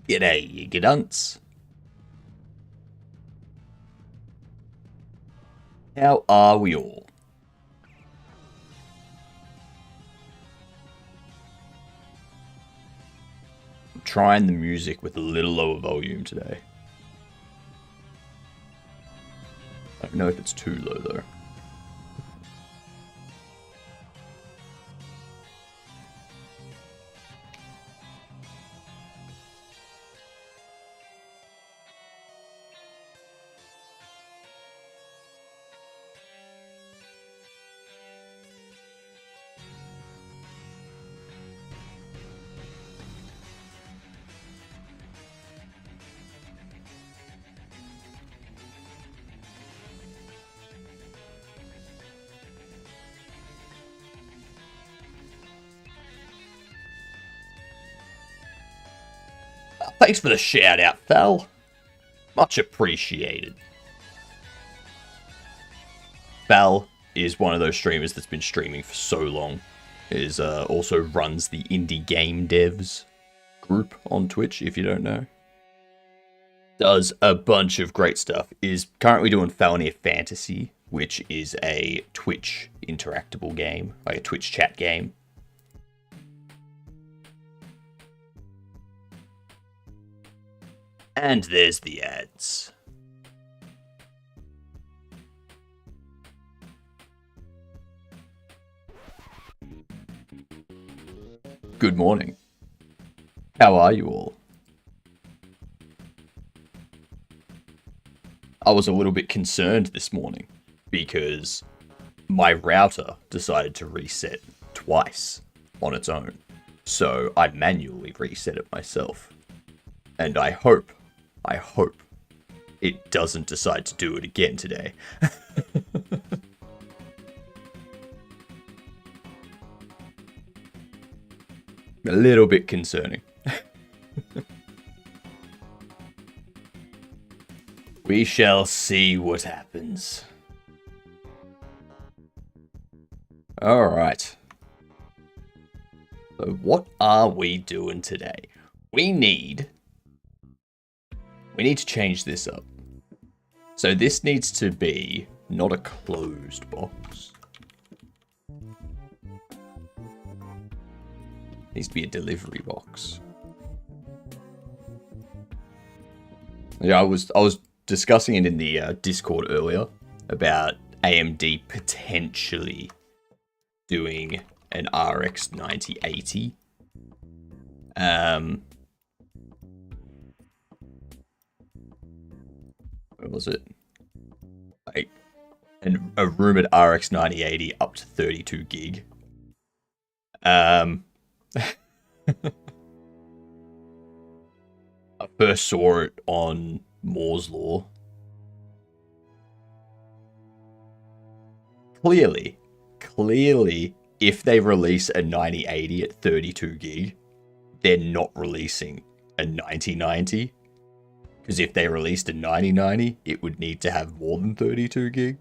G'day, you gidunts. How are we all? I'm trying the music with a little lower volume today. I don't know if it's too low though. Thanks for the shout out, Val. Much appreciated. Val is one of those streamers that's been streaming for so long. Is also runs the indie game devs group on Twitch, if you don't know. Does a bunch of great stuff. Is currently doing Falnir Fantasy, which is a Twitch interactable game, like a Twitch chat game. And there's the ads. Good morning. How are you all? I was a little bit concerned this morning because my router decided to reset twice on its own. So I manually reset it myself. And I hope it doesn't decide to do it again today. A little bit concerning. We shall see what happens. Alright. So what are we doing today? We need to change this up. So this needs to be not a closed box. It needs to be a delivery box. Yeah, I was discussing it in the Discord earlier about AMD potentially doing an RX 9080. What was it? Like a rumored RX 9080 up to 32 gig. I first saw it on Moore's Law. Clearly, if they release a 9080 at 32 gig, they're not releasing a 9090. Because if they released a 9090, it would need to have more than 32 gig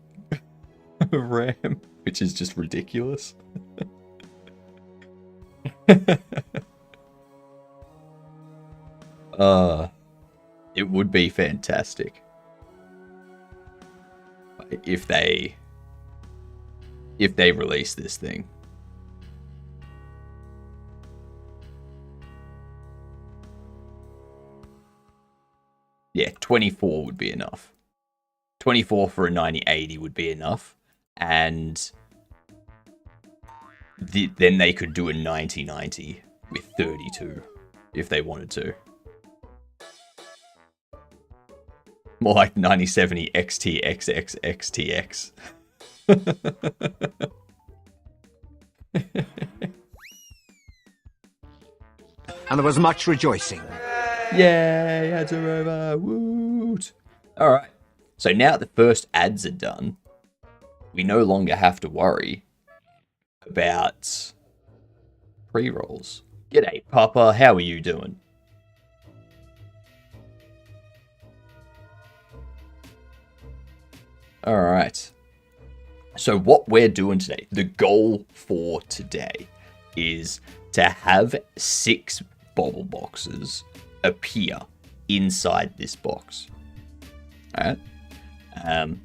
of RAM, which is just ridiculous. It would be fantastic if they release this thing. Yeah, 24 would be enough. 24 for a 9080 would be enough. And then they could do a 9090 with 32 if they wanted to. More like 9070 XTXXXTX. And there was much rejoicing. Yay, ads are over. Woot. Alright. So now that the first ads are done, we no longer have to worry about pre-rolls. G'day, Papa. How are you doing? Alright. So what we're doing today, the goal for today, is to have 6 bobble boxes appear inside this box. Alright? And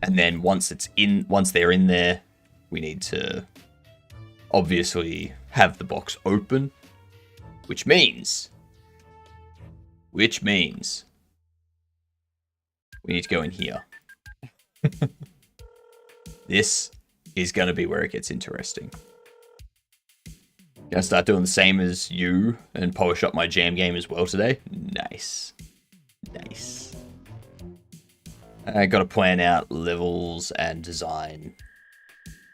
then once they're in there, we need to obviously have the box open, which means we need to go in here. This is going to be where it gets interesting. Gonna start doing the same as you and polish up my jam game as well today. Nice. I got to plan out levels and design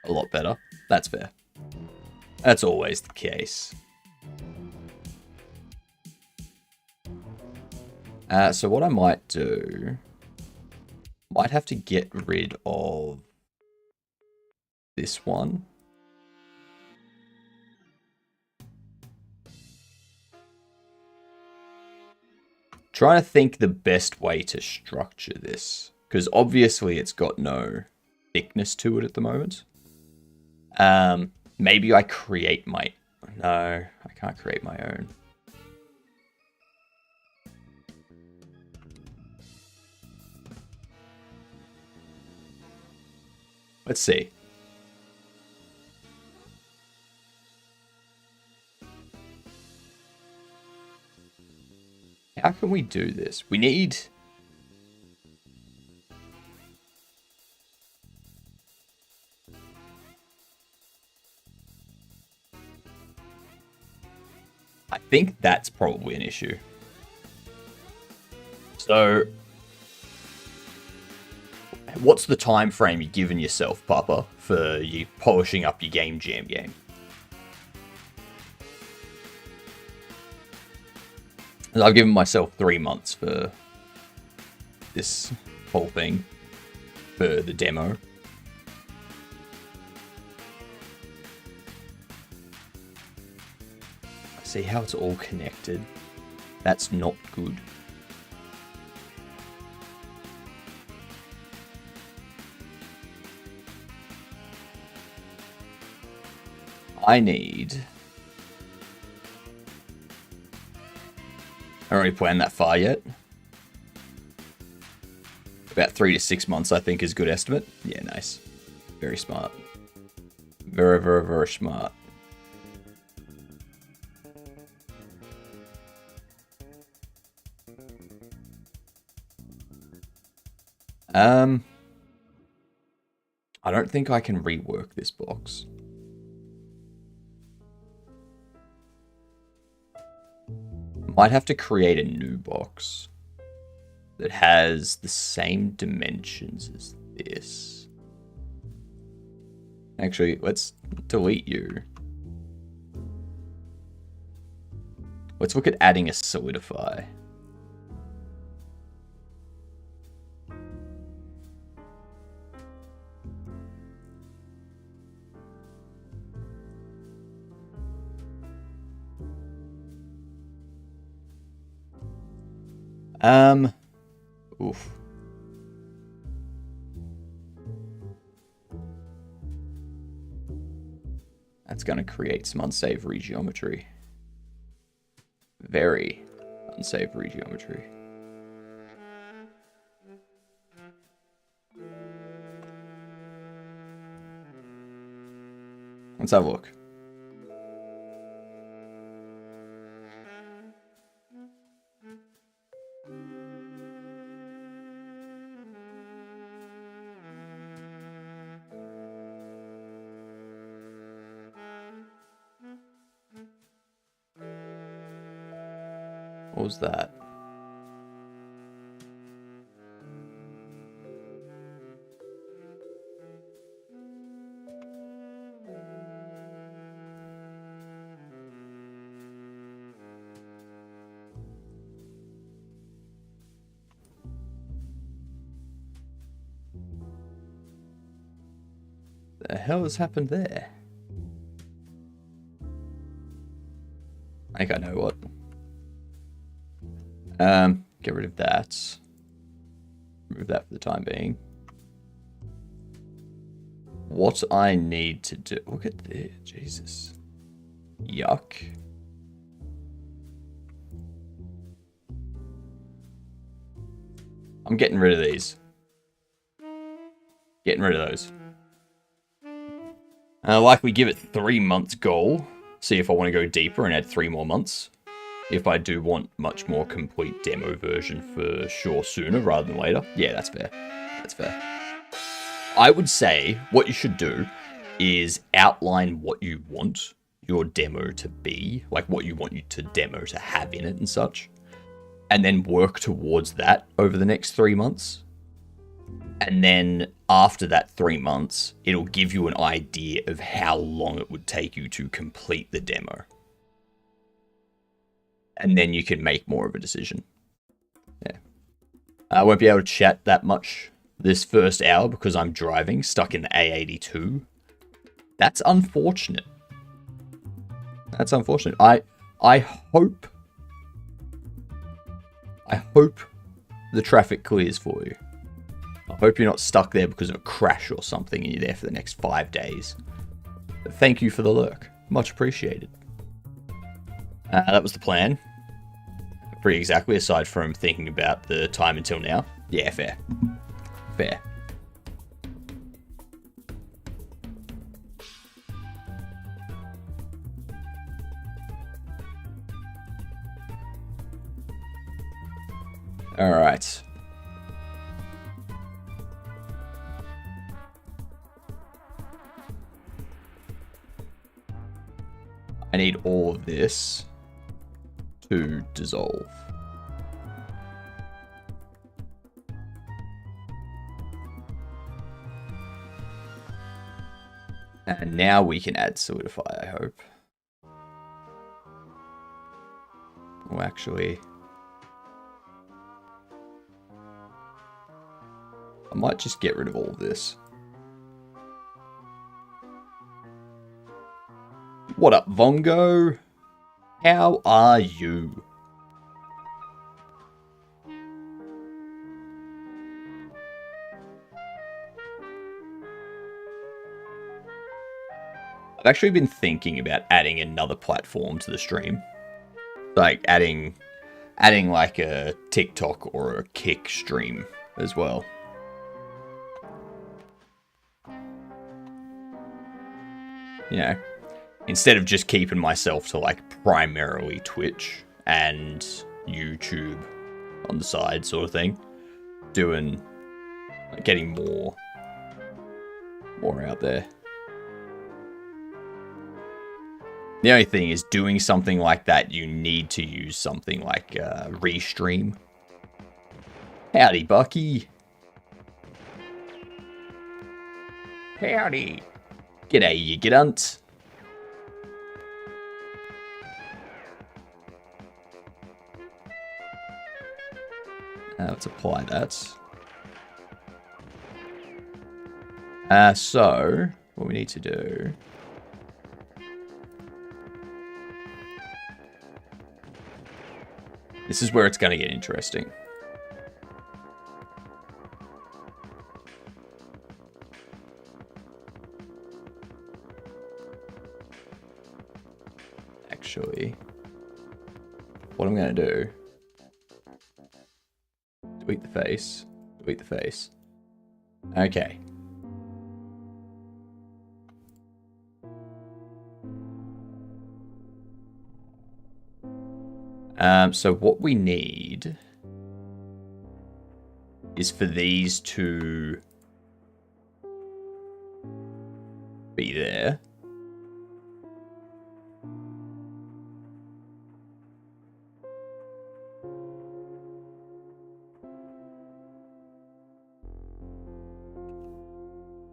a lot better. That's fair. That's always the case. So what I might do, might have to get rid of this one. Trying to think the best way to structure this, because obviously it's got no thickness to it at the moment. Maybe I create my... No, I can't create my own. Let's see. How can we do this? We need... I think that's probably an issue. So, what's the time frame you've given yourself, Papa, for you polishing up your game jam game? I've given myself 3 months for this whole thing, for the demo. See how it's all connected? That's not good. I need... I haven't really planned that far yet. About 3 to 6 months, I think, is a good estimate. Yeah, nice. Very smart. Very, very, very smart. I don't think I can rework this box. Might have to create a new box that has the same dimensions as this. Actually, let's delete you. Let's look at adding a solidify. Oof. That's going to create some unsavory geometry. Very unsavory geometry. Let's have a look. What was that? The hell has happened there? I think I know what. Get rid of that. Remove that for the time being. What I need to do... Look at this. Jesus. Yuck. I'm getting rid of these. Getting rid of those. Likely give it 3 months goal. See if I want to go deeper and add 3 more months. If I do want much more complete demo version for sure sooner rather than later. Yeah, that's fair. That's fair. I would say what you should do is outline what you want your demo to be, like what you want you to demo to have in it and such, and then work towards that over the next 3 months. And then after that 3 months, it'll give you an idea of how long it would take you to complete the demo. And then you can make more of a decision. Yeah. I won't be able to chat that much this first hour because I'm driving, stuck in the A82. That's unfortunate. That's unfortunate. I hope the traffic clears for you. I hope you're not stuck there because of a crash or something and you're there for the next 5 days. But thank you for the lurk. Much appreciated. That was the plan. Pretty exactly, aside from thinking about the time until now. Yeah, fair. Fair. All right. I need all of this to dissolve. And now we can add solidify, I hope. Oh, actually, I might just get rid of all of this. What up, Vongo? How are you? I've actually been thinking about adding another platform to the stream. Like adding like a TikTok or a Kick stream as well. You know, instead of just keeping myself to like primarily Twitch and YouTube on the side sort of thing, doing, like, getting more out there. The only thing is, doing something like that, you need to use something like Restream. Howdy, Bucky. Howdy. G'day, you gidunt. Let's apply that. So, what we need to do... This is where it's going to get interesting. Actually, what I'm going to do... Delete the face. Delete the face. Okay. So what we need is for these to be there.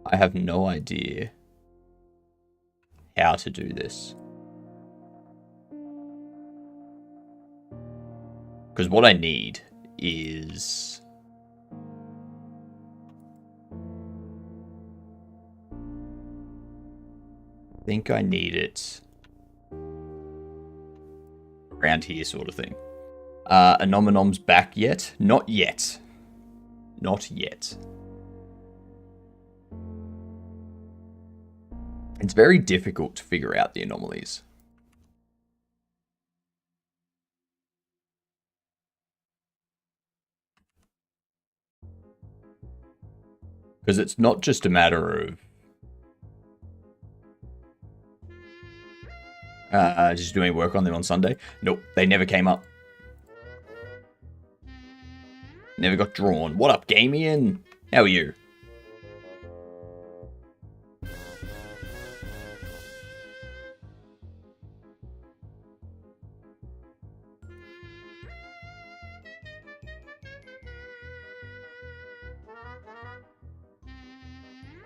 I have no idea how to do this. Because what I need is... I think I need it around here sort of thing. Anomenom's back yet? Not yet. Not yet. It's very difficult to figure out the anomalies. Because it's not just a matter of just doing work on them on Sunday. Nope, they never came up. Never got drawn. What up, Gamian? How are you?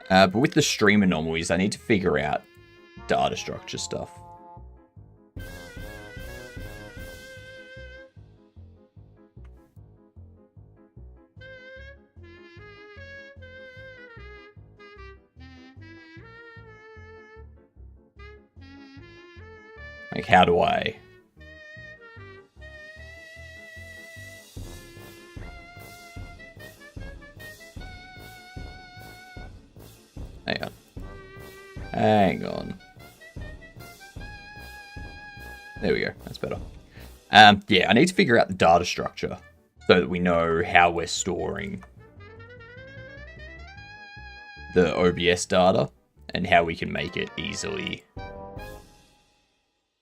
But with the stream anomalies, I need to figure out data structure stuff. Like, how do I... Hang on. Hang on. There we go. That's better. Yeah, I need to figure out the data structure so that we know how we're storing the OBS data and how we can make it easily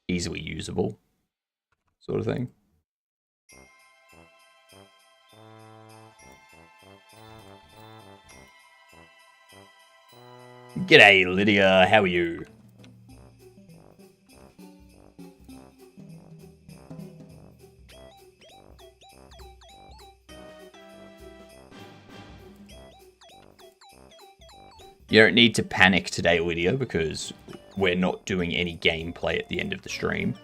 usable, sort of thing. G'day, Lydia. How are you? You don't need to panic today, Lydia, because we're not doing any gameplay at the end of the stream.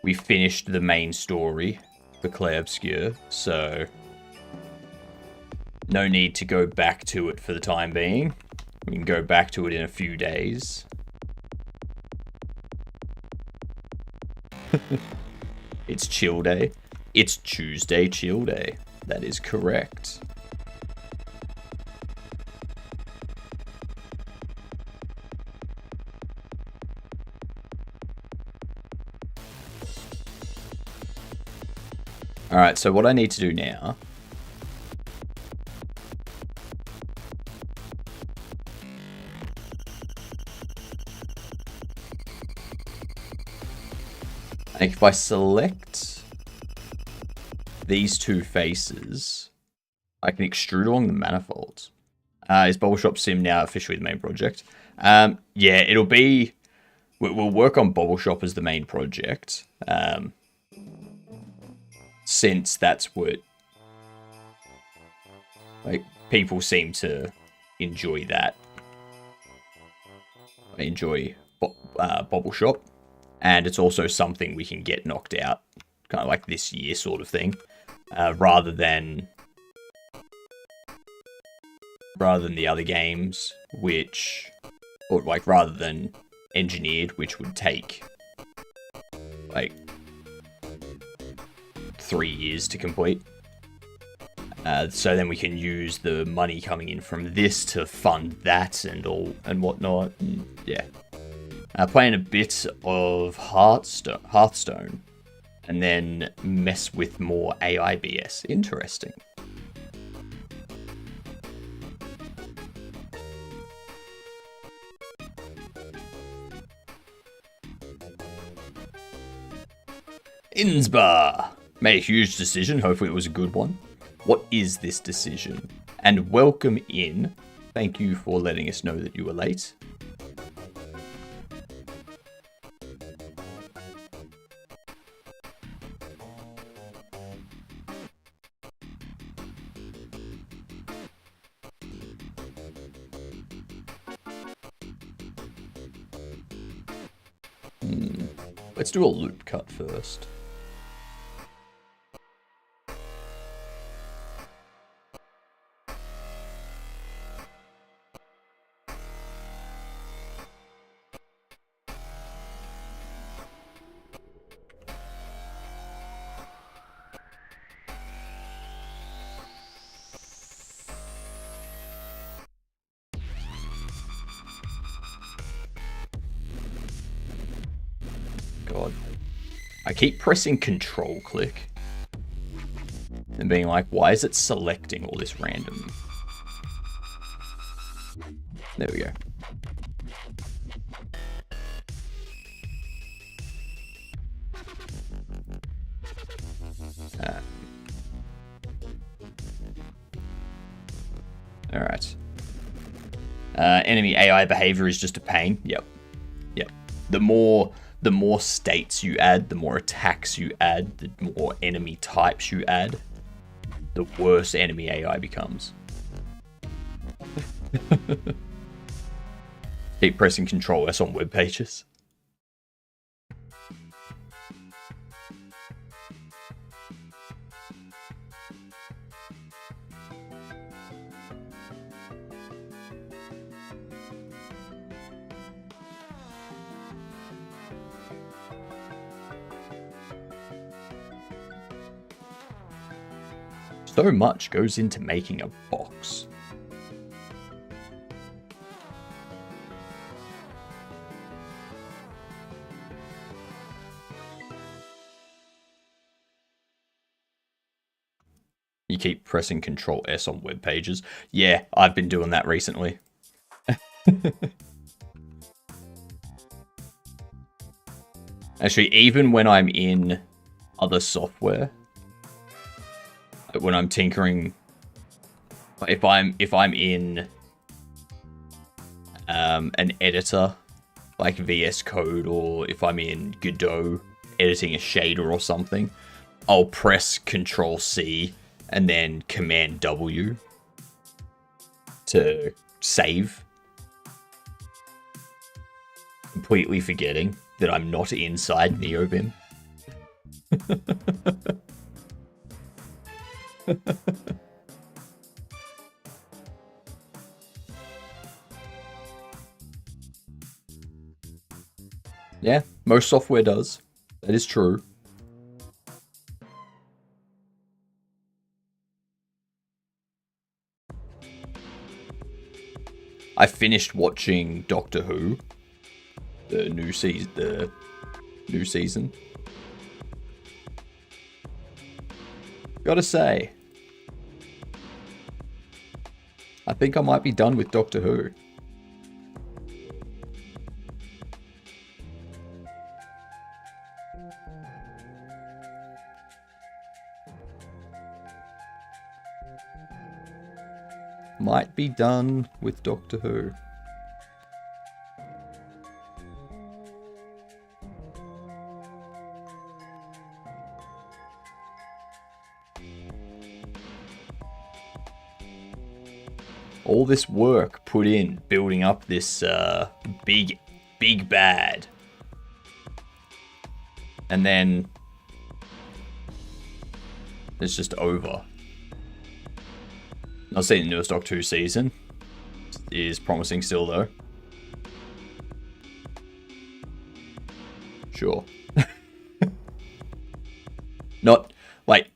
We finished the main story for Clair Obscur, so no need to go back to it for the time being. We can go back to it in a few days. It's chill day. It's Tuesday chill day. That is correct. Alright, so what I need to do now... Like, if I select these two faces, I can extrude along the manifolds. Is Bubbleshop Sim now officially the main project? Yeah, it'll be... We'll work on Bubbleshop as the main project. Since that's what... Like, people seem to enjoy that. I enjoy Bubbleshop. And it's also something we can get knocked out, kind of like this year sort of thing, rather than the other games, which, or like rather than Engineered, which would take like 3 years to complete. So then we can use the money coming in from this to fund that and whatnot. And yeah. Playing a bit of Hearthstone, and then mess with more AIBS. Interesting. Innsbar made a huge decision. Hopefully it was a good one. What is this decision? And welcome in. Thank you for letting us know that you were late. Let's do a loop cut first. God. I keep pressing control click and being like, why is it selecting all this random There we go. Alright. Enemy AI behavior is just a pain. Yep. Yep. The more states you add, the more attacks you add, the more enemy types you add, the worse enemy AI becomes. Keep pressing Control S on web pages. So much goes into making a box. You keep pressing Control S on web pages. Yeah, I've been doing that recently. Actually, even when I'm in other software, when I'm tinkering, if I'm in an editor like VS Code, or if I'm in Godot editing a shader or something, I'll press Control C and then Command W to save, completely forgetting that I'm not inside NeoBim. Yeah, most software does. That is true. I finished watching Doctor Who, the new season. Gotta say, I think I might be done with Doctor Who. Might be done with Doctor Who. All this work put in building up this big bad, and then it's just over. Not saying the newest Doctor Who season is promising still, though. Sure. Not, like,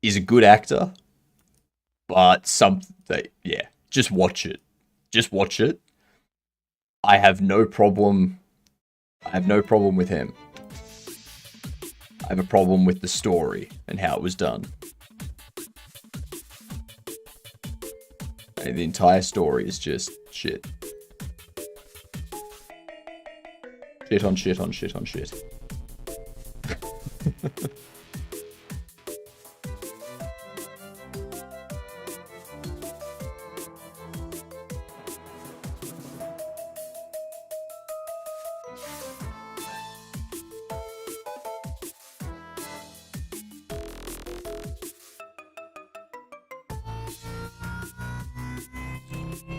he's a good actor, but yeah, just watch it. Just watch it. I have no problem with him. I have a problem with the story and how it was done. The entire story is just shit. Shit on shit on shit on shit.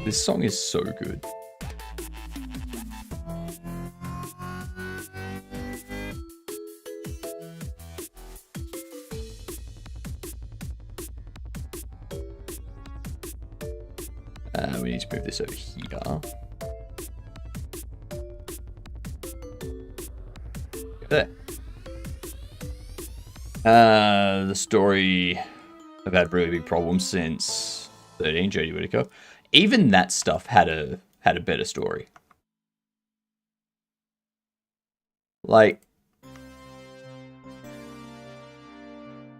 This song is so good. We need to move this over here. There. The story, I've had really big problems since 13, Jodie Whittaker. Even that stuff had a better story. Like,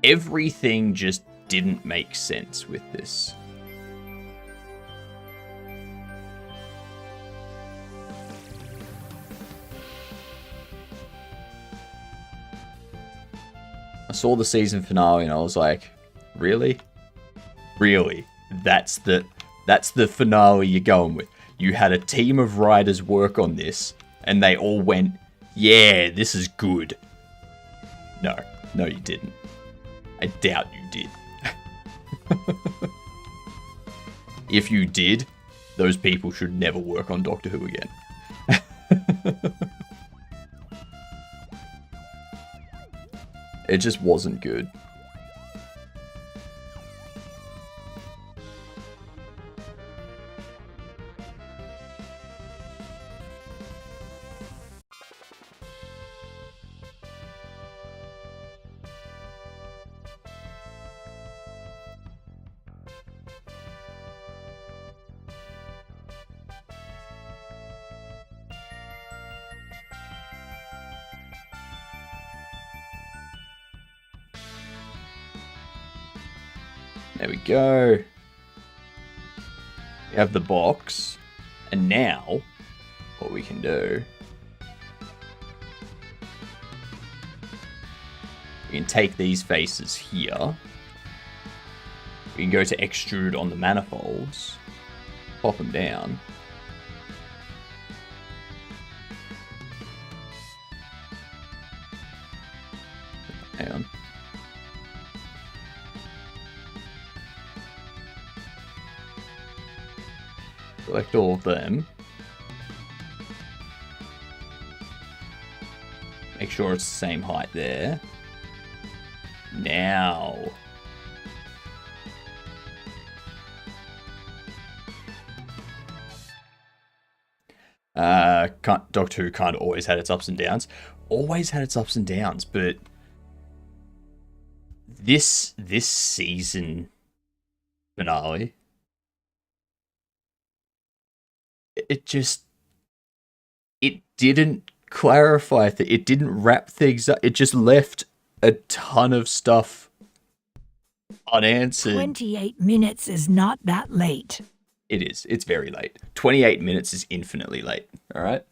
everything just didn't make sense with this. I saw the season finale and I was like, really? Really? That's the finale you're going with. You had a team of writers work on this and they all went, yeah, this is good. No, you didn't. I doubt you did. If you did, those people should never work on Doctor Who again. It just wasn't good. There we go. We have the box. And now, what we can do... we can take these faces here. We can go to extrude on the manifolds. Pop them down. Hang on. Select all of them. Make sure it's the same height there. Now. Doctor Who kind of always had its ups and downs. Always had its ups and downs, but this season finale, it didn't clarify that. It didn't wrap things up. It just left a ton of stuff unanswered. 28 minutes is not that late. It is. It's very late. 28 minutes is infinitely late. All right.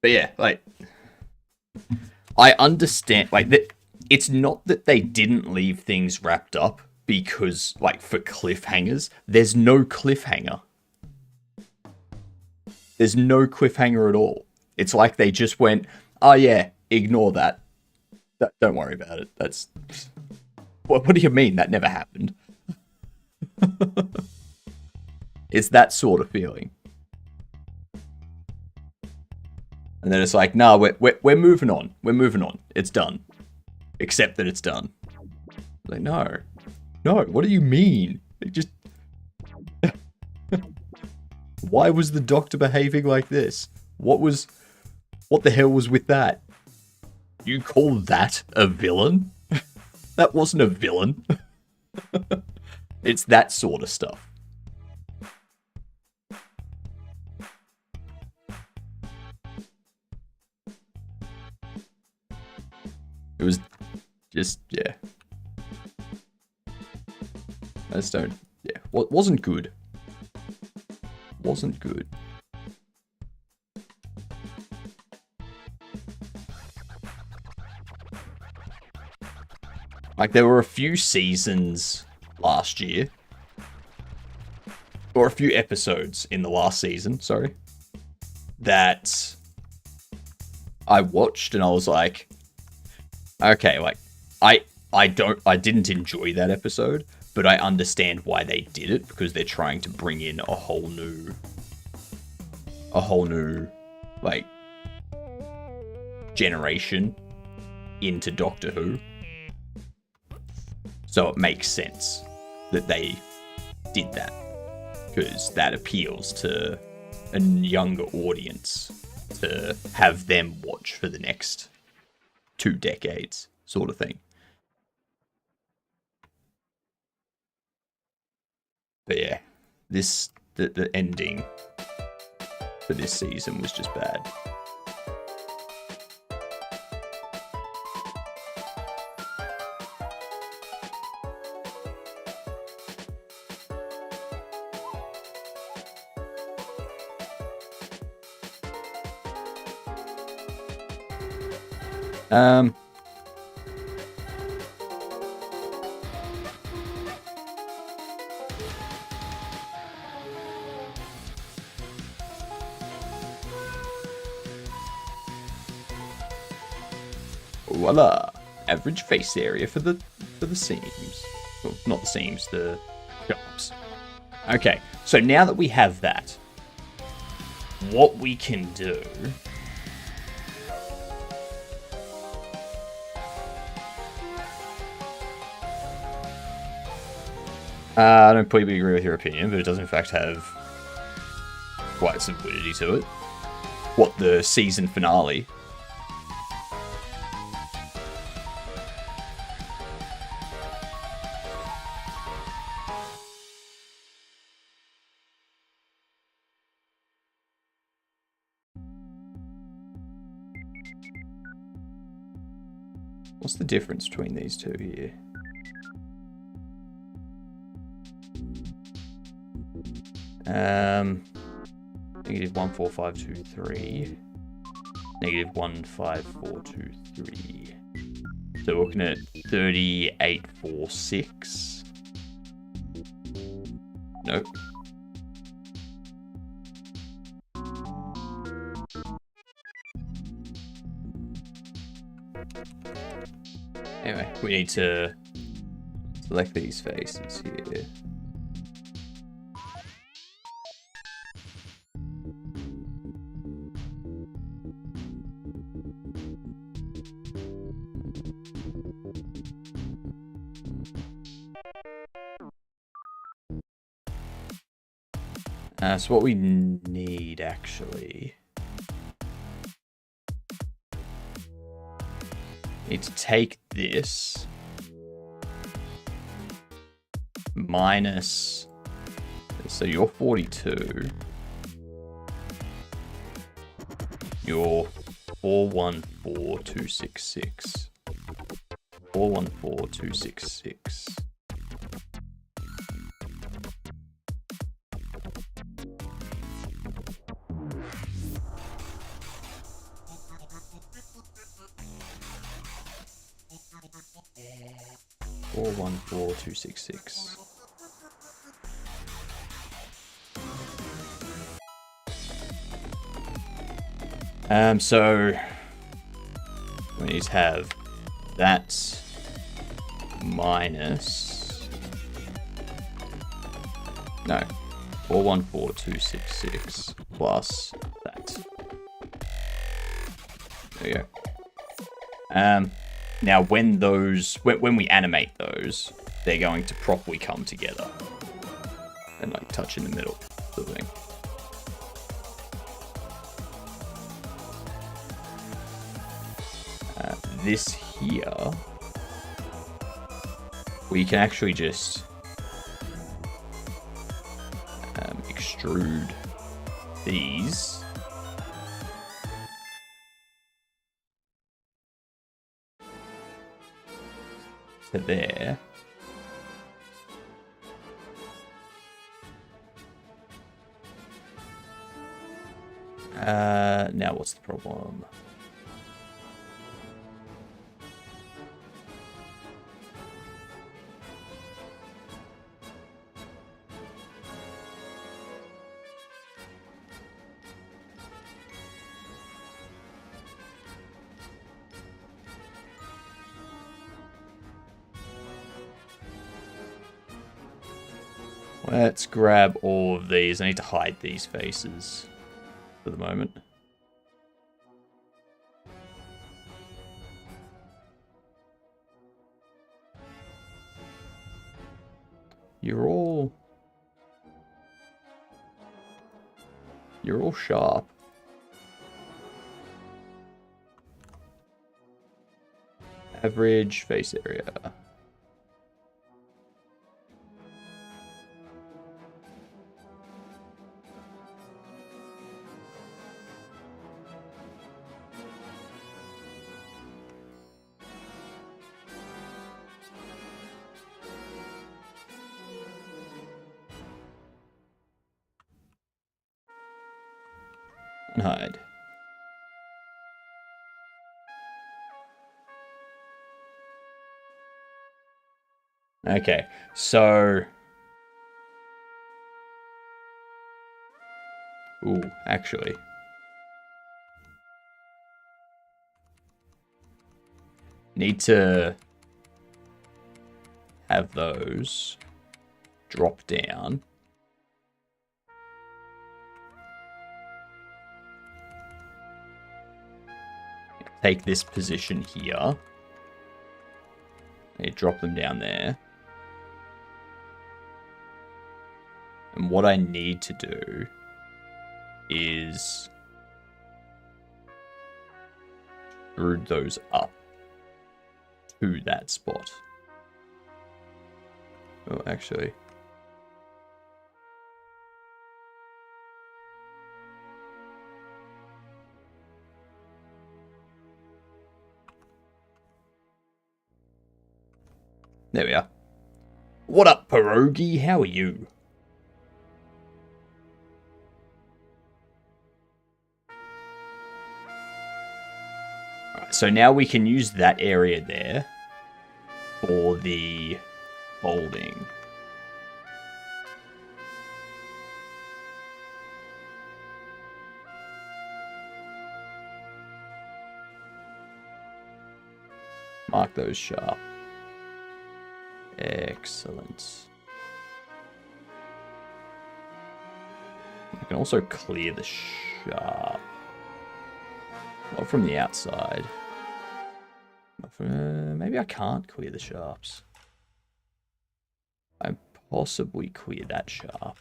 But yeah, like, I understand. Like, it's not that they didn't leave things wrapped up because, like, for cliffhangers, there's no cliffhanger. There's no cliffhanger at all. It's like they just went, oh yeah, ignore that. Don't worry about it. That's... What do you mean? That never happened. It's that sort of feeling. And then it's like, nah, we're moving on. We're moving on. It's done. Accept that it's done. Like, no. No, what do you mean? It just... Why was the Doctor behaving like this? What the hell was with that? You call that a villain? That wasn't a villain. It's that sort of stuff. It was just, yeah. I just don't, yeah. Wasn't good. Wasn't good. Like, there were a few seasons last year. Or a few episodes in the last season, sorry. That I watched and I was like, okay, like, I didn't enjoy that episode, but I understand why they did it, because they're trying to bring in a whole new, like, generation into Doctor Who. So it makes sense that they did that, because that appeals to a younger audience to have them watch for the next 2 decades, sort of thing. But yeah, the ending for this season was just bad. Voila! Average face area for the seams. Well, not the seams, the sharps. Okay, so now that we have that, what we can do... I don't completely agree with your opinion, but it does in fact have quite some validity to it. What, the season finale? What's the difference between these two here? Negative 14523. Negative 15423. So we're looking at 3846. Nope. Anyway, we need to select these faces here. So what we need actually is to take this minus, so you're 42, you're 414266, 414266. Four one four two six six. So we need to have that minus 414266 plus that. There you go. Now, when we animate those, they're going to properly come together and like touch in the middle, sort of thing. This here, we can actually just extrude these. To there. Now what's the problem? Let's grab all of these. I need to hide these faces for the moment. You're all sharp. Average face area. And hide. Okay, so... Ooh, actually. Need to have those drop down. Take this position here. And drop them down there. And what I need to do is screw those up to that spot. Oh, actually. There we are. What up, Pierogi? How are you? Alright, so now we can use that area there for the folding. Mark those sharp. Excellent. I can also clear the sharp. Not from the outside. Maybe I can't clear the sharps. I possibly clear that sharp.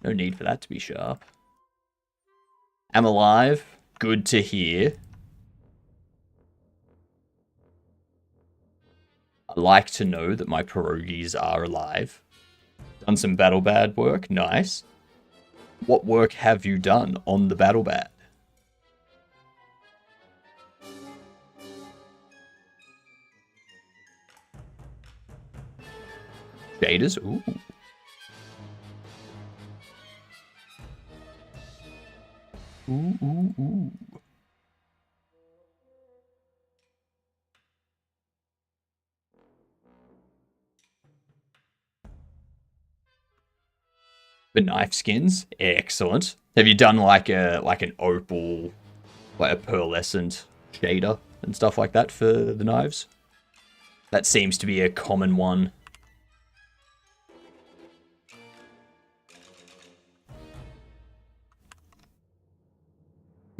No need for that to be sharp. I'm alive. Good to hear. I like to know that my pierogies are alive. Done some battle bad work. Nice. What work have you done on the battle bad? Shaders? Ooh. Ooh, ooh, ooh. The knife skins, excellent. Have you done like an opal, like a pearlescent shader and stuff like that for the knives? That seems to be a common one.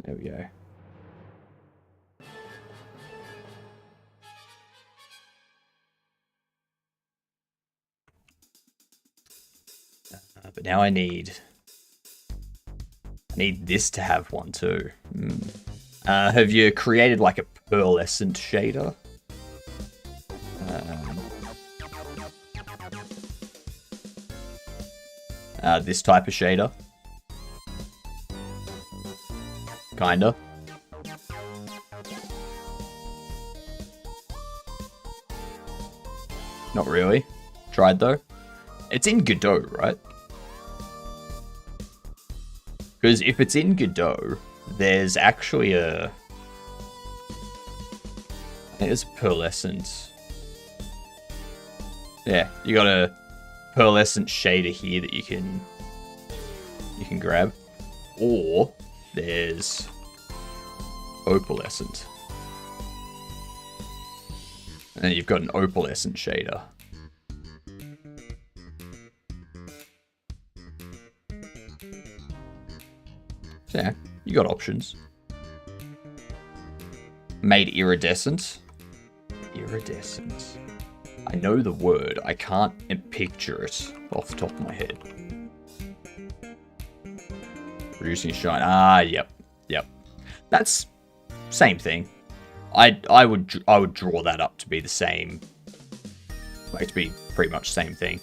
There we go. But now I need this to have one too. Have you created like a pearlescent shader? This type of shader. Kinda. Not really. Tried though. It's in Godot, right? Because if it's in Godot, there's actually a... I think there's a pearlescent... Yeah, you got a pearlescent shader here that you can grab. Or there's opalescent. And then you've got an opalescent shader. So yeah, you got options. Made iridescent. Iridescent. I know the word. I can't picture it off the top of my head. Reducing shine. Ah, yep. That's same thing. I would draw that up to be the same. Like to be pretty much same thing.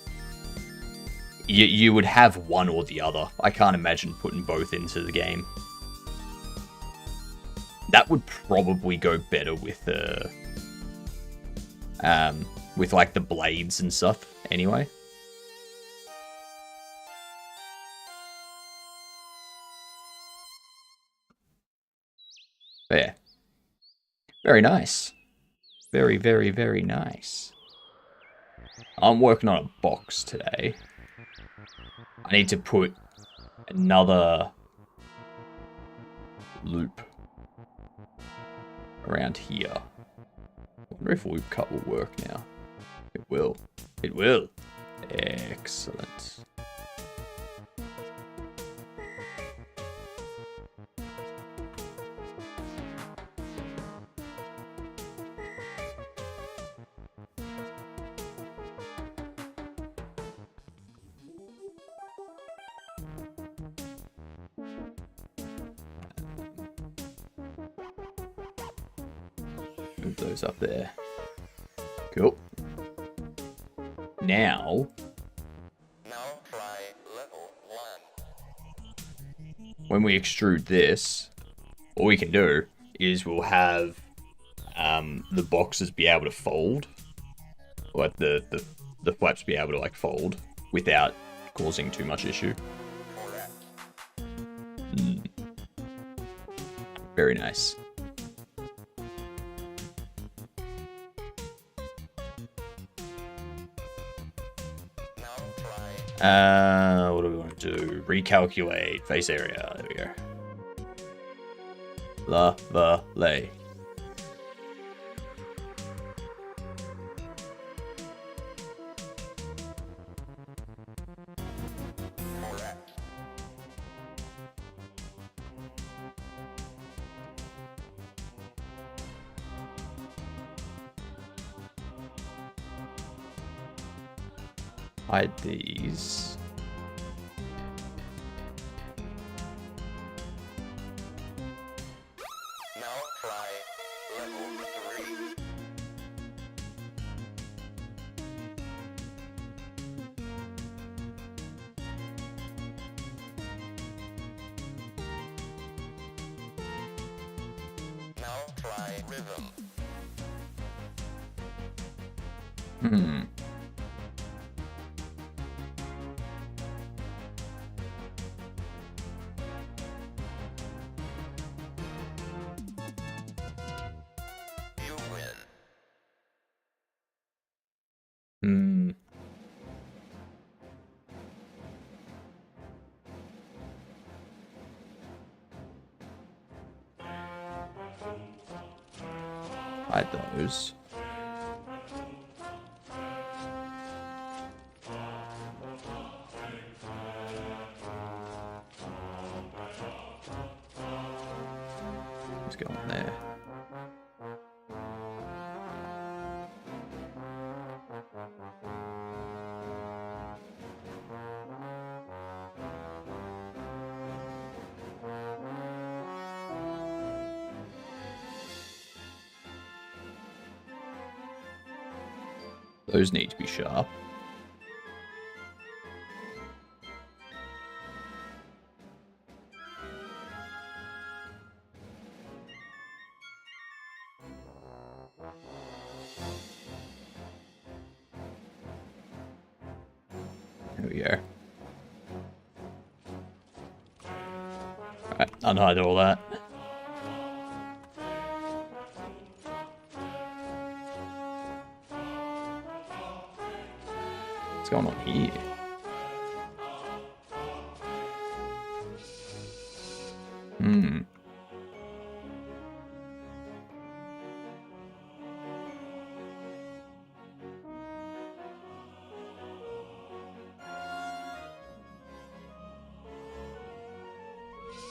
You would have one or the other. I can't imagine putting both into the game. That would probably go better with like the blades and stuff anyway. But yeah. Very nice. Very, very, very nice. I'm working on a box today. I need to put another loop around here. I wonder if loop cut will work now. It will. It will. Excellent. Move those up there. Cool. Now try level 1. when we extrude this, what we can do is we'll have the boxes be able to fold, like the flaps be able to like fold without causing too much issue. Correct. Very nice. What do we want to do? Recalculate face area. There we go. Lay. Correct. Hide these. Now try level 3. Now try rhythm. You win. Hide those. Let's go on there. Those need to be sharp. There we go. Alright, unhide all that. What's going on here?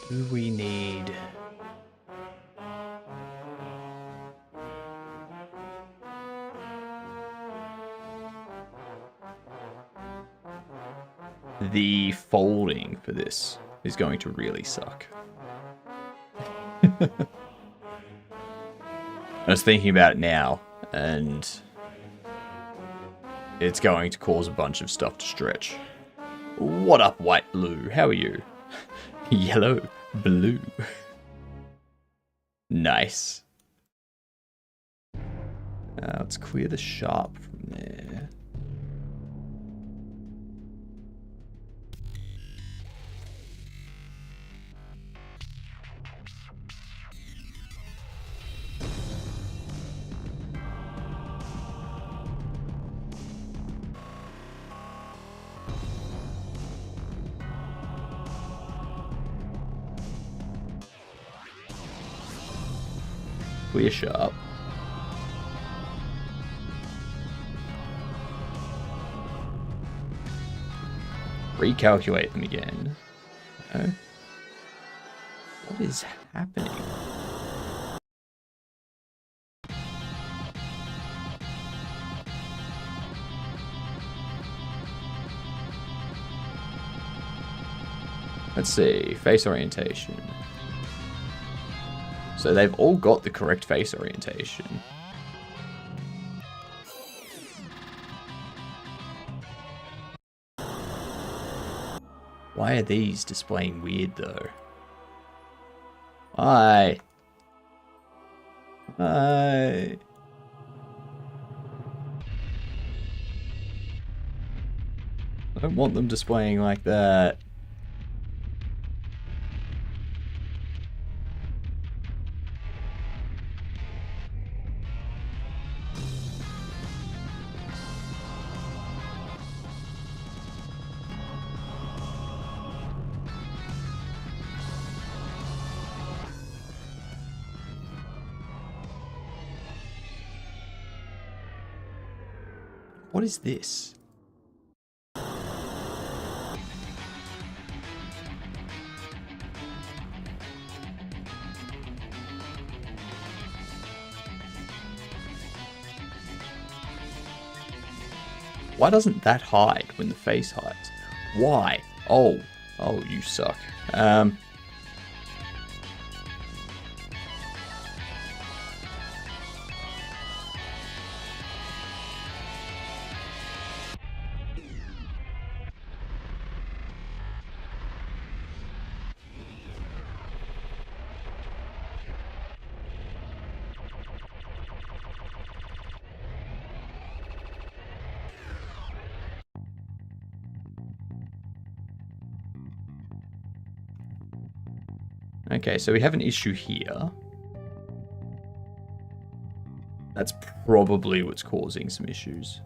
Do we need... The folding for this is going to really suck. I was thinking about it now, and it's going to cause a bunch of stuff to stretch. What up, white blue? How are you? Yellow, blue. Nice. Let's clear the sharp from there. clear sharp. Recalculate them again. No. What is happening? Let's see, face orientation. So they've all got the correct face orientation. Why are these displaying weird though? Why? Why? I don't want them displaying like that. What is this? Why doesn't that hide when the face hides? Why? Oh, you suck. Okay, so we have an issue here. That's probably what's causing some issues.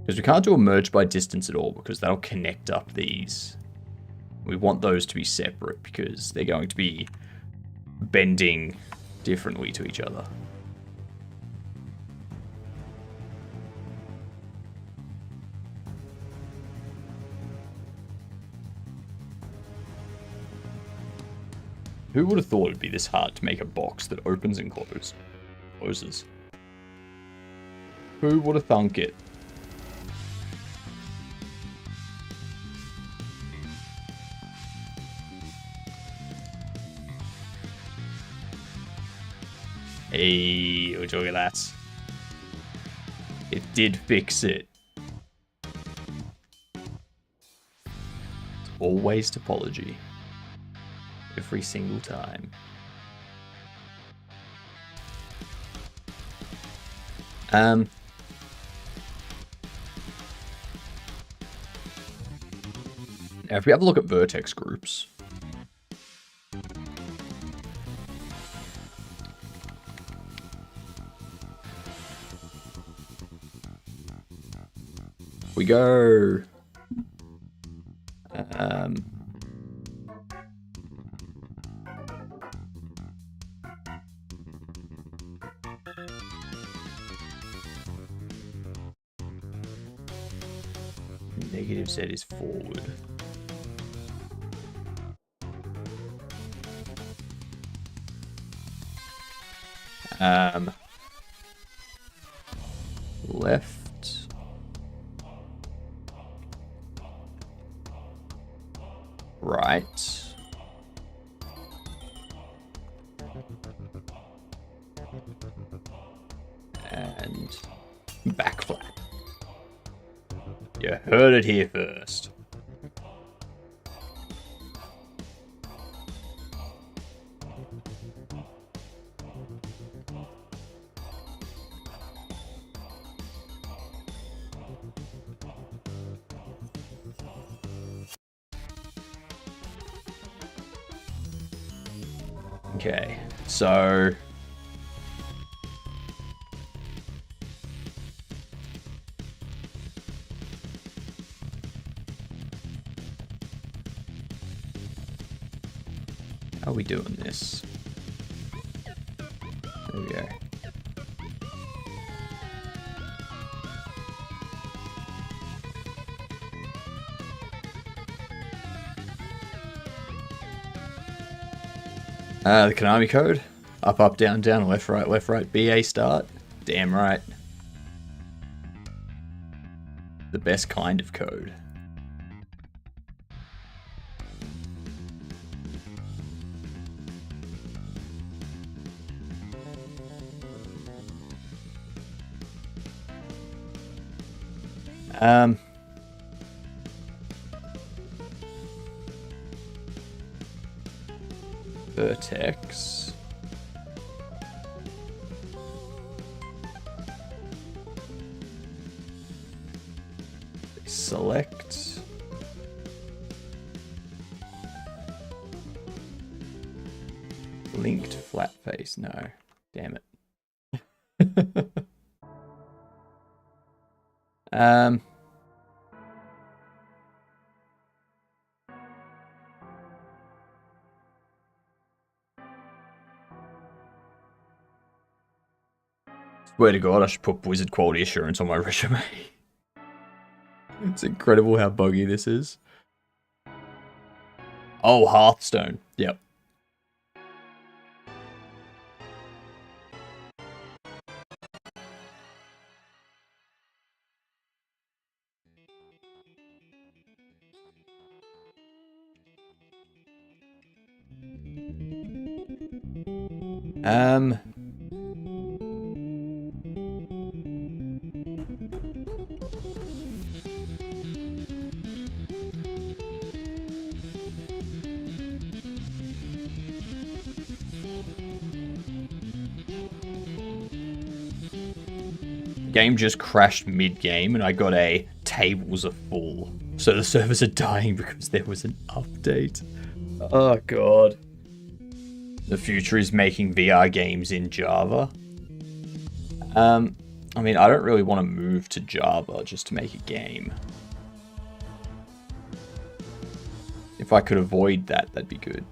Because we can't do a merge by distance at all, because that'll connect up these. We want those to be separate, because they're going to be bending differently to each other. Who would have thought it'd be this hard to make a box that opens and closes? Who would have thunk it? Hey, would you look at that? It did fix it. It's always topology. Every single time. Now if we have a look at vertex groups, we go negative Z is forward. Left. Right. And back flat. You heard it here first. Okay, so How are we doing this? There we go. The Konami code. Up, up, down, down, left, right, BA start. Damn right. The best kind of code. Vertex. Select. Linked flat face. No. Damn it. Swear to God, I should put Blizzard quality assurance on my resume. It's incredible how buggy this is. Oh, Hearthstone. Yep. Game just crashed mid-game and I got a tables are full. So the servers are dying because there was an update. Oh god. The future is making VR games in Java. I mean, I don't really want to move to Java just to make a game. If I could avoid that, that'd be good.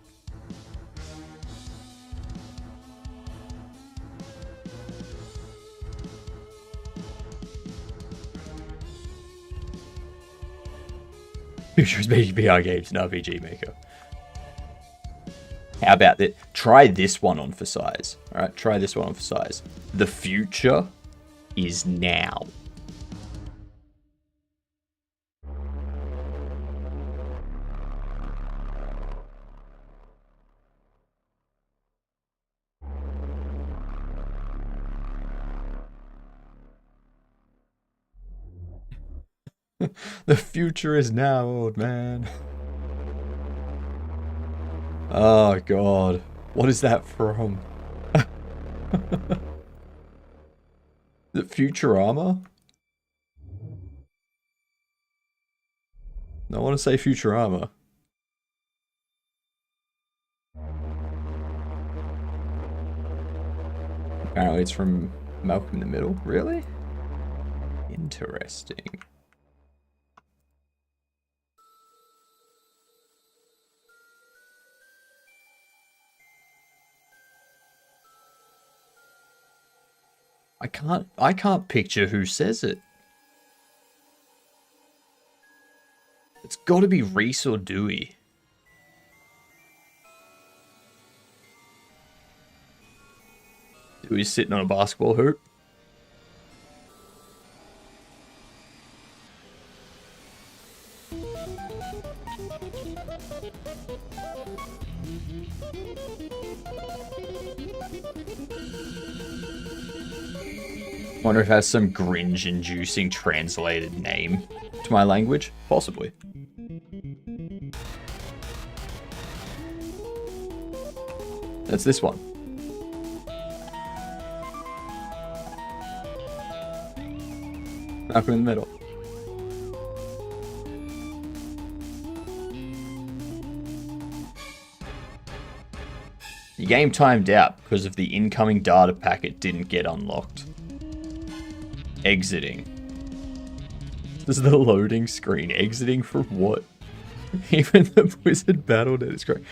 Future is making VR games in RPG Maker. How about that? Try this one on for size. Alright, try this one on for size. The future is now. The future is now, old man. Oh god. What is that from? The Futurama? I want to say Futurama. Apparently it's from Malcolm in the Middle. Really? Interesting. I can't picture who says it. It's got to be Reese or Dewey. Dewey's sitting on a basketball hoop. Wonder if it has some cringe-inducing translated name to my language? Possibly. That's this one. Up in the middle. The game timed out because of the incoming data packet didn't get unlocked. Exiting. This is the loading screen. Exiting from what? Even the Blizzard Battle.net is great.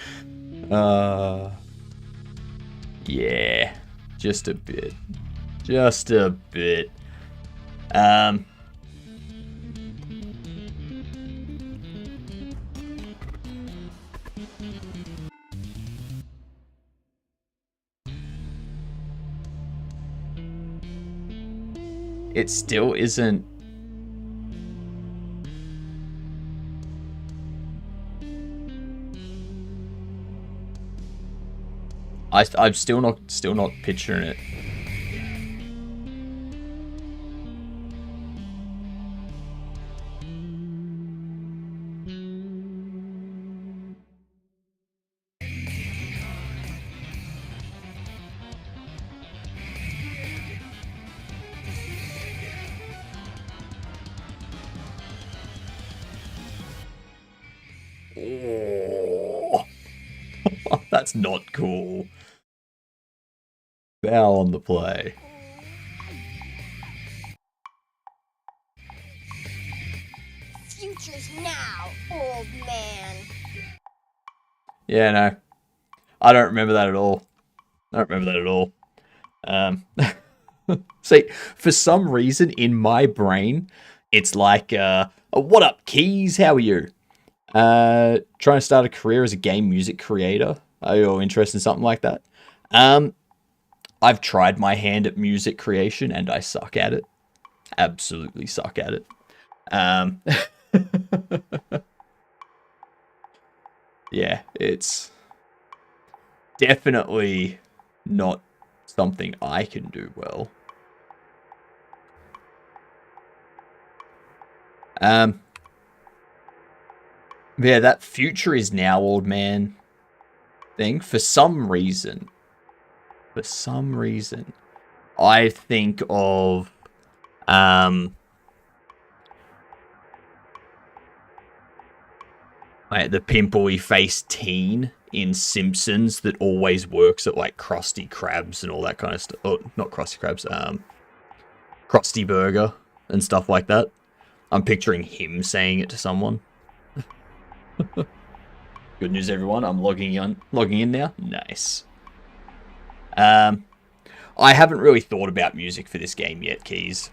Yeah, just a bit. Just a bit. Um, it still isn't. I'm still not picturing it. Oh. That's not cool. Foul on the play. Future's now, old man. Yeah, no. I don't remember that at all. I don't remember that at all. See, for some reason in my brain, it's like, what up, Keys? How are you? Trying to start a career as a game music creator. Are you interested in something like that? I've tried my hand at music creation and I suck at it. Absolutely suck at it. Yeah, it's definitely not something I can do well. Yeah, that future is now, old man thing, for some reason, I think of, like the pimply-faced teen in Simpsons that always works at, like, Krusty Krabs and all that kind of stuff. Oh, not Krusty Krabs, Krusty Burger and stuff like that. I'm picturing him saying it to someone. Good news, everyone. I'm logging in now. Nice. I haven't really thought about music for this game yet, Keys.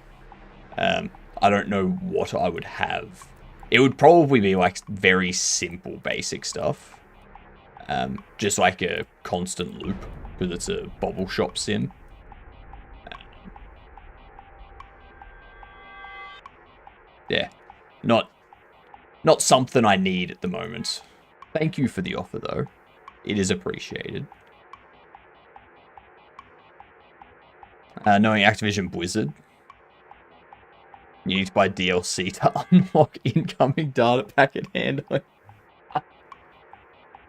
I don't know what I would have. It would probably be like very simple, basic stuff. Just like a constant loop, because it's a bobble shop sim. Yeah, not something I need at the moment. Thank you for the offer, though. It is appreciated. Knowing Activision Blizzard, you need to buy DLC to unlock incoming data packet handling.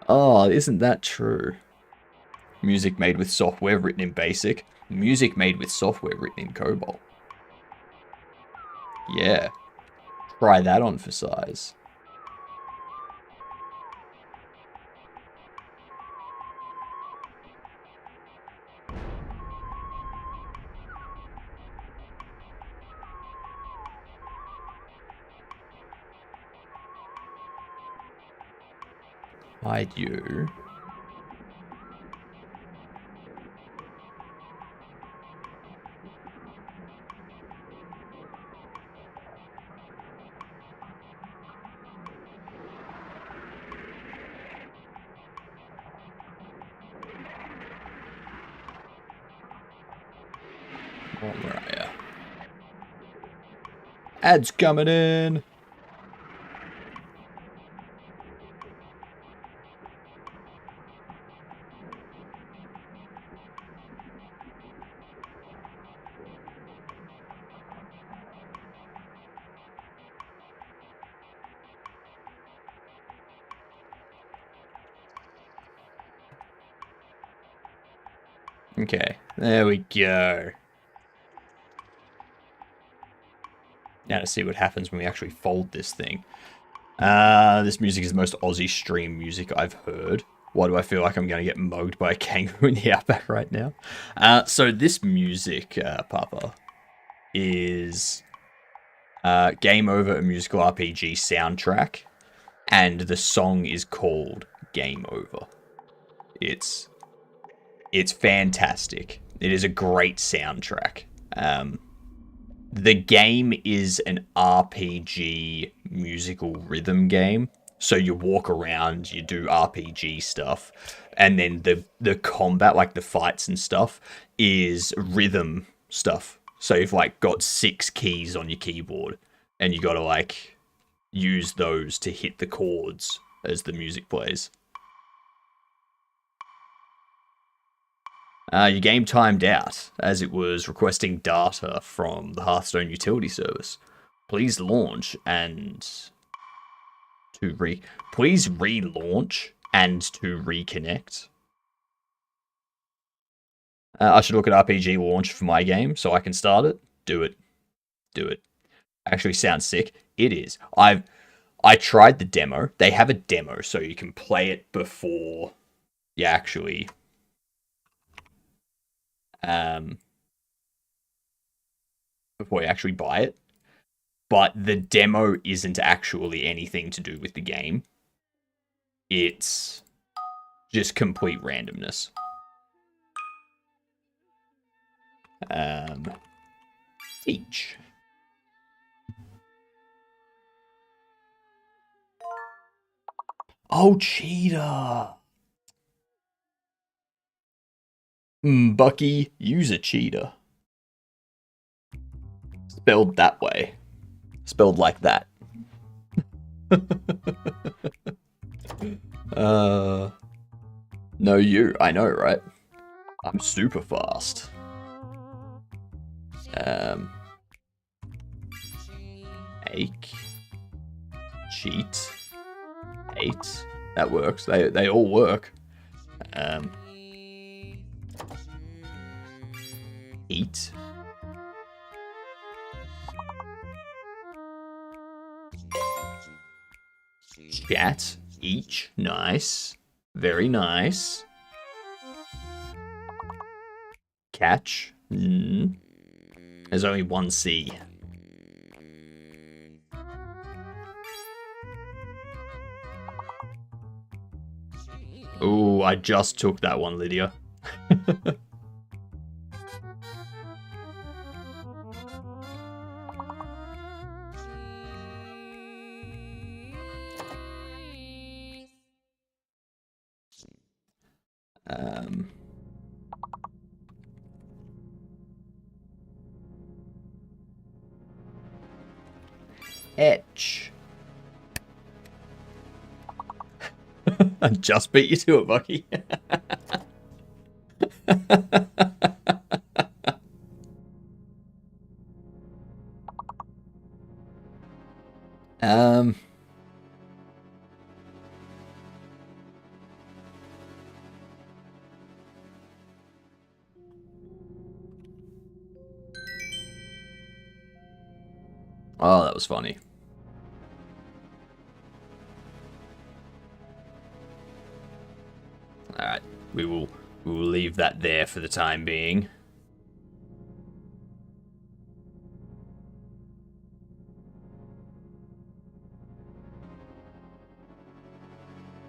Oh, isn't that true? Music made with software written in BASIC. Music made with software written in COBOL. Yeah. Try that on for size. Hide you. Oh, where are ya? Ads coming in. Okay, there we go. Now to see what happens when we actually fold this thing. This music is the most Aussie stream music I've heard. Why do I feel like I'm going to get mugged by a kangaroo in the outback right now? So this music, Papa, is Game Over, a musical RPG soundtrack, and the song is called Game Over. It's fantastic. It is a great soundtrack. The game is an RPG musical rhythm game. So you walk around, you do RPG stuff, and then the combat, like the fights and stuff, is rhythm stuff. So you've like got 6 keys on your keyboard, and you gotta like use those to hit the chords as the music plays. Your game timed out as it was requesting data from the Hearthstone utility service. Please launch and please relaunch and to reconnect. I should look at RPG launch for my game so I can start it. Do it. Actually sounds sick. It is. I tried the demo. They have a demo so you can play it before you actually buy it. But the demo isn't actually anything to do with the game. It's just complete randomness. Teach. Oh, cheetah. Bucky, use a cheetah. Spelled that way. Spelled like that. No, you. I know, right? I'm super fast. Ache. Cheat. Hate. That works. They all work. Eat. Chat. Each. Nice. Very nice. Catch. There's only one C. Ooh, I just took that one, Lydia. Etch. I just beat you to it, Bucky. Oh, that was funny. Alright, we will leave that there for the time being.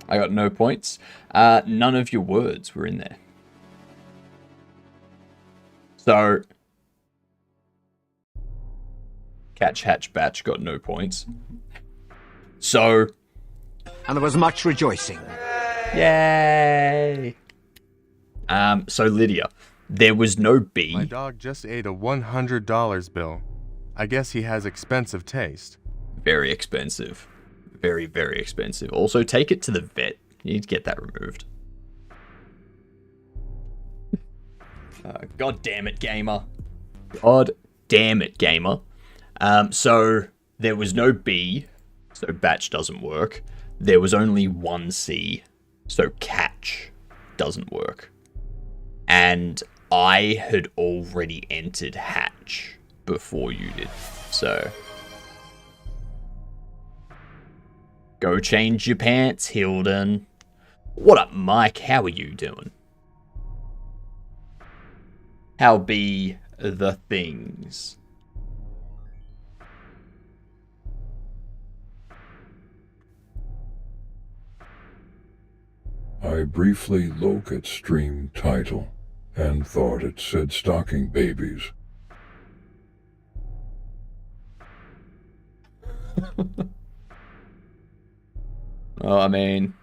I got no points. None of your words were in there. So, Catch, Hatch, Batch got no points. So, And there was much rejoicing. yay! So Lydia, there was no B. My dog just ate a $100 bill. I guess he has expensive taste. Very expensive. Very, very expensive. Also, take it to the vet. You need to get that removed. God damn it, gamer. God damn it, gamer. So, there was no B, so batch doesn't work. There was only one C, so catch doesn't work. And I had already entered hatch before you did, so... Go change your pants, Hilden. What up, Mike? How are you doing? How be the things? I briefly looked at stream title and thought it said stocking babies. Well, I mean,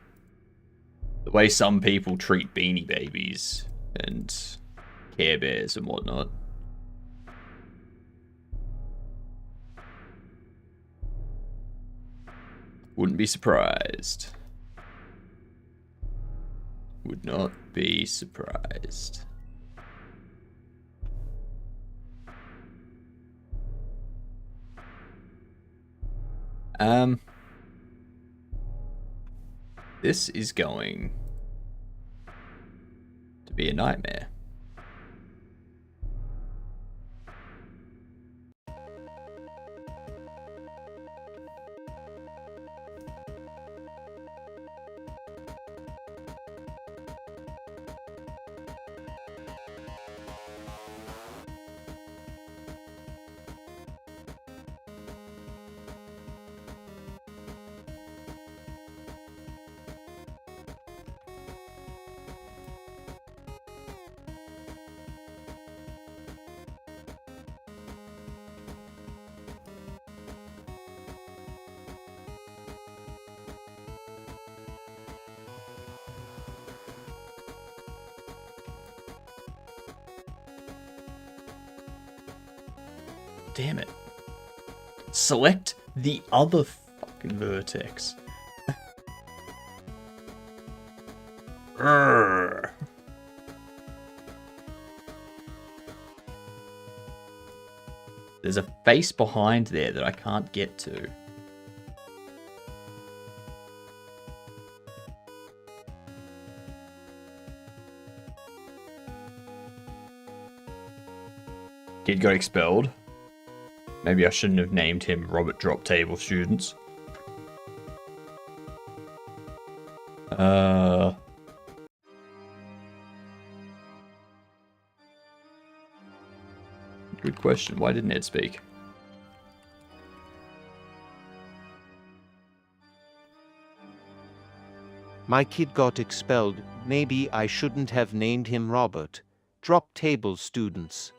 the way some people treat Beanie Babies and Care Bears and whatnot. Wouldn't be surprised. Would not be surprised. This is going to be a nightmare. Damn it. Select the other fucking vertex. Urgh. There's a face behind there that I can't get to. Kid got expelled. Maybe I shouldn't have named him Robert Drop Table Students. Good question. Why didn't Ed speak? My kid got expelled. Maybe I shouldn't have named him Robert. Drop Table Students.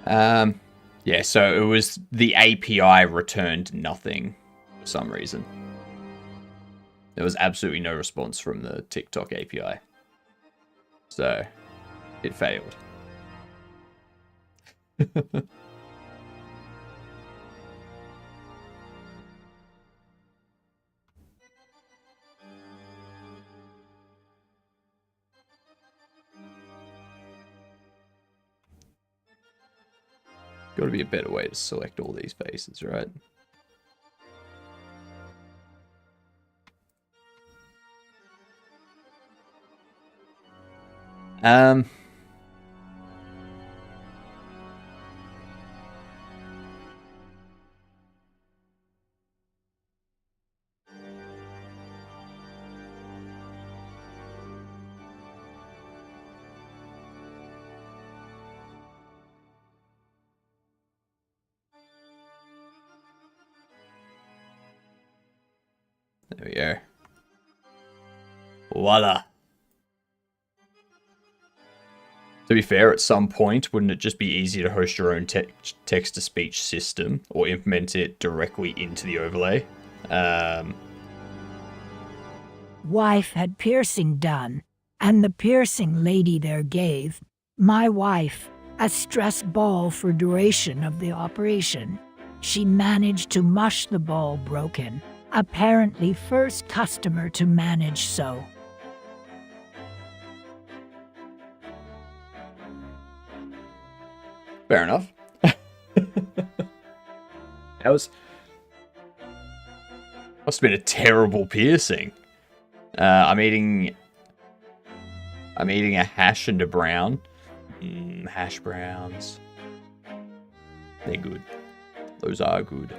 Yeah, so it was the API returned nothing for some reason. There was absolutely no response from the TikTok API. So, it failed. Got to be a better way to select all these faces, right? There we go. Voila. To be fair, at some point, wouldn't it just be easier to host your own text-to-speech system or implement it directly into the overlay? Wife had piercing done, and the piercing lady there gave my wife a stress ball for duration of the operation. She managed to mush the ball broken. Apparently first customer to manage so. Fair enough. That was... must have been a terrible piercing. I'm eating a hash and a brown. Hash browns. They're good. Those are good.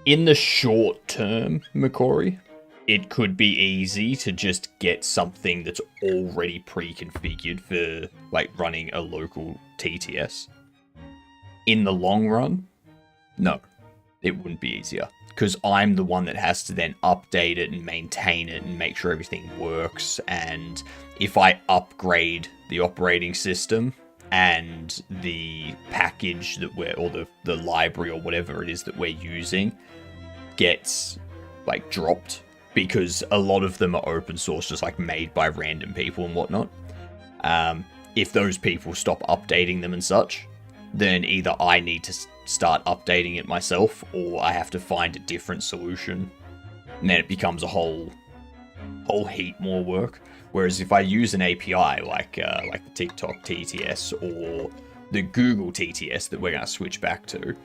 In the short term, Macquarie, it could be easy to just get something that's already pre-configured for like running a local TTS. In the long run, no. it wouldn't be easier. Because I'm the one that has to then update it and maintain it and make sure everything works. And if I upgrade the operating system and the package that we're, or the library or whatever it is that we're using gets like dropped, because a lot of them are open source, just like made by random people and whatnot. If those people stop updating them and such, then either I need to start updating it myself, or I have to find a different solution, and then it becomes a whole heap more work. Whereas if I use an API like the TikTok TTS or the Google TTS that we're going to switch back to,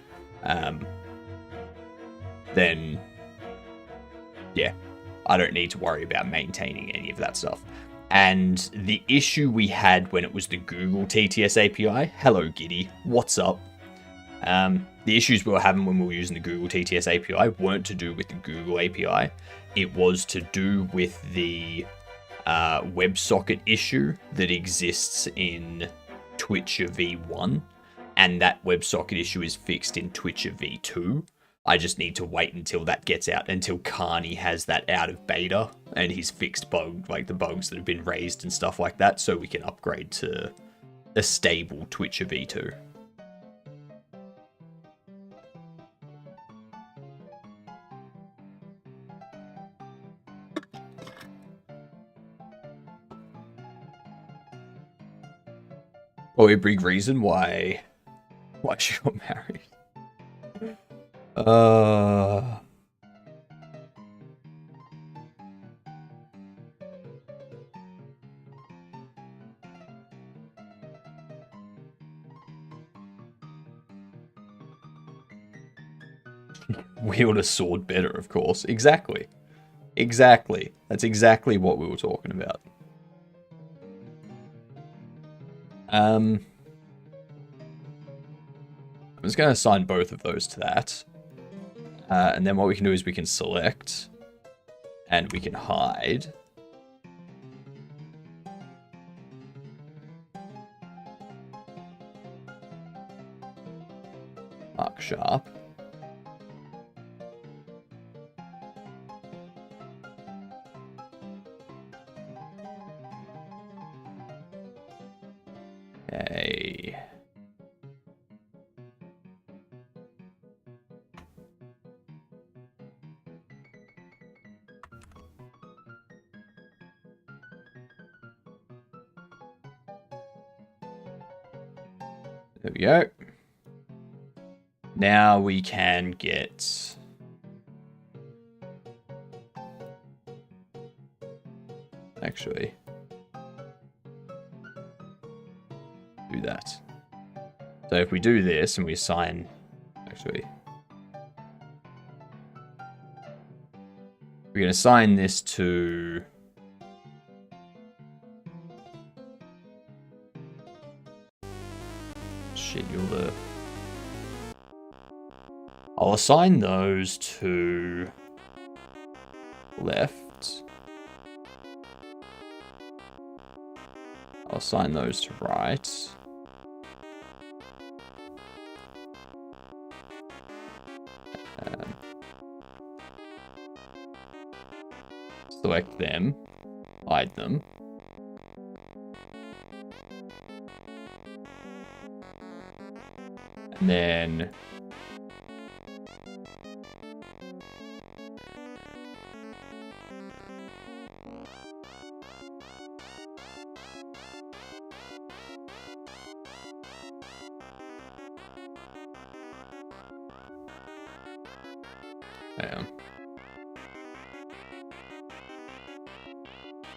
then yeah, I don't need to worry about maintaining any of that stuff. And the issue we had when it was the Google TTS API, hello Giddy, what's up? The issues we were having when we were using the Google TTS API weren't to do with the Google API. It was to do with the WebSocket issue that exists in Twitcher v1. And that WebSocket issue is fixed in Twitcher v2. I just need to wait until that gets out, until Carney has that out of beta and he's fixed like the bugs that have been raised and stuff like that, so we can upgrade to a stable Twitcher v2. Oh, a big reason why she got married. Wield a sword better, of course. Exactly. Exactly. That's exactly what we were talking about. I'm just going to assign both of those to that. And then what we can do is we can select and we can hide. Mark sharp. Okay. There we go. Now we can get... Actually... do that. So if we do this and we assign... Actually... we can assign this to... Schedule. I'll assign those to left. I'll assign those to right. Select them, hide them. And then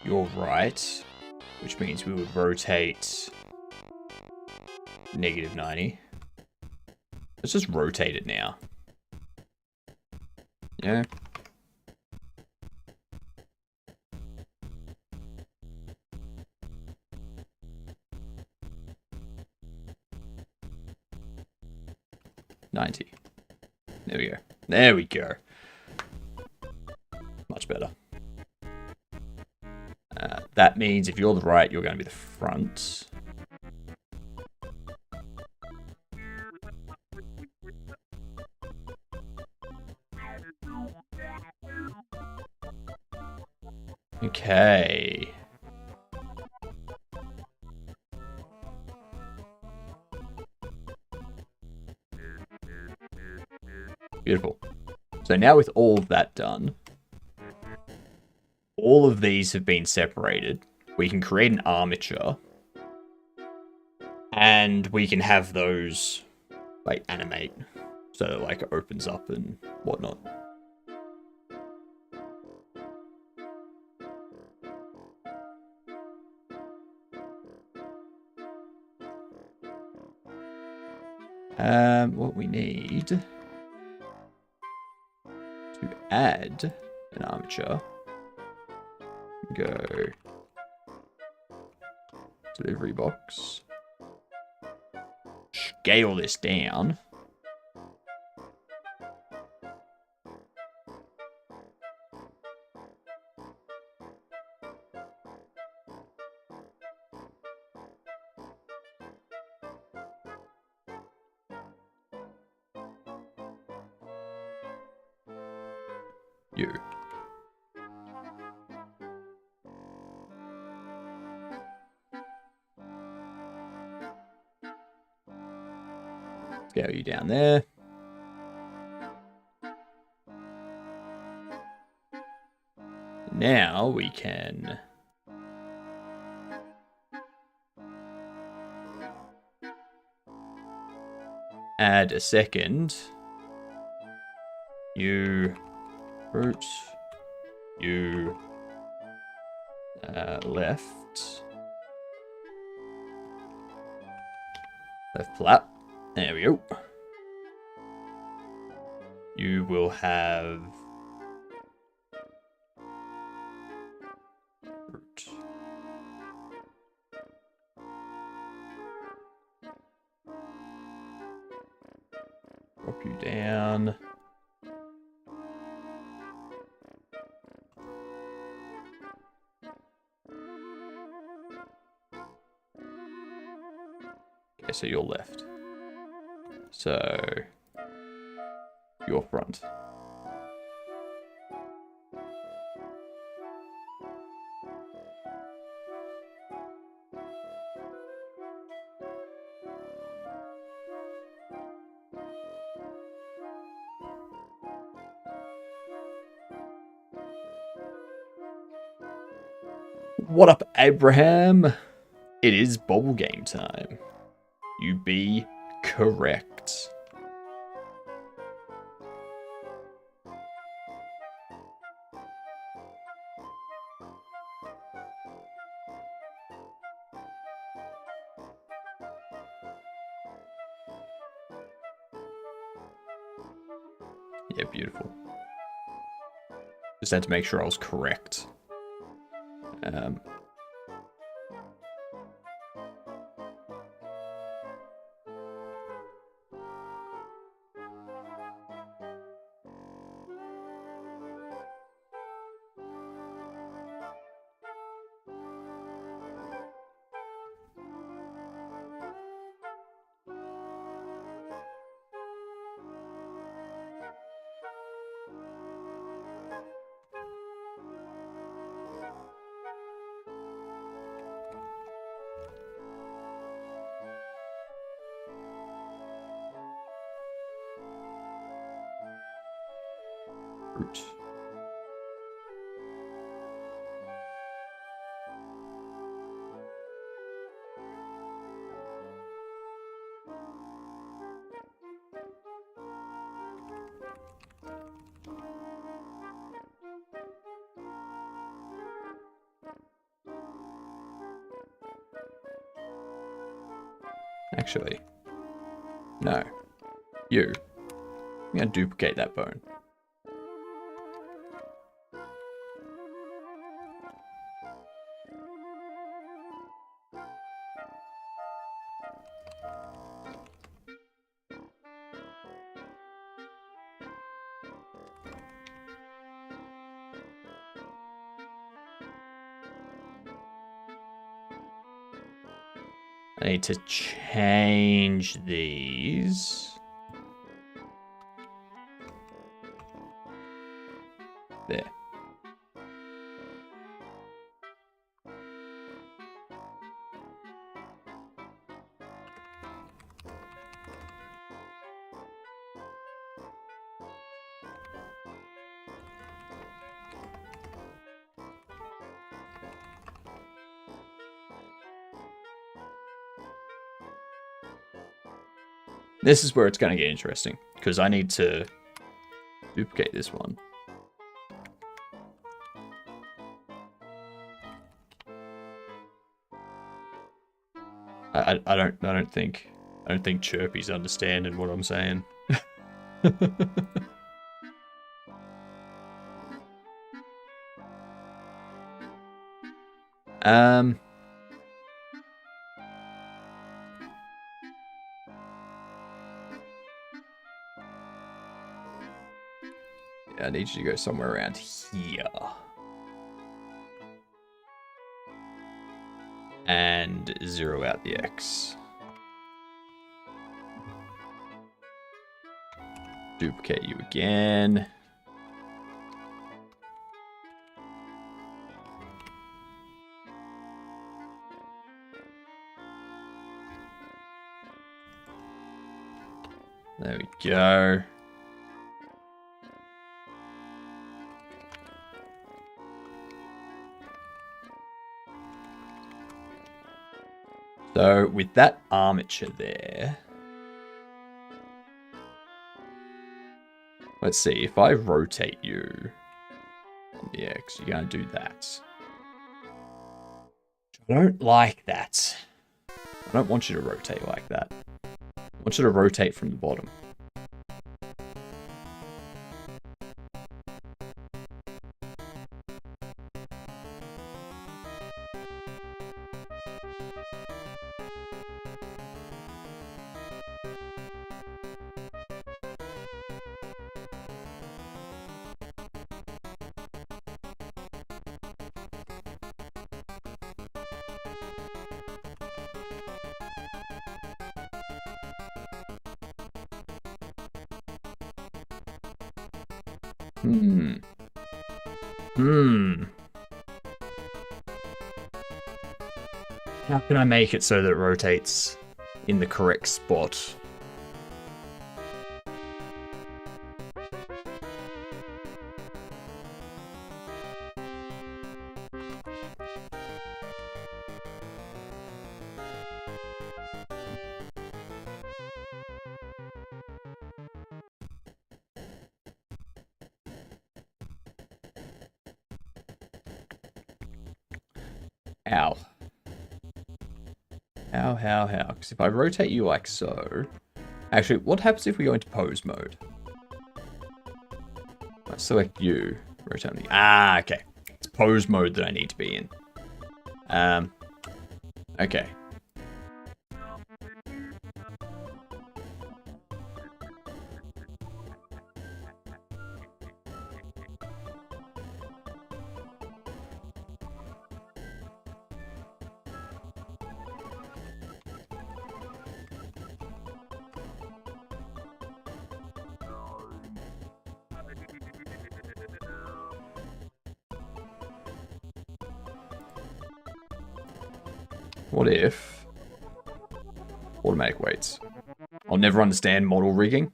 you're right, which means we would rotate -90. Let's just rotate it now. Yeah. $90. There we go. There we go. Much better. That means if you're the right, you're going to be the front. Okay. Beautiful. So now with all of that done, all of these have been separated. We can create an armature. And we can have those, like, animate. So, like, it opens up and whatnot. What we need to add an armature, go delivery box, scale this down. You. Scale you down there. Now we can add a second. You root, you left flap. There we go. You will have root. Drop you down. Okay, so you're left. So your front. What up, Abraham? It is bubble game time. You be correct. Yeah, beautiful. Just had to make sure I was correct. Root. Actually, no. You. I'm going to duplicate that bone. I need to change these. There. This is where it's going to get interesting, because I need to duplicate this one. I don't think Chirpy's understanding what I'm saying. Yeah, I need you to go somewhere around here. And zero out the X. Duplicate you again. There we go. So with that armature there, let's see, if I rotate you on the X, you're going to do that. I don't like that. I don't want you to rotate like that. I want you to rotate from the bottom. How can I make it so that it rotates in the correct spot? Ow. How? Because if I rotate you like so... Actually, what happens if we go into pose mode? I select you. Rotate me. Ah, okay. It's pose mode that I need to be in. Okay. What if automatic weights? I'll never understand model rigging.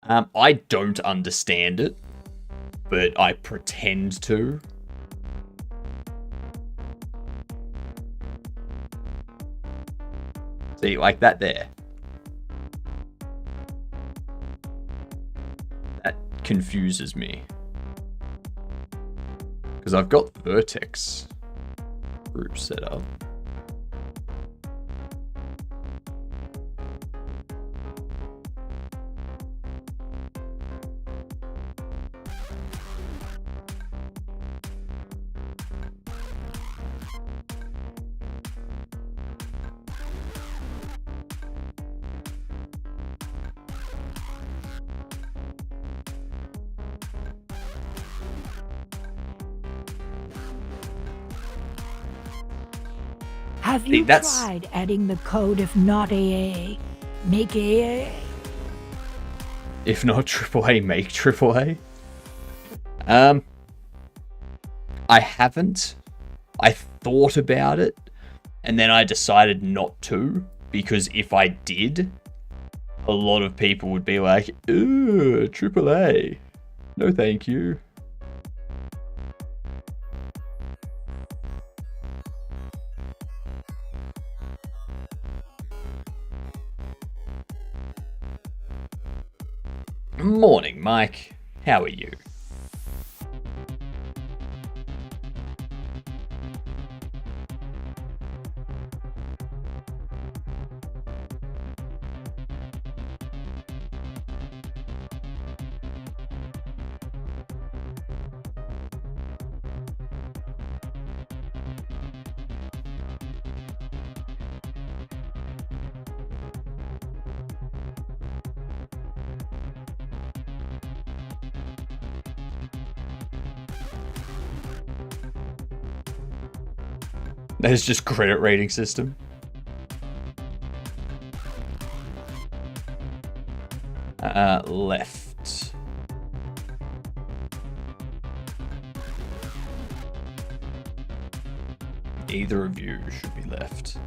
I don't understand it, but I pretend to. See, like that there. That confuses me. Because I've got vertex group set up. Have you tried adding the code if not AA? Make AA? If not AAA, make AAA? I haven't. I thought about it, and then I decided not to, because if I did, a lot of people would be like, ooh, AAA. No thank you. Mike. How are you? There's just credit rating system. Left. Either of you should be left.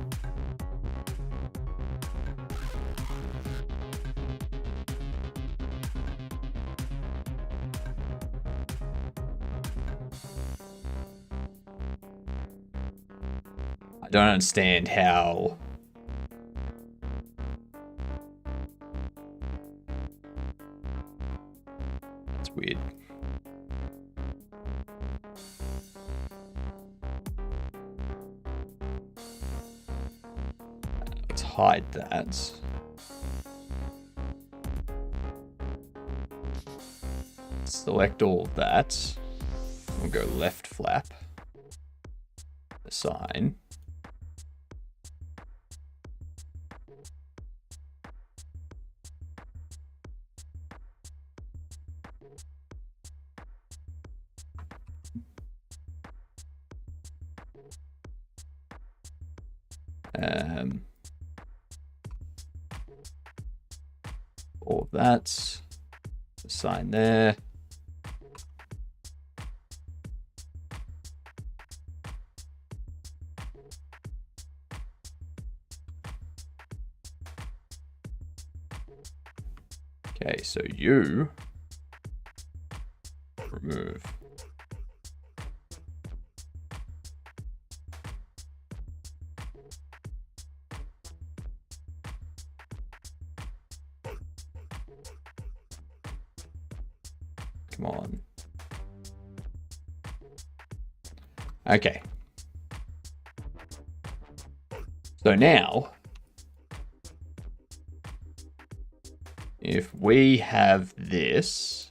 I don't understand how... That's weird. Let's hide that. Select all of that. We'll go left flap. Assign. All of that. Assign there. Okay, so you remove. Come on. Okay. So now, if we have this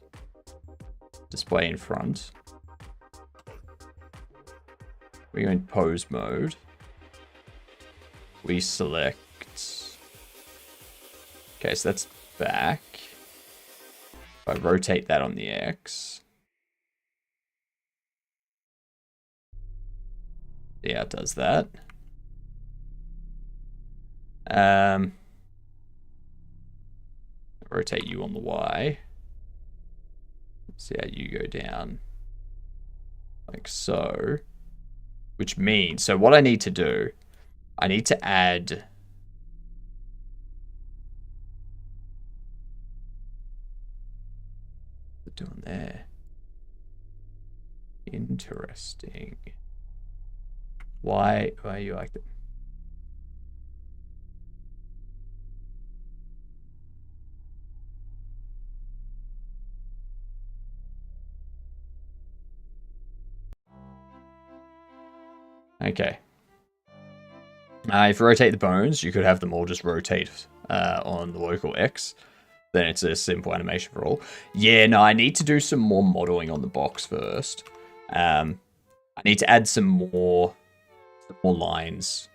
display in front, we go in pose mode. We select. Okay, so that's back. If I rotate that on the X. Yeah, it does that. Rotate you on the Y. See how you go down. Like so. Which means, so what I need to do, I need to add doing there. Interesting. Why are you like that? Okay. If you rotate the bones, you could have them all just rotate on the local X. Then it's a simple animation for all. Yeah, no, I need to do some more modeling on the box first. I need to add some more lines,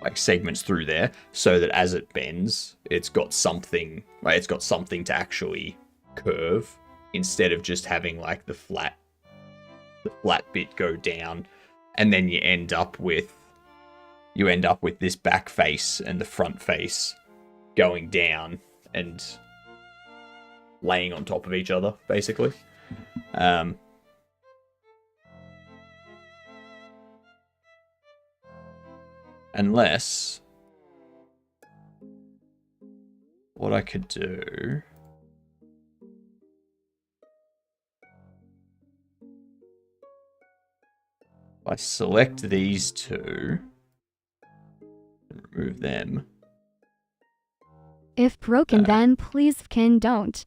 like segments through there, so that as it bends, it's got something, right? It's got something to actually curve instead of just having like the flat bit go down, and then you end up with this back face and the front face going down and laying on top of each other, basically. Unless what I could do, if I select these two and remove them. If broken, then please don't.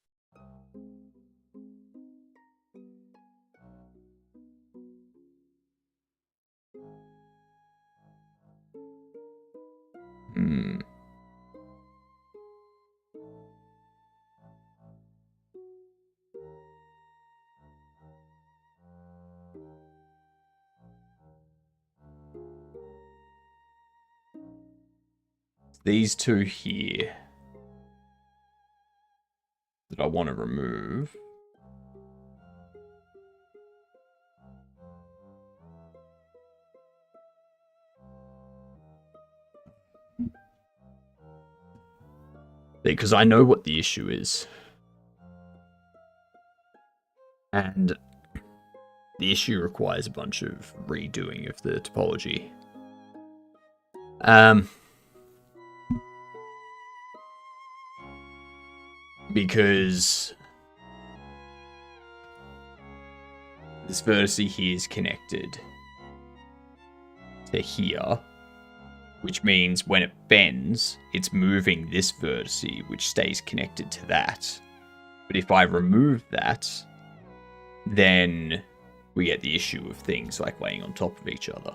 Hmm. These two here that I want to remove. Because I know what the issue is. And the issue requires a bunch of redoing of the topology. Because this vertice here is connected to here, which means when it bends, it's moving this vertice, which stays connected to that. But if I remove that, then we get the issue of things like laying on top of each other.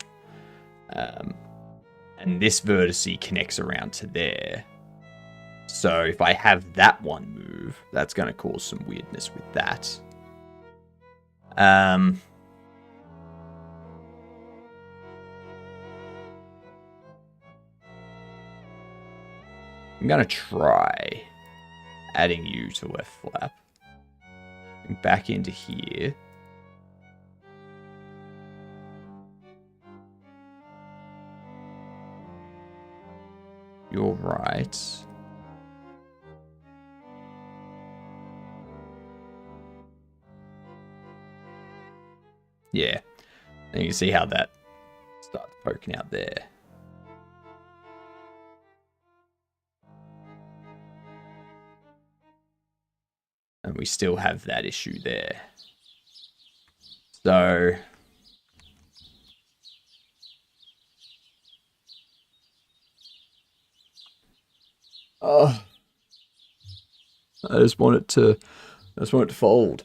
And this vertice connects around to there. So if I have that one move, that's going to cause some weirdness with that. I'm going to try adding you to left flap. Back into here. You're right. Yeah. And you can see how that starts poking out there. And we still have that issue there. So I just want it to fold.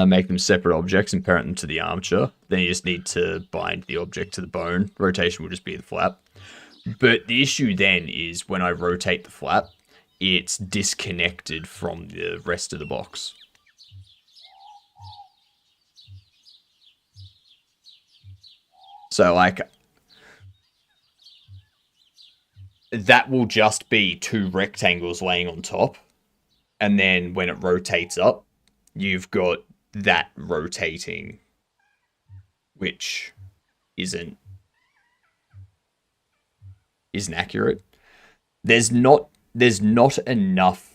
Make them separate objects and parent them to the armature. Then you just need to bind the object to the bone. Rotation will just be the flap. But the issue then is when I rotate the flap, it's disconnected from the rest of the box. So, like, that will just be two rectangles laying on top. And then when it rotates up, you've got that rotating, which isn't accurate. There's not enough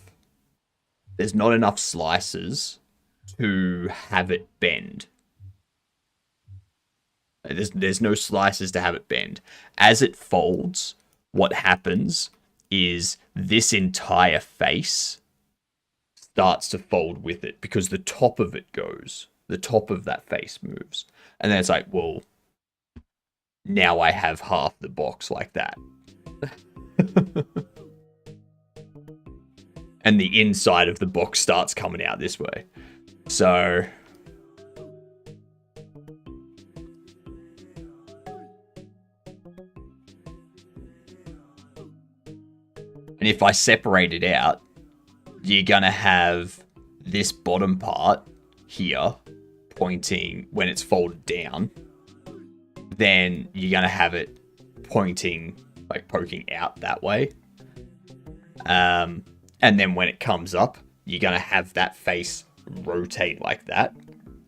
slices to have it bend. There's no slices to have it bend. As it folds, what happens is this entire face starts to fold with it because the top of it goes. The top of that face moves. And then it's like, well, now I have half the box like that. And the inside of the box starts coming out this way. So and if I separate it out, you're gonna have this bottom part here pointing when it's folded down. Then you're gonna have it pointing, like poking out that way. And then when it comes up, you're gonna have that face rotate like that.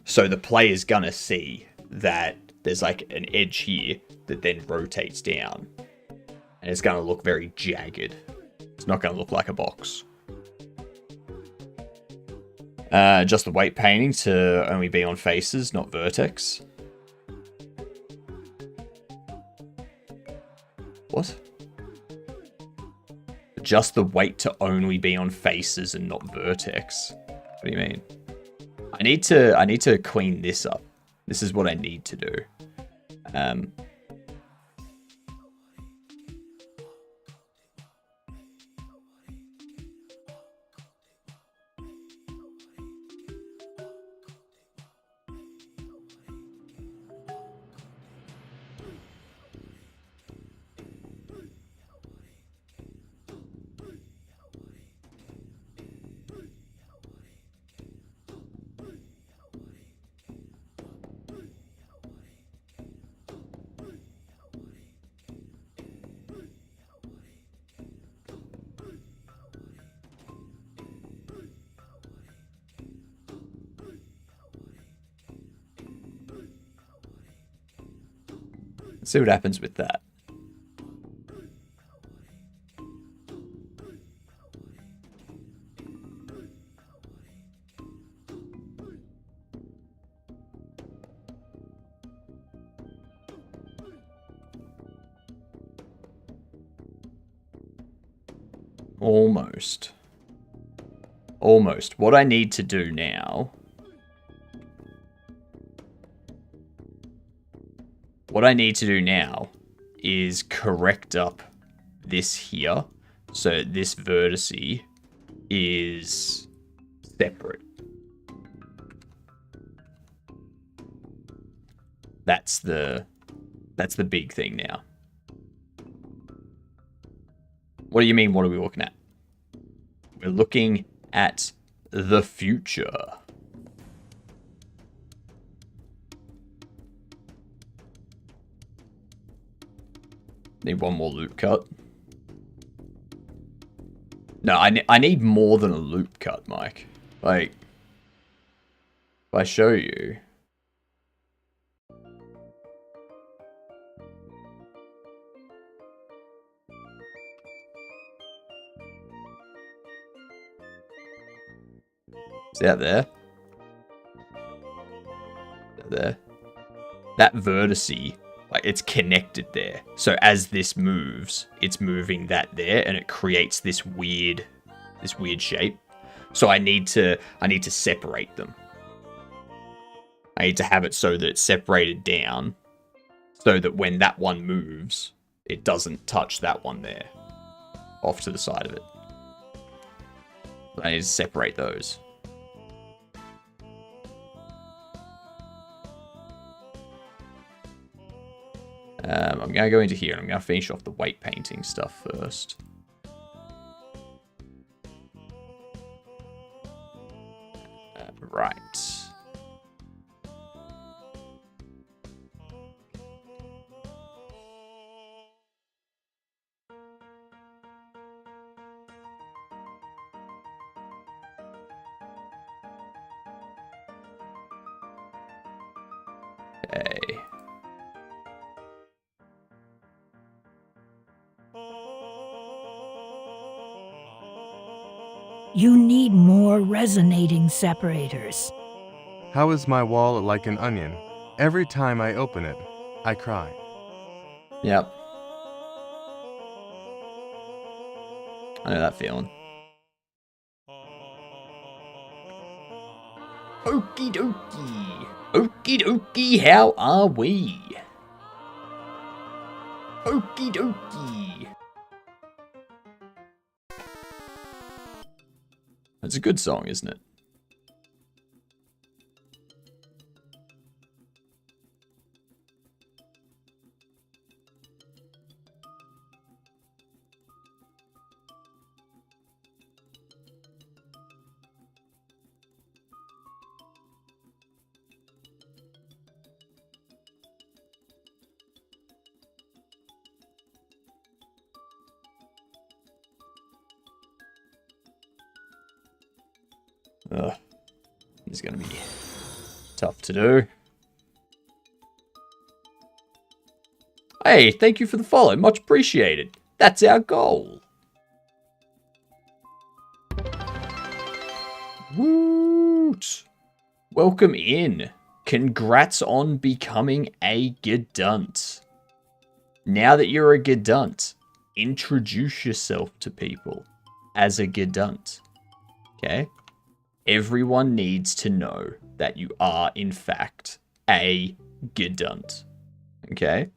So the player's gonna see that there's like an edge here that then rotates down. And it's gonna look very jagged. It's not gonna look like a box. Just the weight painting to only be on faces, not vertex. What? Just the weight to only be on faces and not vertex. What do you mean? I need to clean this up. This is what I need to do. Let's see what happens with that. Almost. Almost. What I need to do now... What I need to do now is correct up this here. So this vertice is separate. That's the big thing now. What do you mean, what are we looking at? We're looking at the future. Need one more loop cut. No, I need more than a loop cut, Mike. Like, if I show you... See that there? There. That vertice, like, it's connected there. So as this moves, it's moving that there, and it creates this weird shape. So I need to separate them. I need to have it so that it's separated down, so that when that one moves, it doesn't touch that one there, off to the side of it. I need to separate those. I'm going to go into here and I'm going to finish off the weight painting stuff first. Right. Okay. You need more resonating separators. How is my wall like an onion? Every time I open it, I cry. Yep. I know that feeling. Okie dokie. Okie dokie, how are we? Okie dokie. It's a good song, isn't it? Ugh. This is going to be tough to do. Hey, thank you for the follow. Much appreciated. That's our goal. Woot! Welcome in. Congrats on becoming a Gedunt. Now that you're a Gedunt, introduce yourself to people as a Gedunt. Okay? Everyone needs to know that you are, in fact, a Gedunt. Okay?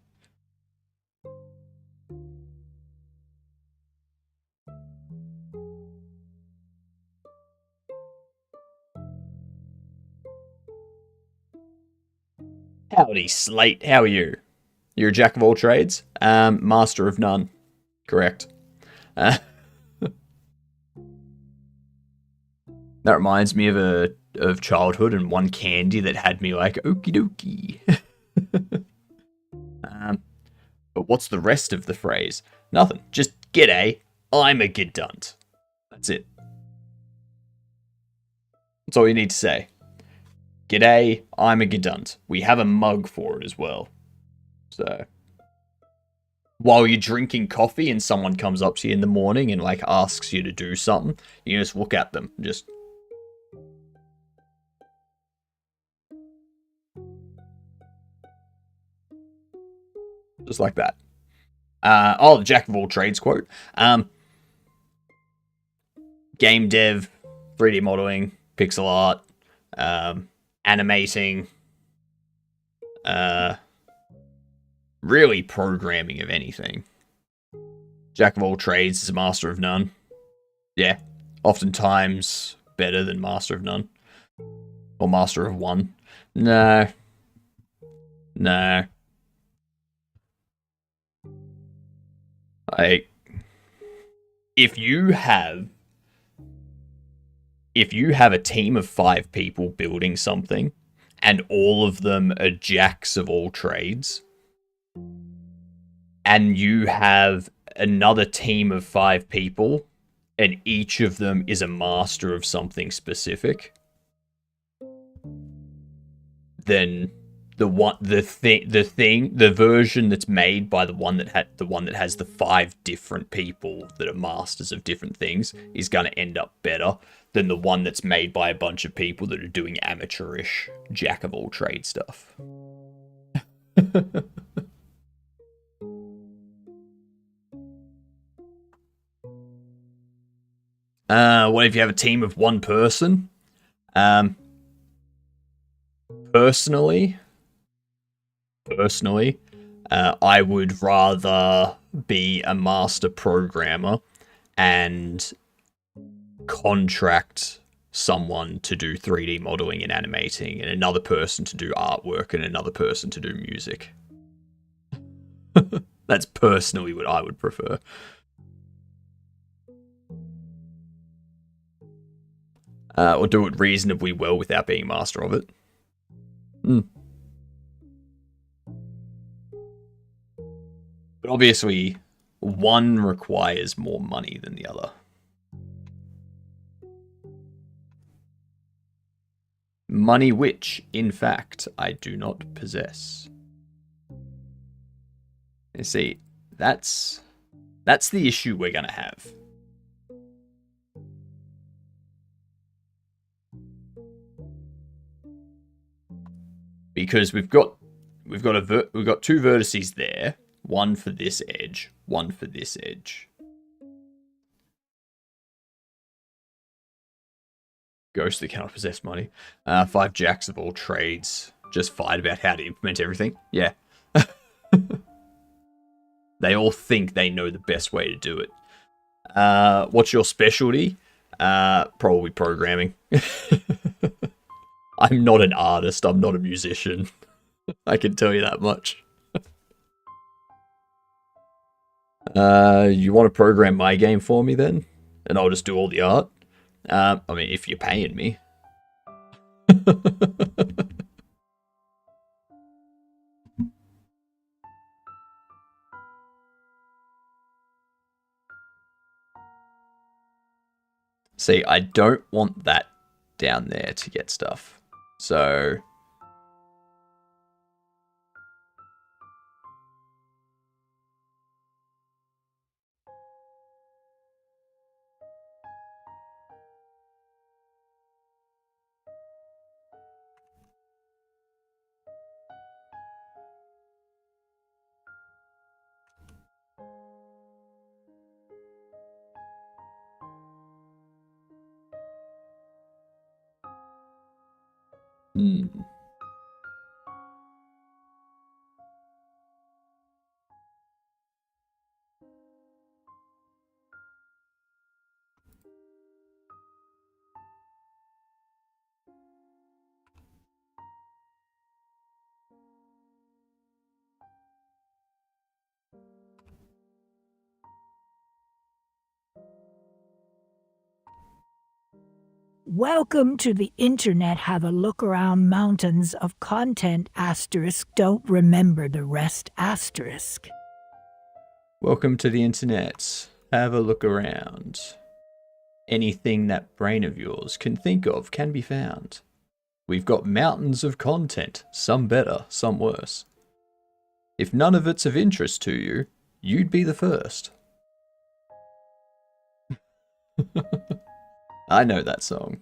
Howdy, Slate. How are you? You're a jack of all trades? Master of none. Correct. That reminds me of childhood and one candy that had me like, okie dokie. But what's the rest of the phrase? Nothing. Just, g'day, I'm a Gedunt. That's it. That's all you need to say. G'day, I'm a Gedunt. We have a mug for it as well. So, while you're drinking coffee and someone comes up to you in the morning and like asks you to do something, you just look at them, just like that. The Jack of all trades quote. Game dev, 3D modeling, pixel art, animating, really programming of anything. Jack of all trades is a master of none. Yeah, oftentimes better than master of none. Or master of one. No. If you have a team of 5 people building something, and all of them are jacks of all trades, and you have another team of 5 people, and each of them is a master of something specific, then the version that's made by the one that has the 5 different people that are masters of different things is going to end up better than the one that's made by a bunch of people that are doing amateurish jack of all trade stuff. What if you have a team of 1 person? Personally, I would rather be a master programmer and contract someone to do 3D modeling and animating, and another person to do artwork, and another person to do music. That's personally what I would prefer. Or do it reasonably well without being master of it. But obviously, one requires more money than the other. Money which, in fact, I do not possess. You see, that's the issue we're gonna have. Because we've got 2 vertices there, one for this edge, one for this edge. Ghost that cannot possess money. 5 jacks of all trades just fight about how to implement everything. Yeah. They all think they know the best way to do it. What's your specialty? Probably programming. I'm not an artist. I'm not a musician. I can tell you that much. You want to program my game for me then? And I'll just do all the art? I mean, if you're paying me. See, I don't want that down there to get stuff. So... Welcome to the internet. Have a look around. Mountains of content asterisk. Don't remember the rest asterisk. Welcome to the internet. Have a look around. Anything that brain of yours can think of can be found. We've got mountains of content, some better, some worse. If none of it's of interest to you, you'd be the first. I know that song.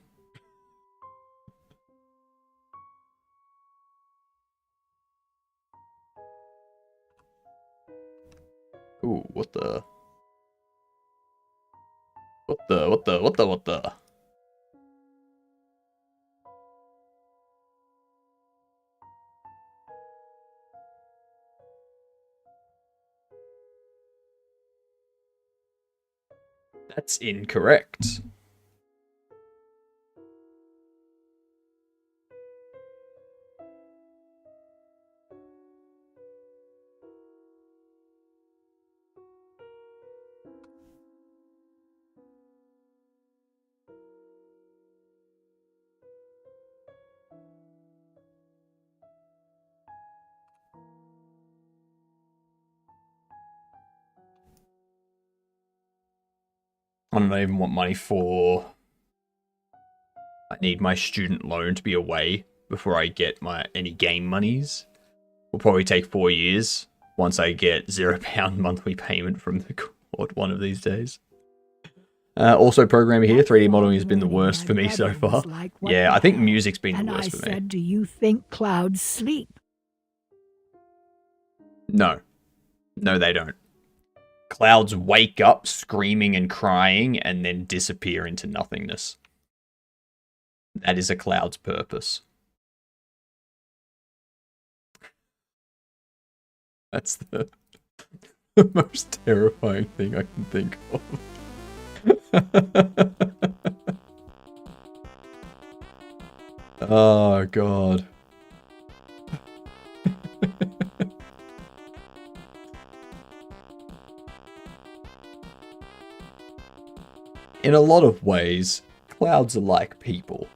Ooh, what the? What the? That's incorrect. I don't even want money for... I need my student loan to be away before I get my any game monies. Will probably take 4 years once I get £0 monthly payment from the court one of these days. Also, programming here, 3D modeling has been the worst for me so far. Yeah, I think music's been the worst for me. And I said, do you think clouds sleep? No. No, they don't. Clouds wake up screaming and crying and then disappear into nothingness. That is a cloud's purpose. That's the most terrifying thing I can think of. Oh, God. In a lot of ways, clouds are like people.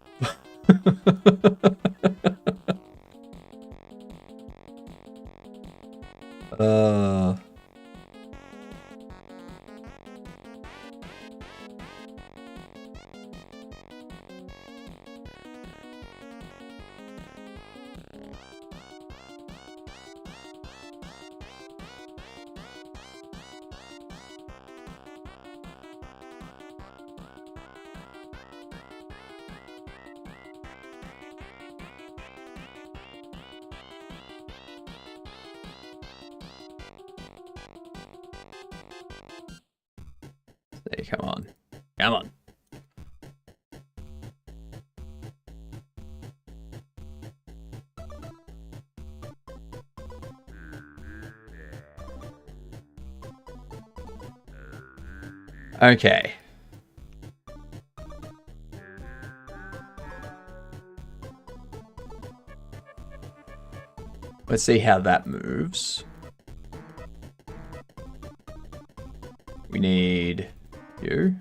Hey, come on. Come on. Okay. Let's see how that moves. We need you.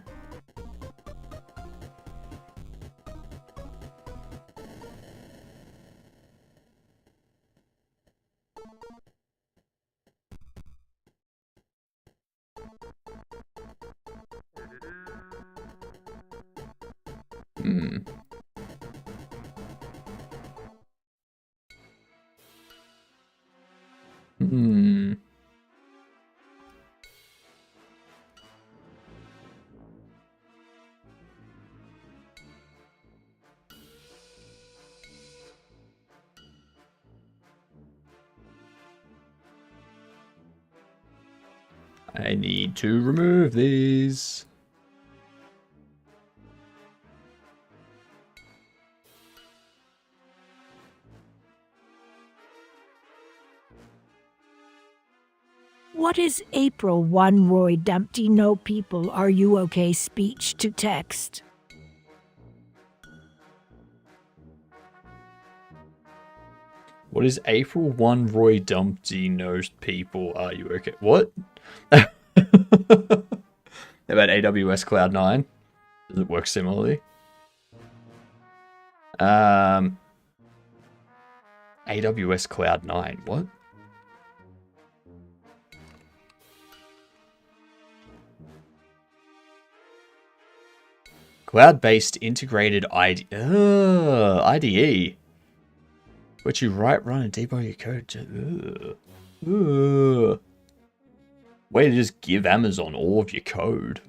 I need to remove these. What is April 1 Roy Dumpty No People Are You Okay speech to text? What is April 1 Roy Dumpty Knows People Are You Okay? What? About AWS Cloud 9? Does it work similarly? AWS Cloud 9, what? Cloud-based integrated IDE. Which you write, run, and debug your code. Way to just give Amazon all of your code.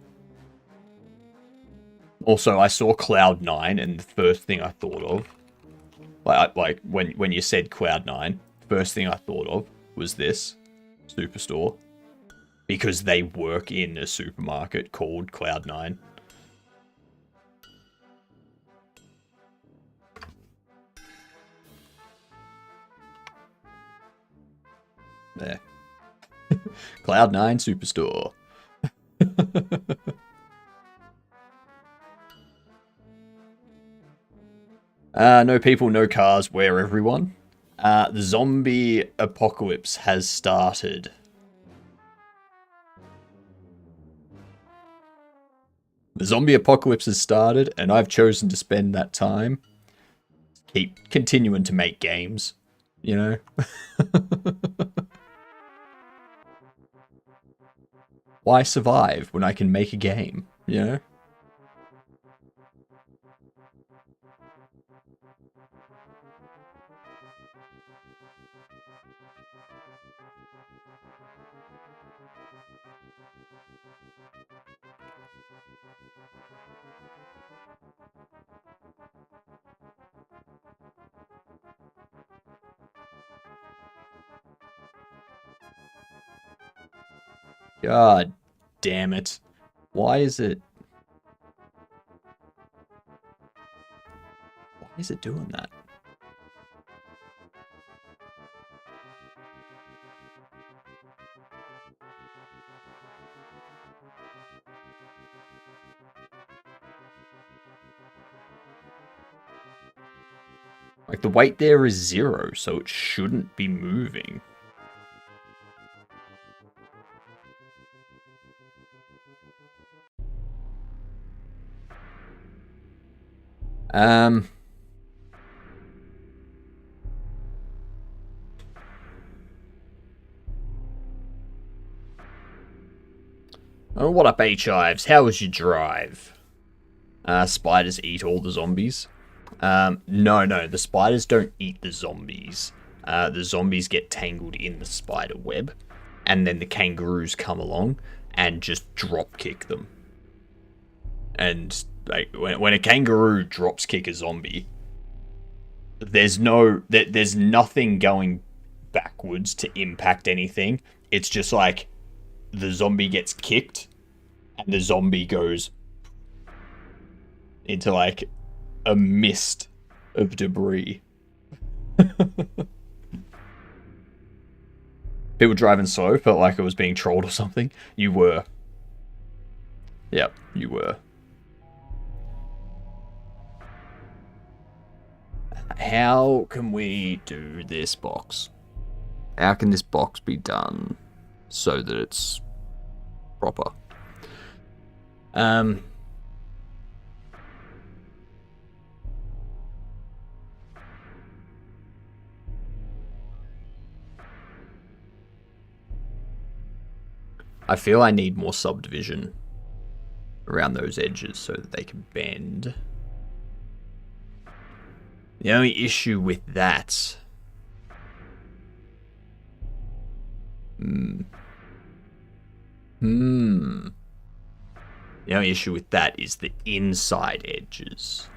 Also, I saw Cloud9, and the first thing I thought of, like when you said Cloud9, first thing I thought of was this Superstore, because they work in a supermarket called Cloud9. There. Cloud9 Superstore. No people, no cars, where everyone? The zombie apocalypse has started. The zombie apocalypse has started, and I've chosen to spend that time keep continuing to make games, you know? Why survive when I can make a game, you know? God damn it. Why is it doing that? Like, the weight there is 0, so it shouldn't be moving. Oh, what up, H-Ives? How was your drive? Spiders eat all the zombies. No, the spiders don't eat the zombies. The zombies get tangled in the spider web, and then the kangaroos come along and just drop kick them. And like when a kangaroo drops kick a zombie, there's nothing going backwards to impact anything. It's just like the zombie gets kicked, and the zombie goes into like a mist of debris. People driving slow felt like it was being trolled or something. You were. Yep, you were. How can we do this box? How can this box be done so that it's proper? I feel I need more subdivision around those edges so that they can bend. The only issue with that... The only issue with that is the inside edges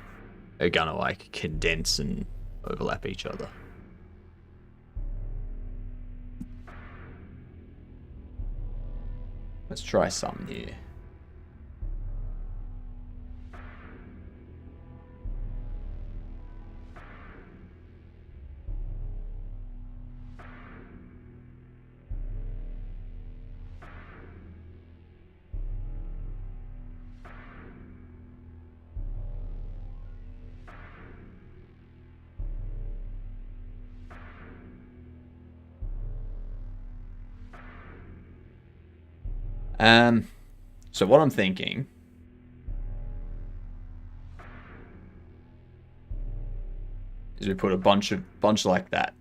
are gonna like condense and overlap each other. Let's try something here. So what I'm thinking is we put a bunch like that.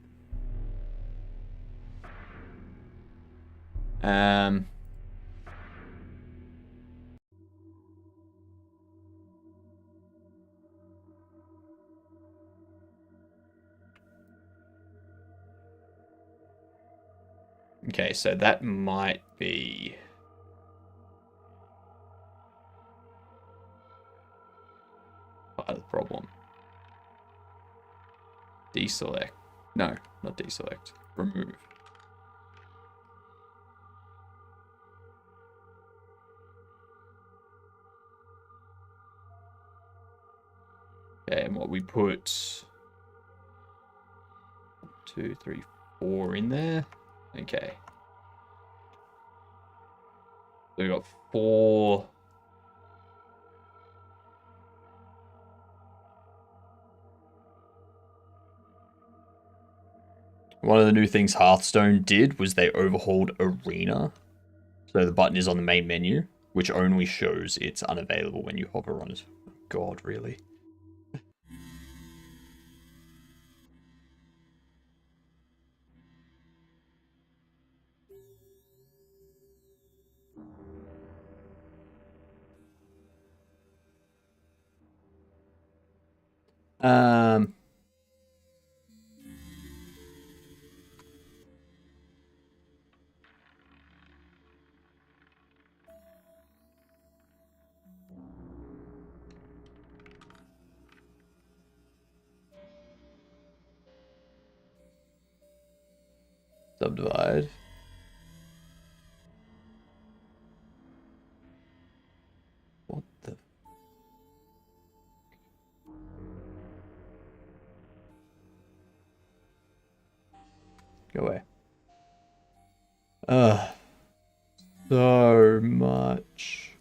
Okay, so that might be... part of the problem. Deselect. No, not deselect. Remove. Okay, and what we put... 1, 2, 3, 4 in there. Okay. So we got 4... One of the new things Hearthstone did was they overhauled Arena. So the button is on the main menu, which only shows it's unavailable when you hover on it. God, really? Um... Subdivide. What the... Go away. So much.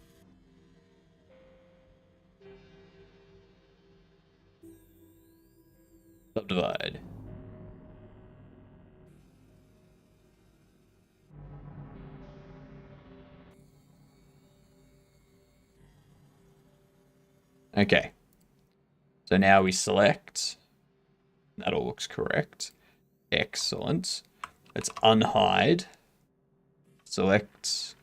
Subdivide. Okay. So now we select. That all looks correct. Excellent. Let's unhide. Select.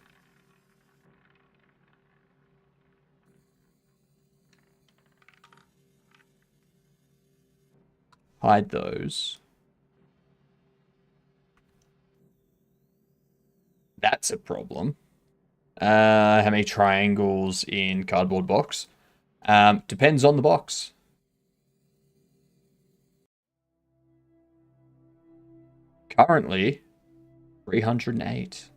Hide those. That's a problem. How many triangles in cardboard box? Depends on the box. Currently, 308.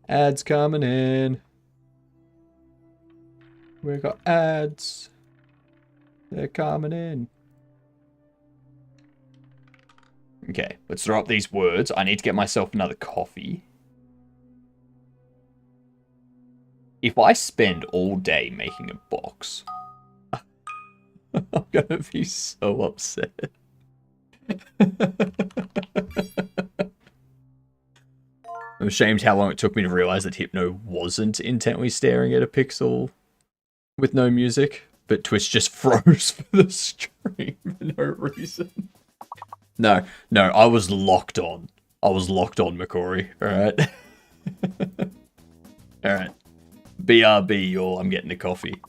Ads coming in. We got ads. They're coming in. Okay, let's throw up these words. I need to get myself another coffee. If I spend all day making a box, I'm gonna be so upset. I'm ashamed how long it took me to realize that Hypno wasn't intently staring at a pixel with no music, but Twitch just froze for the stream for no reason. No, I was locked on. I was locked on, McCory, alright? Alright. BRB, y'all, I'm getting a coffee.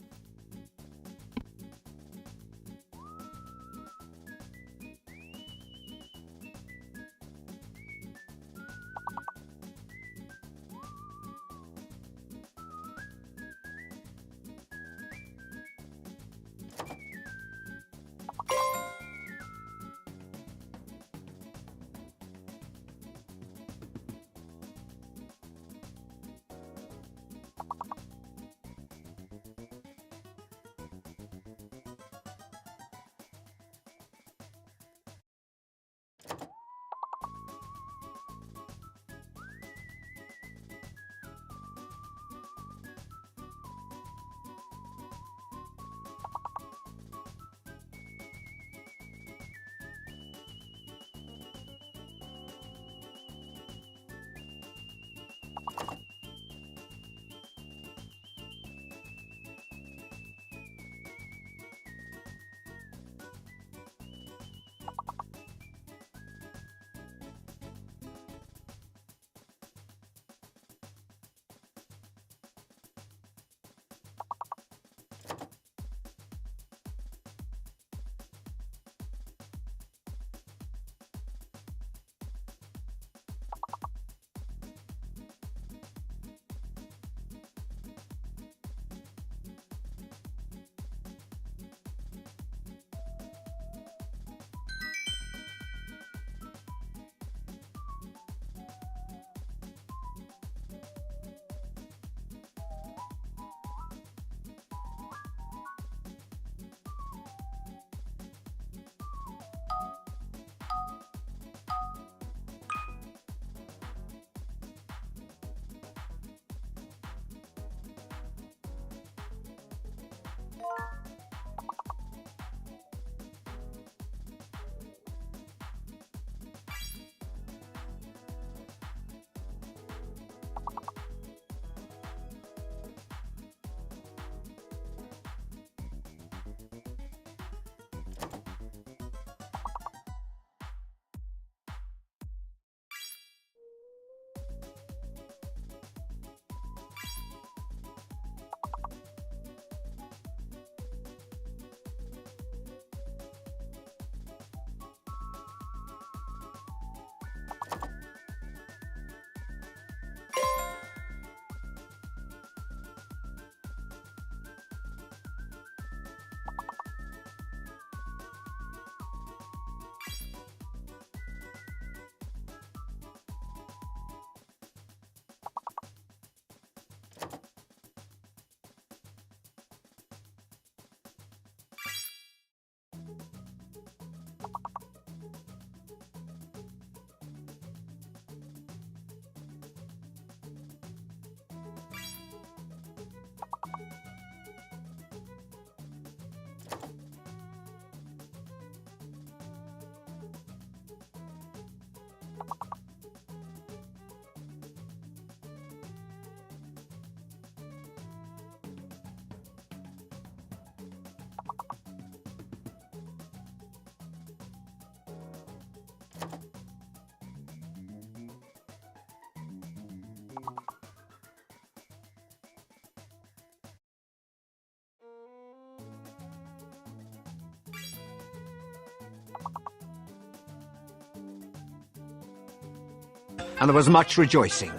and there was much rejoicing.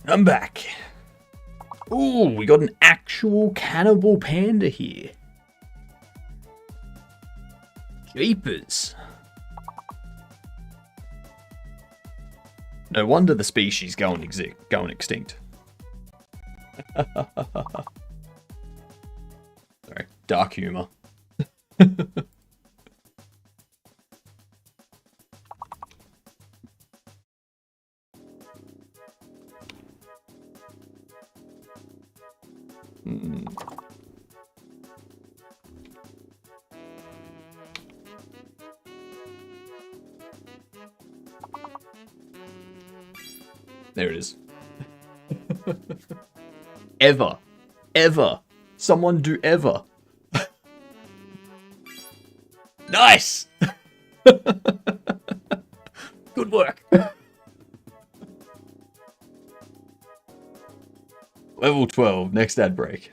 I'm back. Ooh, we got an actual cannibal panda here. Jeepers. No wonder the species going extinct. Sorry, dark humor. There it is. Ever. Someone do ever. Nice! Good work. Level 12, next ad break.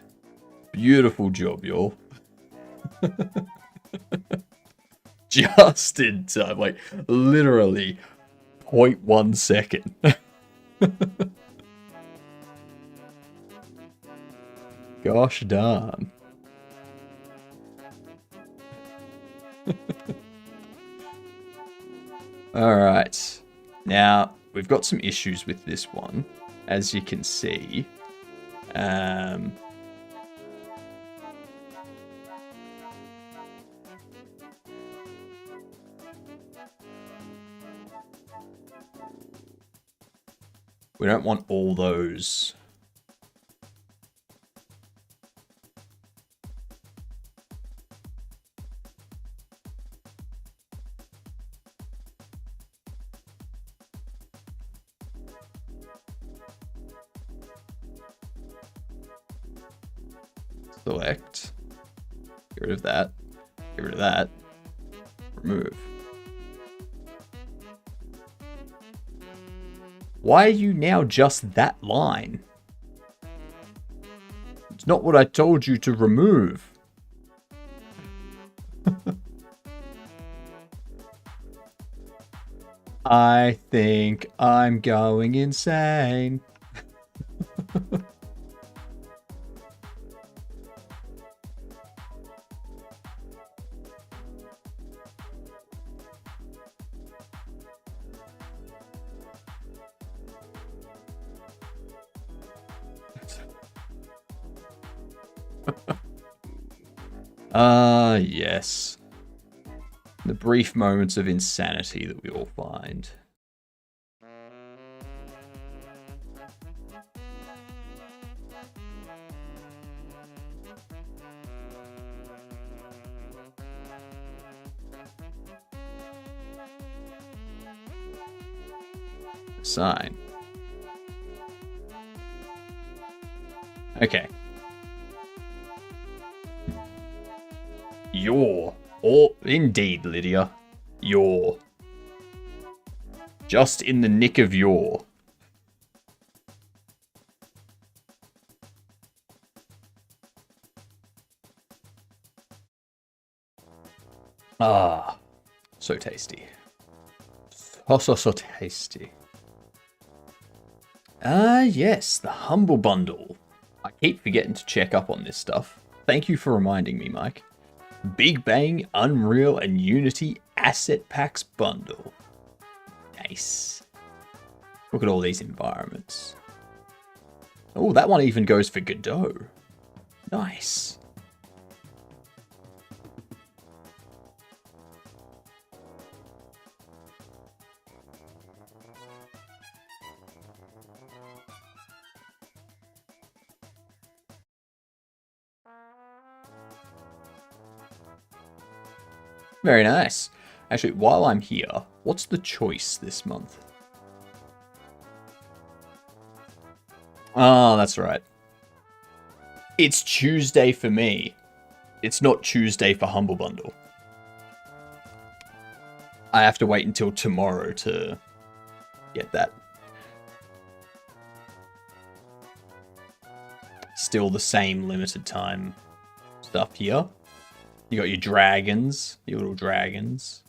Beautiful job, y'all. Just in time, like literally 0.1 second. Gosh darn. Alright. Now, we've got some issues with this one, as you can see. We don't want all those. Select. Get rid of that. Get rid of that. Remove. Why are you now just that line? It's not what I told you to remove. I think I'm going insane. Yes. The brief moments of insanity that we all find. Sign. Okay. Indeed, Lydia. You're just in the nick of yore. Ah, so tasty. So tasty. Ah, yes, the Humble Bundle. I keep forgetting to check up on this stuff. Thank you for reminding me, Mike. Big Bang, Unreal, and Unity Asset Packs Bundle. Nice. Look at all these environments. Oh, that one even goes for Godot. Nice. Very nice. Actually, while I'm here, what's the choice this month? Oh, that's right. It's Tuesday for me. It's not Tuesday for Humble Bundle. I have to wait until tomorrow to get that. Still the same limited time stuff here. You got your dragons, your little dragons.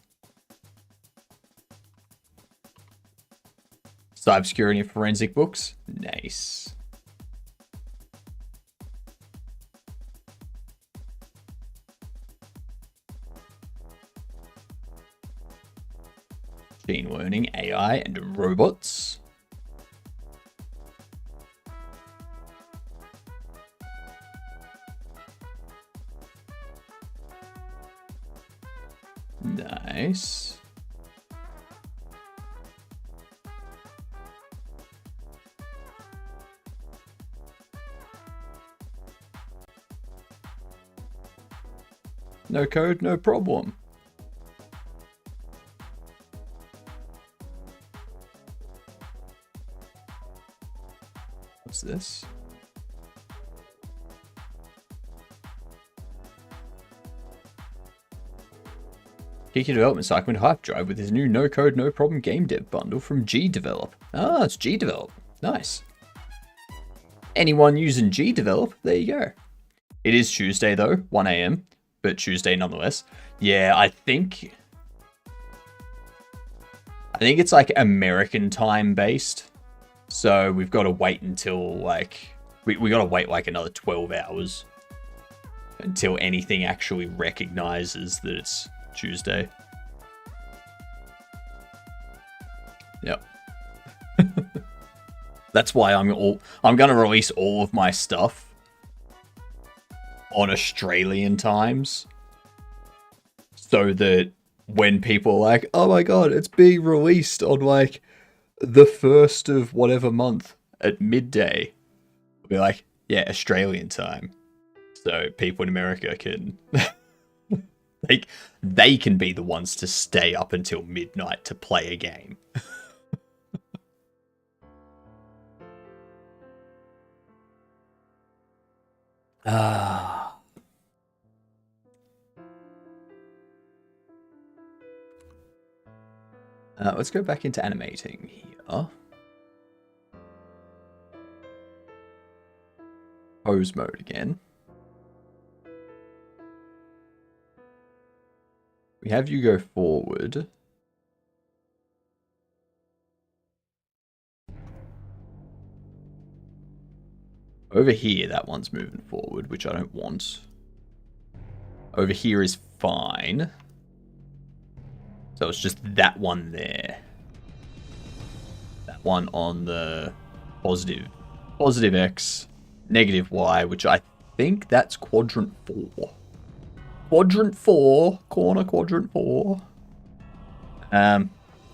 Cybersecurity and forensic books. Nice. Machine learning, AI, and robots. Nice. No code, no problem. What's this? Geeky Development Cycling Hype Drive with his new no code, no problem game dev bundle from GDevelop. Ah, it's GDevelop. Nice. Anyone using GDevelop, there you go. It is Tuesday though, 1 AM, but Tuesday nonetheless. Yeah, I think it's like American time based. So we've got to wait until like, we got to wait like another 12 hours until anything actually recognizes that it's Tuesday. Yep. That's why I'm gonna release all of my stuff on Australian times, so that when people are like, oh my god, it's being released on like the 1st of whatever month at midday, I'll be like, yeah, Australian time, so people in America can they can be the ones to stay up until midnight to play a game. Let's go back into animating here. Pose mode again. We have you go forward. Over here, that one's moving forward, which I don't want. Over here is fine. So it's just that one there. That one on the positive X, negative Y, which I think that's quadrant 4. Quadrant 4, corner quadrant 4. I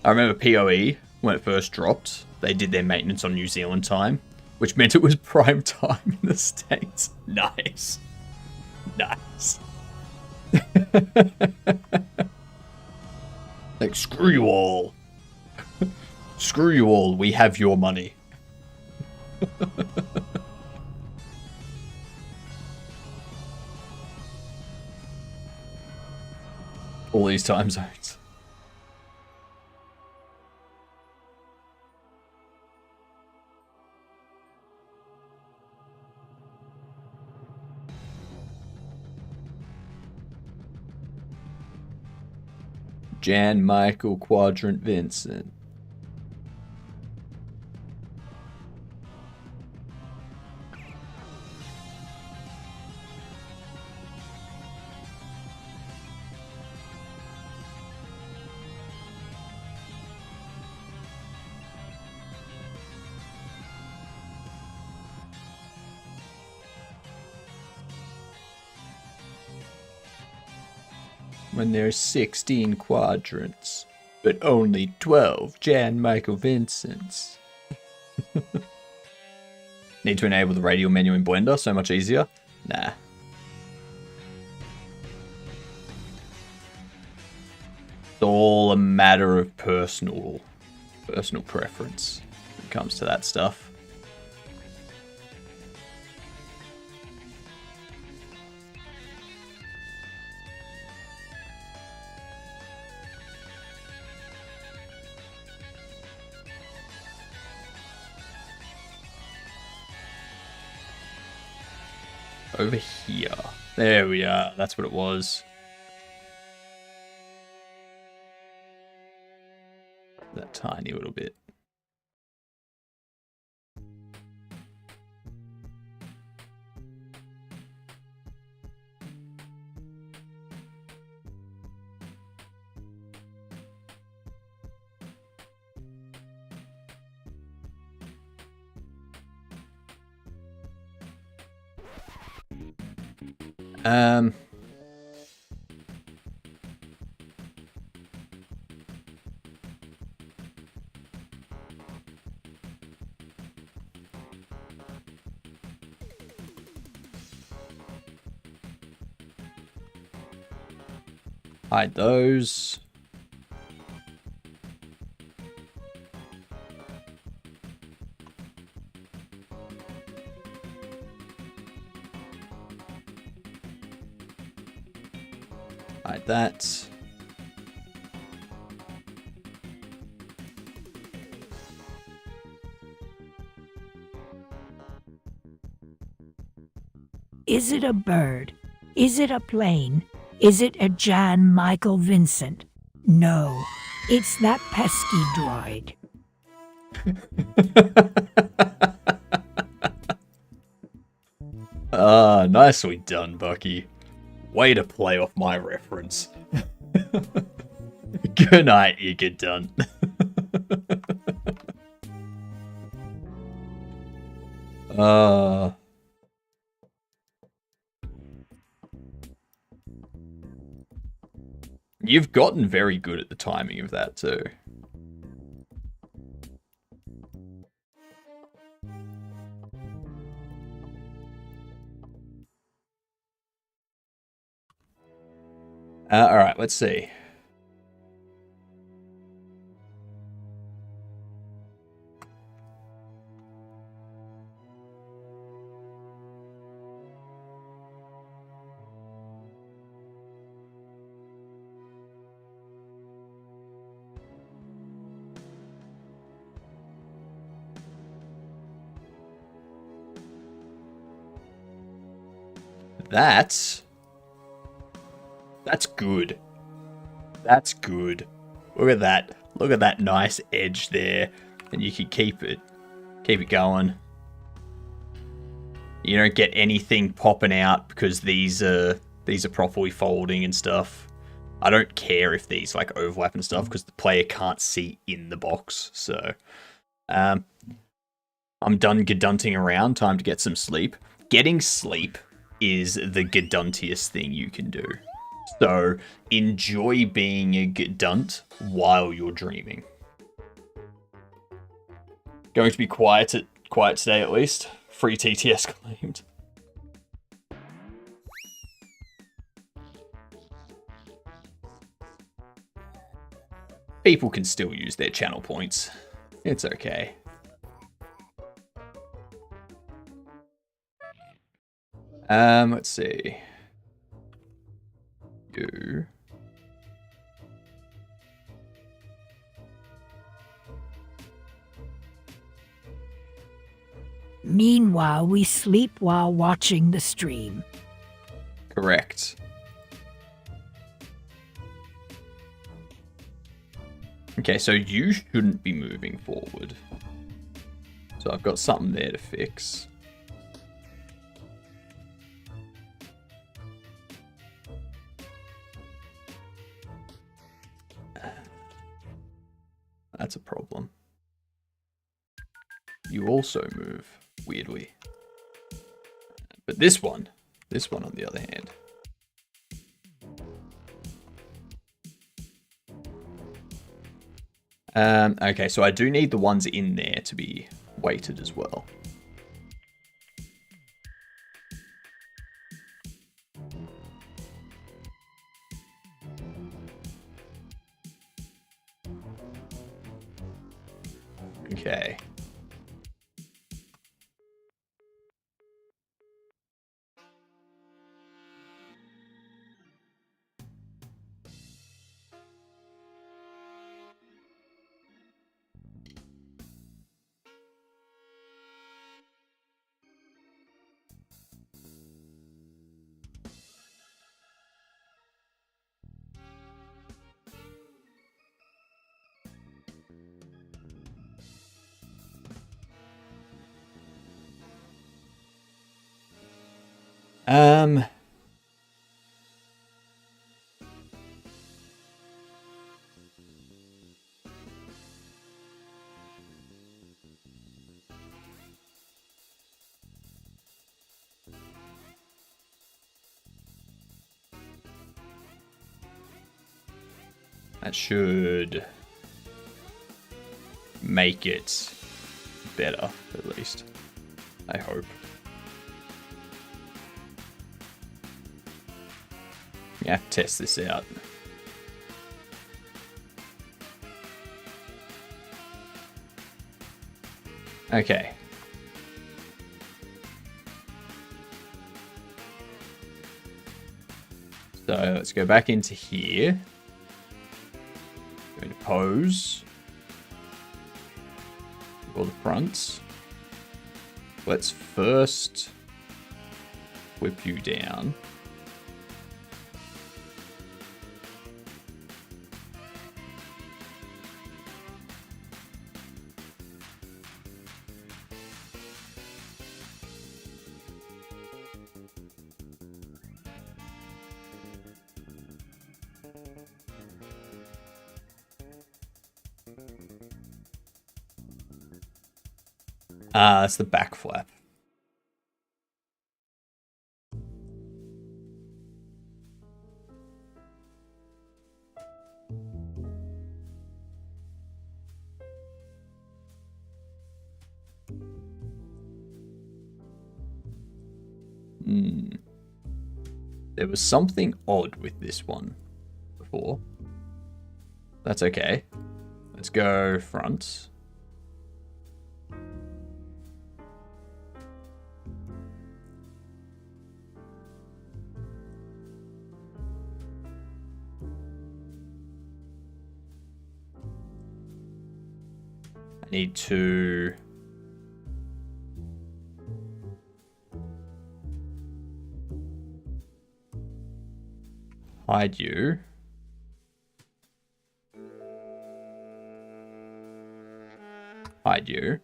remember PoE, when it first dropped, they did their maintenance on New Zealand time, which meant it was prime time in the States. Nice. Nice. Like, screw you all. Screw you all, we have your money. All these time zones. Jan Michael Quadrant Vincent. When there's 16 quadrants, but only 12 Jan Michael Vincents. Need to enable the radial menu in Blender, so much easier? Nah. It's all a matter of personal preference when it comes to that stuff. Over here. There we are. That's what it was. That tiny little bit. Hide those. Hide that. Is it a bird? Is it a plane? Is it a Jan Michael Vincent? No, it's that pesky droid. Ah, nicely done, Bucky. Way to play off my reference. Good night, you get done. You've gotten very good at the timing of that too. Alright, let's see. That's good. That's good. Look at that. Look at that nice edge there. And you can keep it going. You don't get anything popping out because these are properly folding and stuff. I don't care if these like overlap and stuff because the player can't see in the box. So I'm done gadunting around. Time to get some sleep. Getting sleep is the gaduntiest thing you can do. So enjoy being a gadunt while you're dreaming. Going to be quiet today at least. Free TTS claimed. People can still use their channel points. It's okay. Let's see. You. Meanwhile, we sleep while watching the stream. Correct. Okay, so you shouldn't be moving forward. So I've got something there to fix. That's a problem. You also move weirdly. But this one on the other hand. Okay, so I do need the ones in there to be weighted as well. Okay. Um, that should make it better, at least. I hope. You have to test this out. Okay. So let's go back into here. Go into pose. For the fronts. Let's first whip you down. That's the back flap. There was something odd with this one before. That's okay. Let's go front. I need to hide you. Hide you.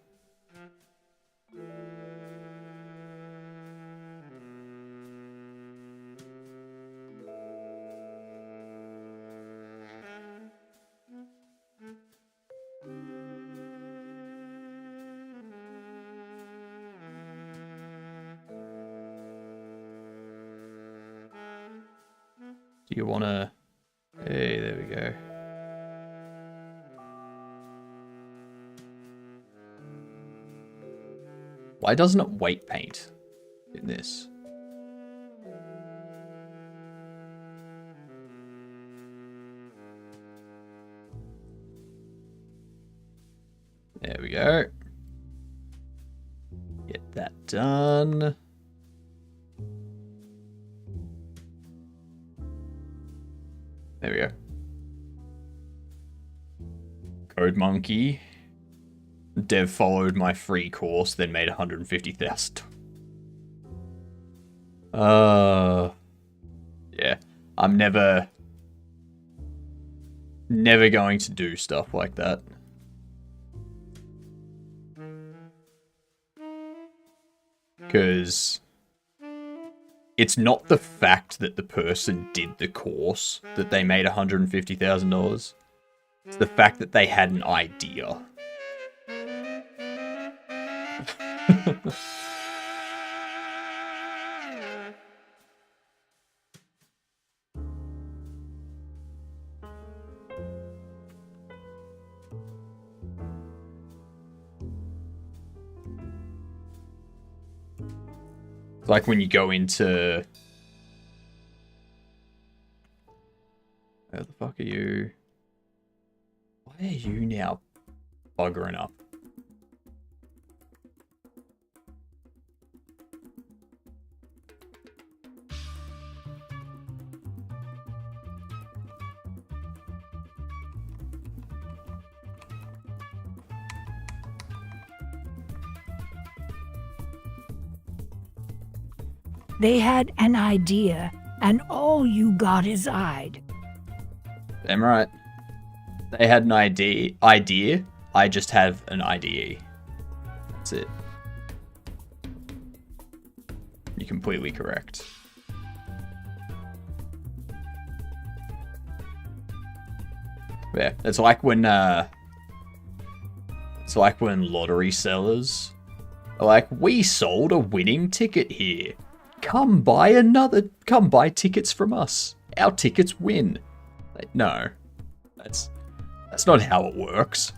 Do you want to... Hey, there we go. Why doesn't it weight paint in this? There go. Get that done. There we go. Code Monkey. Dev followed my free course, then made 150,000. Yeah. I'm never going to do stuff like that. Because it's not the fact that the person did the course that they made $150,000. It's the fact that they had an idea. It's like when you go into... Where the fuck are you? Why are you now buggering up? They had an idea, and all you got is eyed. Damn right. They had an idea. I just have an IDE. That's it. You're completely correct. Yeah, it's like when lottery sellers are like, we sold a winning ticket here. Come buy tickets from us. Our tickets win. Like, no. That's not how it works.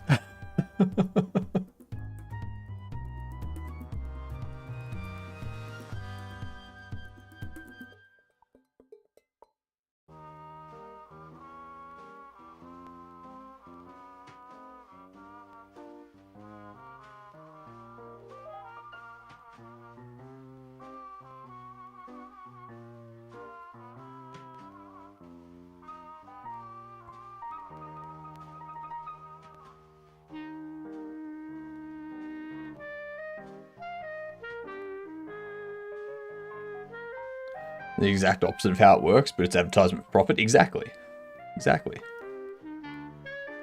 The exact opposite of how it works, but it's advertisement for profit. Exactly. Exactly.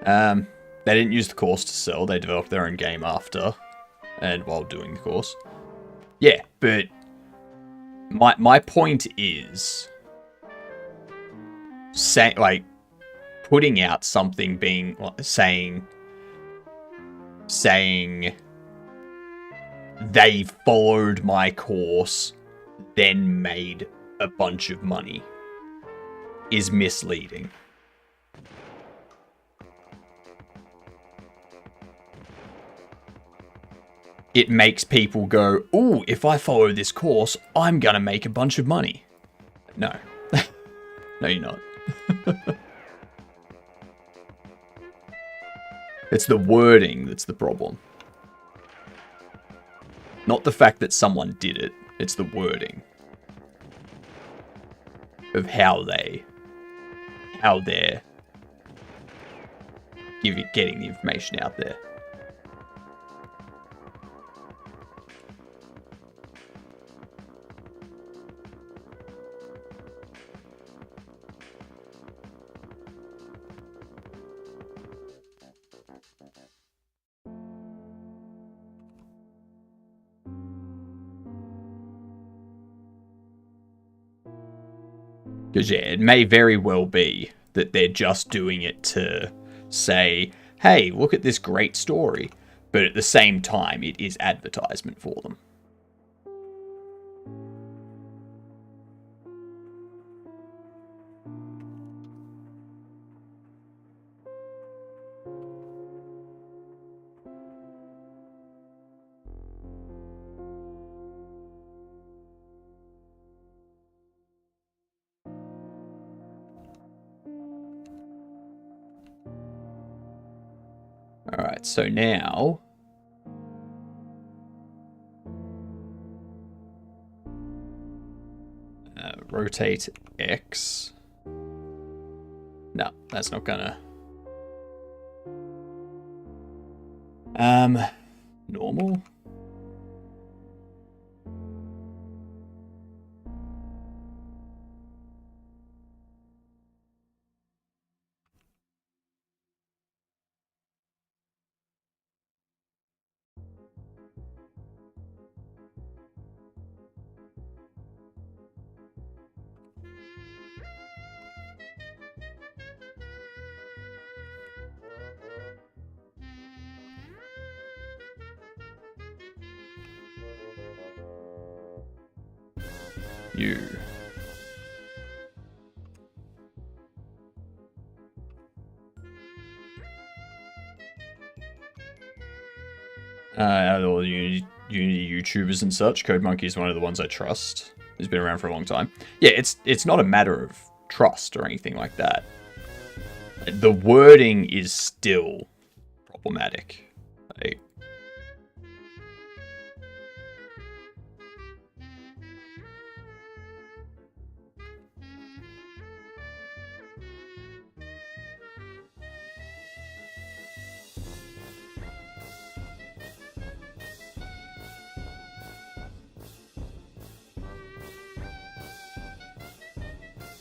They didn't use the course to sell. They developed their own game after and while doing the course. Yeah, but my point is putting out something being saying they followed my course, then made a bunch of money is misleading. It makes people go, ooh, if I follow this course, I'm gonna make a bunch of money. No. No, you're not. It's the wording that's the problem. Not the fact that someone did it, it's the wording of how they're getting the information out there. Because, yeah, it may very well be that they're just doing it to say, hey, look at this great story. But at the same time, it is advertisement for them. Alright, so now rotate X. No, that's not gonna. Normal? You. Out of all the Unity YouTubers and such, CodeMonkey is one of the ones I trust. He's been around for a long time. Yeah, it's not a matter of trust or anything like that. The wording is still problematic. Like,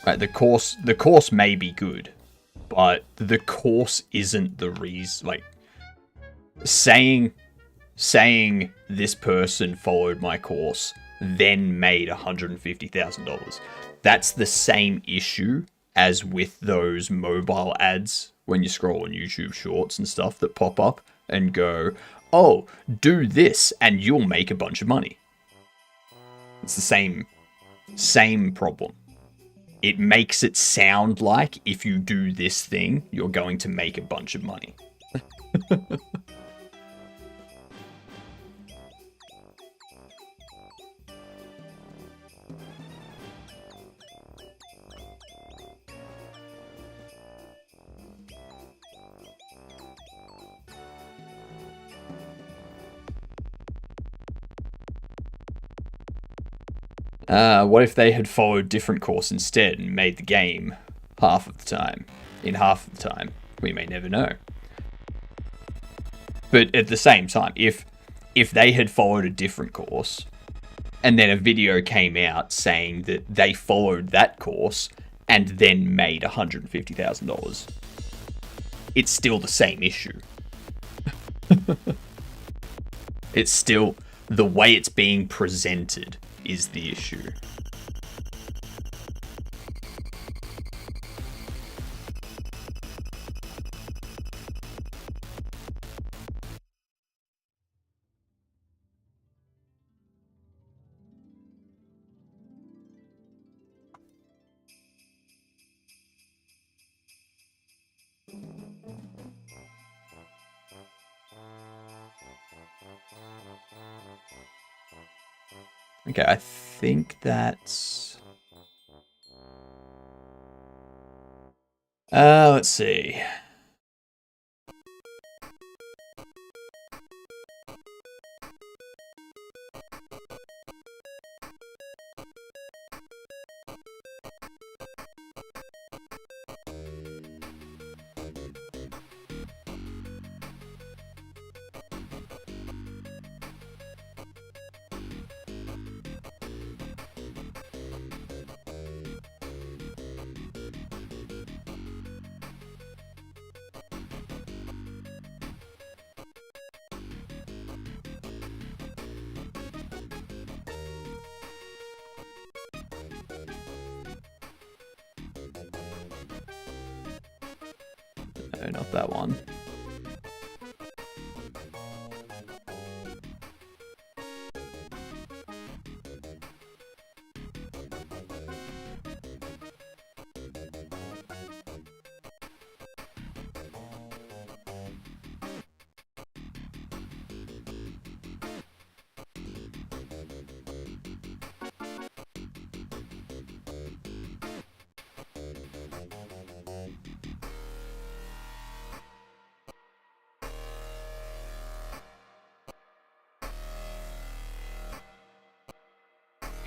right, the course may be good, but the course isn't the reason. Like, saying this person followed my course, then made $150,000. That's the same issue as with those mobile ads when you scroll on YouTube Shorts and stuff that pop up and go, oh, do this and you'll make a bunch of money. It's the same problem. It makes it sound like if you do this thing, you're going to make a bunch of money. What if they had followed different course instead and made the game half of the time? In half of the time, we may never know. But at the same time, if they had followed a different course, and then a video came out saying that they followed that course and then made $150,000, it's still the same issue. It's still the way it's being presented is the issue. Okay, I think that's... let's see. No, not that one.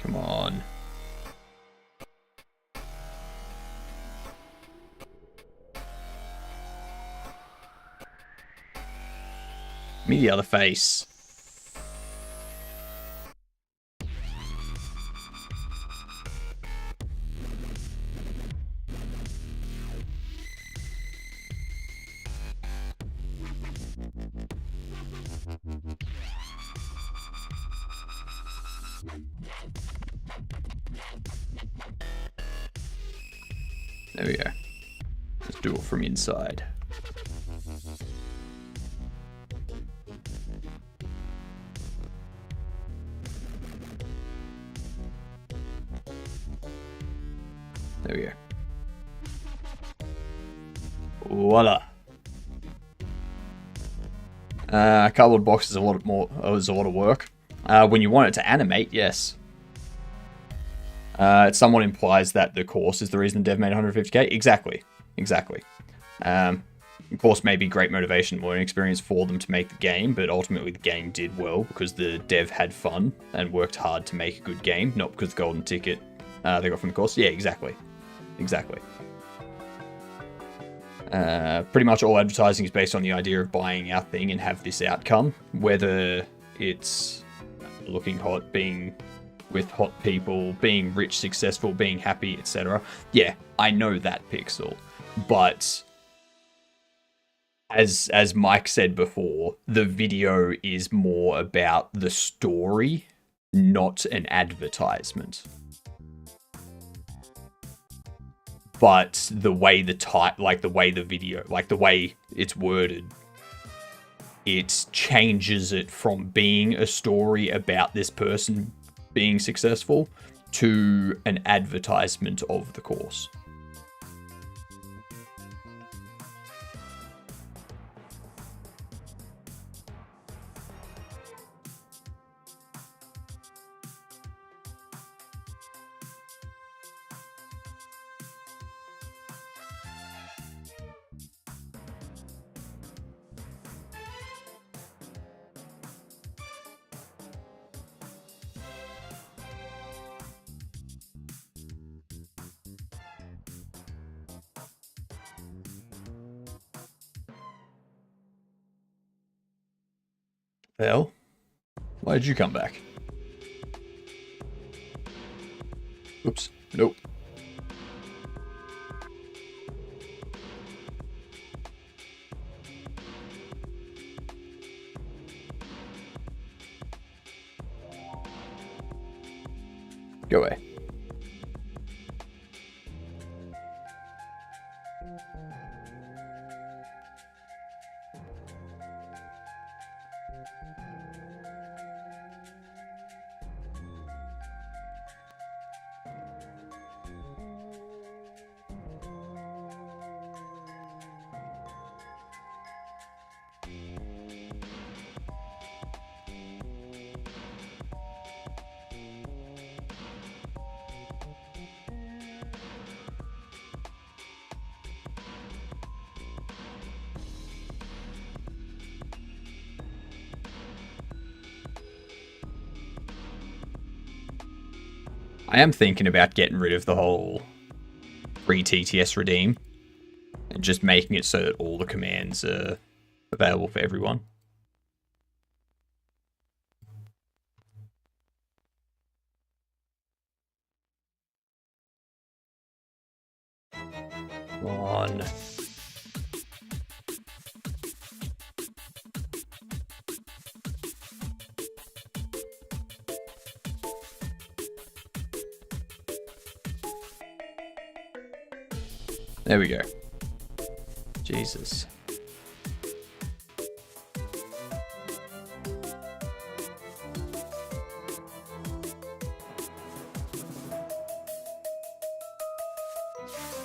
Come on. Give me the other face. There we go. Let's do it from inside. There we go. Voila. Cardboard box is a lot more. Is a lot of work. When you want it to animate, yes. It somewhat implies that the course is the reason the dev made 150k. Exactly. Of course, maybe great motivation, learning experience for them to make the game, but ultimately the game did well because the dev had fun and worked hard to make a good game, not because the golden ticket they got from the course. Yeah, exactly. Pretty much all advertising is based on the idea of buying our thing and have this outcome, whether it's looking hot, being with hot people, being rich, successful, being happy, etc. Yeah, I know that, Pixel. But as Mike said before, the video is more about the story, not an advertisement. But the way the way it's worded, it changes it from being a story about this person being successful to an advertisement of the course. Hell, why did you come back? Oops, nope. Go away. I am thinking about getting rid of the whole free TTS redeem and just making it so that all the commands are available for everyone. Come on. There we go. Jesus.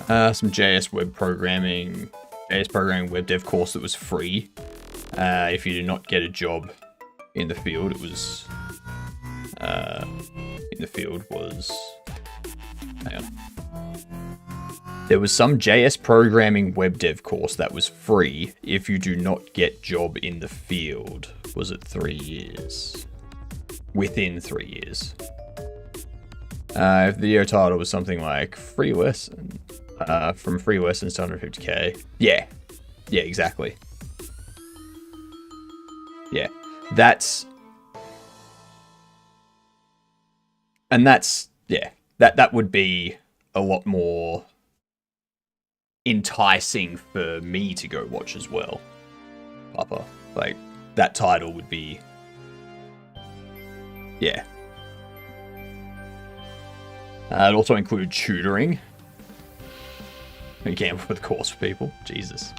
Some JS programming web dev course that was free. If you did not get a job in the field, it was hang on. There was some JS programming web dev course that was free if you do not get job in the field. Was it 3 years? Within 3 years. If the video title was something like free lesson, from free lessons to 150k. Yeah, exactly. Yeah, that's... And that's, yeah, that would be a lot more enticing for me to go watch as well, Papa. Like, that title would be... Yeah. It also included tutoring. You came up with a course for people. Jesus.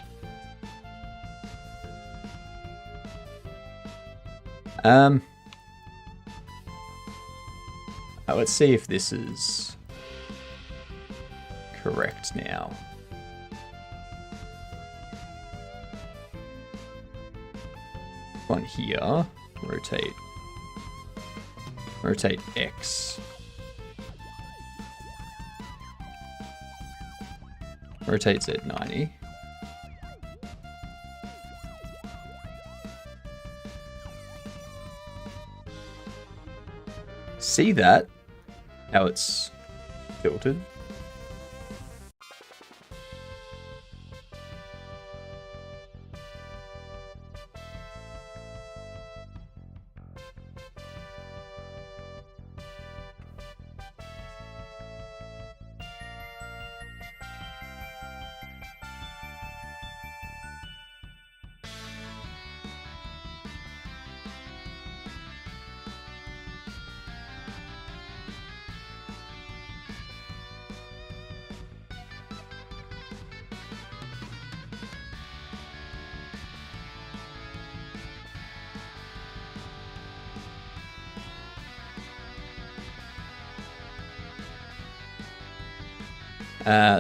Let's see if this is correct now. One here. Rotate. Rotate X. Rotate Z 90. See that? How it's filtered?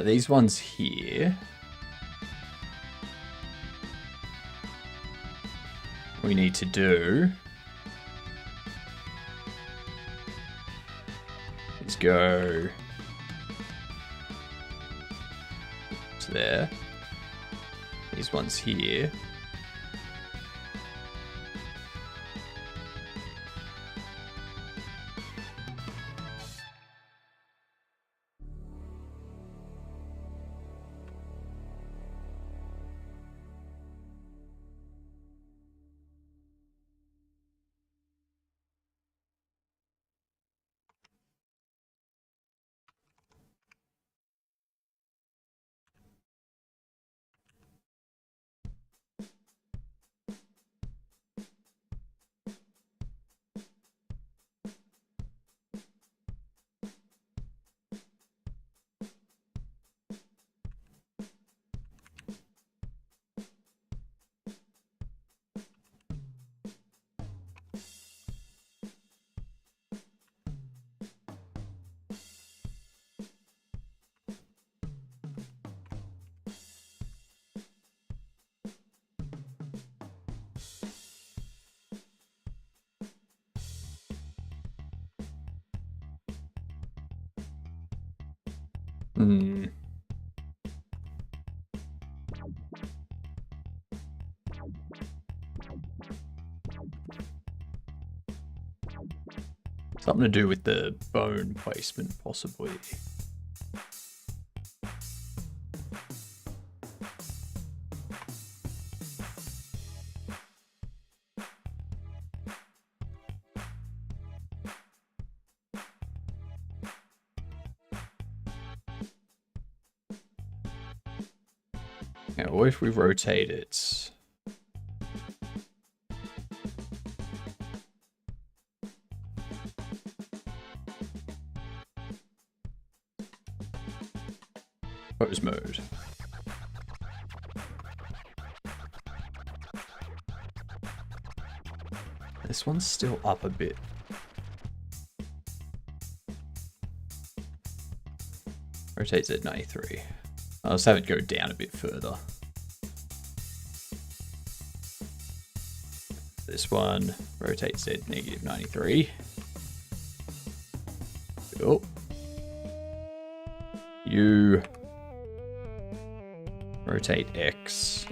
These ones here. We need to do is go to there. These ones here. Something to do with the bone placement, possibly. Now, what if we rotate it? Pose mode. This one's still up a bit. Rotate Z 93. I'll just have it go down a bit further. This one, rotate Z negative 93. Oh. You rotate X.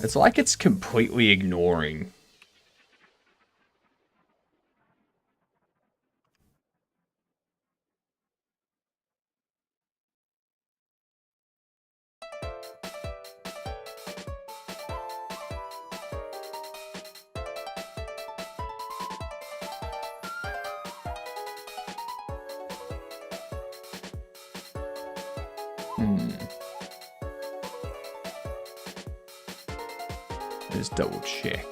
It's like it's completely ignoring. Let's double check.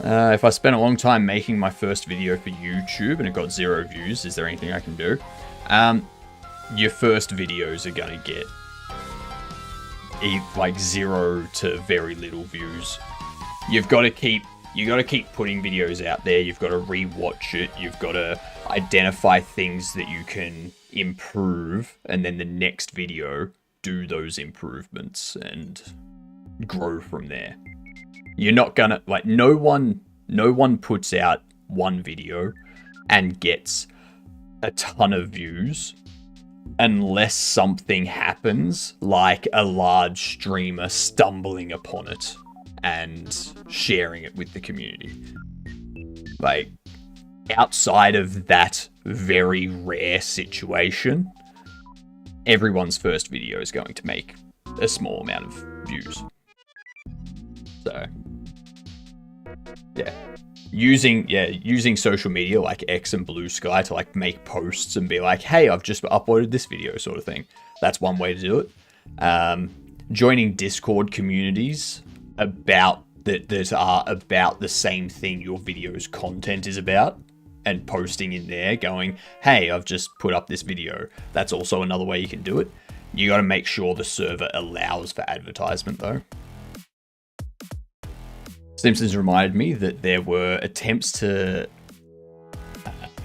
If I spent a long time making my first video for YouTube and it got 0 views, is there anything I can do? Your first videos are gonna get like 0 to very little views. You gotta keep putting videos out there. You've got to rewatch it. You've got to identify things that you can improve, and then the next video do those improvements and grow from there. You're not gonna, like, no one puts out one video and gets a ton of views unless something happens, like a large streamer stumbling upon it and sharing it with the community. Like, outside of that very rare situation, everyone's first video is going to make a small amount of views. So, yeah. Using social media like X and Blue Sky to like make posts and be like, hey, I've just uploaded this video sort of thing. That's one way to do it. Joining Discord communities that are about the same thing your video's content is about, and posting in there going, hey, I've just put up this video. That's also another way you can do it. You got to make sure the server allows for advertisement though. Simpsons reminded me that there were attempts to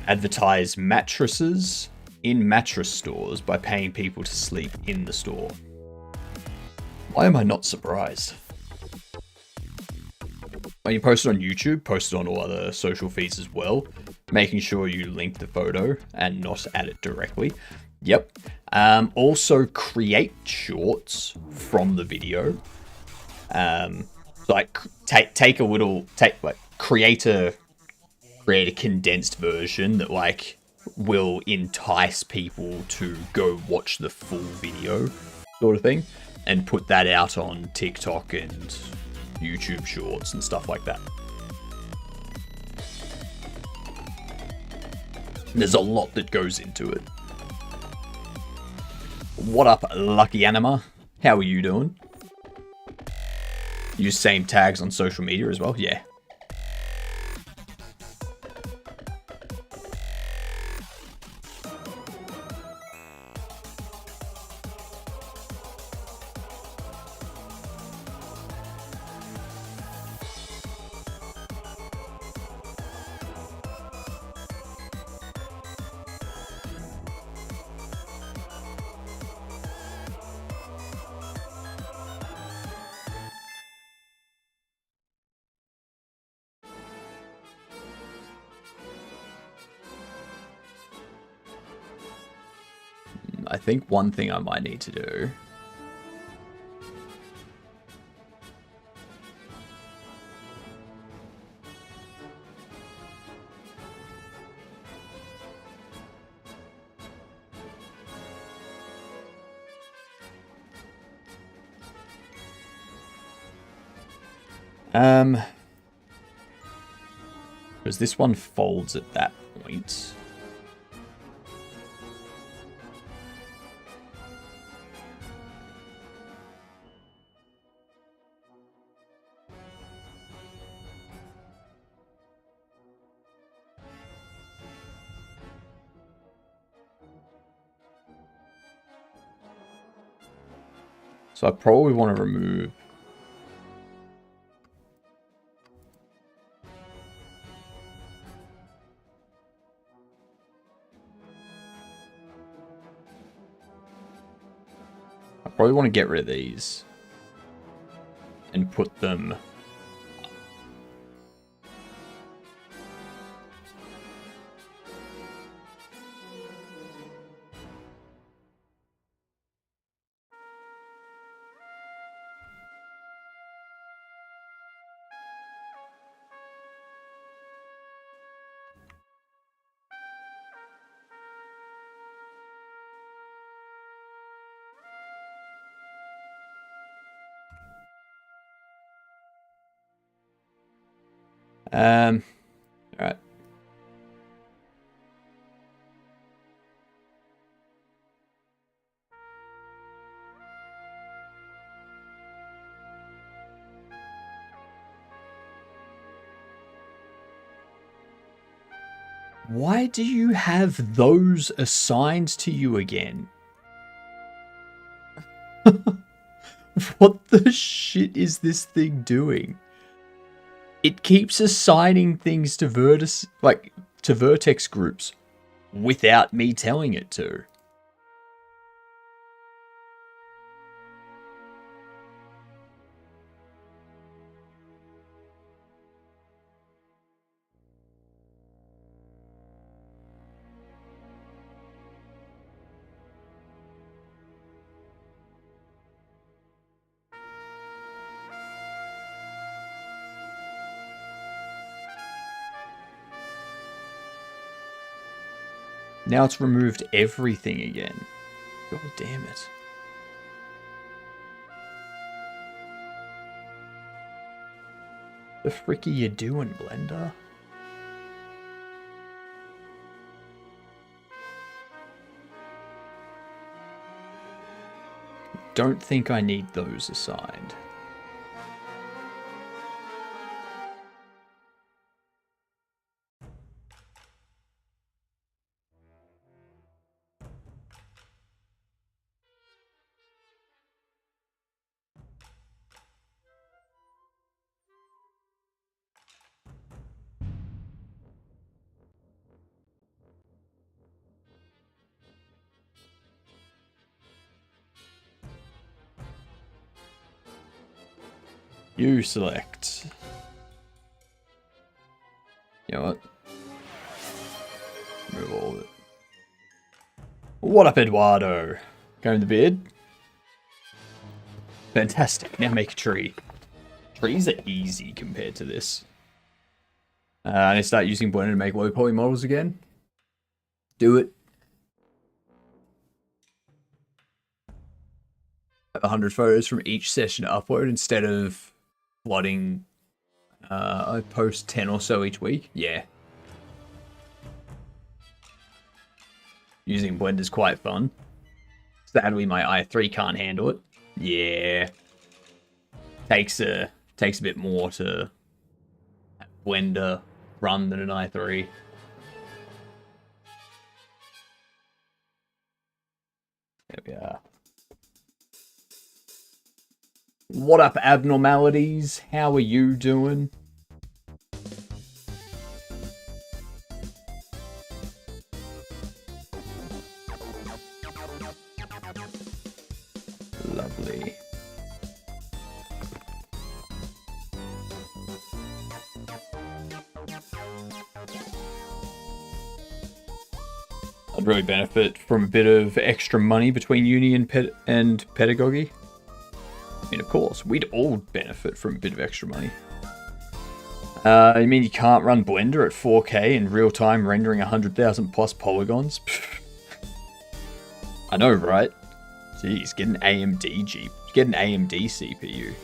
advertise mattresses in mattress stores by paying people to sleep in the store. Why am I not surprised? When you post it on YouTube, post it on all other social feeds as well, making sure you link the photo and not add it directly. Yep. Also create shorts from the video. Like create a condensed version that like will entice people to go watch the full video sort of thing, and put that out on TikTok and YouTube shorts and stuff like that. There's a lot that goes into it. What up, Lucky Anima? How are you doing? Use same tags on social media as well? Yeah. I think one thing I might need to do because this one folds at that point. So I probably want to remove to get rid of these and put them Alright. Why do you have those assigned to you again? What the shit is this thing doing? It keeps assigning things to Vertex groups without me telling it to. Now it's removed everything again. God damn it. The frick are you doing, Blender? Don't think I need those assigned. You select. You know what? Remove all of it. What up, Eduardo? Going to bed? Fantastic. Now make a tree. Trees are easy compared to this. I need to start using Blender to make low poly models again. Do it. 100 photos from each session to upload instead of flooding. I post 10 or so each week. Yeah. Using Blender's quite fun. Sadly, my i3 can't handle it. Yeah. Takes a bit more to have Blender run than an i3. There we are. What up, abnormalities? How are you doing? Lovely. I'd really benefit from a bit of extra money between uni and pedagogy. I mean, of course, we'd all benefit from a bit of extra money. You mean you can't run Blender at 4K in real time rendering 100,000 plus polygons? I know, right? Jeez, get an AMD get an AMD CPU.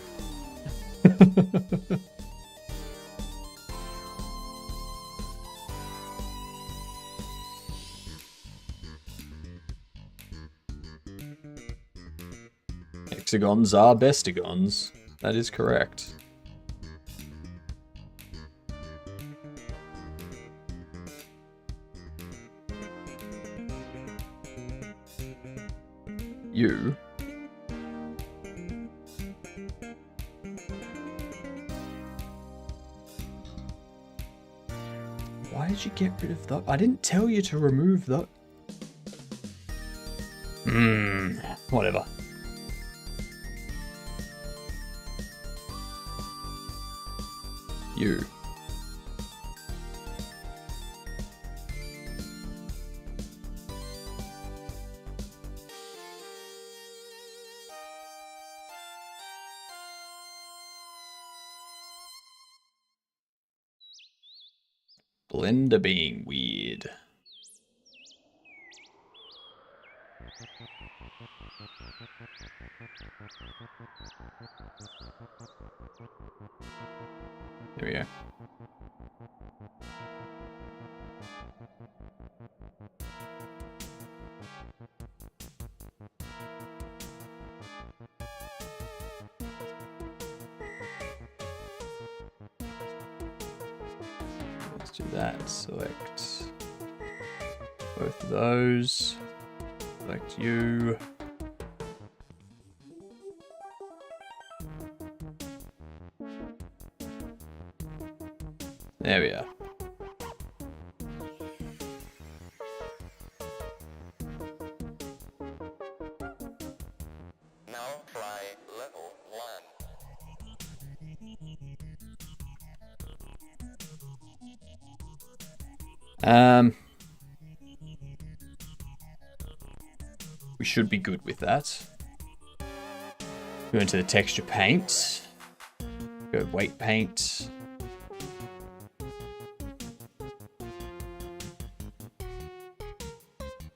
Hexagons are bestigons. That is correct. You. Why did you get rid of that? I didn't tell you to remove that. Whatever. You. Blender being weird. There we go. Let's do that. Select both of those. Select you. There we are. Now try level 1. We should be good with that. Go into the texture paint. Go weight paint.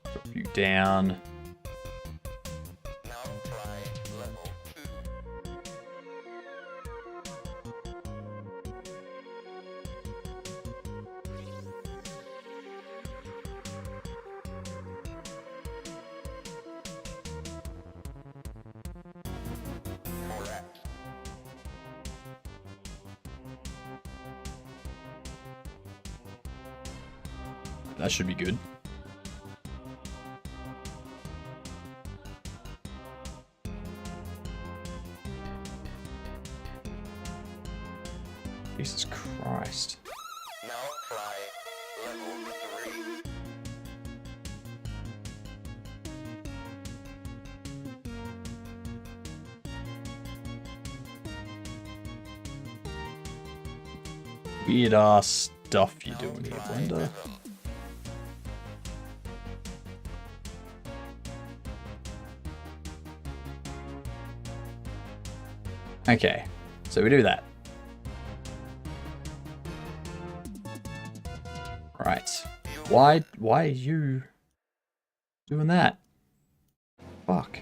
Drop you down. Now try level 2. Correct. That should be good. Jesus Christ. Now try level 3. Weird ass stuff you're Now doing here, try Blender. rhythm. Okay, so we do that. Right. Why are you doing that? Fuck.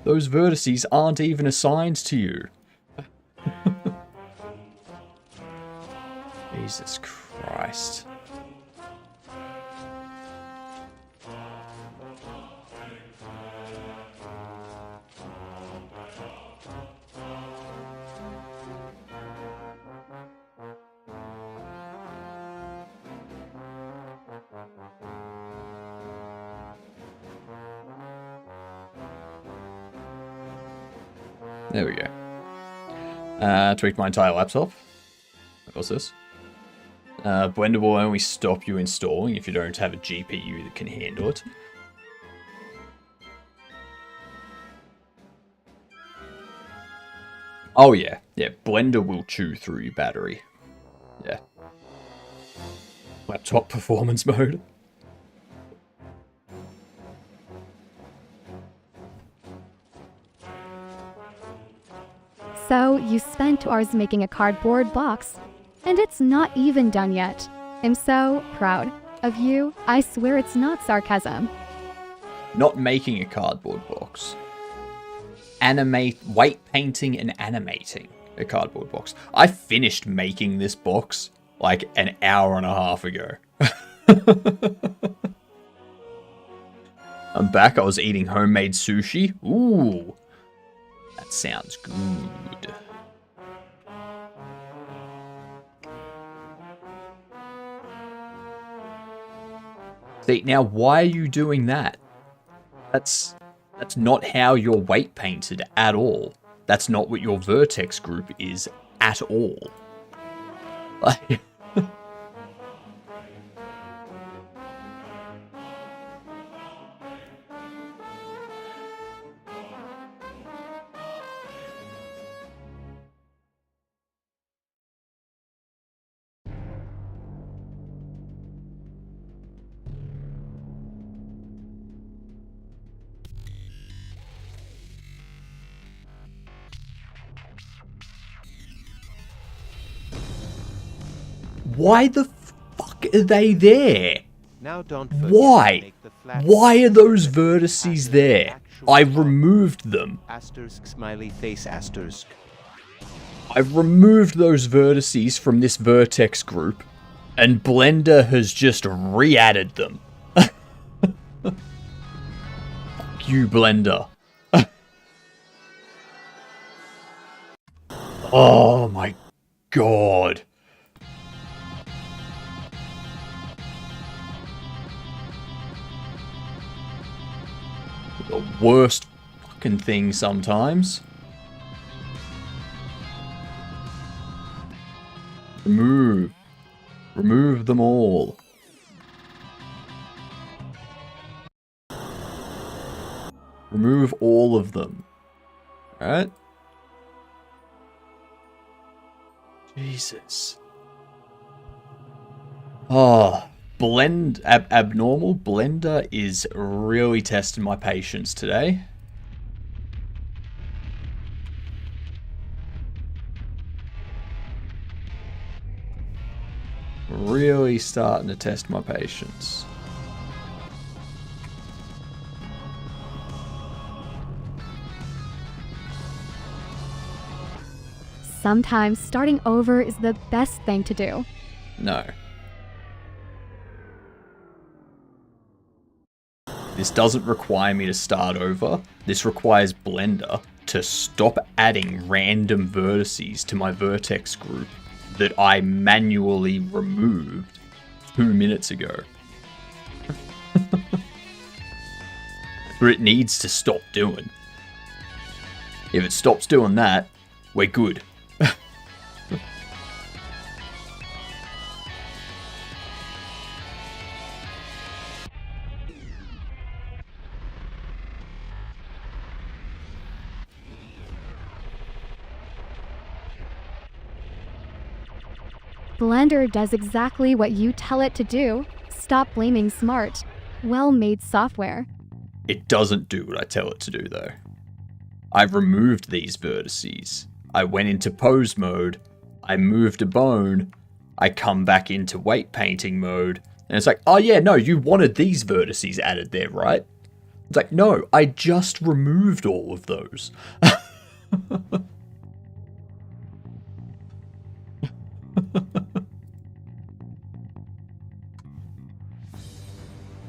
Those vertices aren't even assigned to you. Jesus Christ. There we go. Tweaked my entire laptop. What's this? Blender will only stop you installing if you don't have a GPU that can handle it. Oh yeah, yeah, Blender will chew through your battery. Yeah. Laptop performance mode. So, you spent 2 hours making a cardboard box, and it's not even done yet. I'm so proud of you. I swear it's not sarcasm. Not making a cardboard box. Weight painting and animating a cardboard box. I finished making this box like an hour and a half ago. I'm back. I was eating homemade sushi. Ooh. That sounds good. See, now why are you doing that? That's not how you're weight painted at all. That's not what your vertex group is at all. Like why the fuck are they there? Now don't forget Why? to make the Why are those vertices there? I removed them. Asterisk, smiley face, asterisk. I've removed those vertices from this vertex group, and Blender has just re-added them. Fuck you, Blender. Oh my god. The worst fucking thing sometimes. Remove. Remove them all. Remove all of them. Alright? Jesus. Oh, abnormal Blender is really testing my patience today. Really starting to test my patience. Sometimes starting over is the best thing to do. No. This doesn't require me to start over. This requires Blender to stop adding random vertices to my vertex group that I manually removed 2 minutes ago. But it needs to stop doing. If it stops doing that, we're good. Blender does exactly what you tell it to do. Stop blaming smart, well-made software. It doesn't do what I tell it to do, though. I've removed these vertices. I went into pose mode. I moved a bone. I come back into weight painting mode. And it's like, oh yeah, no, you wanted these vertices added there, right? It's like, no, I just removed all of those.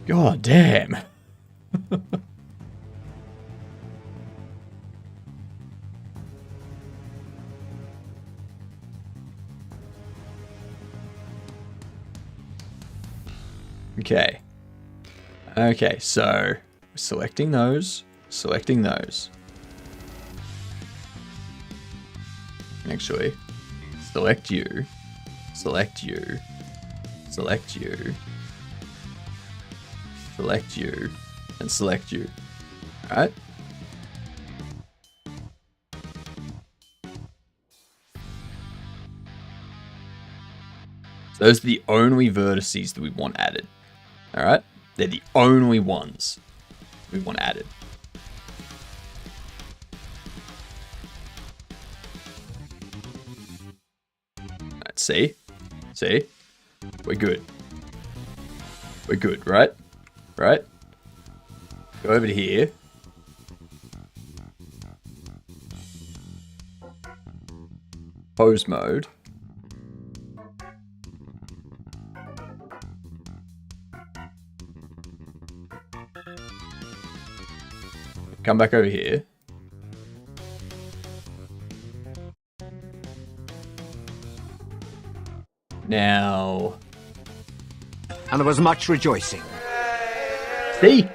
God damn. Okay. Okay, so selecting those, selecting those. Actually, select you, select you, select you, select you, and select you. Alright? So those are the only vertices that we want added. Alright? They're the only ones we want added. Let's see. See? We're good. We're good, right? Right? Go over to here. Pose mode. Come back over here. Now. And there was much rejoicing. See?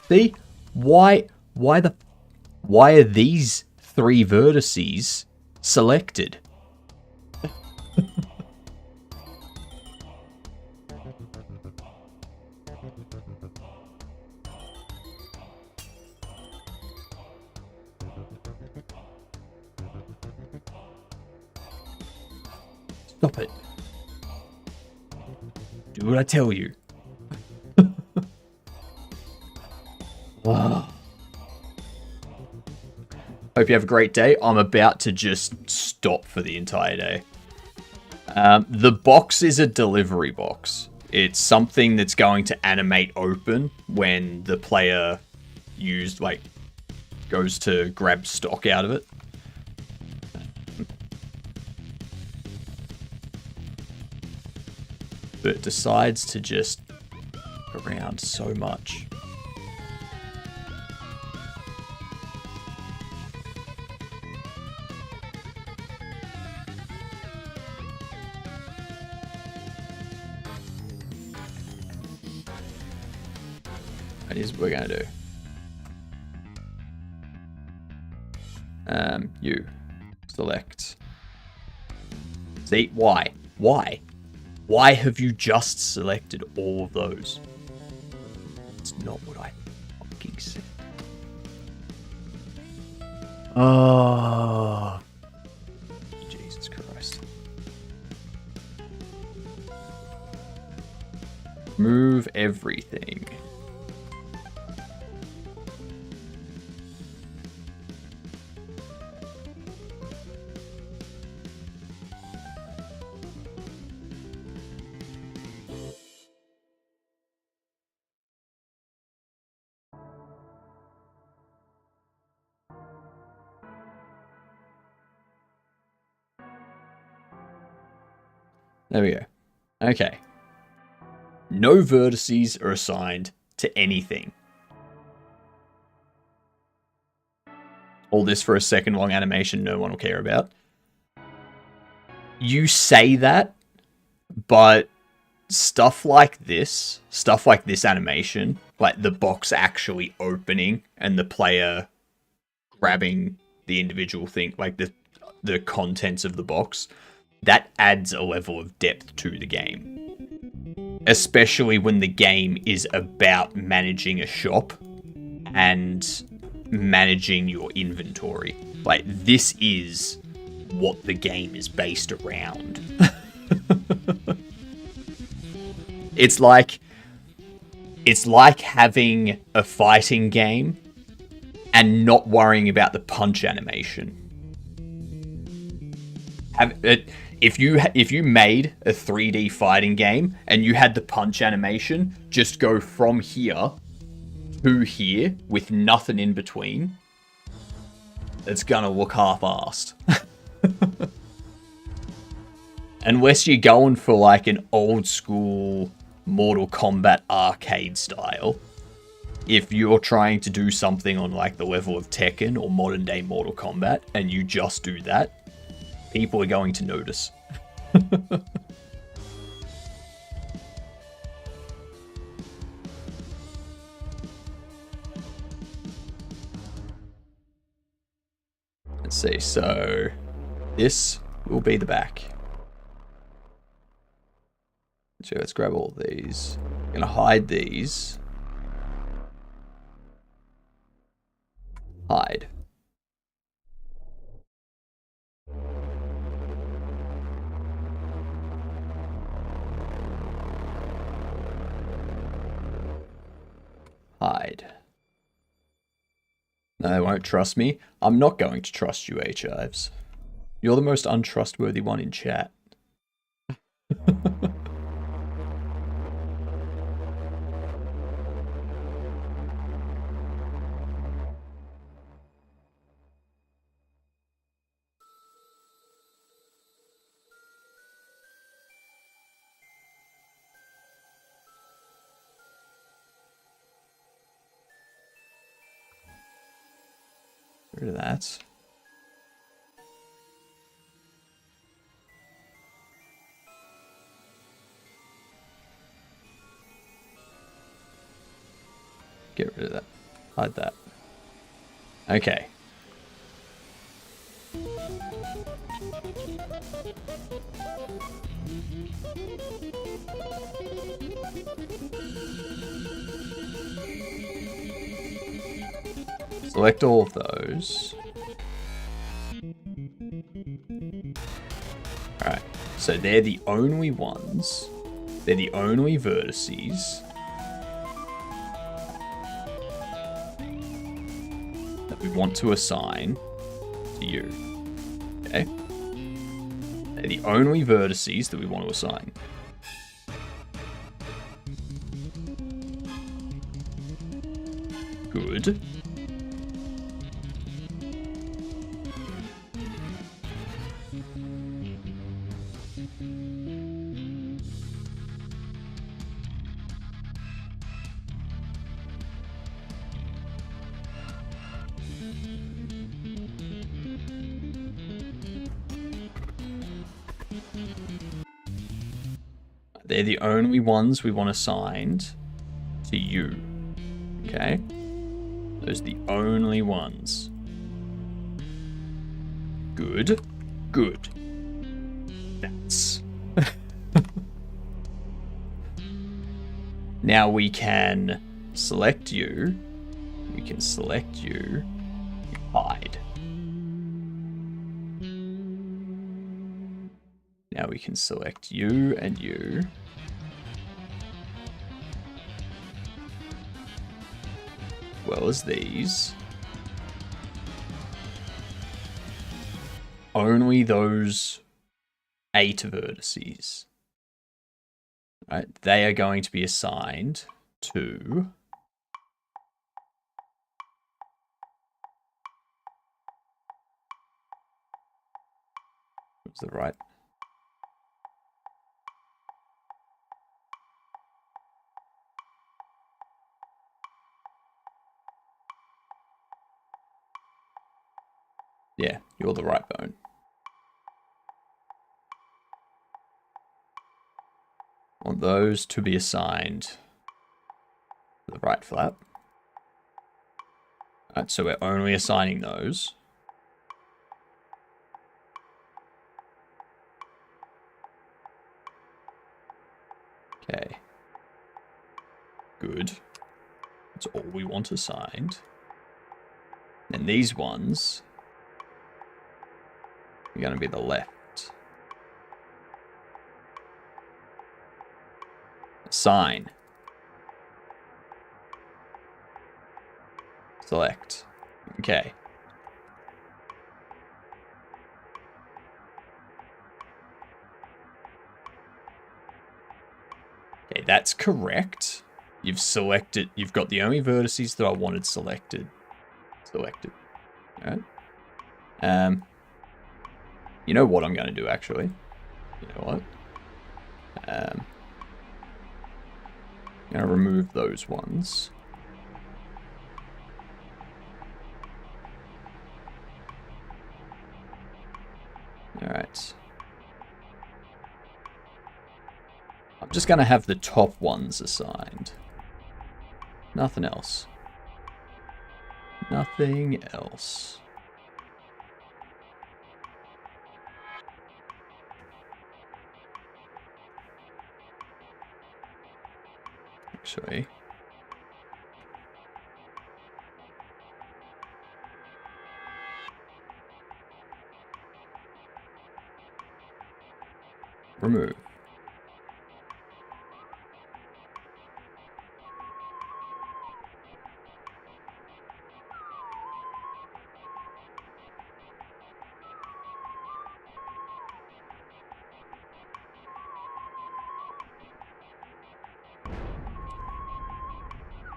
See? Why are these 3 vertices selected? Stop it. Do what I tell you. Wow. Hope you have a great day. I'm about to just stop for the entire day. The box is a delivery box. It's something that's going to animate open when the player goes to grab stock out of it. But it decides to just go around so much. That is what we're going to do. You select. See, why? Why have you just selected all of those? It's not what I fucking said. Oh, Jesus Christ. Move everything. There we go. Okay. No vertices are assigned to anything. All this for a second long animation no one will care about. You say that, but stuff like this animation, like the box actually opening and the player grabbing the individual thing, like the contents of the box, that adds a level of depth to the game. Especially when the game is about managing a shop and managing your inventory. Like, this is what the game is based around. It's like having a fighting game and not worrying about the punch animation. If you made a 3D fighting game and you had the punch animation just go from here to here with nothing in between, it's gonna look half-assed. Unless you're going for like an old school Mortal Kombat arcade style. If you're trying to do something on like the level of Tekken or modern day Mortal Kombat and you just do that, people are going to notice. Let's see, so this will be the back. So let's grab all these. I'm gonna hide these. Hide. Hide. No, they won't trust me. I'm not going to trust you, H-Ives. You're the most untrustworthy one in chat. Get rid of that. Get rid of that. Hide that. Okay. Select all of those. Alright, so they're the only ones. They're the only vertices that we want to assign to you. Okay? They're the only vertices that we want to assign. Good. They're the only ones we want assigned to you. Okay? Those are the only ones. Good. Good. That's... Now we can select you. We can select you. Hide. Now we can select you and you. Well as these. Only those 8 vertices. Right, they are going to be assigned to what's the right? Yeah, you're the right bone. I want those to be assigned to the right flap. Alright, so we're only assigning those. Okay. Good. That's all we want assigned. And these ones are going to be the left. Assign. Select. Okay. Okay, that's correct. You've selected, you've got the only vertices that I wanted selected. Selected. Alright. You know what I'm going to do, actually? You know what? I'm going to remove those ones. Alright. I'm just going to have the top ones assigned. Nothing else. Nothing else. Actually. Remove.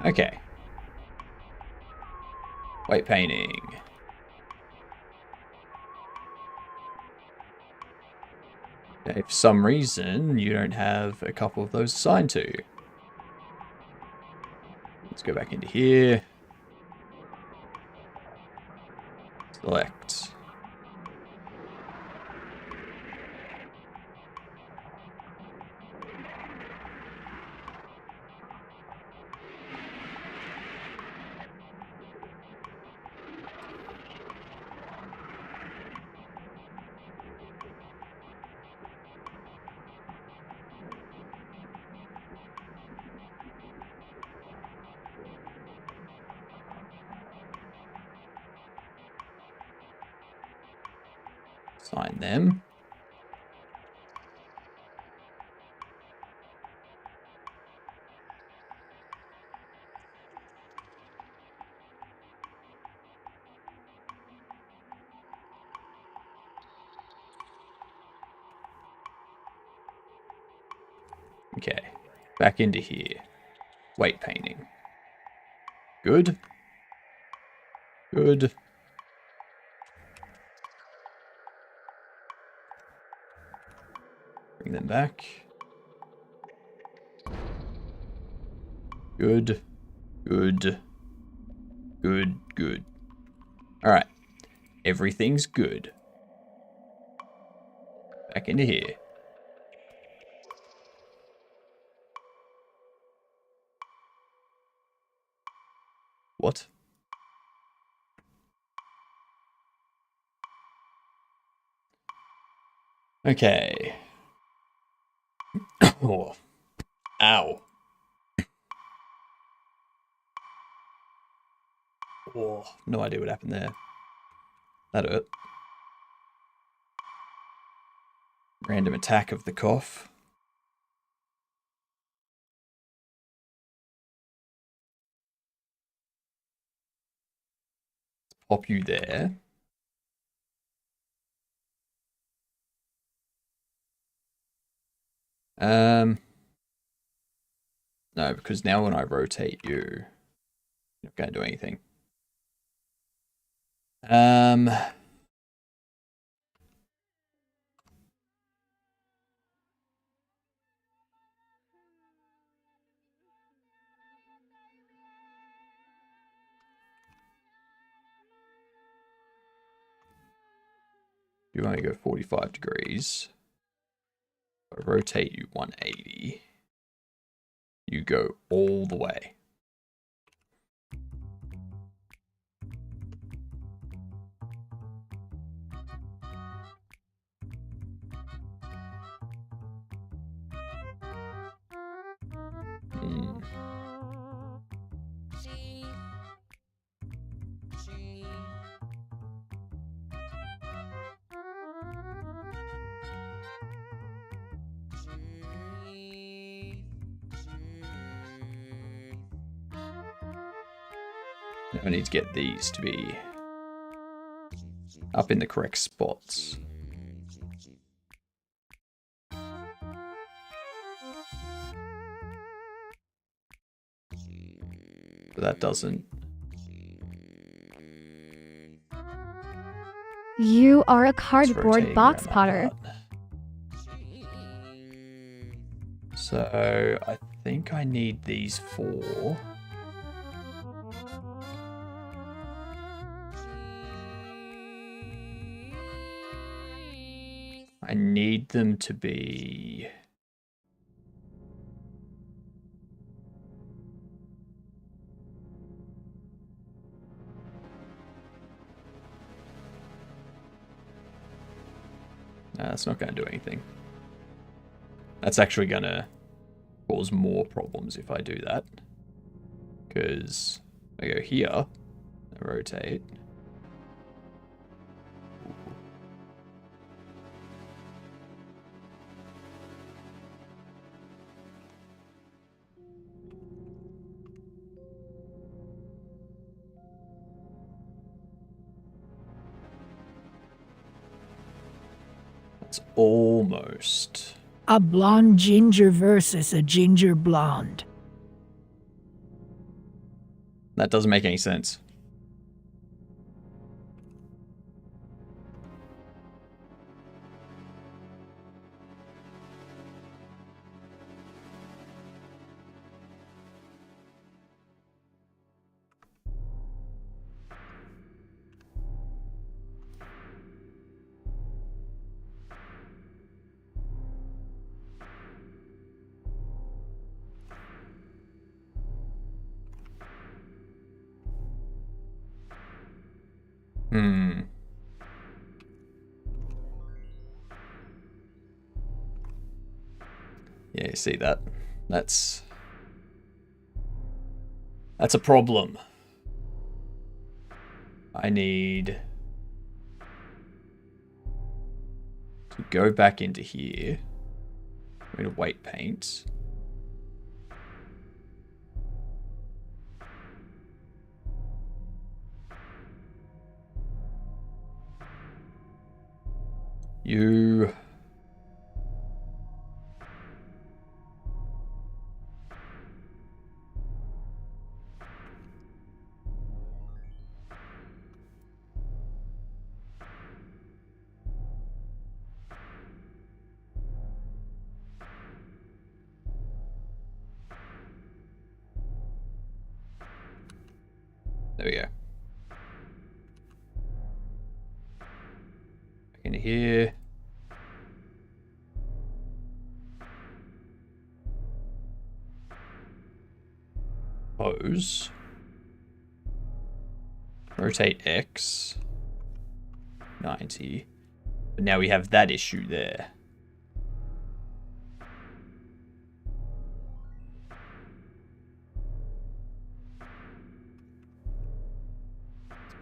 Okay. White painting. Okay, for some reason, you don't have a couple of those assigned to you. Let's go back into here. Select. Sign them. Okay, back into here. Weight painting. Good. Good. Bring them back. Good. Good. Good. Good. Alright. Everything's good. Back into here. What? Okay. Oh. Ow. Oh, no idea what happened there. That hurt. Random attack of the cough. Let's pop you there. No, because now when I rotate you, you're not going to do anything. You want to go 45 degrees. I rotate you 180. You go all the way. Now I need to get these to be up in the correct spots. But that doesn't. You are a cardboard box potter. So I think I need these 4. I need them to be... Nah, that's not going to do anything. That's actually going to cause more problems if I do that. Because I go here, I rotate. It's almost... A blonde ginger versus a ginger blonde. That doesn't make any sense. Yeah, you see that? That's a problem. I need to go back into here. I'm going to weight paint. You... There we go. Back in here. Pose. Rotate X. 90. But now we have that issue there.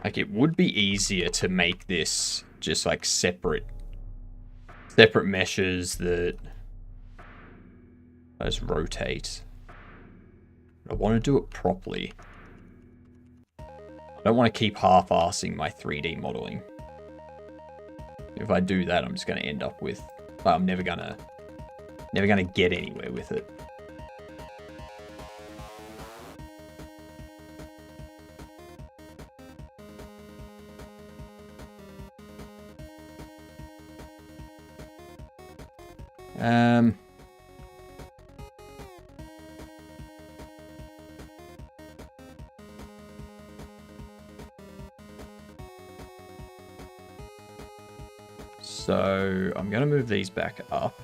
Like, it would be easier to make this just like separate meshes that just rotate. I want to do it properly. I don't want to keep half-assing my 3D modeling. If I do that, I'm just going to end up with... Well, I'm never gonna get anywhere with it. So I'm going to move these back up.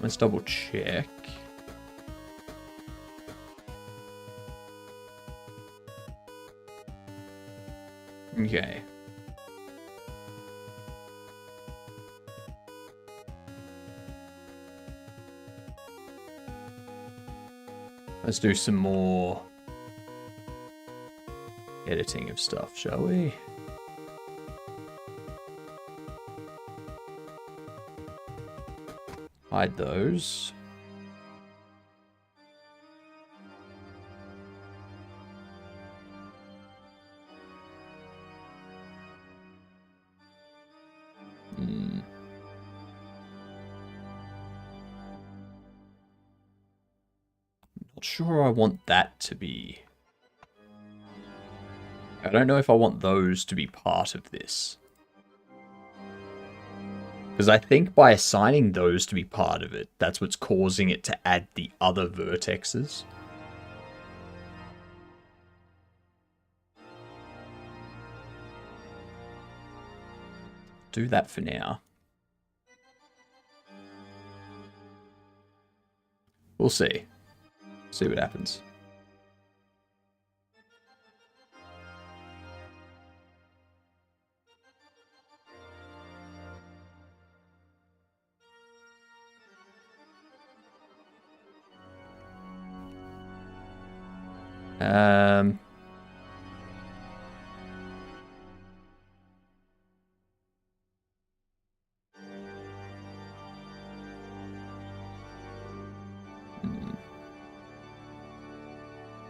Let's double check. Okay. Let's do some more editing of stuff, shall we? Hide those. Not sure I want that to be... I don't know if I want those to be part of this. Because I think by assigning those to be part of it, that's what's causing it to add the other vertexes. Do that for now. We'll see. See what happens.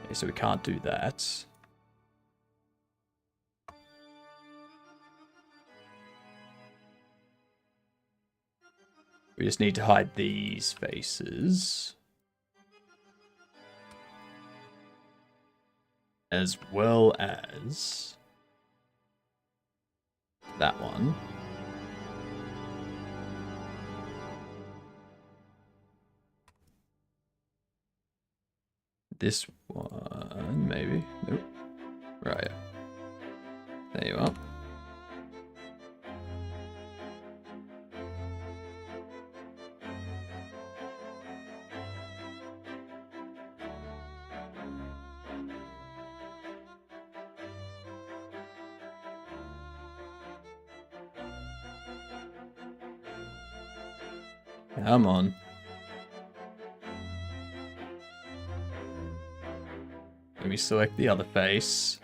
Okay, so we can't do that. We just need to hide these faces. As well as that one. This one, maybe. Nope. Right. There you are. Come on. Let me select the other face.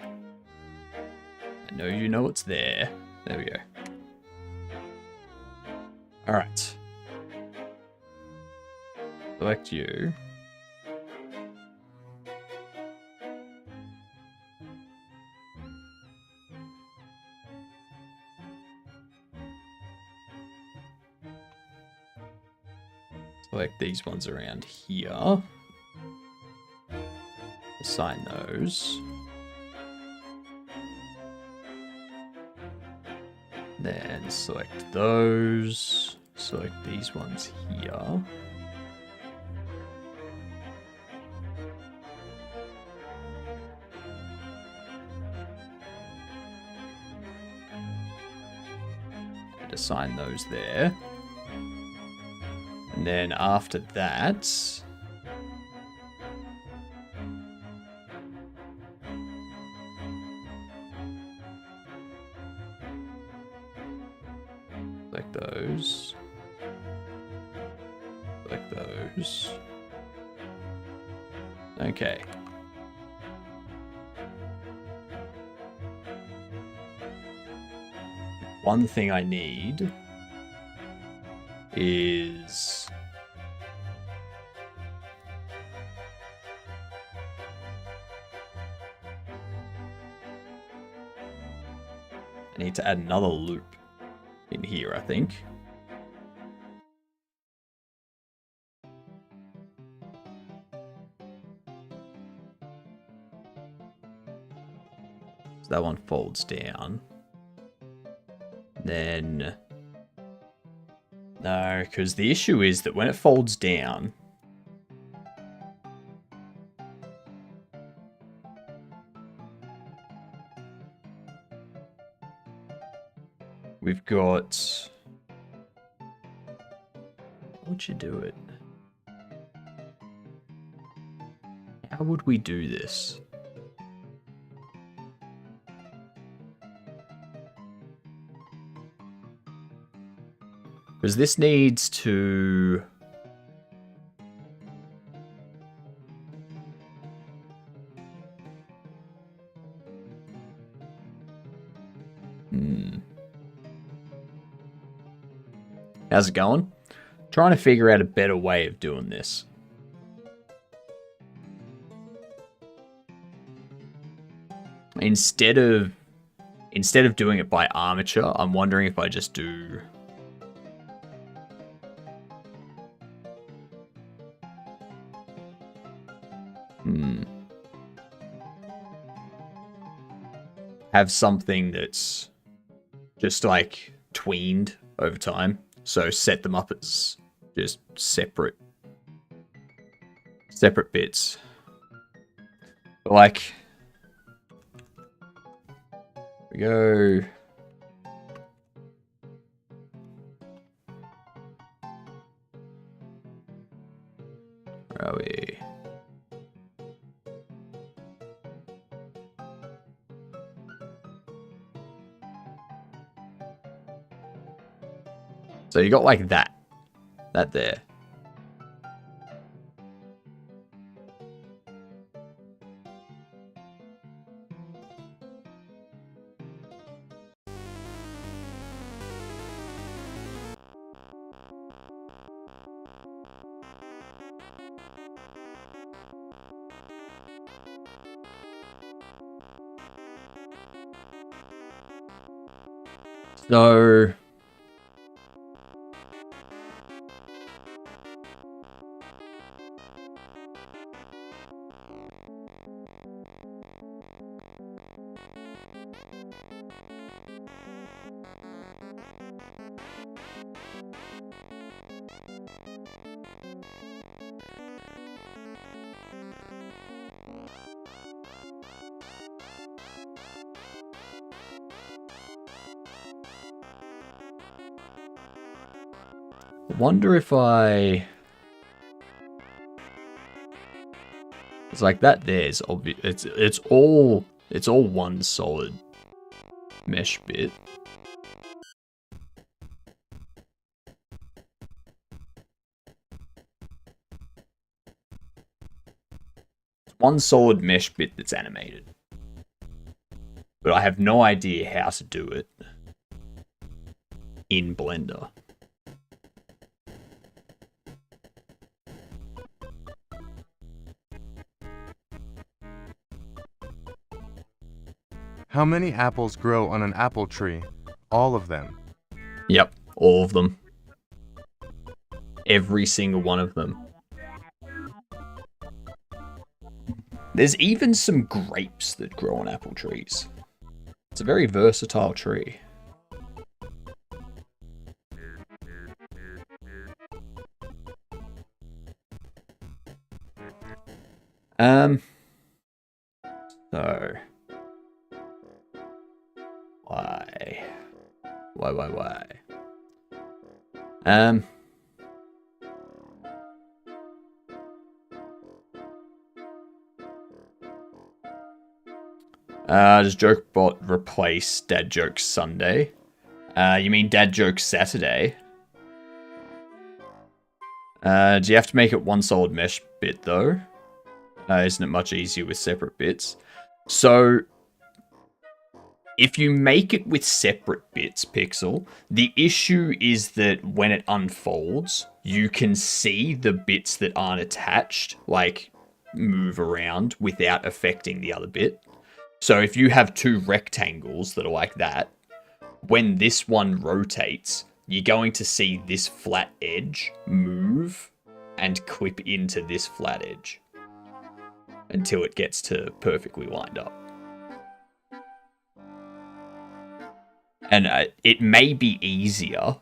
I know you know it's there. There we go. Alright. Select you. Select these ones around here. Assign those. Then select those. Select these ones here. And assign those there. And then after that, like those, like those. Okay. One thing I need is I need to add another loop in here, I think. So that one folds down. Then no, because the issue is that when it folds down, we've got, how would you do it? How would we do this? Because this needs to... How's it going? Trying to figure out a better way of doing this. Instead of doing it by armature, I'm wondering if I just do... have something that's just like tweened over time. So set them up as just separate bits. Like, we go. Where are we? So you got like that there. So wonder if it's like that there's obvious, it's all one solid mesh bit. It's one solid mesh bit that's animated. But I have no idea how to do it in Blender. How many apples grow on an apple tree? All of them. Yep, all of them. Every single one of them. There's even some grapes that grow on apple trees. It's a very versatile tree. So why? Does Jokebot replace Dad Jokes Sunday? You mean Dad Jokes Saturday? Do you have to make it one solid mesh bit though? Isn't it much easier with separate bits? So, if you make it with separate bits, Pixel, the issue is that when it unfolds, you can see the bits that aren't attached, like, move around without affecting the other bit. So if you have two rectangles that are like that, when this one rotates, you're going to see this flat edge move and clip into this flat edge until it gets to perfectly lined up. And it may be easier,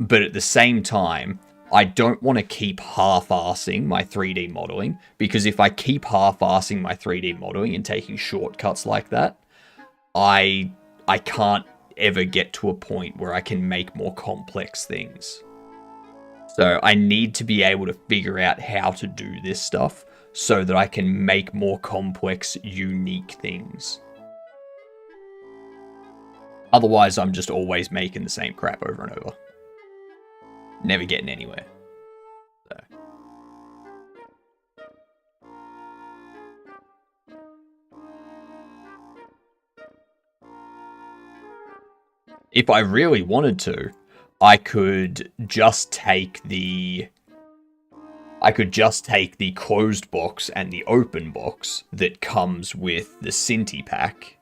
but at the same time, I don't want to keep half-arsing my 3D modeling, because if I keep half-arsing my 3D modeling and taking shortcuts like that, I can't ever get to a point where I can make more complex things. So I need to be able to figure out how to do this stuff so that I can make more complex, unique things. Otherwise, I'm just always making the same crap over and over. Never getting anywhere. So. If I really wanted to, I could just take the closed box and the open box that comes with the Cinti pack,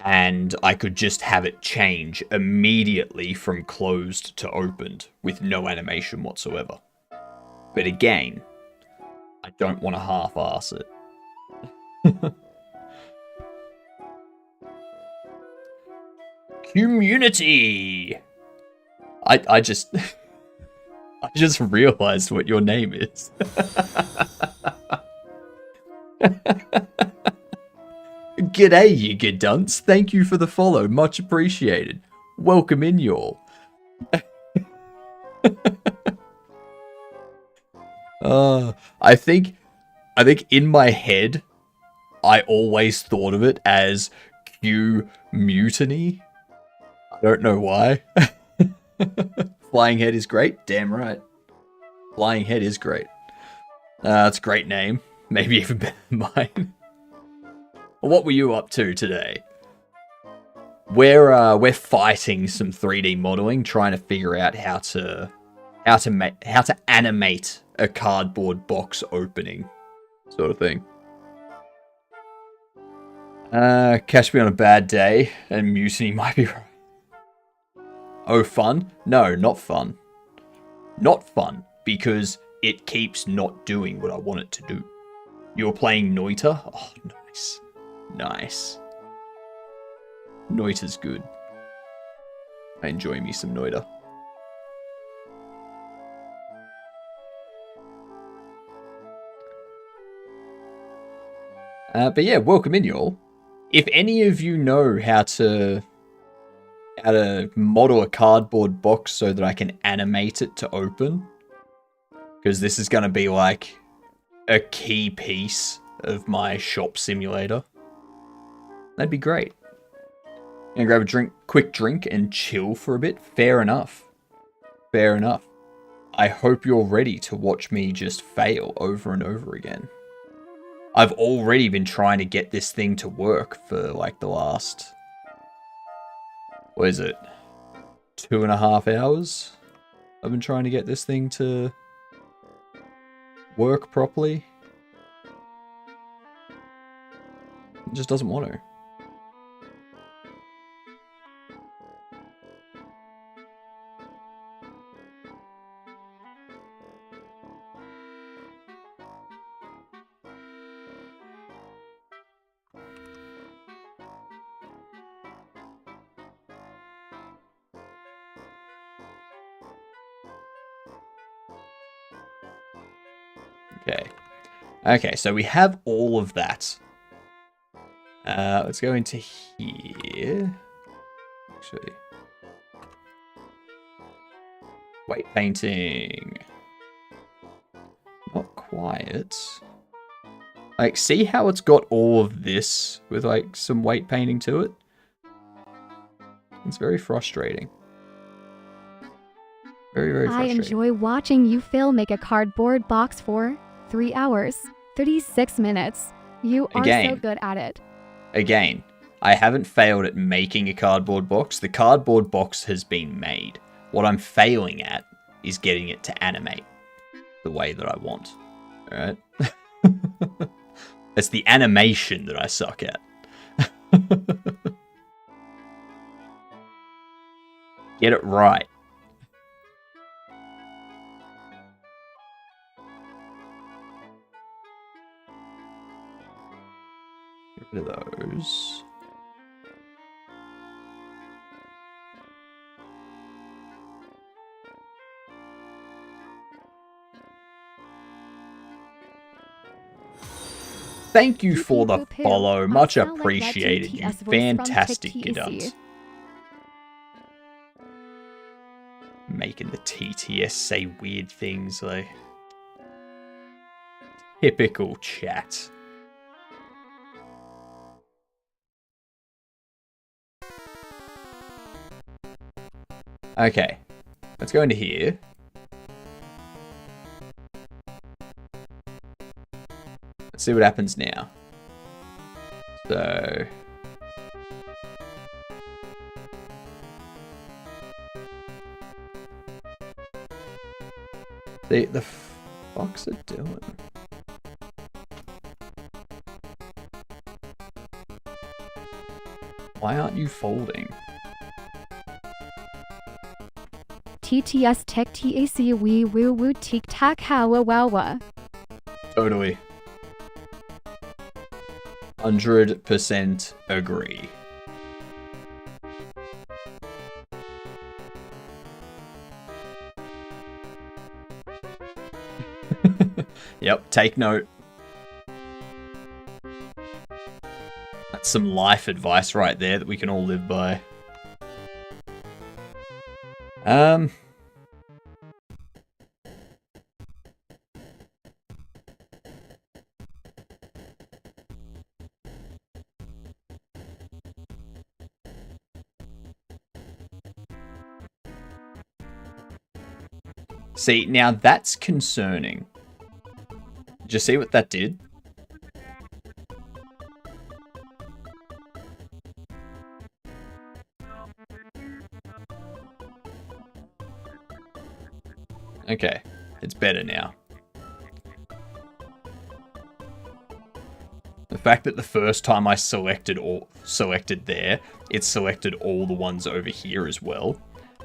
and I could just have it change immediately from closed to opened with no animation whatsoever. But again, I don't want to half-arse it. Community! I just I just realized what your name is. G'day, you good dunce. Thank you for the follow. Much appreciated. Welcome in, y'all. I think in my head, I always thought of it as Q Mutiny. I don't know why. Flying Head is great. Damn right. Flying Head is great. That's a great name. Maybe even better than mine. What were you up to today? We're fighting some 3D modeling, trying to figure out how to animate a cardboard box opening, sort of thing. Catch me on a bad day, and Mutiny might be right. Oh, fun? No, not fun. Not fun, because it keeps not doing what I want it to do. You're playing Noita? Oh, nice. Nice. Noita's good. I enjoy me some Noita. But yeah, welcome in, y'all. If any of you know how to model a cardboard box so that I can animate it to open, because this is going to be like a key piece of my shop simulator, that'd be great. Gonna grab a quick drink and chill for a bit. Fair enough. Fair enough. I hope you're ready to watch me just fail over and over again. I've already been trying to get this thing to work for like the last, what is it, 2.5 hours? I've been trying to get this thing to work properly. It just doesn't want to. Okay. Okay, so we have all of that. Let's go into here. Actually. Weight painting. Not quiet. Like, see how it's got all of this with, like, some weight painting to it? It's very frustrating. Very, very I frustrating. enjoy watching you Phil make a cardboard box for 3 hours, 36 minutes. You are so Again. good at it. Again, I haven't failed at making a cardboard box. The cardboard box has been made. What I'm failing at is getting it to animate the way that I want. Alright? It's the animation that I suck at. Get it right. Get rid of those. Thank you for the Poo-poo-poo-poo. follow. I Much sound like that appreciated, you GTS voice from fantastic TikTok. guns. Making the TTS say weird things like typical chat. Okay, let's go into here. Let's see what happens now. So the fuck's it doing? Why aren't you folding? TTS Tech TAC Wee Woo Woo Tic Tac Howa Wawa. Totally. 100% agree. Yep, take note. That's some life advice right there that we can all live by. See, now that's concerning. Did you see what that did? Okay, it's better now. The fact that the first time I selected there, it selected all the ones over here as well,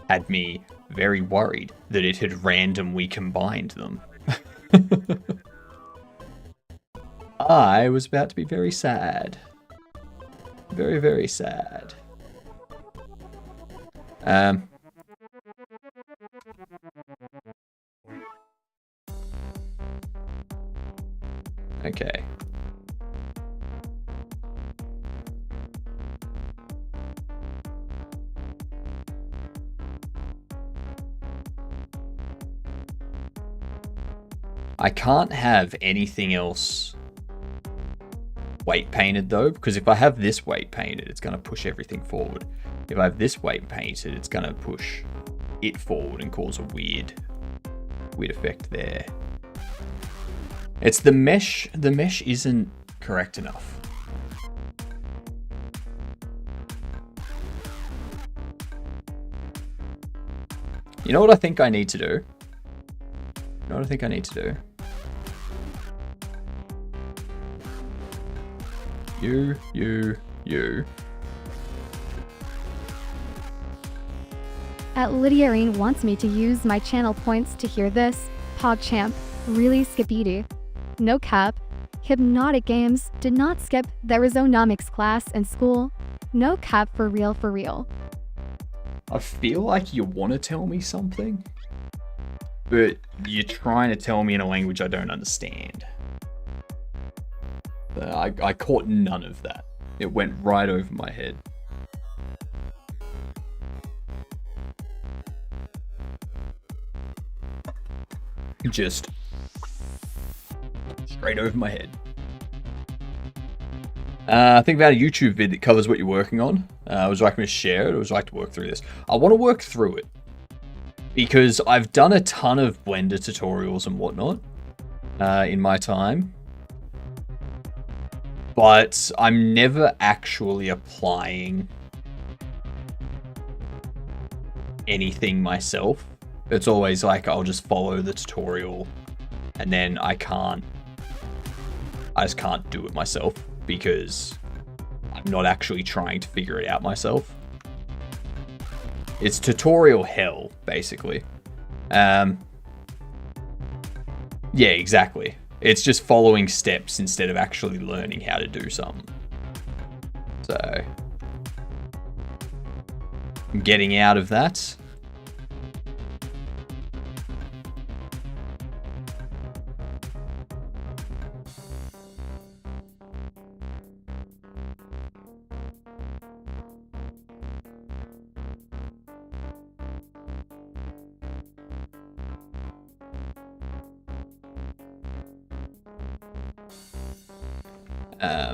had me very worried that it had randomly combined them. I was about to be very sad. Very, very sad. Okay. I can't have anything else weight painted though, because if I have this weight painted, it's going to push everything forward. If I have this weight painted, it's going to push it forward and cause a weird effect there. It's the mesh. The mesh isn't correct enough. You know what I think I need to do? You know what I think I need to do? You. Lydiarine wants me to use my channel points to hear this. PogChamp, really Skipedy. No cap. Hypnotic Games did not skip the Arizonomics class in school. No cap for real. I feel like you want to tell me something, but you're trying to tell me in a language I don't understand. I caught none of that. It went right over my head. Just straight over my head. Think about a YouTube vid that covers what you're working on. Would you like me to share it, or would you like to work through this? I want to work through it because I've done a ton of Blender tutorials and whatnot in my time, but I'm never actually applying anything myself. It's always like I'll just follow the tutorial and then I just can't do it myself because I'm not actually trying to figure it out myself. It's tutorial hell, basically. Yeah, exactly. It's just following steps instead of actually learning how to do something. So, I'm getting out of that.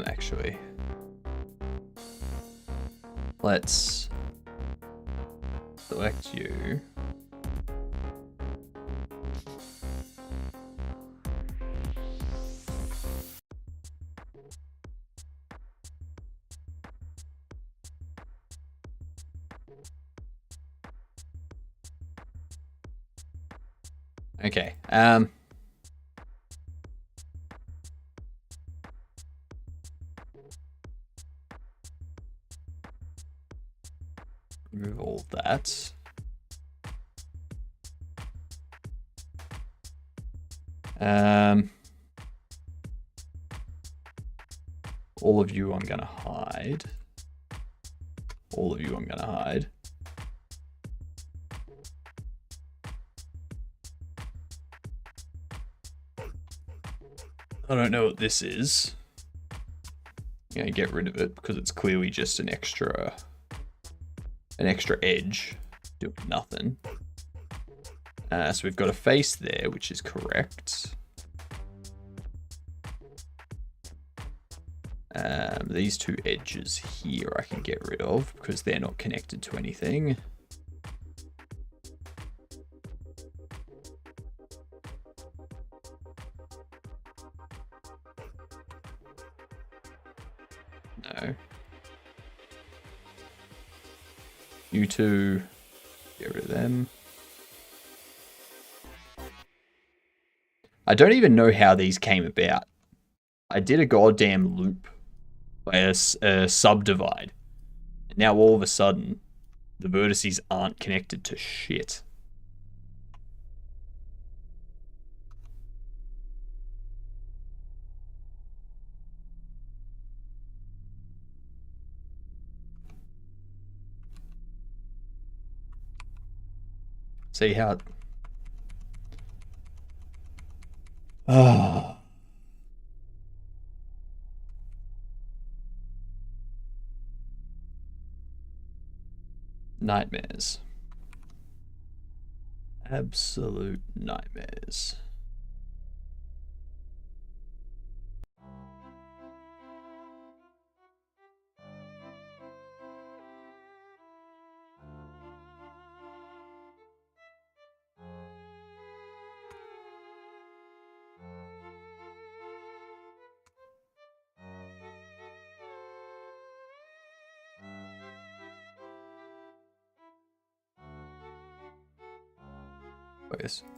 Actually, let's select you. Okay, remove all that. All of you I'm gonna hide. All of you I'm gonna hide. I don't know what this is. I'm gonna get rid of it because it's clearly just an extra edge doing nothing. So we've got a face there, which is correct. These two edges here I can get rid of because they're not connected to anything. No. You two, get rid of them. I don't even know how these came about. I did a goddamn loop by a subdivide. Now all of a sudden, the vertices aren't connected to shit. See how... Ah. Nightmares. Absolute nightmares.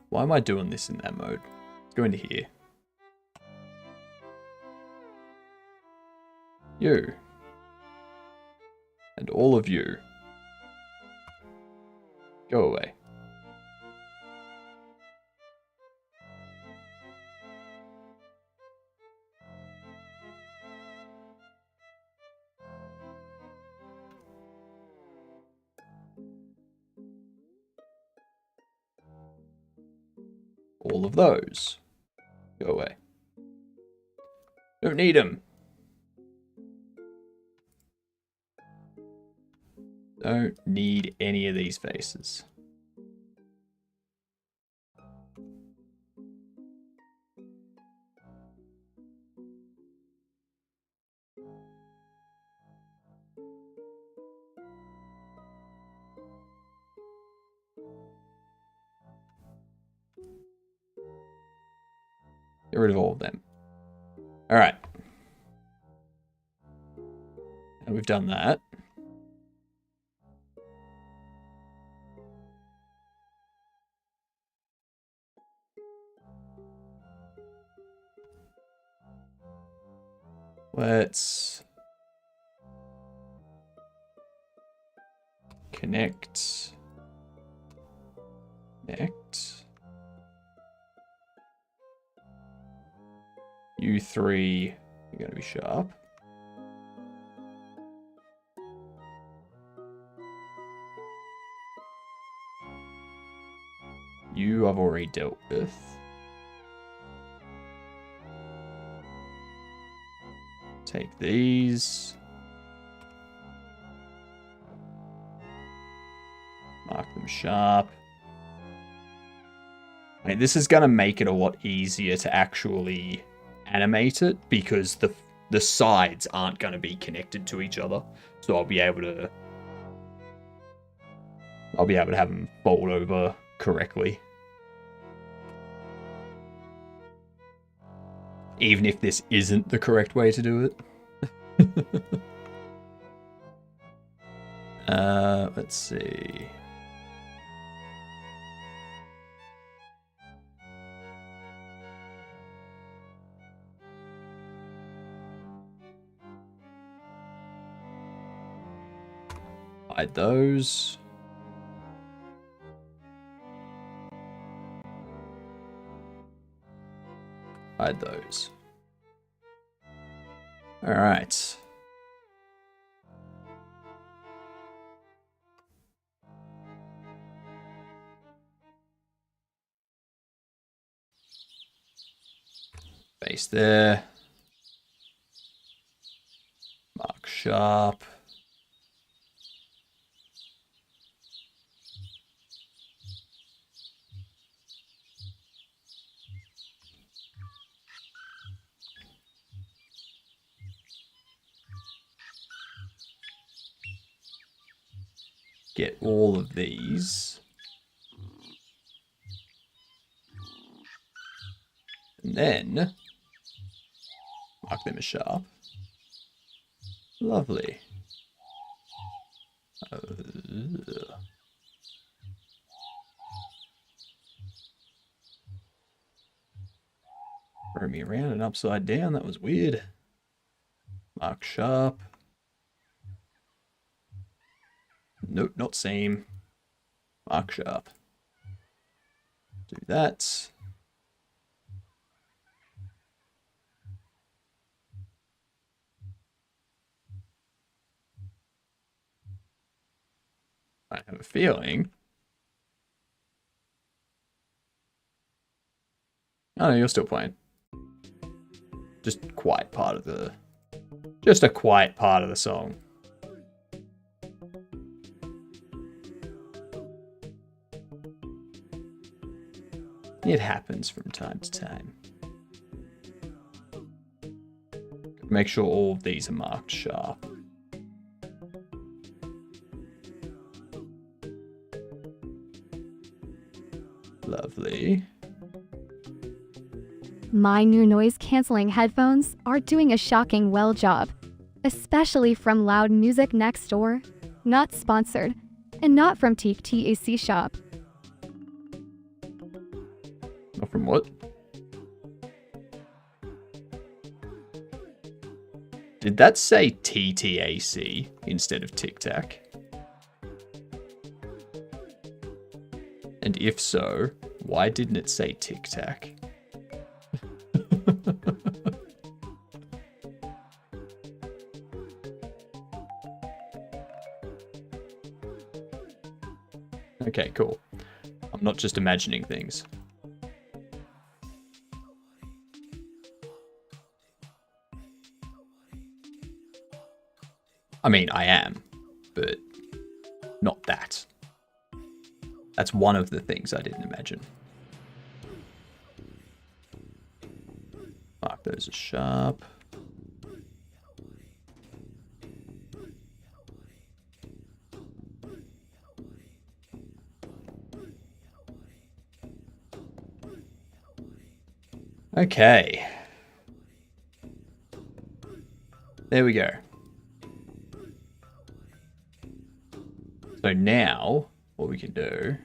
Why am I doing this in that mode? Let's go into here. You. And all of you. Go away. All of those. Go away. Don't need them. Don't need any of these faces. Get rid of all of them. All right. And we've done that. Let's connect. You three, you're going to be sharp. You I've already dealt with. Take these. Mark them sharp. I mean, this is going to make it a lot easier to actually animate it because the sides aren't going to be connected to each other. So I'll be able to have them fold over correctly. Even if this isn't the correct way to do it. Let's see. Hide those. Hide those. All right. Base there. Mark sharp. Get all of these. And then mark them as sharp. Lovely. Throw me around and upside down, that was weird. Mark sharp. Nope, not same. Mark sharp. Do that. I have a feeling. Oh no, you're still playing. Just a quiet part of the song. It happens from time to time. Make sure all of these are marked sharp. Lovely. My new noise-canceling headphones are doing a shocking well job, especially from Loud Music Next Door, not sponsored, and not from Teak TAC Shop. Not from what? Did that say TTAC instead of Tic Tac? And if so, why didn't it say Tic Tac? Okay, cool. I'm not just imagining things. I mean, I am, but Not that. That's one of the things I didn't imagine. Mark those as sharp. Okay. There we go. So now, what we can do...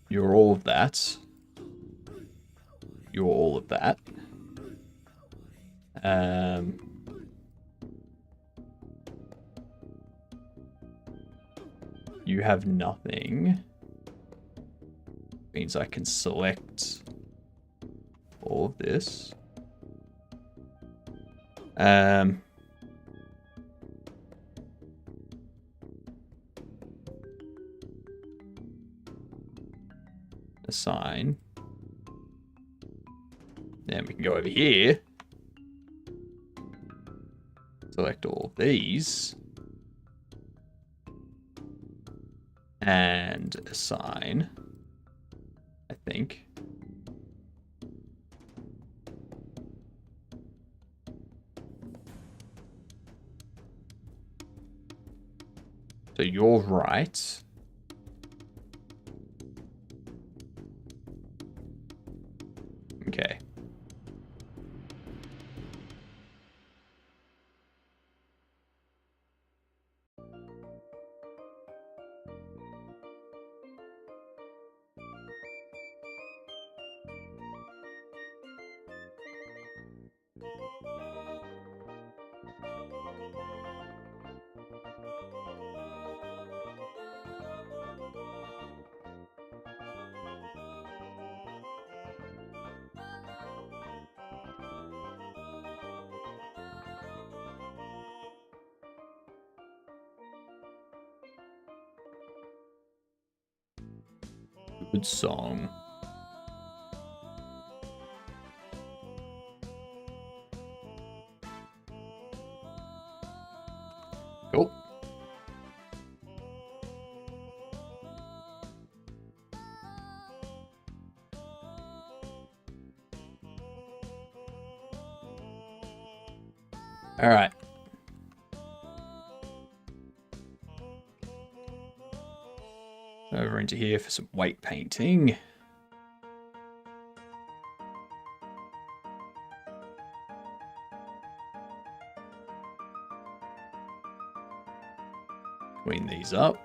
You're all of that. You're all of that. You have nothing. Means I can select all of this. Assign. Then we can go over here. Select all of these. And assign. I think. So you're right. Okay. Good song. Cool. All right. Over into here for some weight painting. Clean these up.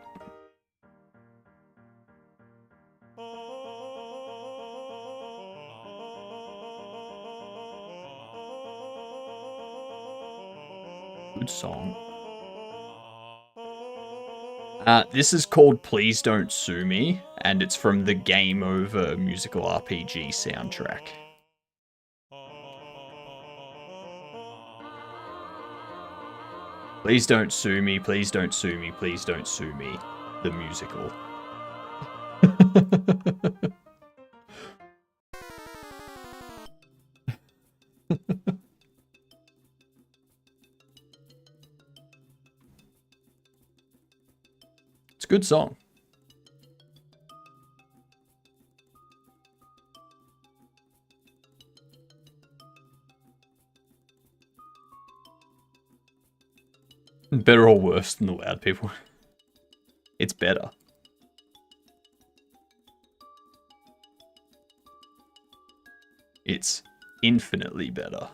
Good song. This is called Please Don't Sue Me, and it's from the Game Over musical RPG soundtrack. Please don't sue me, please don't sue me, please don't sue me. The musical. It's a good song. Better or worse than the Loud People? It's better. It's infinitely better.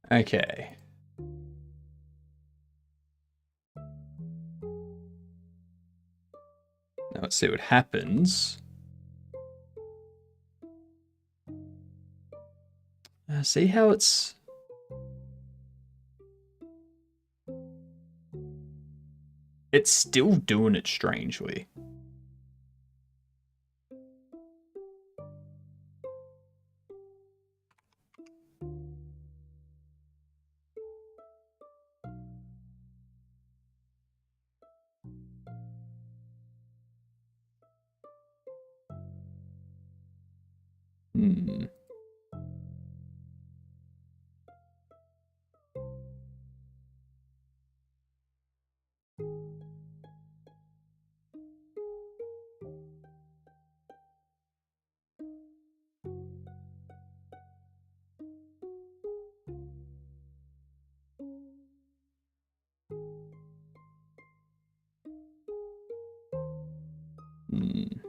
Okay. Now let's see what happens See how it's... It's still doing it strangely. Hmm. Hmm.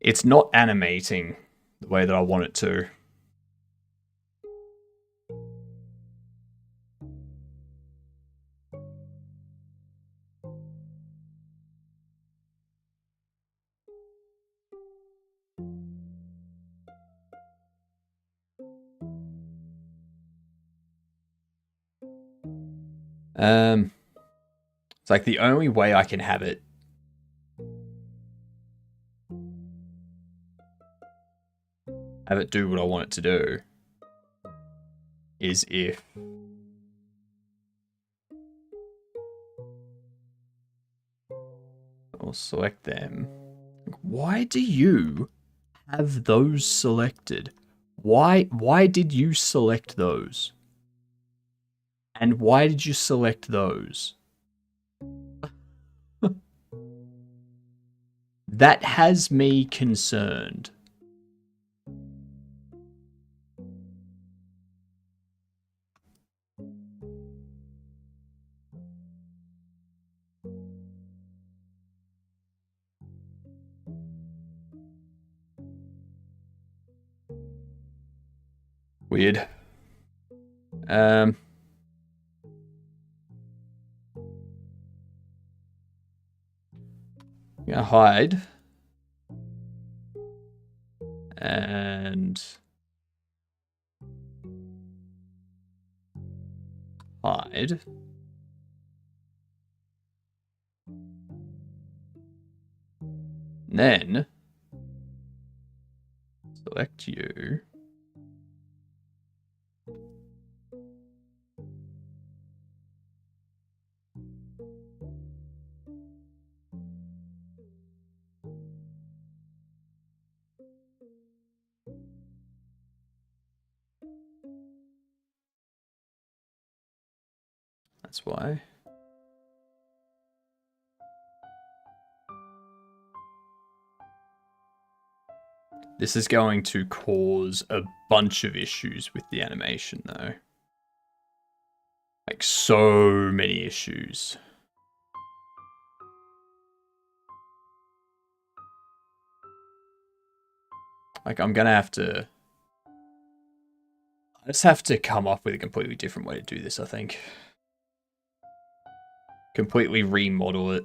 It's not animating the way that I want it to. It's like the only way I can have it do what I want it to do is if I'll select them. Why do you have those selected? Why did you select those? And why did you select those? That has me concerned. Weird. Gonna hide. And hide. Then select you. That's why. This is going to cause a bunch of issues with the animation, though. Like, so many issues. Like, I'm gonna have to... I just have to come up with a completely different way to do this, I think. Completely remodel it.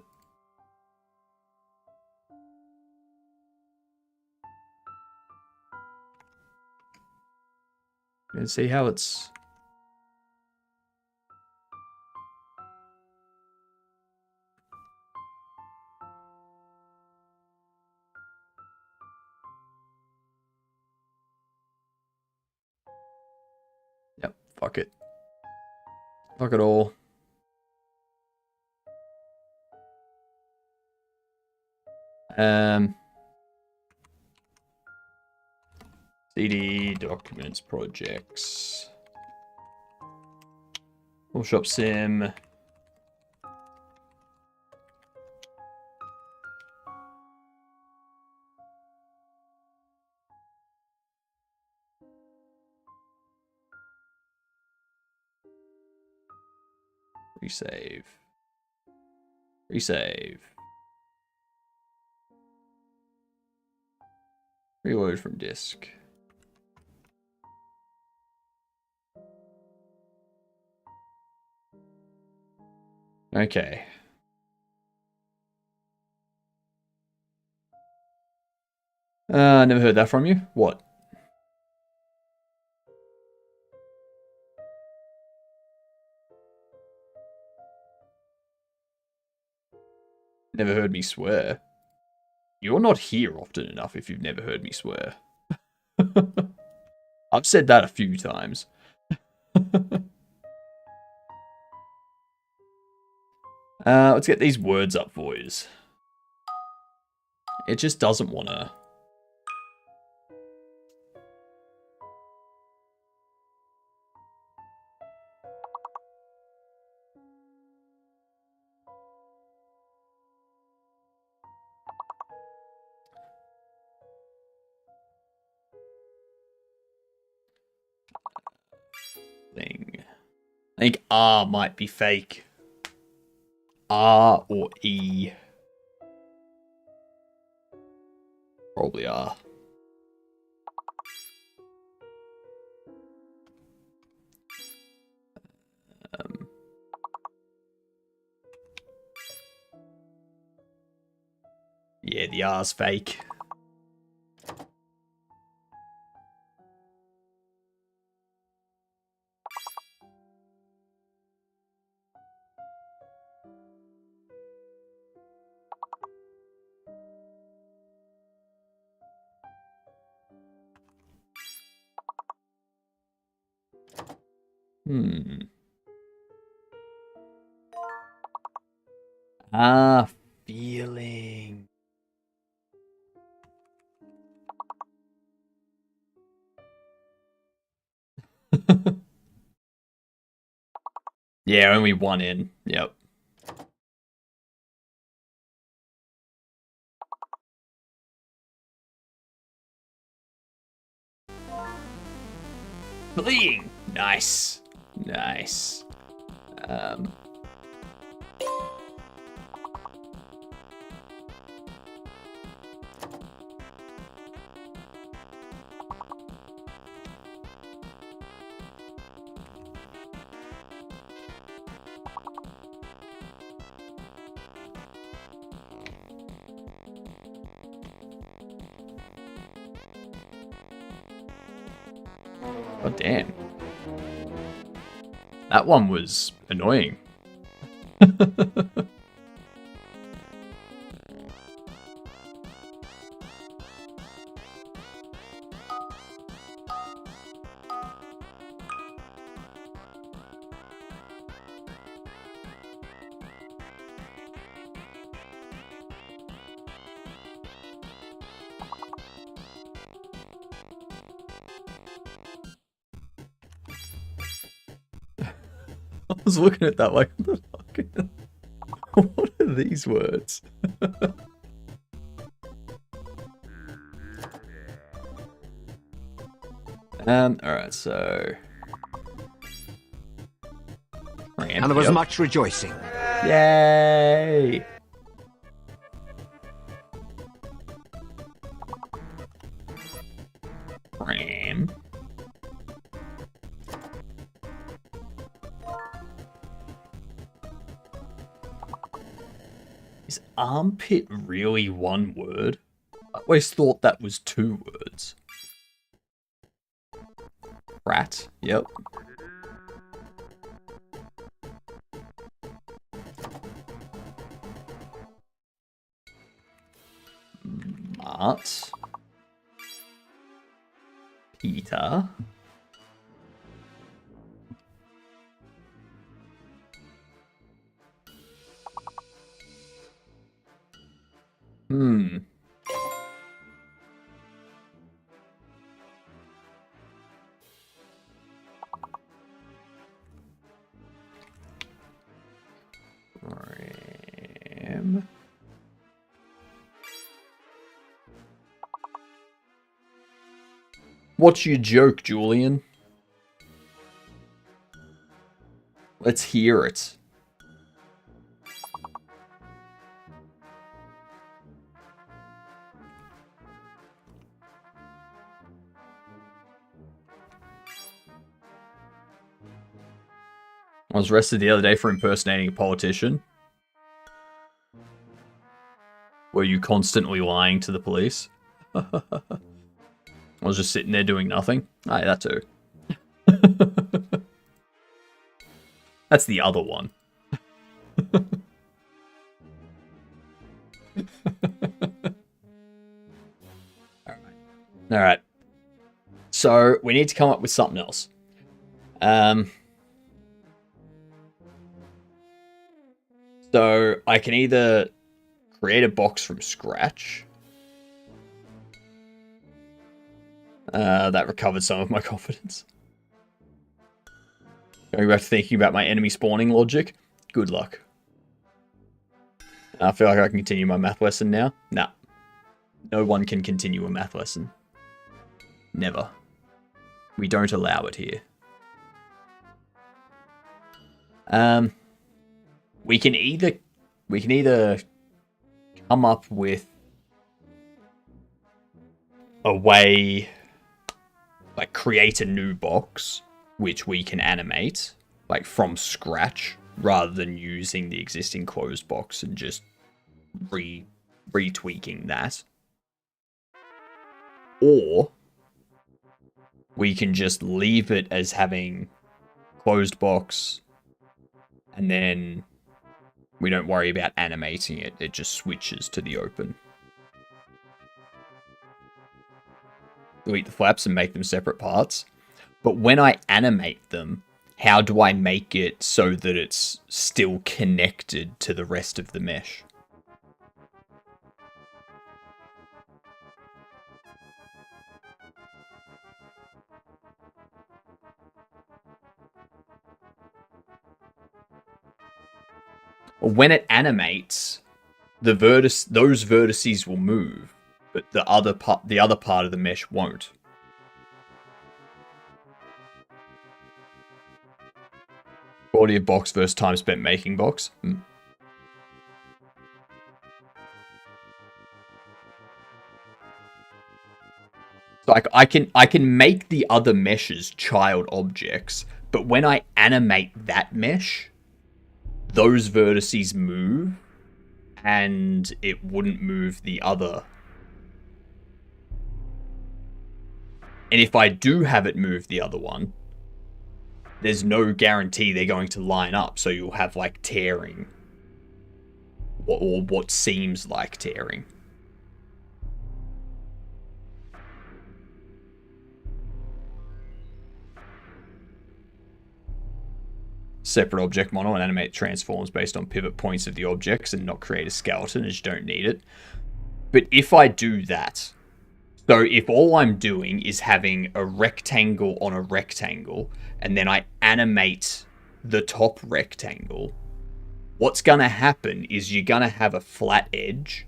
And see how it's... Yep, fuck it. Fuck it all. CD, documents, projects. Shop sim. Resave. Resave. Reload from disk. Okay. Never heard that from you. What? Never heard me swear. You're not here often enough if you've never heard me swear. I've said that a few times. Let's get these words up, boys. It just doesn't want to. Thing. I think R might be fake. R or E. Probably R. Yeah, the R's fake. Feeling. Yeah, only one in. Yep. Fleeing. Nice. Nice. Oh, damn. That one was annoying. I was looking at that like, what the fuck? What are these words? Alright, so... And there was much rejoicing. Yay! Ram. Is armpit really one word? I always thought that was two words. Rat, yep. Mart. Peter. Ram. What's your joke, Julian? Let's hear it. I was arrested the other day for impersonating a politician. Were you constantly lying to the police? I was just sitting there doing nothing. Aye, that too. That's the other one. Alright. So, we need to come up with something else. So, I can either create a box from scratch. That recovered some of my confidence. Going back to thinking about my enemy spawning logic. Good luck. I feel like I can continue my math lesson now. Nah. No one can continue a math lesson. Never. We don't allow it here. We can either come up with a way, like create a new box which we can animate like from scratch rather than using the existing closed box and just retweaking that. Or we can just leave it as having closed box and then we don't worry about animating it. It just switches to the open. Delete the flaps and make them separate parts. But when I animate them, how do I make it so that it's still connected to the rest of the mesh? When it animates, those vertices will move, but the other part of the mesh won't. Quality of box versus time spent making box. So I can make the other meshes child objects, but when I animate that mesh, those vertices move, and it wouldn't move the other. And if I do have it move the other one, there's no guarantee they're going to line up, so you'll have like tearing. Or what seems like tearing. Separate object model and animate transforms based on pivot points of the objects and not create a skeleton as you don't need it. But if I do that, so if all I'm doing is having a rectangle on a rectangle and then I animate the top rectangle, what's going to happen is you're going to have a flat edge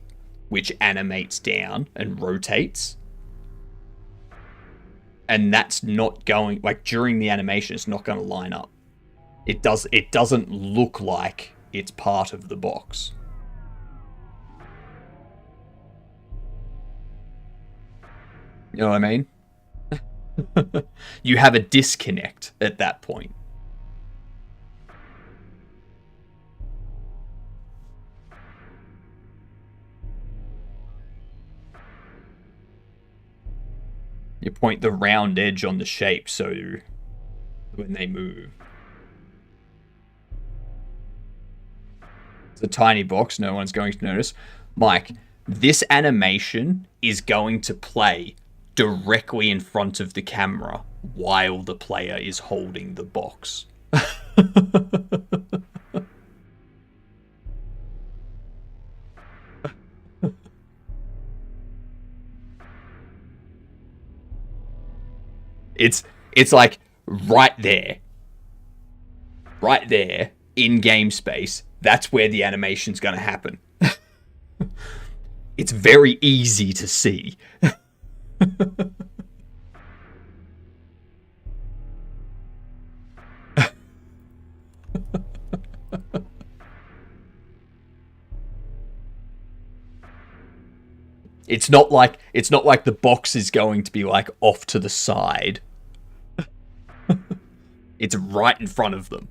which animates down and rotates. And that's not going, like during the animation, it's not going to line up. It doesn't look like it's part of the box. You know what I mean? You have a disconnect at that point. You point the round edge on the shape so when they move. It's a tiny box, no one's going to notice. Mike, this animation is going to play directly in front of the camera while the player is holding the box. It's like right there in game space. That's where the animation's going to happen. It's very easy to see. It's not like the box is going to be like off to the side. It's right in front of them.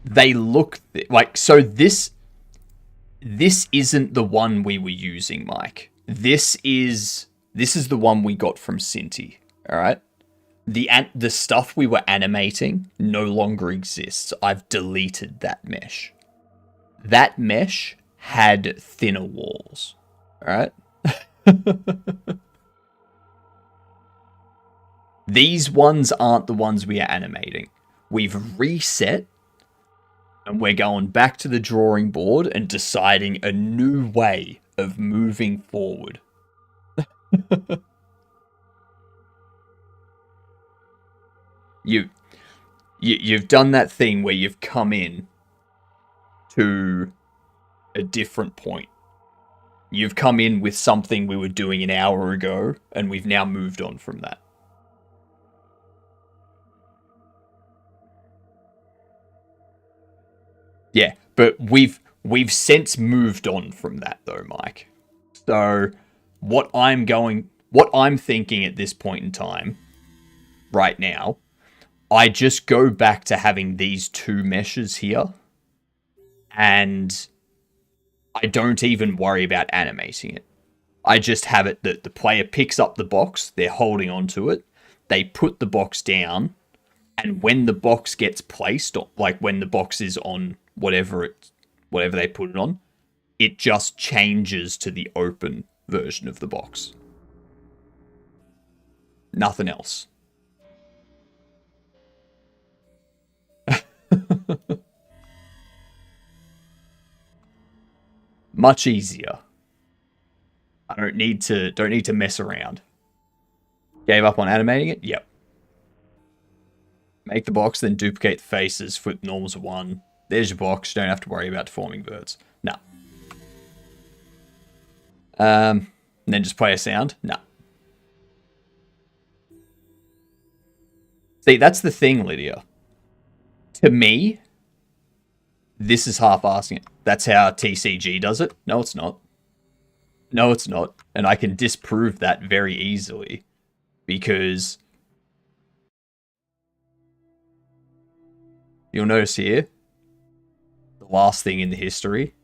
They look like, so this isn't the one we were using, Mike. This is the one we got from Cinti. All right. The stuff we were animating no longer exists. I've deleted that mesh. That mesh had thinner walls. All right. These ones aren't the ones we are animating. We've reset, and we're going back to the drawing board and deciding a new way of moving forward. You've done that thing where you've come in to a different point. You've come in with something we were doing an hour ago, and we've now moved on from that. Yeah, but we've since moved on from that though, Mike. So what I'm thinking at this point in time, right now, I just go back to having these two meshes here, and I don't even worry about animating it. I just have it that the player picks up the box, they're holding onto it, they put the box down, and when the box gets placed, like when the box is on whatever they put it on, it just changes to the open version of the box. Nothing else. Much easier. I don't need to mess around. Gave up on animating it? Yep. Make the box, then duplicate the faces, flip normals of 1. There's your box. You don't have to worry about deforming birds. No. And then just play a sound? No. See, that's the thing, Lydia. To me, this is half-assing it. That's how TCG does it. No, it's not. No, it's not. And I can disprove that very easily. Because you'll notice here, the last thing in the history.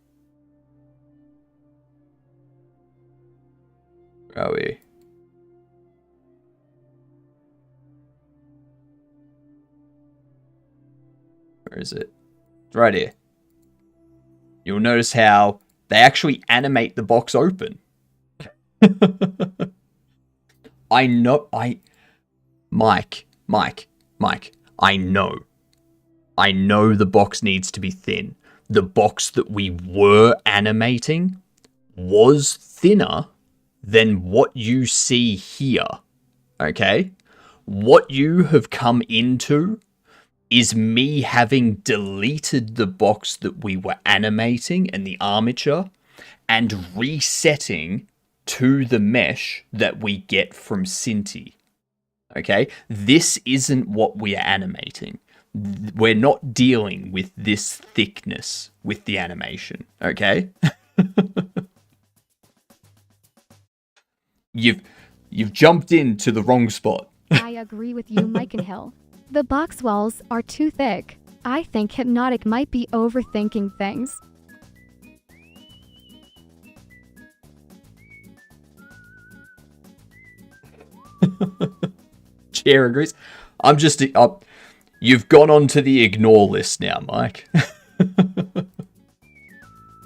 Where are we? Where is it? It's right here. You'll notice how they actually animate the box open. Mike, I know the box needs to be thin. The box that we were animating was thinner than what you see here. Okay? What you have come into is me having deleted the box that we were animating and the armature and resetting to the mesh that we get from Cinti. Okay? This isn't what we are animating. We're not dealing with this thickness with the animation. Okay? You've jumped into the wrong spot. I agree with you, Mike and Hill. The box walls are too thick. I think Hypnotic might be overthinking things. Chair agrees. I'm just... you've gone onto the ignore list now, Mike.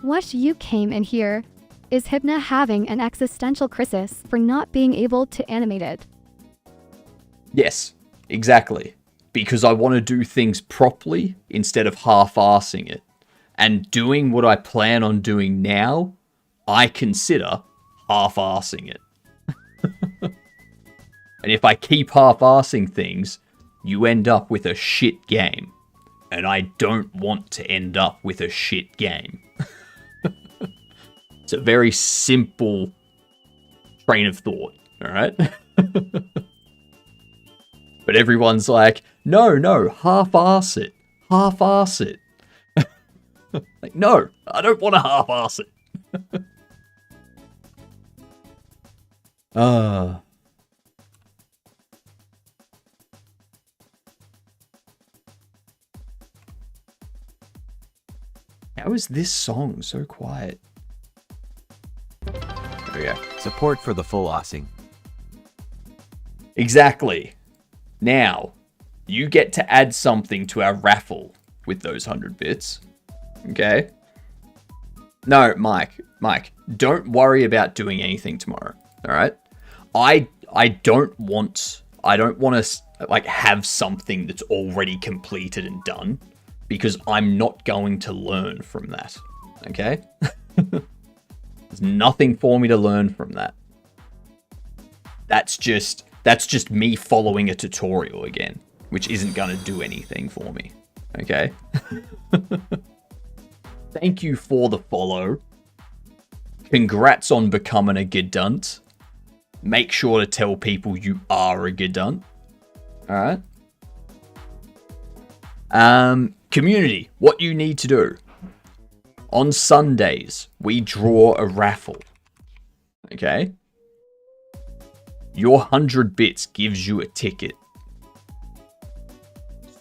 What you came in here is Hypna having an existential crisis for not being able to animate it. Yes, exactly. Because I want to do things properly instead of half-arsing it. And doing what I plan on doing now, I consider half-arsing it. And if I keep half-arsing things, you end up with a shit game. And I don't want to end up with a shit game. It's a very simple train of thought, alright? But everyone's like, no, half-arse it. Half-arse it. Like, no, I don't want to half-arse it. How is this song so quiet? There we go. Support for the full Ossing. Exactly. Now, you get to add something to our raffle with those 100 bits. Okay? No, Mike, don't worry about doing anything tomorrow. All right? I don't want to like have something that's already completed and done, because I'm not going to learn from that. Okay? There's nothing for me to learn from that. That's just me following a tutorial again, which isn't going to do anything for me. Okay? Thank you for the follow. Congrats on becoming a Gedunt. Make sure to tell people you are a Gedunt. Alright? Community, what you need to do. On Sundays, we draw a raffle. Okay? Your 100 bits gives you a ticket.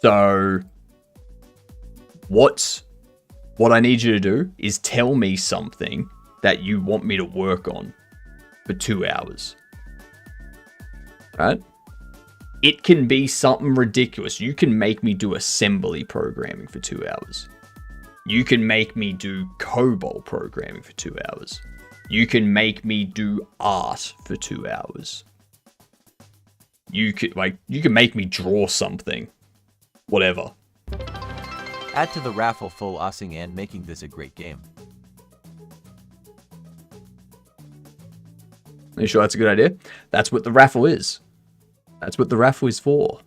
So, what I need you to do is tell me something that you want me to work on for 2 hours. Right? It can be something ridiculous. You can make me do assembly programming for 2 hours. You can make me do COBOL programming for 2 hours. You can make me do art for 2 hours. You can make me draw something. Whatever. Add to the raffle full Ossing and making this a great game. Are you sure that's a good idea? That's what the raffle is. That's what the raffle is for.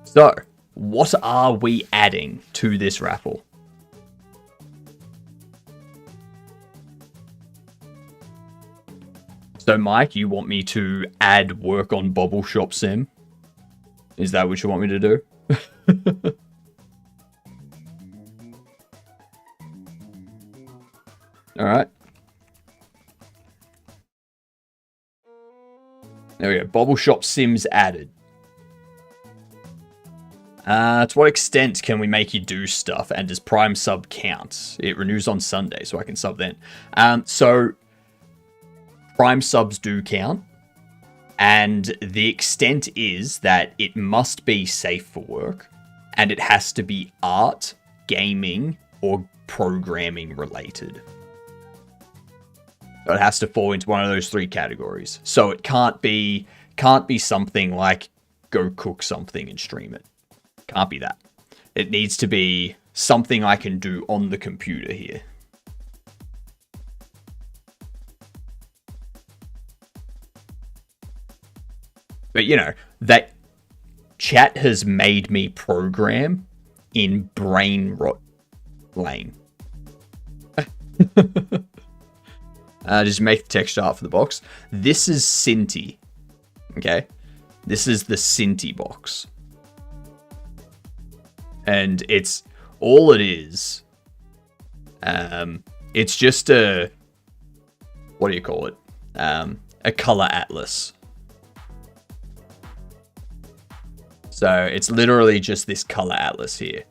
So, what are we adding to this raffle? So, Mike, you want me to add work on Bobble Shop Sim? Is that what you want me to do? Alright. There we go. Bobble Shop Sims added. To what extent can we make you do stuff, and does Prime sub count? It renews on Sunday, so I can sub then. So Prime subs do count, and the extent is that it must be safe for work, and it has to be art, gaming, or programming related. So it has to fall into one of those 3 categories. So it can't be something like go cook something and stream it. Can't be that. It needs to be something I can do on the computer here. But, you know, that chat has made me program in brain rot lane. Just make the text art for the box. This is Cinti. Okay? This is the Cinti box. And it's all it is. It's just a, what do you call it? A color atlas. So it's literally just this color atlas here.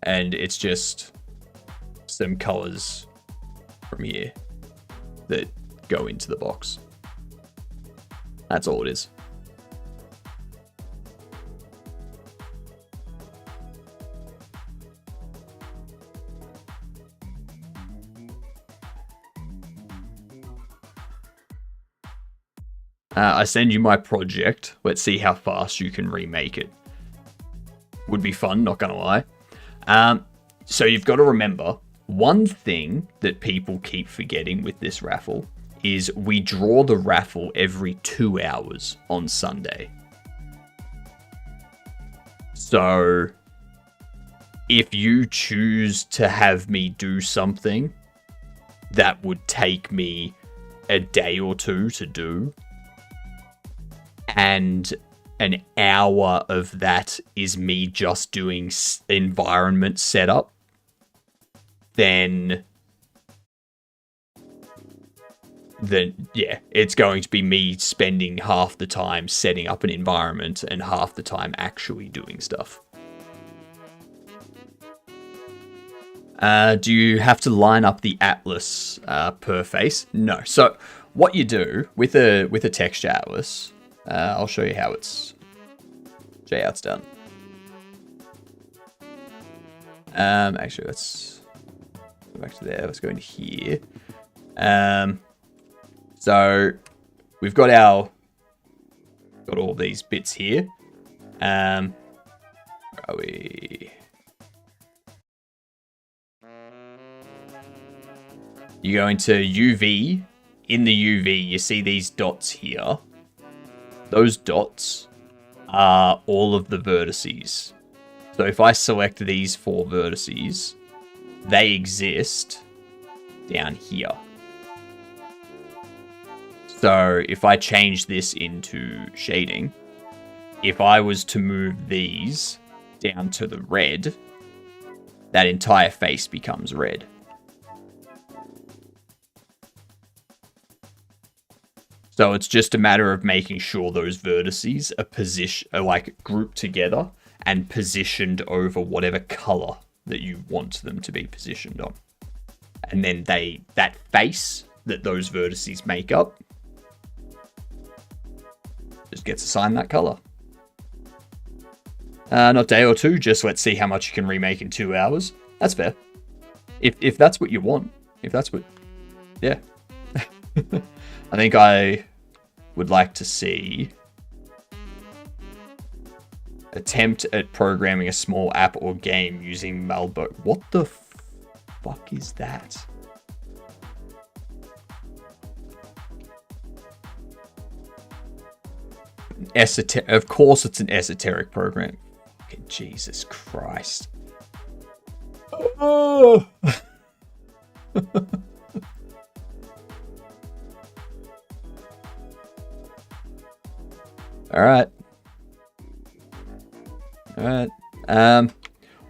And it's just some colors from here that go into the box. That's all it is. I send you my project. Let's see how fast you can remake it. Would be fun, not gonna lie. So you've got to remember, one thing that people keep forgetting with this raffle is we draw the raffle every 2 hours on Sunday. So if you choose to have me do something that would take me a day or 2 to do, and an hour of that is me just doing environment setup, then yeah, it's going to be me spending half the time setting up an environment and half the time actually doing stuff. Do you have to line up the atlas per face? No. So what you do with a texture atlas, I'll show you how it's done. Actually, let's go back to there. Let's go into here. So we've got all these bits here. Where are we? You go into UV. In the UV, you see these dots here. Those dots are all of the vertices. So if I select these 4 vertices, they exist down here. So if I change this into shading, if I was to move these down to the red, that entire face becomes red. So it's just a matter of making sure those vertices are like grouped together and positioned over whatever color that you want them to be positioned on. And then that face that those vertices make up just gets assigned that color. Not day or two, just let's see how much you can remake in 2 hours. That's fair. If that's what you want. If that's what... Yeah. I think I would like to see... Attempt at programming a small app or game using Malbo. What the fuck is that? Of course it's an esoteric program. Fucking Jesus Christ. Oh. Alright.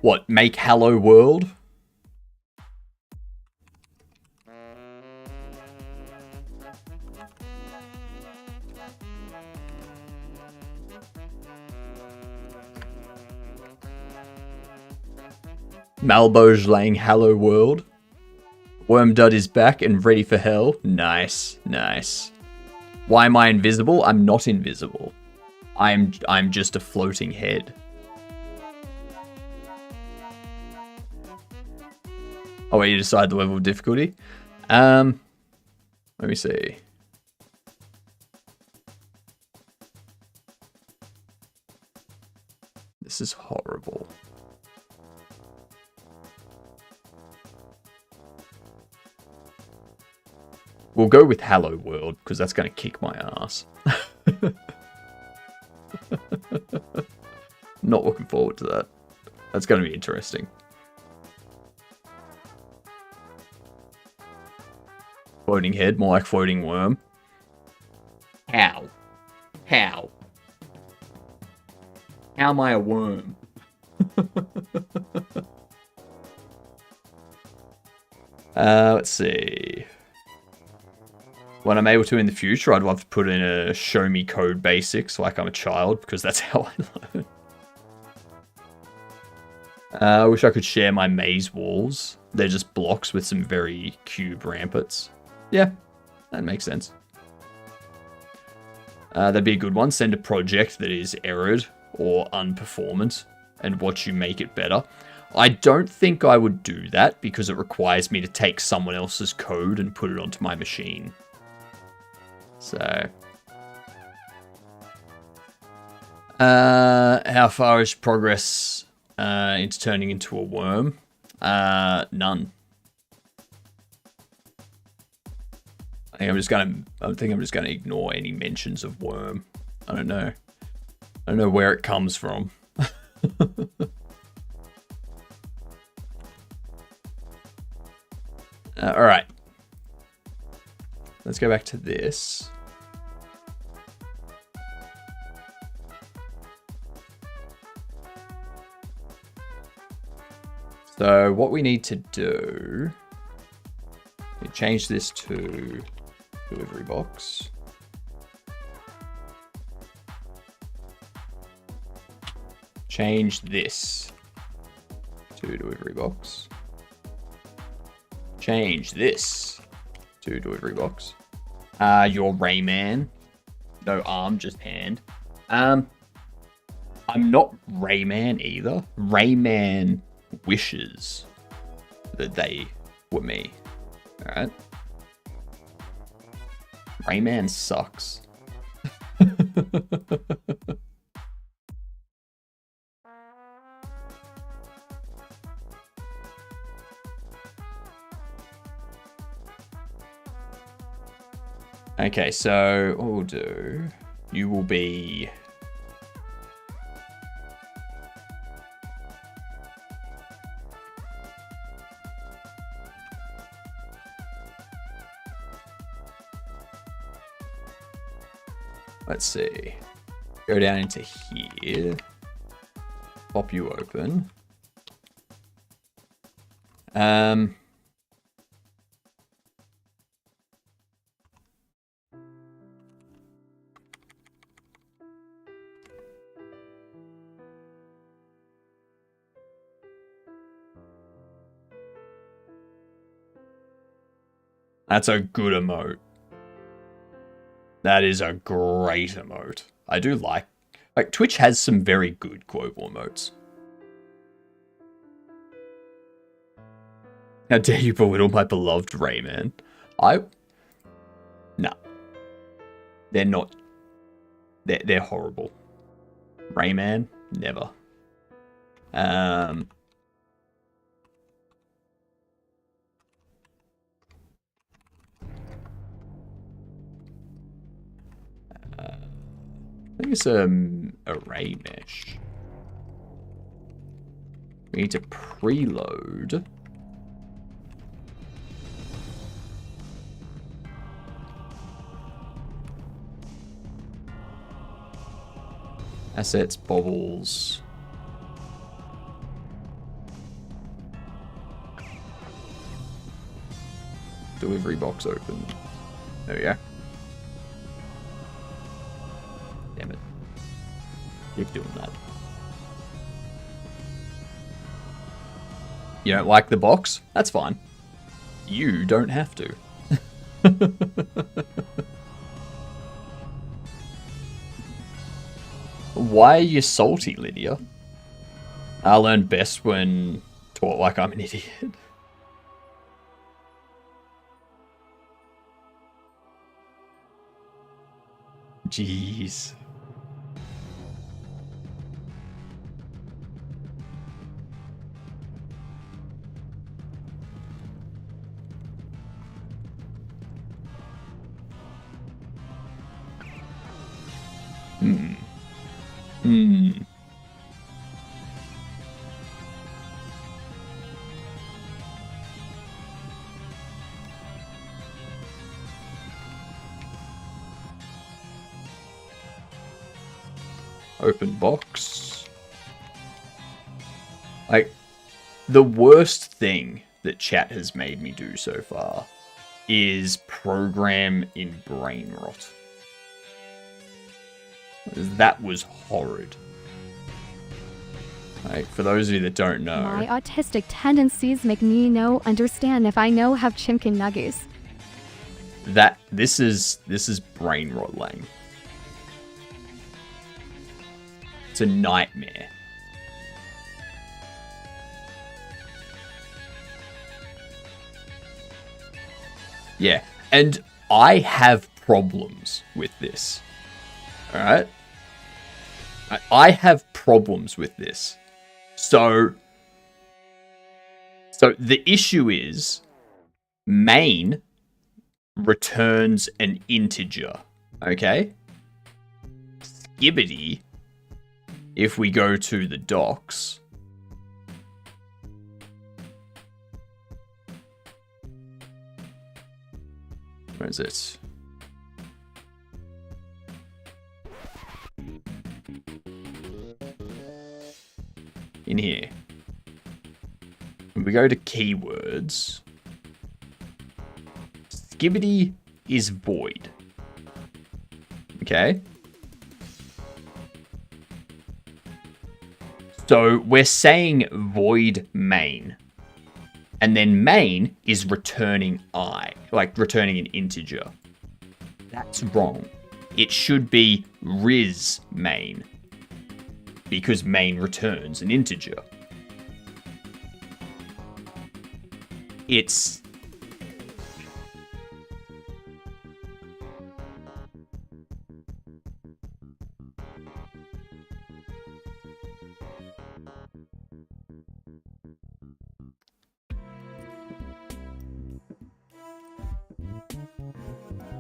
What? Make Hello World? Malboj laying Hello World. Wormdud is back and ready for hell. Nice, nice. Why am I invisible? I'm not invisible. I'm just a floating head. Oh wait, you decide the level of difficulty? Let me see. This is horrible. We'll go with Hello World, because that's going to kick my ass. Not looking forward to that. That's going to be interesting. Floating head, more like floating worm. How? How? How am I a worm? Let's see. When I'm able to in the future, I'd love to put in a show me code basics like I'm a child, because that's how I learn. I wish I could share my maze walls. They're just blocks with some very cube ramparts. Yeah, that makes sense. That'd be a good one. Send a project that is errored or unperformant and watch you make it better. I don't think I would do that because it requires me to take someone else's code and put it onto my machine. So, how far is progress into turning into a worm? None. I think I'm just gonna ignore any mentions of worm. I don't know where it comes from. All right. Let's go back to this. So what we need to do, we change this to delivery box. Change this to delivery box. Change this to delivery box. Your Rayman. No arm, just hand. I'm not Rayman either. Rayman wishes that they were me. Alright? Rayman sucks. Okay, so what we'll do, you will be... Let's see. Go down into here. Pop you open. That's a good emote. That is a great emote. I do like Twitch has some very good quotable emotes. How dare you belittle my beloved Rayman? Nah. They're not. They're horrible. Rayman, never. I think it's array mesh. We need to preload. Assets, bobbles. Delivery box open. There we go. Damn it. Keep doing that. You don't like the box? That's fine. You don't have to. Why are you salty, Lydia? I learn best when taught like I'm an idiot. Jeez. Open box. Like, the worst thing that chat has made me do so far is program in brain rot. That was horrid. Like, for those of you that don't know, my autistic tendencies make me understand if I have chimkin nuggies. This is brain rot lane. It's a nightmare. Yeah, and I have problems with this. Alright? I have problems with this. So the issue is main returns an integer. Okay? Skibidi, if we go to the docs, where is it? In here. we go to keywords, Skibidi is void. Okay. So we're saying void main. And then main is returning I, like returning an integer. That's wrong. It should be ris main, because main returns an integer. It's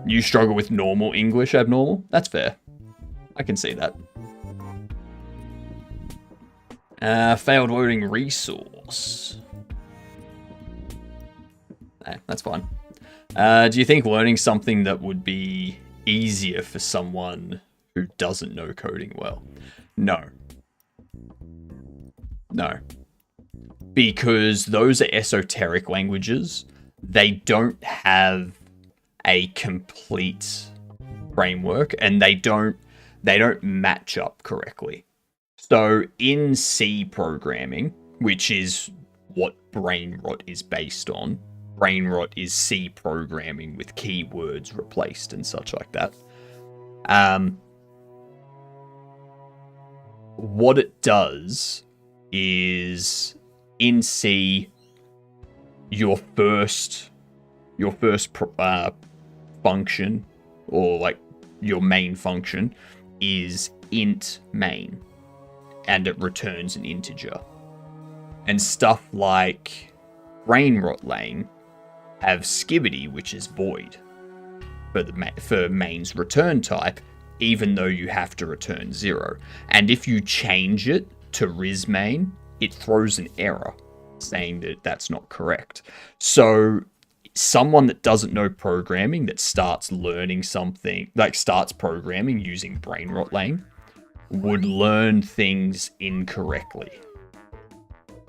you struggle with normal English abnormal? That's fair. I can see that. Failed loading resource. That's fine. Do you think learning something that would be easier for someone who doesn't know coding well? No. No. Because those are esoteric languages. They don't have a complete framework, and they don't match up correctly. So in C programming, which is what BrainRot is based on, BrainRot is C programming with keywords replaced and such like that. What it does is in C, your first function, or like your main function, is int main, and it returns an integer. And stuff like BrainRot Lang have Skibidi, which is void for main's return type, even though you have to return 0. And if you change it to ris main, it throws an error saying that that's not correct. So someone that doesn't know programming, that starts learning something, like starts programming using BrainRot Lang, would learn things incorrectly.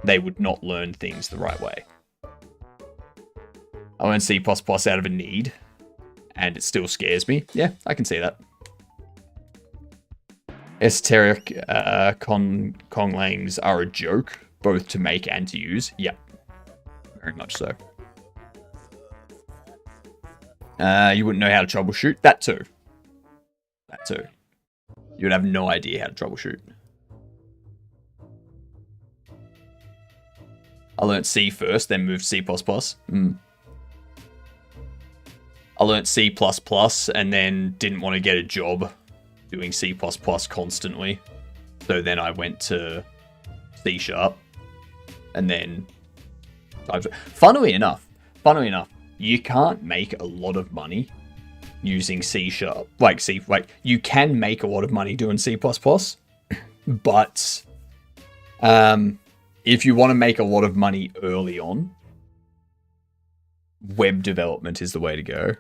They would not learn things the right way. I learned C++ out of a need, and it still scares me. Yeah, I can see that. Esoteric Konglangs are a joke, both to make and to use. Yep, very much so. You wouldn't know how to troubleshoot. That too. That too. You would have no idea how to troubleshoot. I learnt C first, then moved C++. I learnt C++ and then didn't want to get a job doing C++ constantly. So then I went to C#. And then, funnily enough, you can't make a lot of money using C#. You can make a lot of money doing C++, but if you want to make a lot of money early on, web development is the way to go.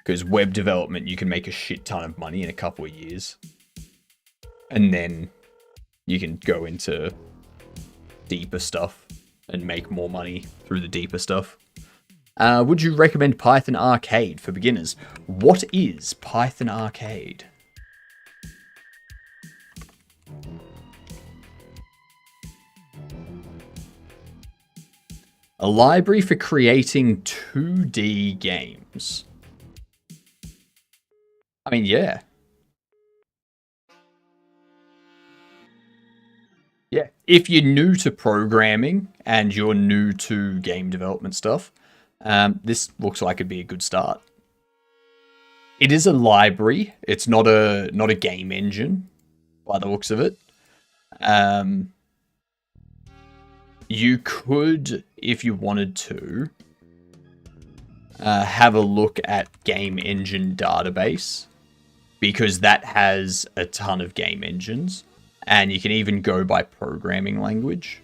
Because web development, you can make a shit ton of money in a couple of years. And then you can go into deeper stuff and make more money through the deeper stuff. Would you recommend Python Arcade for beginners? What is Python Arcade? A library for creating 2D games. I mean, yeah. Yeah, if you're new to programming and you're new to game development stuff, this looks like it'd be a good start. It is a library. It's not a game engine by the looks of it. You could, if you wanted to, have a look at Game Engine Database, because that has a ton of game engines, and you can even go by programming language.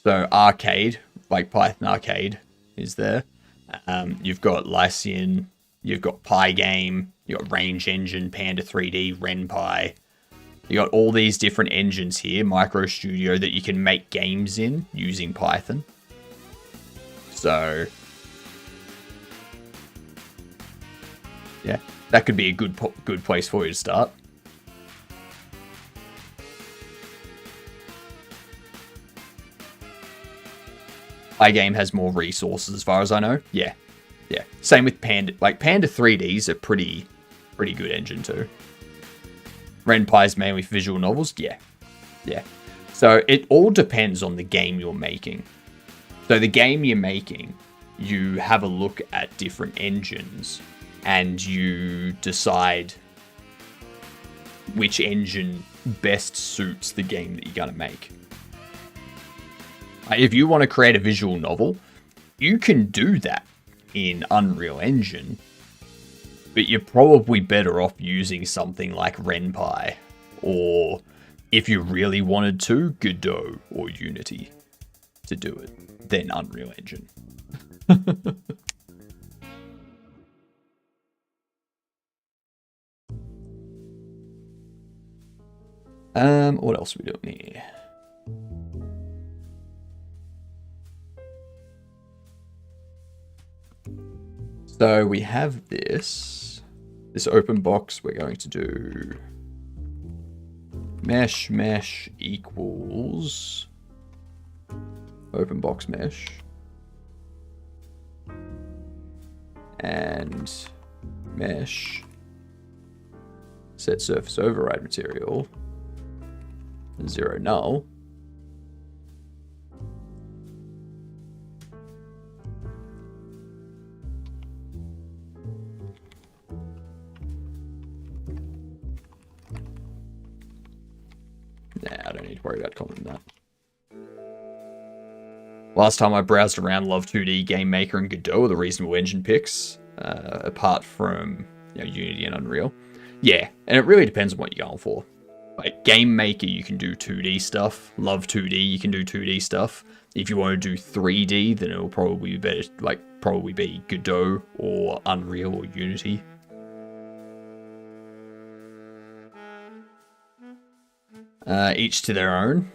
So Arcade, like Python Arcade, is there. You've got Lycian, you've got Pygame, you've got Range Engine, Panda 3D, RenPy. You got all these different engines here, Micro Studio, that you can make games in using Python. So, yeah, that could be a good place for you to start. iGame has more resources as far as I know. Yeah. Yeah. Same with Panda. Like, Panda 3D is a pretty good engine too. RenPy is mainly for visual novels. Yeah. Yeah. So it all depends on the game you're making. So the game you're making, you have a look at different engines and you decide which engine best suits the game that you're going to make. If you want to create a visual novel, you can do that in Unreal Engine, but you're probably better off using something like RenPy, or if you really wanted to, Godot or Unity to do it, than Unreal Engine. What else are we doing here? So we have this open box. We're going to do mesh equals open box mesh and mesh set surface override material 0 null. Nah, I don't need to worry about commenting that. Last time I browsed around Love2D, Game Maker, and Godot are the reasonable engine picks, apart from Unity and Unreal. Yeah, and it really depends on what you're going for. Like Game Maker, you can do 2D stuff. Love2D, you can do 2D stuff. If you want to do 3D, then it'll probably be better, probably be Godot or Unreal or Unity. Each to their own.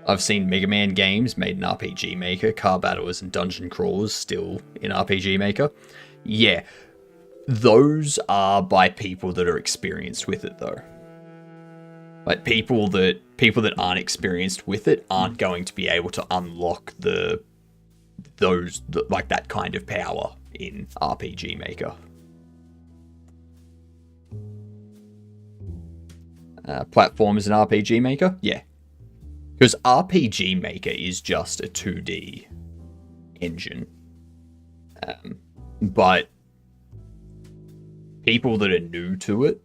I've seen Mega Man games made in RPG Maker, car battlers and dungeon crawlers still in RPG Maker. Yeah, those are by people that are experienced with it though. Like people that aren't experienced with it aren't going to be able to unlock that kind of power in RPG Maker. Platforms in RPG Maker? Yeah. Because RPG Maker is just a 2D engine. But people that are new to it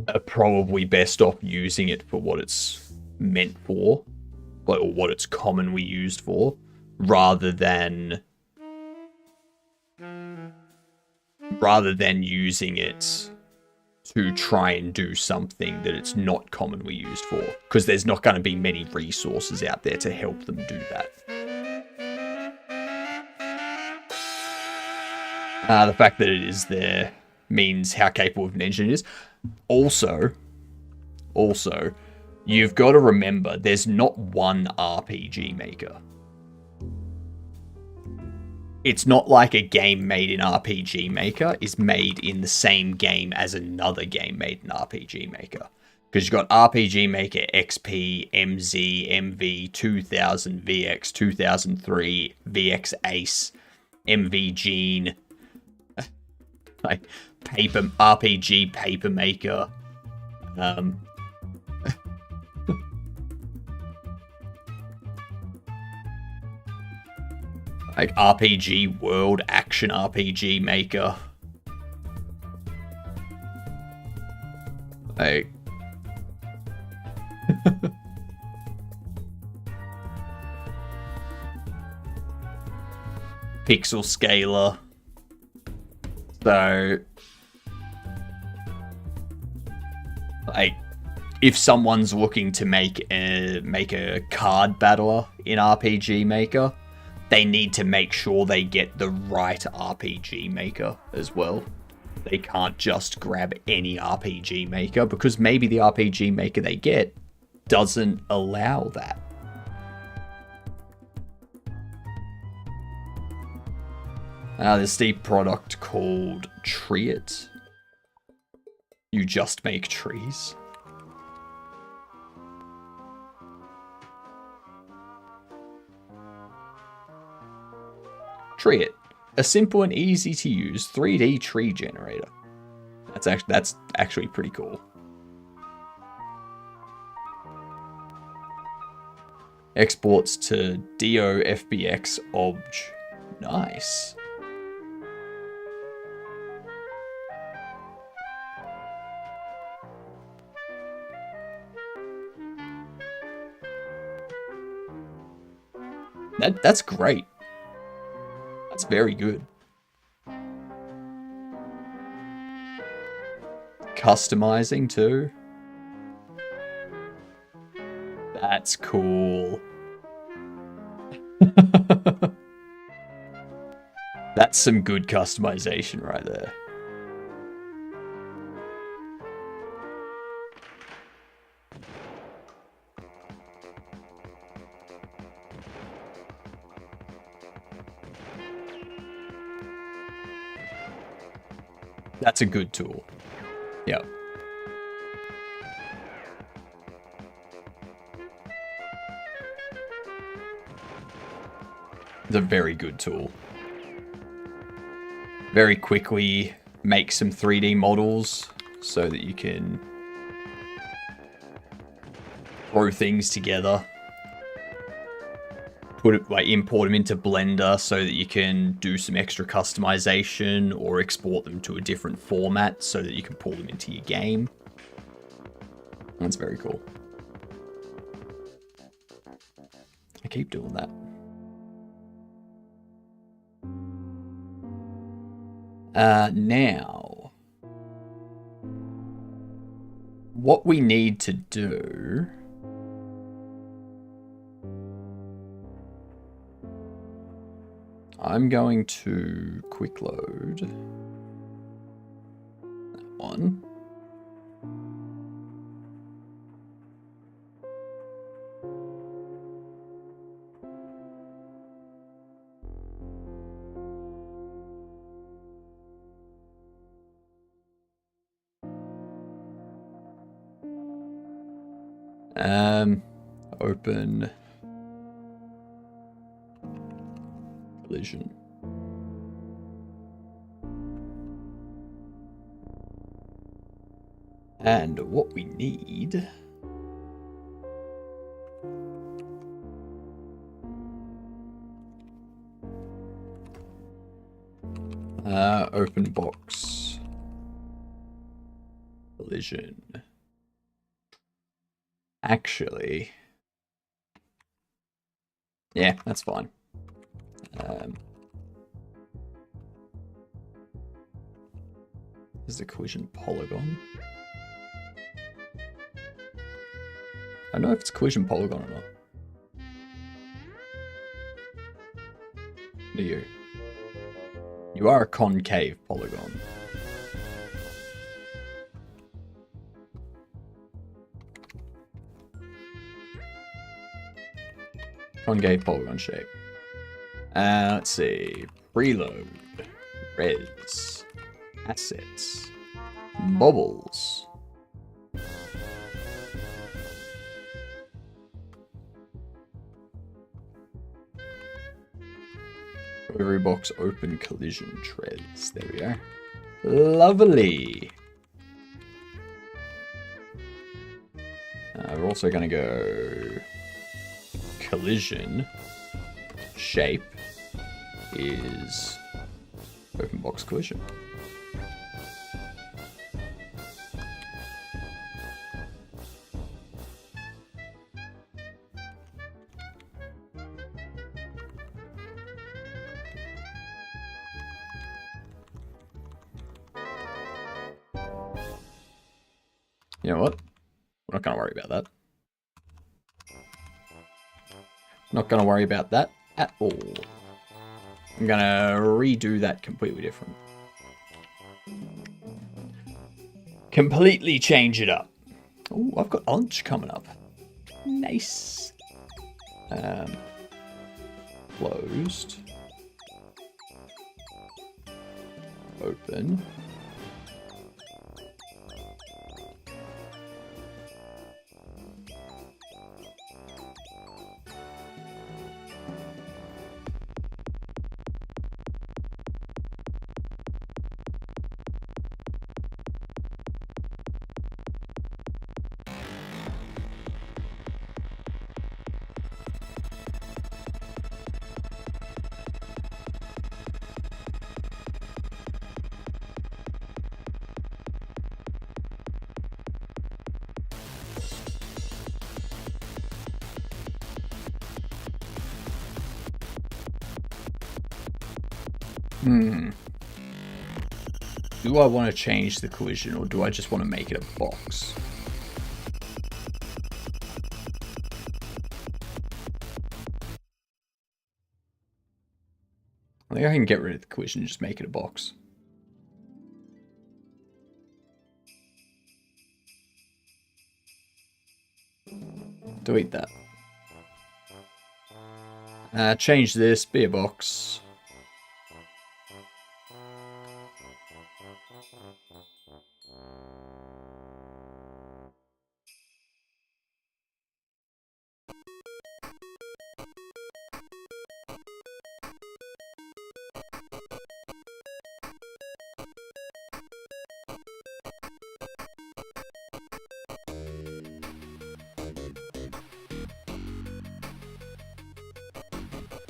are probably best off using it for what it's meant for, or what it's commonly used for, rather than using it to try and do something that it's not commonly used for, because there's not going to be many resources out there to help them do that. The fact that it is there means how capable of an engine it is. Also, you've got to remember there's not one RPG Maker. It's not like a game made in RPG Maker is made in the same game as another game made in RPG Maker. Because you've got RPG Maker XP, MZ, MV, 2000, VX, 2003, VX Ace, MV Gene, like RPG Paper Maker. Like RPG World, Action RPG Maker. Like Pixel Scaler. So like if someone's looking to make a card battler in RPG Maker, they need to make sure they get the right RPG Maker as well. they can't just grab any RPG maker, because maybe the RPG maker they get doesn't allow that. There's the product called Tree It. You just make trees. Tree It, a simple and easy to use 3D tree generator. That's actually pretty cool. Exports to DOFBX obj. Nice. That's great. That's very good. Customizing too. That's cool. That's some good customization right there. That's a good tool. Yep. It's a very good tool. Very quickly make some 3D models so that you can throw things together. Import them into Blender so that you can do some extra customization or export them to a different format so that you can pull them into your game. That's very cool. I keep doing that. Now, what we need to do I'm going to quick load that one. Open collision. And what we need open box collision. Actually, yeah, that's fine. Is the collision polygon? I don't know if it's collision polygon or not. What are you? You are a concave polygon. Concave polygon shape. Let's see. Preload. Res. Assets. Bubbles. Every box open collision treads. There we are. Lovely. We're also going to go collision shape is open box collision. You know what? We're not going to worry about that. Not going to worry about that at all. I'm going to redo that completely different. completely change it up. Oh, I've got lunch coming up. Nice. Closed. Open. Do I want to change the collision, or do I just want to make it a box? I think I can get rid of the collision and just make it a box. Delete that. Change this, be a box.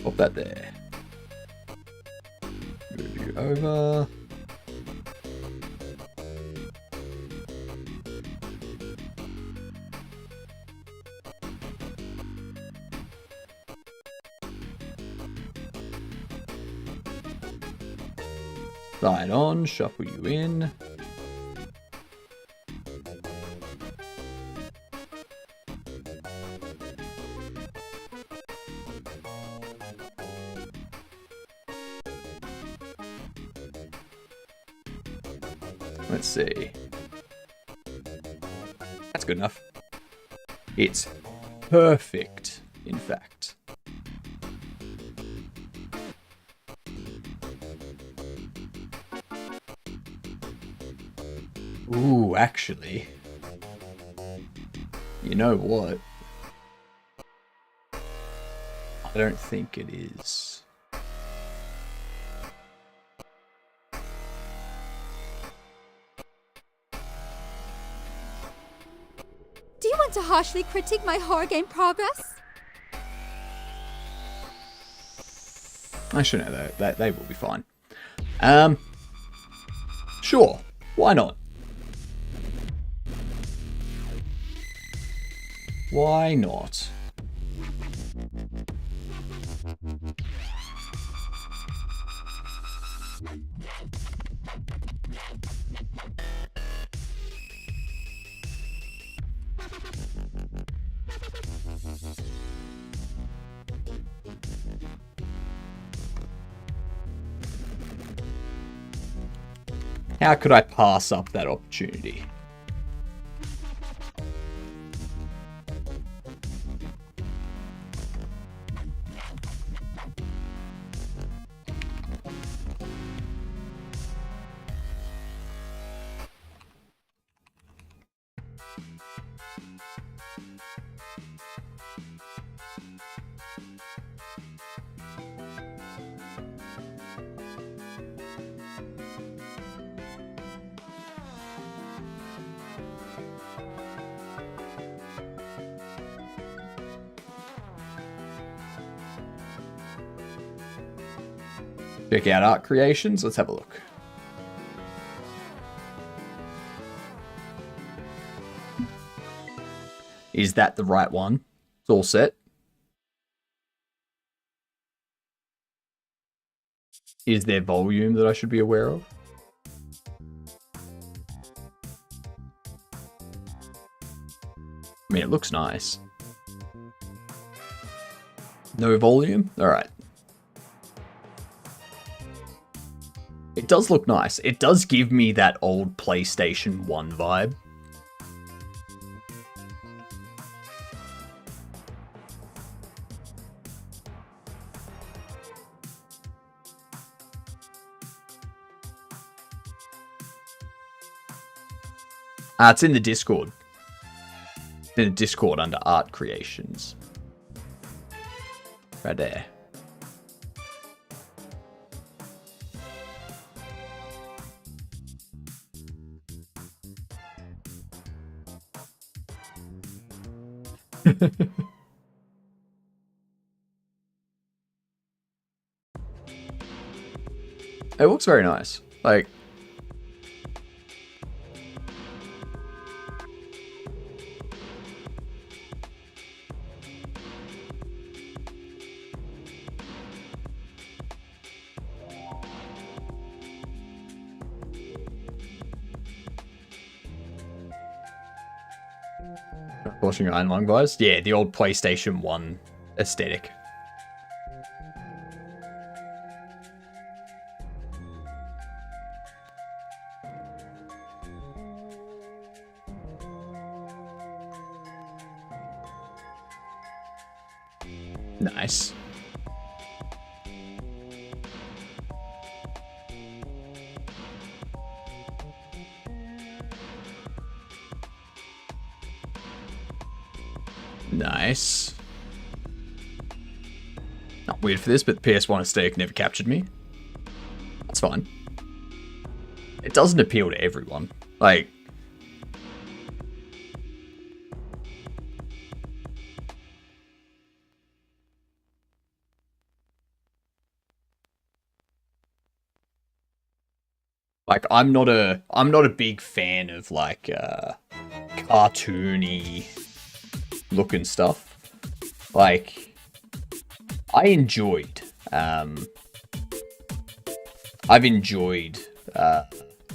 Pop that there. Move you over. Slide on, shuffle you in. Let's see. That's good enough. It's perfect, in fact. Ooh, actually. You know what? I don't think it is. Do you want to harshly critique my horror game progress? I should know that they will be fine. Sure. Why not? Why not? How could I pass up that opportunity? Check out art creations. Let's have a look. Is that the right one? It's all set. Is there volume that I should be aware of? I mean, it looks nice. No volume? All right. It does look nice. It does give me that old PlayStation 1 vibe. It's in the Discord. It's in the Discord under Art Creations. Right there. It looks very nice. Like, watching Iron Lung guys. Yeah, the old PlayStation 1 aesthetic. Nice. Nice. Not weird for this, but PS1 aesthetic never captured me. That's fine. It doesn't appeal to everyone. Like, I'm not a big fan of like cartoony looking stuff. Like, I've enjoyed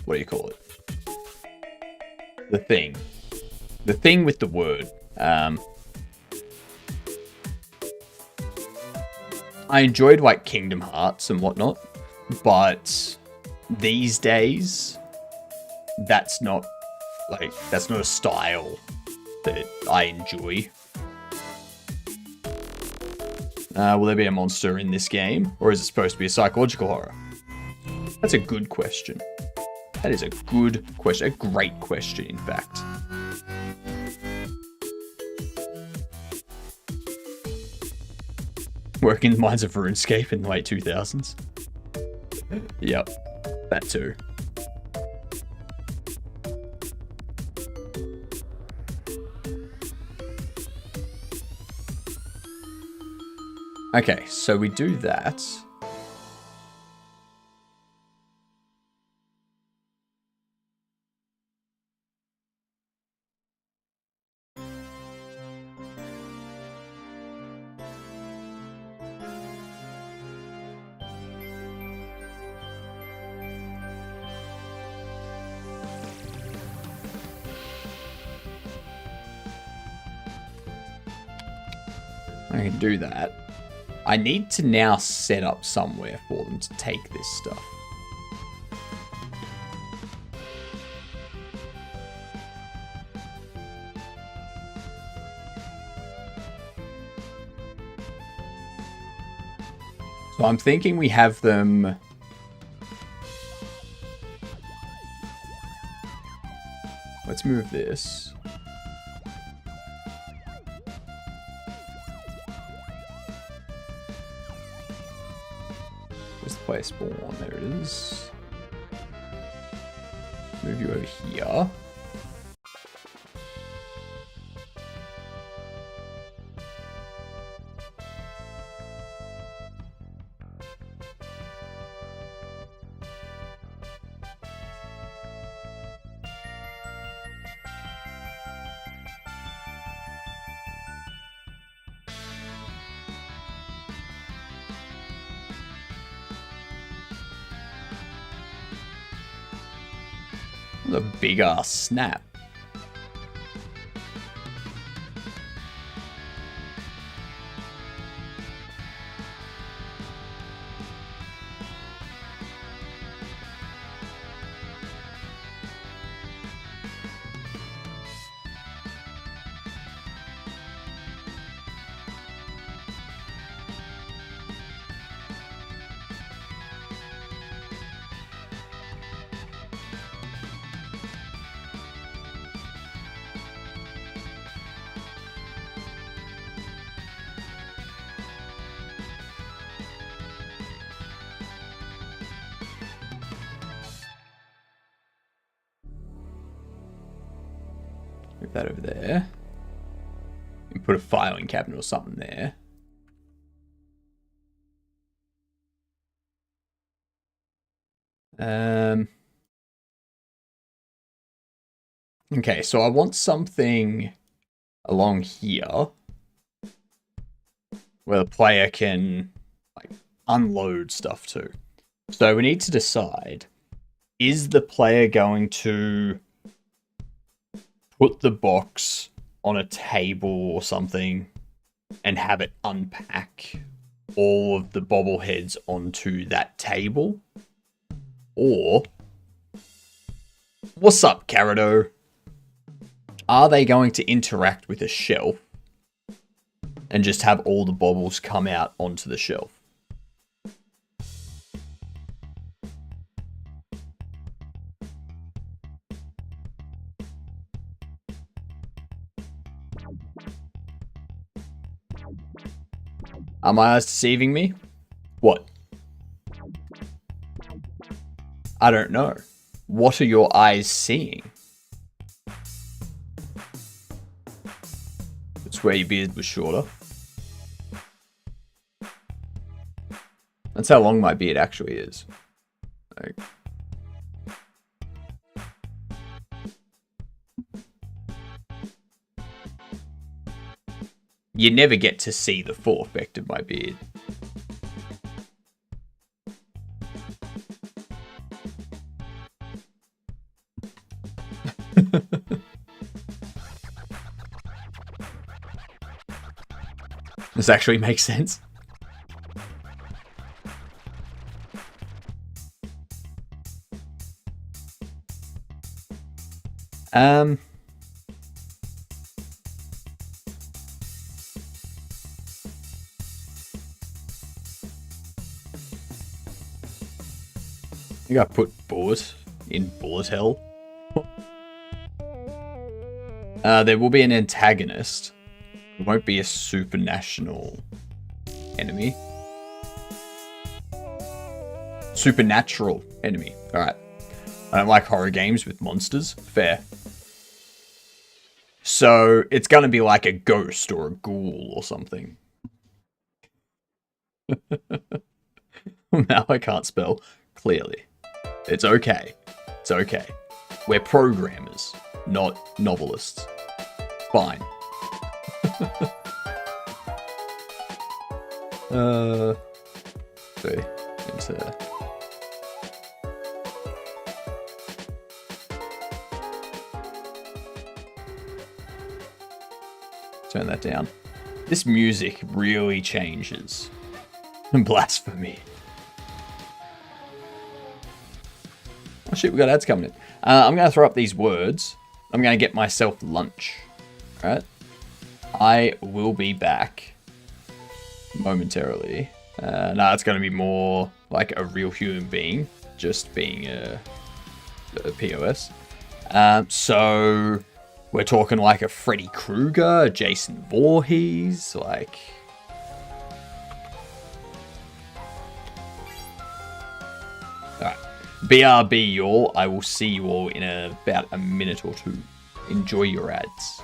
what do you call it? The thing with the word. I enjoyed like Kingdom Hearts and whatnot, but these days, that's not a style that I enjoy. Will there be a monster in this game, or is it supposed to be a psychological horror? That's a good question. That is a good question. A great question, in fact. Working in the mines of RuneScape in the late 2000s. Yep, that too. Okay, so we do that. I can do that. I need to now set up somewhere for them to take this stuff. So I'm thinking we have them... Let's move this. Place spawn, there it is. Move you over here. A big ass snap. Move that over there. And put a filing cabinet or something there. Okay, so I want something along here where the player can like unload stuff to. So we need to decide, is the player going to put the box on a table or something and have it unpack all of the bobbleheads onto that table? Or, what's up, Carado? Are they going to interact with a shelf and just have all the baubles come out onto the shelf? Are my eyes deceiving me? What? I don't know. What are your eyes seeing? It's where your beard was shorter. That's how long my beard actually is. Like, you never get to see the full effect of my beard. This actually makes sense. I think I put bullet in bullet hell. There will be an antagonist. It won't be a supernatural enemy. Supernatural enemy. Alright. I don't like horror games with monsters. Fair. So, it's gonna be like a ghost or a ghoul or something. Now I can't spell. Clearly. It's okay. It's okay. We're programmers, not novelists. Fine. Sorry. Into... Turn that down. This music really changes. Blasphemy. Oh shit, we got ads coming in. I'm going to throw up these words. I'm going to get myself lunch. Alright? I will be back momentarily. No, it's going to be more like a real human being, just being a POS. So we're talking like a Freddy Krueger, a Jason Voorhees, like... Alright. BRB y'all. I will see you all in about a minute or two. Enjoy your ads.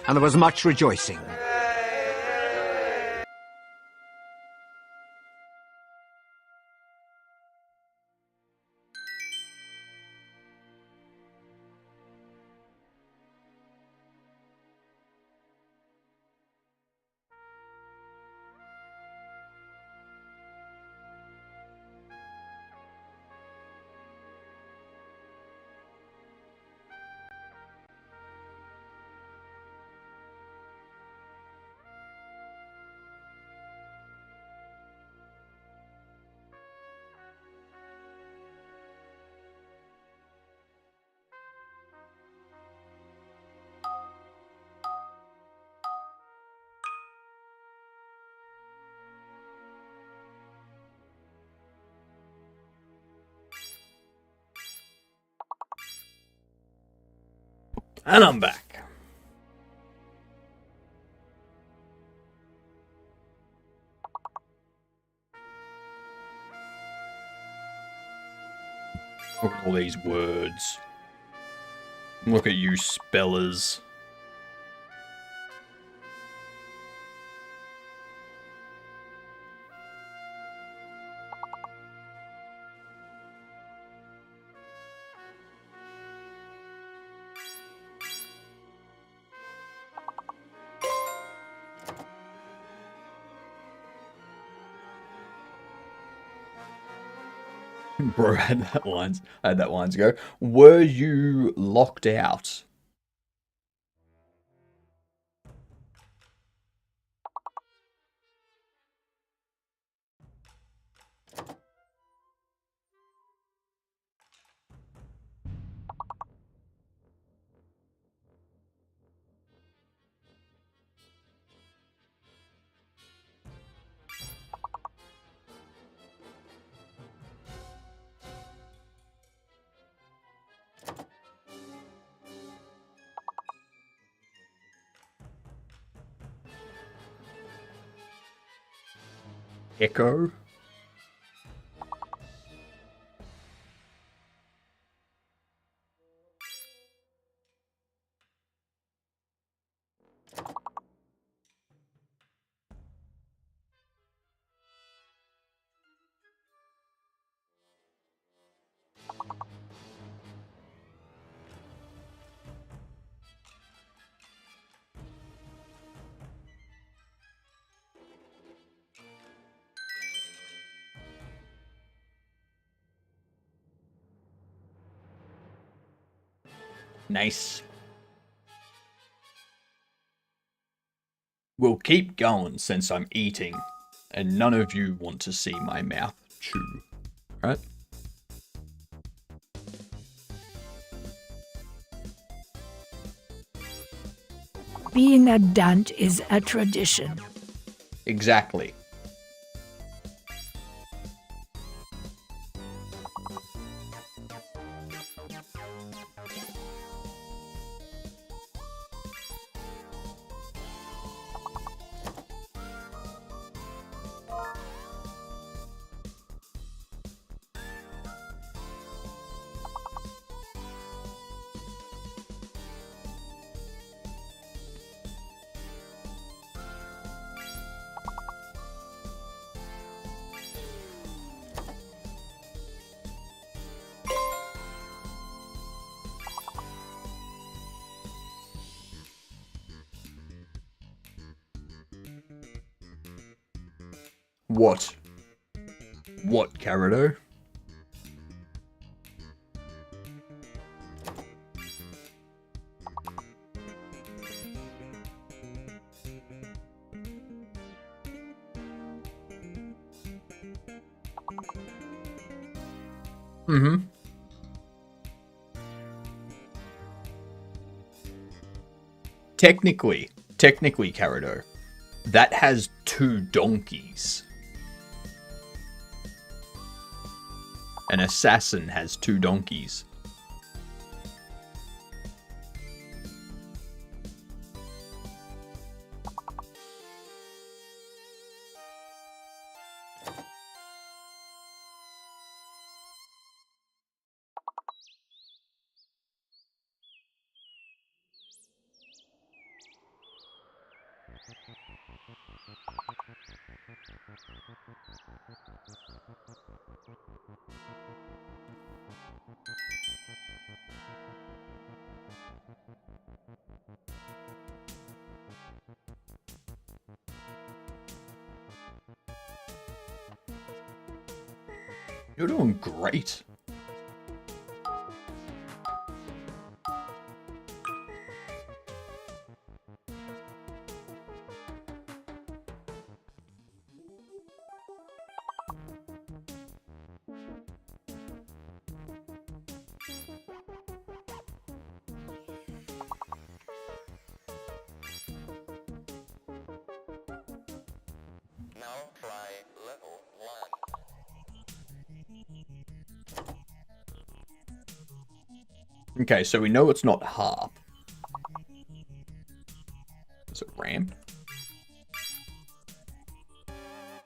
and there was much rejoicing. And I'm back. Look at all these words. Look at you spellers. Bro, I had that lines go. Were you locked out? Echo? Nice. We'll keep going since I'm eating, and none of you want to see my mouth chew, right? Being a dunt is a tradition. Exactly. What? What, Carido? Mm-hmm. Technically, Carido, that has 2 donkeys. An assassin has 2 donkeys. You're doing great. Now try level 1. Okay, so we know it's not harp. Is it ramp?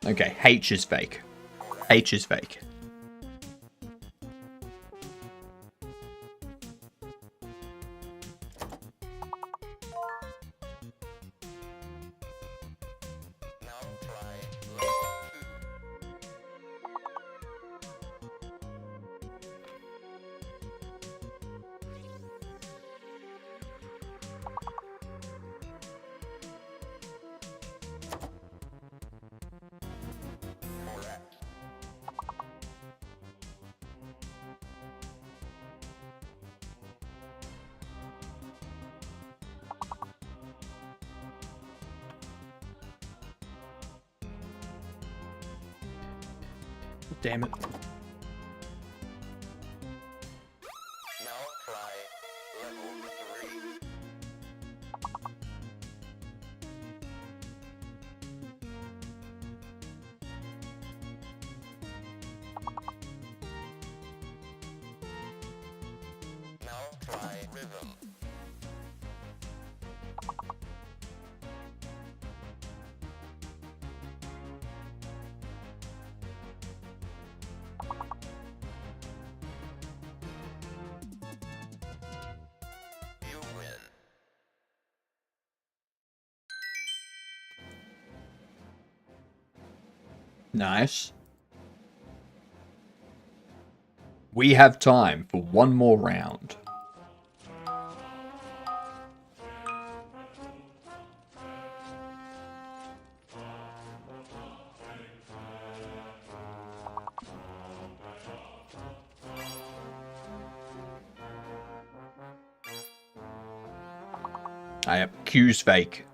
Okay, H is fake. H is fake. Now try level 2. Correct. Damn it. Now try level 3. Now try rhythm. You win. Nice. We have time for one more round. I have Q's fake.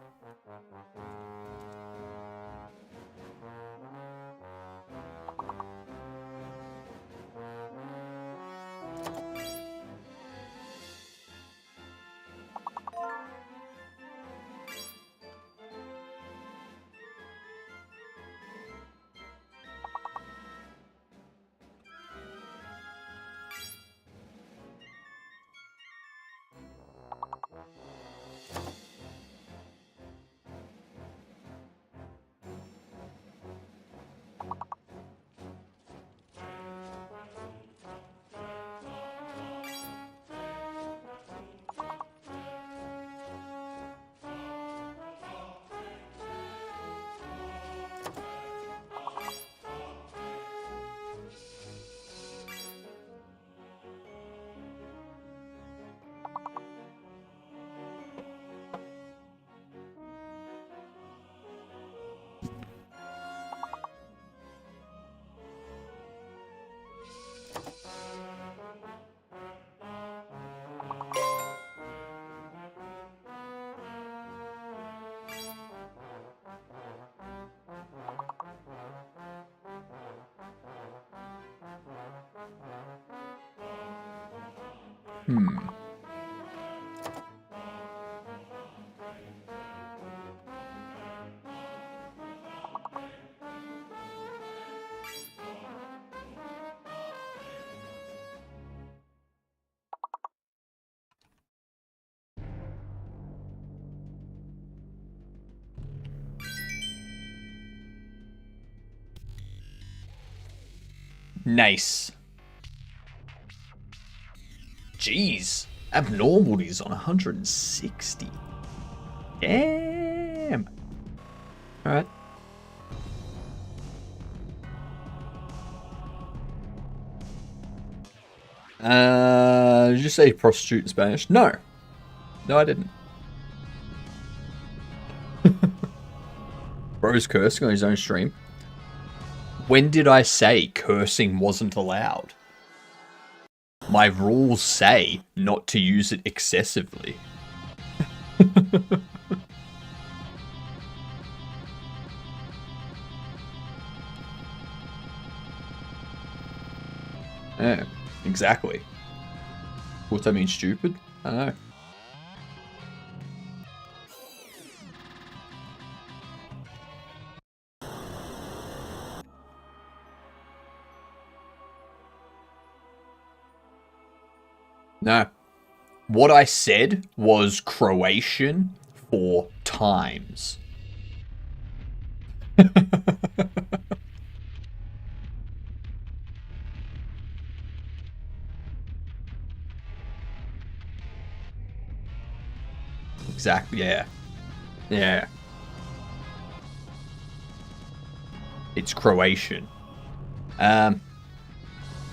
Nice. Jeez. Abnormalities on 160. Damn. Alright. Did you say prostitute in Spanish? No. No, I didn't. Bro's cursing on his own stream. When did I say cursing wasn't allowed? My rules say not to use it excessively. Yeah, exactly. What's that mean, stupid? I don't know. No. What I said was Croatian for times. Exactly, yeah. Yeah. It's Croatian.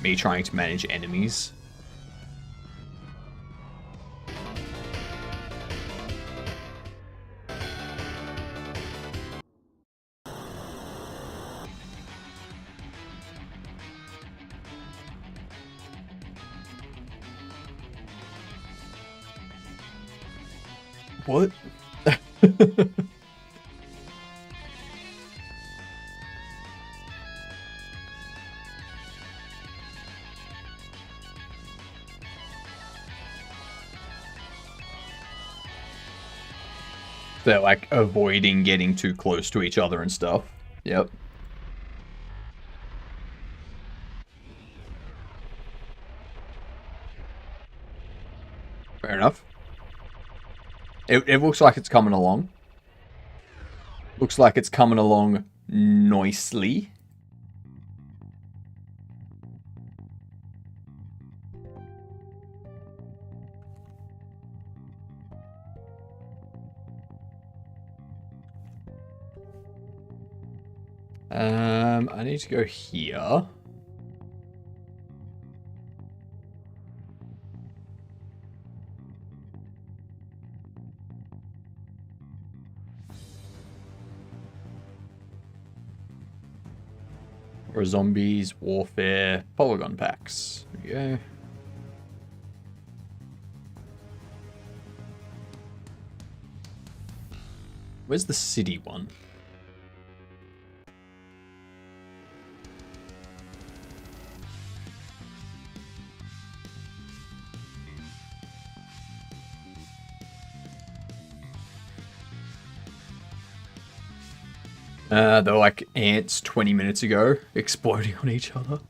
Me trying to manage enemies. What? They're like avoiding getting too close to each other and stuff. Yep. Fair enough. It looks like it's coming along. Looks like it's coming along nicely. I need to go here. Or zombies, warfare, polygon packs. There we go. Where's the city one? They're like ants 20 minutes ago, exploding on each other.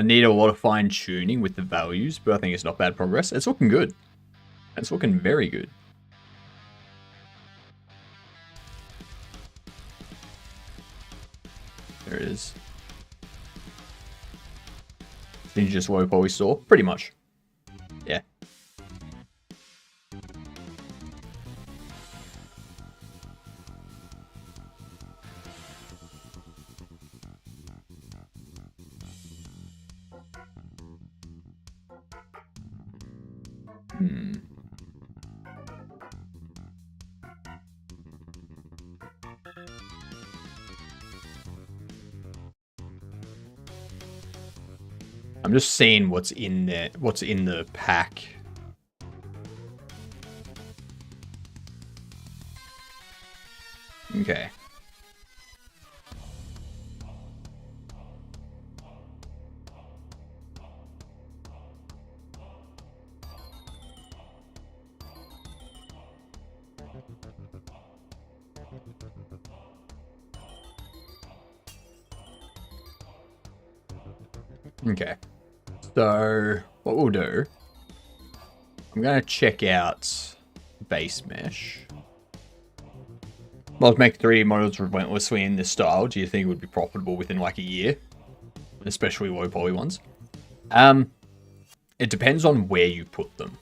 Need a lot of fine tuning with the values, but I think it's not bad progress. It's looking good. It's looking very good. There it is. Did you just woke what we saw? Pretty much. Yeah. I'm just seeing what's in there, what's in the pack. Okay. Okay. So, what we'll do, I'm going to check out base mesh. Well, make 3D models relentlessly in this style. Do you think it would be profitable within like a year? Especially low poly ones. It depends on where you put them.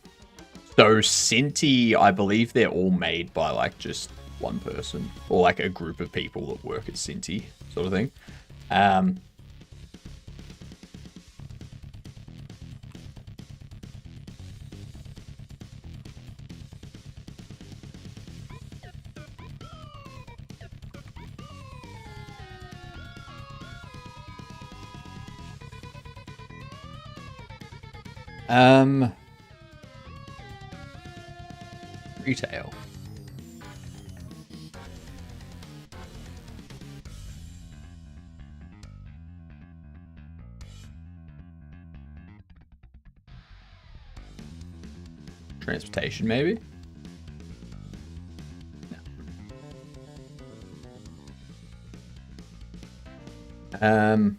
So Cinti, I believe they're all made by like just one person or like a group of people that work at Cinti, sort of thing. Retail. Transportation, maybe? No.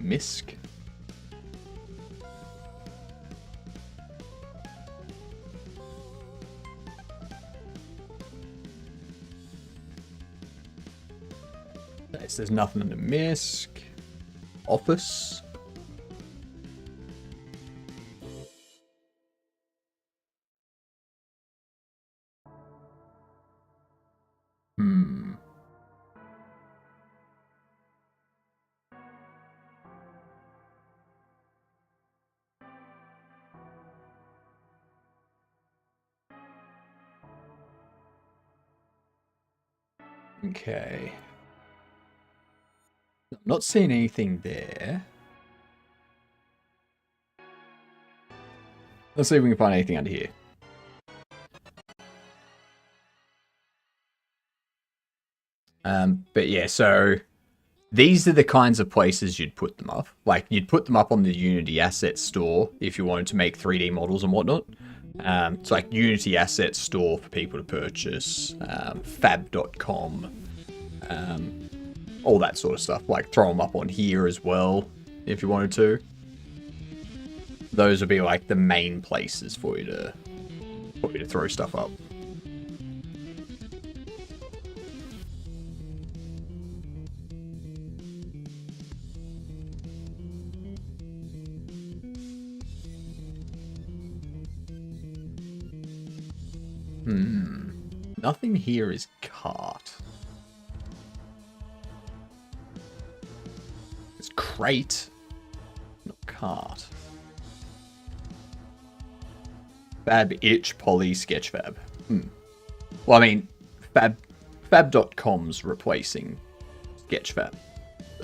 Misk. There's nothing in the Misk. Office. Okay. I'm not seeing anything there. Let's see if we can find anything under here. But yeah, so these are the kinds of places you'd put them up. Like, you'd put them up on the Unity Asset Store if you wanted to make 3D models and whatnot. It's like Unity Asset Store for people to purchase, fab.com, all that sort of stuff. Like, throw them up on here as well if you wanted to. Those would be like the main places for you to throw stuff up. Nothing here is cart. It's crate, not cart. Fab itch poly sketchfab. Well, I mean, fab.com's replacing sketchfab.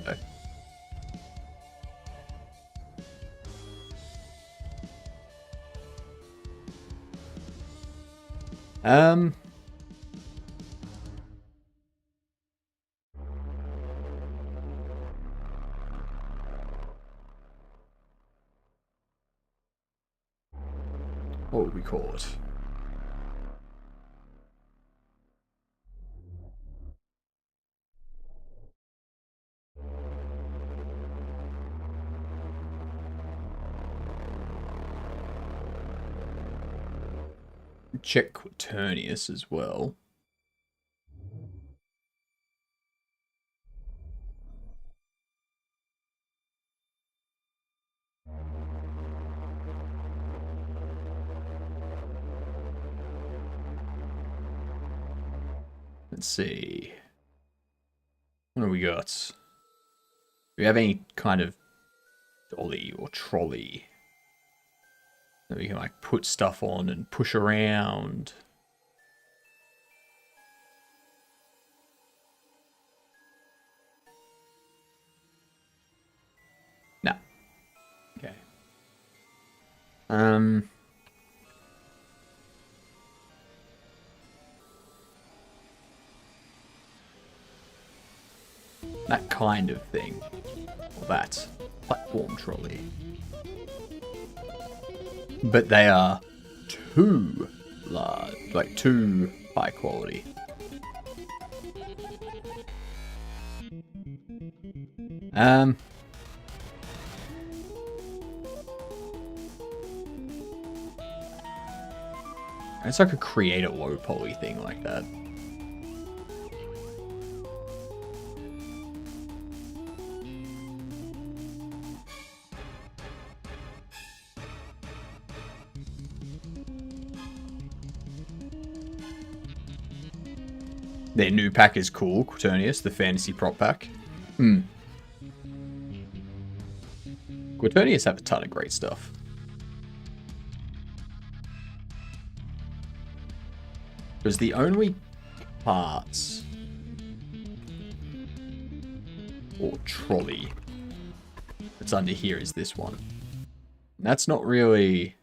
So. What would we call it? Check Quaternius as well. Let's see. What do we got? Do we have any kind of dolly or trolley that we can like put stuff on and push around? No. Okay. That kind of thing. Or that platform trolley. But they are too large, like too high quality. I guess I could create a low poly thing like that. Their new pack is cool, Quaternius, the fantasy prop pack. Quaternius have a ton of great stuff. Because the only parts or trolley that's under here is this one. And that's not really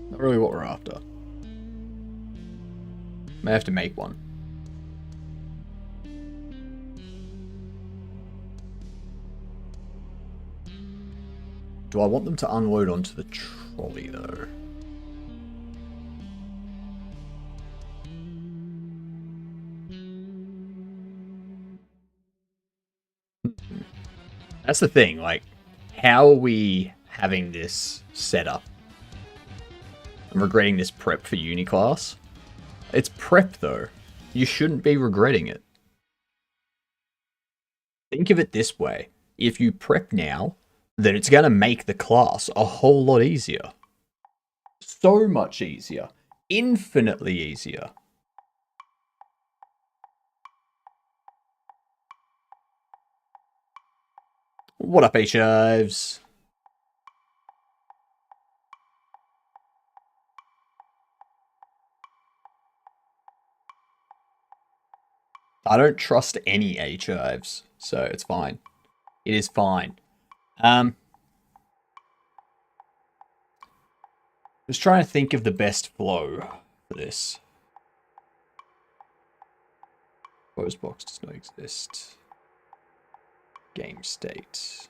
what we're after. May have to make one. Do I want them to unload onto the trolley, though? That's the thing, like, how are we having this set up? I'm regretting this prep for uni class. It's prep, though. You shouldn't be regretting it. Think of it this way. If you prep now, then it's going to make the class a whole lot easier. So much easier. Infinitely easier. What up, H-Chives? I don't trust any H-Chives, so it's fine. It is fine. Just trying to think of the best flow for this. Closed box does not exist. Game state.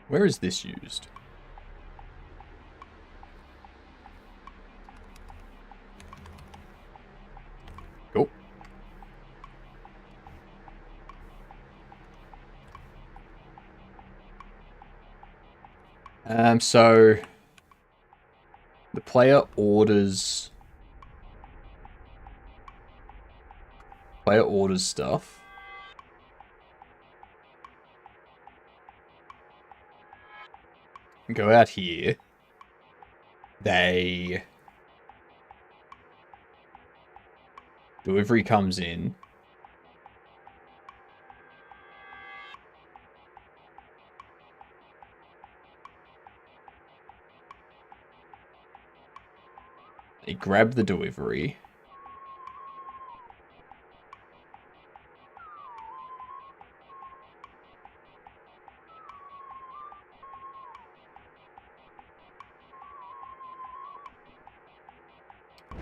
Where is this used? Cool. So the player orders stuff. Go out here. Delivery comes in. They grab the delivery.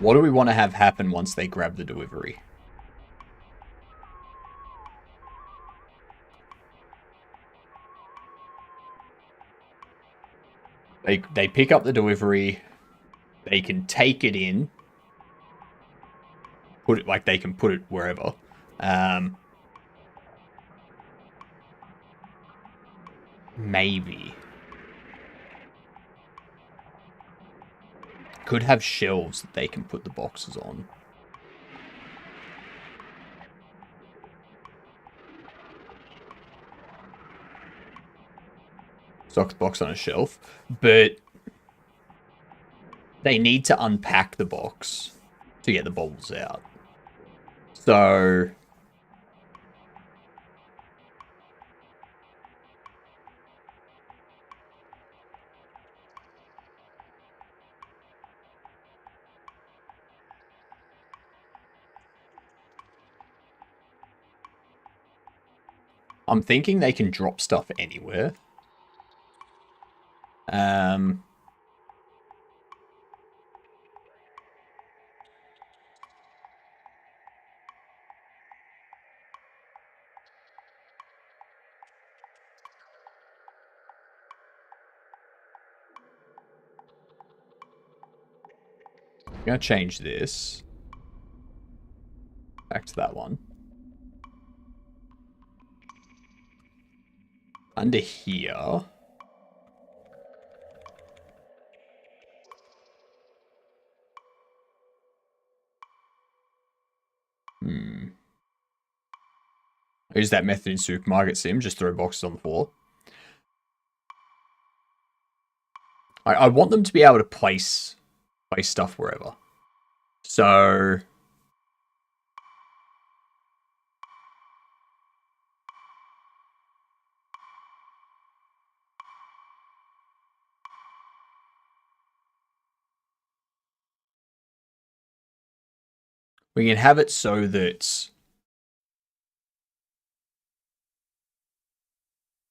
What do we want to have happen once they grab the delivery? They pick up the delivery. They can take it in. Put it, like, they can put it wherever. Maybe. Could have shelves that they can put the boxes on. Stock the box on a shelf, but they need to unpack the box to get the bubbles out. So I'm thinking they can drop stuff anywhere. I'm going to change this back to that one. Under here. Use that method in Supermarket Sim, just throw boxes on the floor. I want them to be able to place stuff wherever. So we can have it so that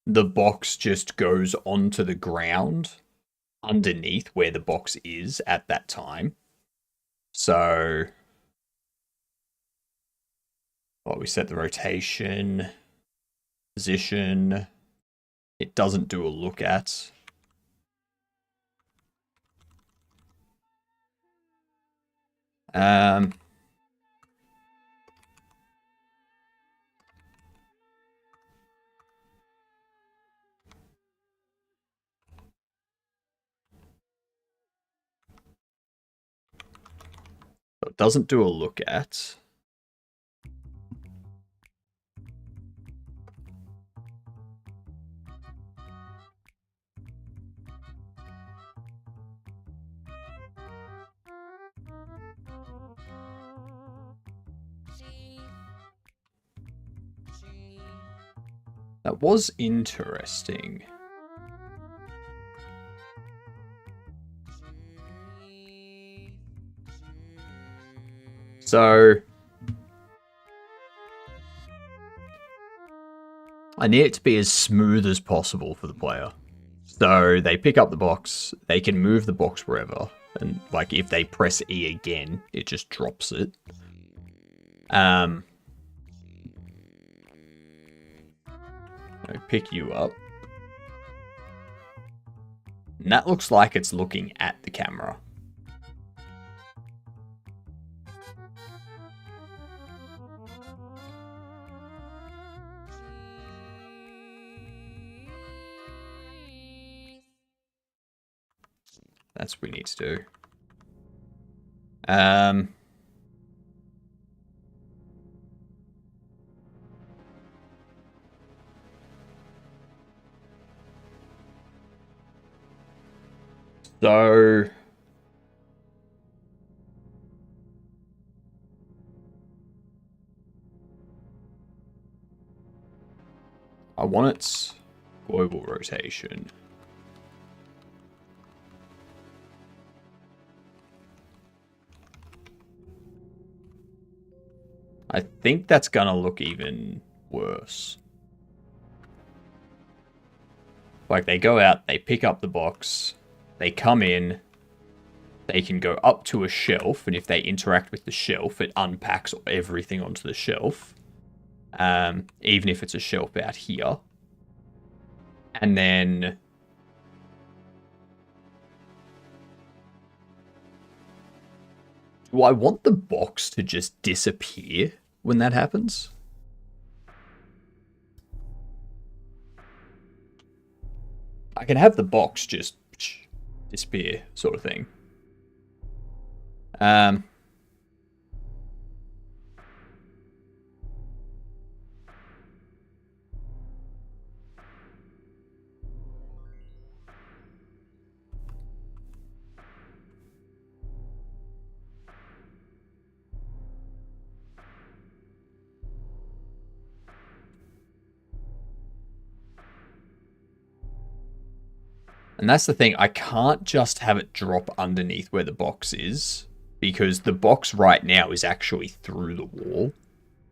the box just goes onto the ground underneath where the box is at that time. So, well, we set the rotation, position. It doesn't do a look at. So it doesn't do a look at. That was interesting. So I need it to be as smooth as possible for the player. So they pick up the box, they can move the box wherever, and like if they press E again, it just drops it. I pick you up. And that looks like it's looking at the camera. That's what we need to do. So I want its global rotation. I think that's gonna look even worse. Like they go out, they pick up the box, they come in, they can go up to a shelf, and if they interact with the shelf, it unpacks everything onto the shelf. Even if it's a shelf out here. And then do I want the box to just disappear when that happens? I can have the box just disappear, sort of thing. And that's the thing, I can't just have it drop underneath where the box is, because the box right now is actually through the wall.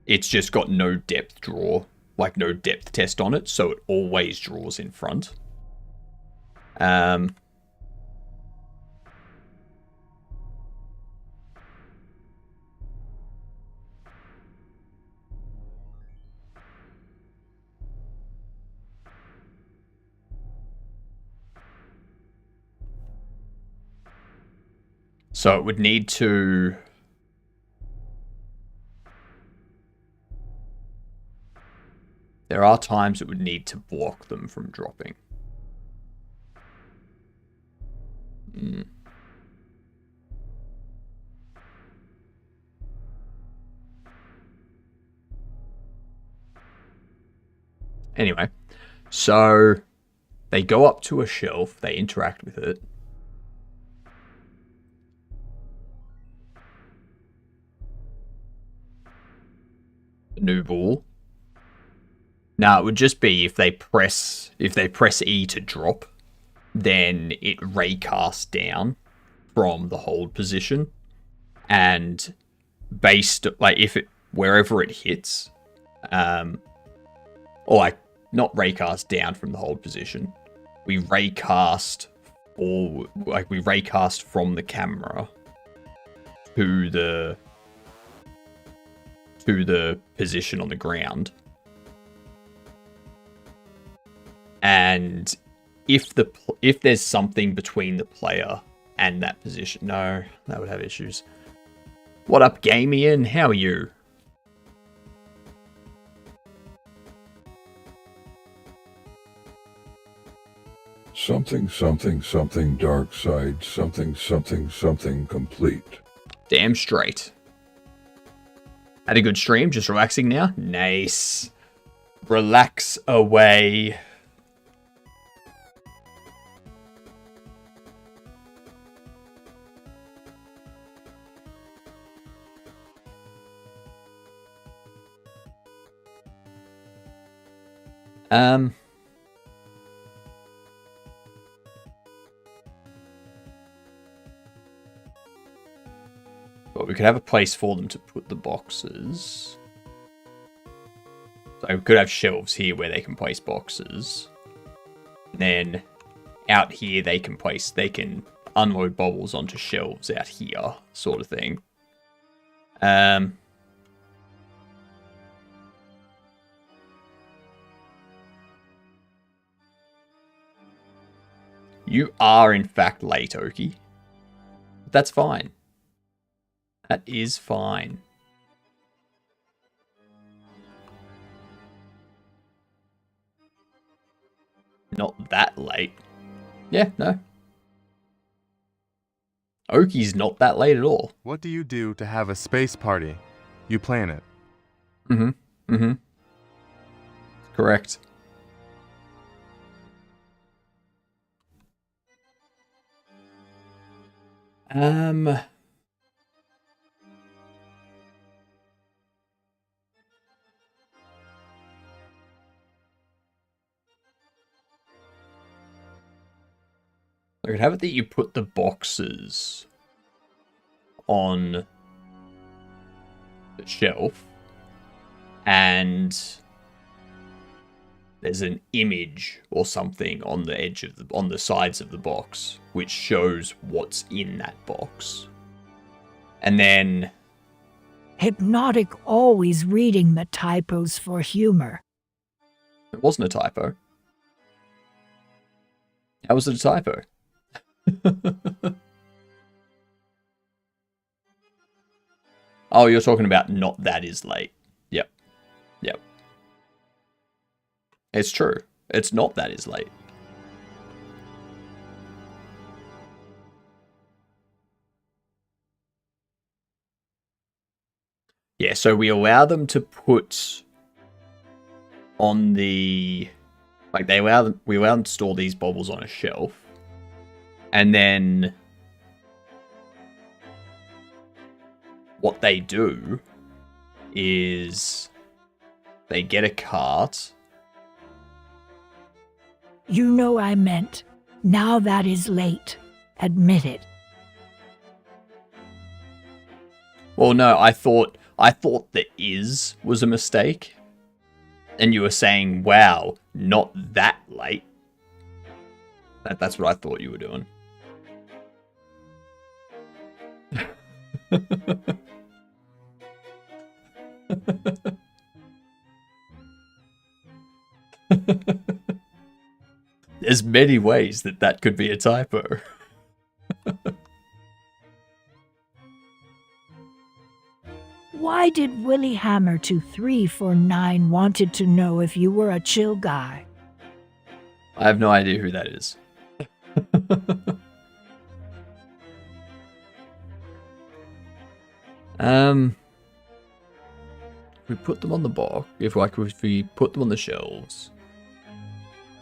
It's just got no depth draw, like no depth test on it, so it always draws in front. So it would need to... There are times it would need to block them from dropping. Anyway, so they go up to a shelf, they interact with it. New ball. Now it would just be if they press E to drop, then it raycasts down from the hold position, and based like if it wherever it hits, or like not raycast down from the hold position, we raycast from the camera to the position on the ground. And if there's something between the player and that position, no, that would have issues. What up, Gamian? How are you? Something, something, something dark side, something, something, something complete. Damn straight. Had a good stream, just relaxing now. Nice. Relax away. Well, we could have a place for them to put the boxes. So we could have shelves here where they can place boxes. And then out here they can unload bubbles onto shelves out here, sort of thing. You are, in fact, late, Oki. That's fine. That is fine. Not that late. Yeah, no. Oki's not that late at all. What do you do to have a space party? You plan it. Correct. I could have it that you put the boxes on the shelf and there's an image or something on the edge of on the sides of the box which shows what's in that box. And then Hypnotic always reading the typos for humor. It wasn't a typo. How was it a typo? Oh, you're talking about not that is late. Yep. It's true. It's not that is late. Yeah, so we allow them to put on the... Like, we allow them to store these baubles on a shelf. And then what they do is they get a cart. You know I meant, now that is late. Admit it. Well, no, I thought the is was a mistake. And you were saying, wow, not that late. That's what I thought you were doing. There's many ways that could be a typo. Why Why did Willie Hammer 2349 wanted to know if you were a chill guy? I have no idea who that is. We put them on the box. If we put them on the shelves,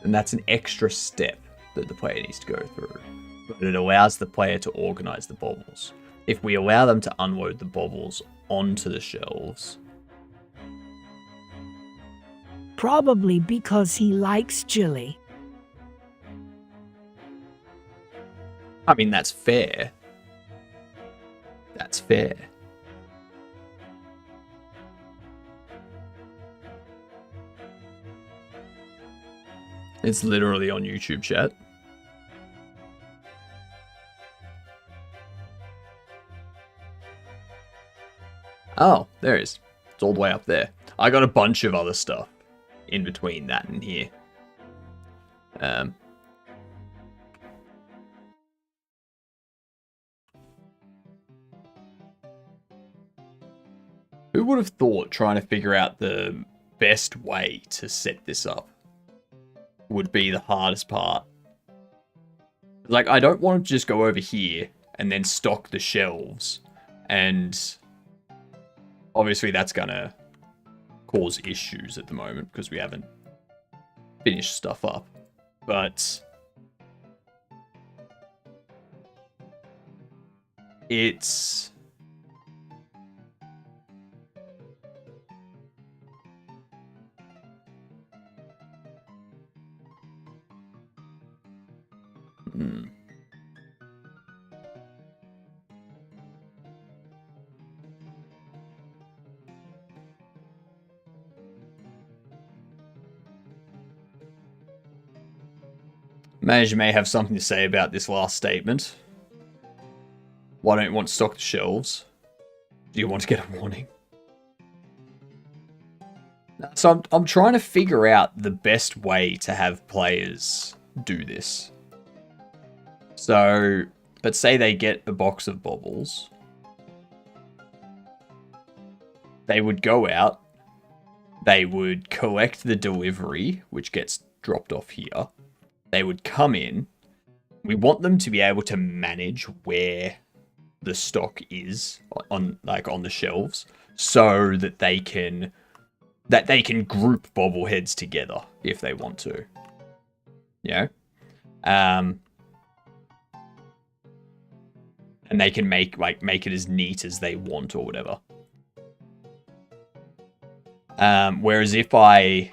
then that's an extra step that the player needs to go through. But it allows the player to organize the baubles. If we allow them to unload the baubles onto the shelves, Probably because he likes chili. I mean, that's fair. That's fair. It's literally on YouTube chat. Oh, there it is. It's all the way up there. I got a bunch of other stuff in between that and here. Who would have thought trying to figure out the best way to set this up would be the hardest part? Like, I don't want to just go over here and then stock the shelves, and obviously that's gonna cause issues at the moment because we haven't finished stuff up. But it's Manager may have something to say about this last statement. Why don't you want to stock the shelves? Do you want to get a warning? So I'm trying to figure out the best way to have players do this. So, let's say they get a box of baubles. They would go out. They would collect the delivery, which gets dropped off here. They would come in. We want them to be able to manage where the stock is on the shelves, so that they can group bobbleheads together if they want to. Yeah. And they can make it as neat as they want or whatever. Whereas if I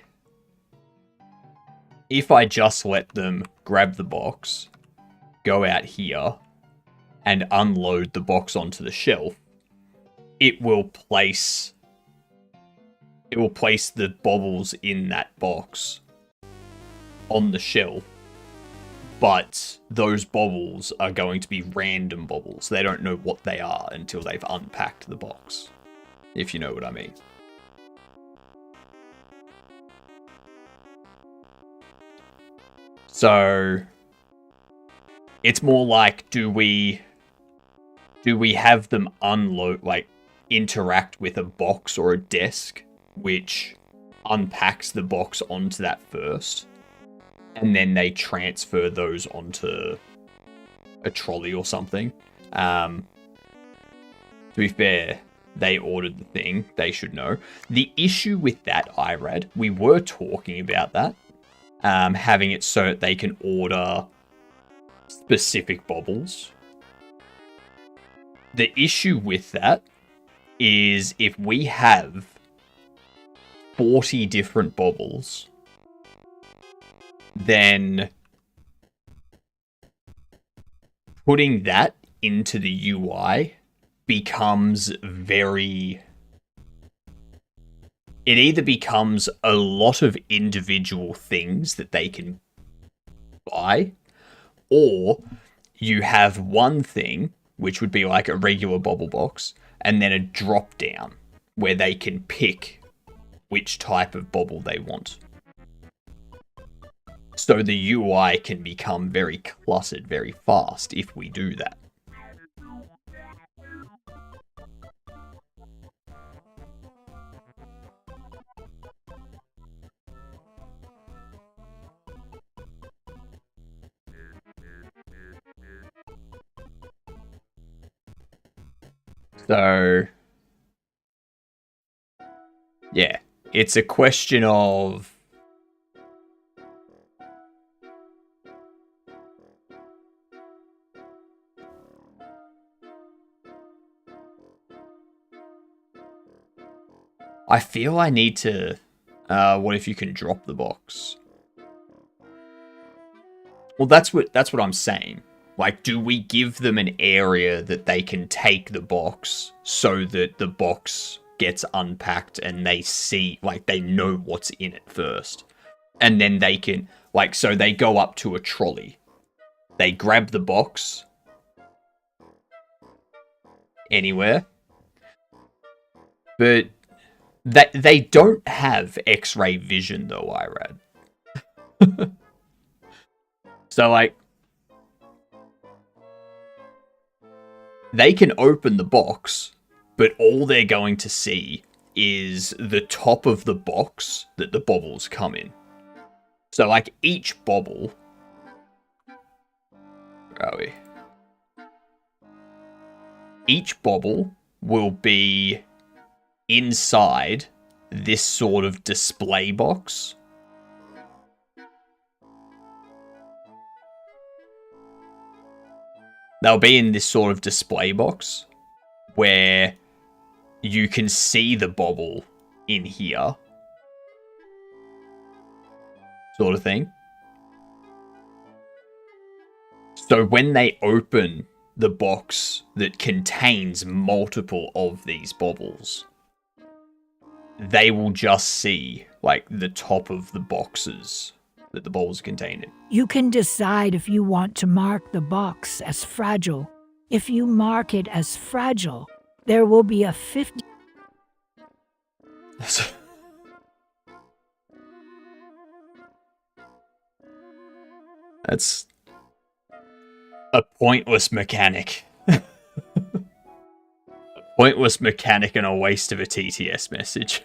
just let them grab the box, go out here, and unload the box onto the shelf, it will place the baubles in that box on the shelf, but those baubles are going to be random baubles. They don't know what they are until they've unpacked the box, if you know what I mean. So it's more like, do we have them unload, interact with a box or a desk, which unpacks the box onto that first, and then they transfer those onto a trolley or something. To be fair, they ordered the thing. They should know. The issue with that, IRAD, we were talking about that. Having it so that they can order specific baubles. The issue with that is if we have 40 different baubles, then putting that into the UI becomes very... It either becomes a lot of individual things that they can buy, or you have one thing, which would be like a regular bauble box, and then a drop down where they can pick which type of bauble they want. So the UI can become very cluttered very fast if we do that. So, yeah, it's a question of I feel I need to what if you can drop the box? Well, that's what I'm saying. Like, do we give them an area that they can take the box so that the box gets unpacked and they see, like, they know what's in it first? And then they can, like, so they go up to a trolley. They grab the box anywhere. But they don't have X-ray vision, though, Irad. So, like, they can open the box, but all they're going to see is the top of the box that the baubles come in. So, like, each bauble... Where are we? Each bauble will be inside this sort of display box. They'll be in this sort of display box where you can see the bauble in here. Sort of thing. So when they open the box that contains multiple of these baubles, they will just see, like, the top of the boxes that the baubles contain in. You can decide if you want to mark the box as fragile. If you mark it as fragile, there will be a 50... That's a pointless mechanic. A pointless mechanic and a waste of a TTS message.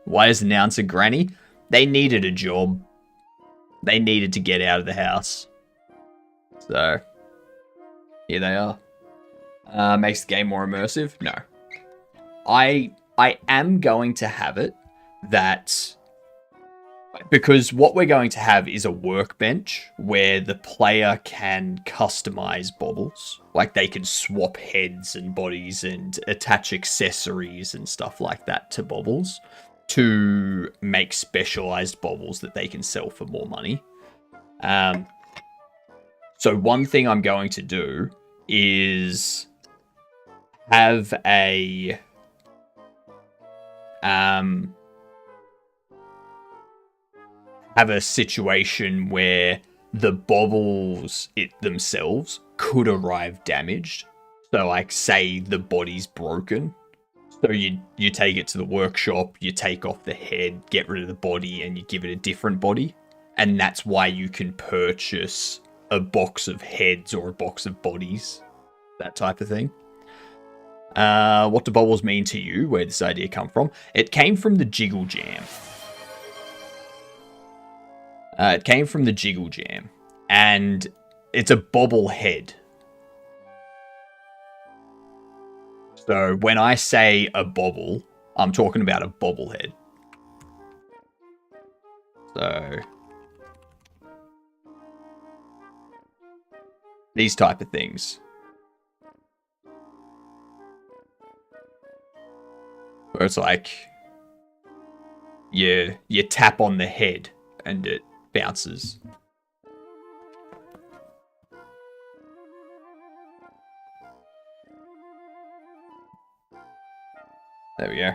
Why is announcer Granny? They needed a job. They needed to get out of the house. So, here they are. Makes the game more immersive? No. I am going to have it that... Because what we're going to have is a workbench where the player can customize baubles. Like, they can swap heads and bodies and attach accessories and stuff like that to baubles to make specialized baubles that they can sell for more money. So one thing I'm going to do is have a... have a situation where the baubles themselves could arrive damaged. So, like, say the body's broken. So you take it to the workshop, you take off the head, get rid of the body, and you give it a different body. And that's why you can purchase a box of heads or a box of bodies. That type of thing. What do baubles mean to you? Where did this idea come from? It came from the Jiggle Jam. It came from the Jiggle Jam. And it's a bauble head. So when I say a bauble, I'm talking about a bobblehead. So these type of things. Where it's like you tap on the head and it bounces. There we go.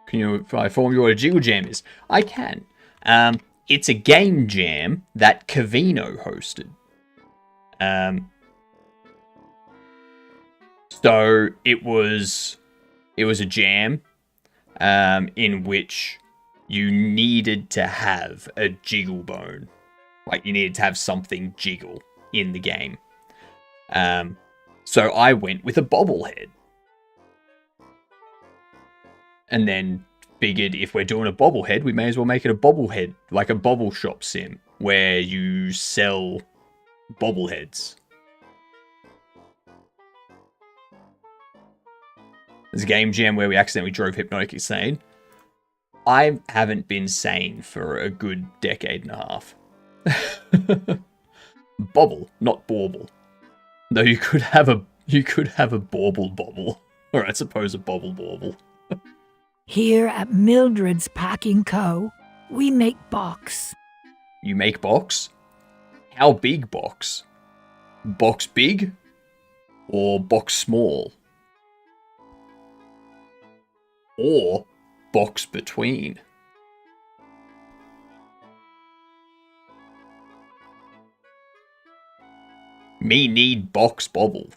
Can you inform you what a Jiggle Jam is? I can. It's a game jam that Cavino hosted. So it was a jam in which you needed to have a jiggle bone. Like, you needed to have something jiggle in the game. So I went with a bobblehead. And then figured if we're doing a bobblehead, we may as well make it a bobblehead, like a bobble shop sim, where you sell bobbleheads. There's a game jam where we accidentally drove Hypnotic insane. I haven't been sane for a good decade and a half. Bobble, not bauble. Though you could have a bauble bobble. Or I suppose a bobble bauble. Here at Mildred's Packing Co., we make box. You make box? How big box? Box big? Or box small? Or box between? Me need box bobble.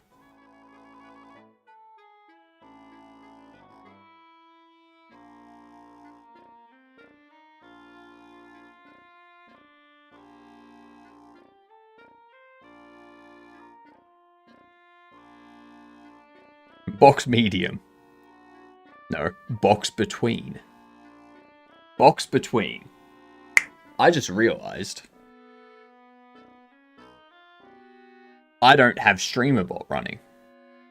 Box medium. No, box between. Box between. I just realized I don't have StreamerBot running,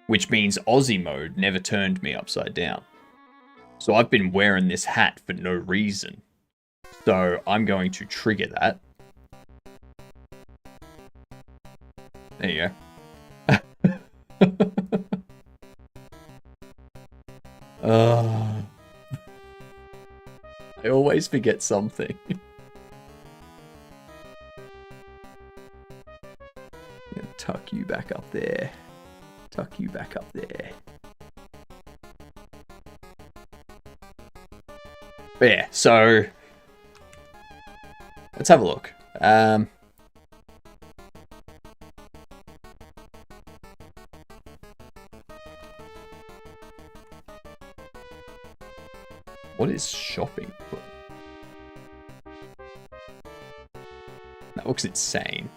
which means Aussie mode never turned me upside down. So I've been wearing this hat for no reason. So I'm going to trigger that. There you go. I always forget something. Tuck you back up there. Tuck you back up there. But yeah, so let's have a look. What is shopping? That looks insane.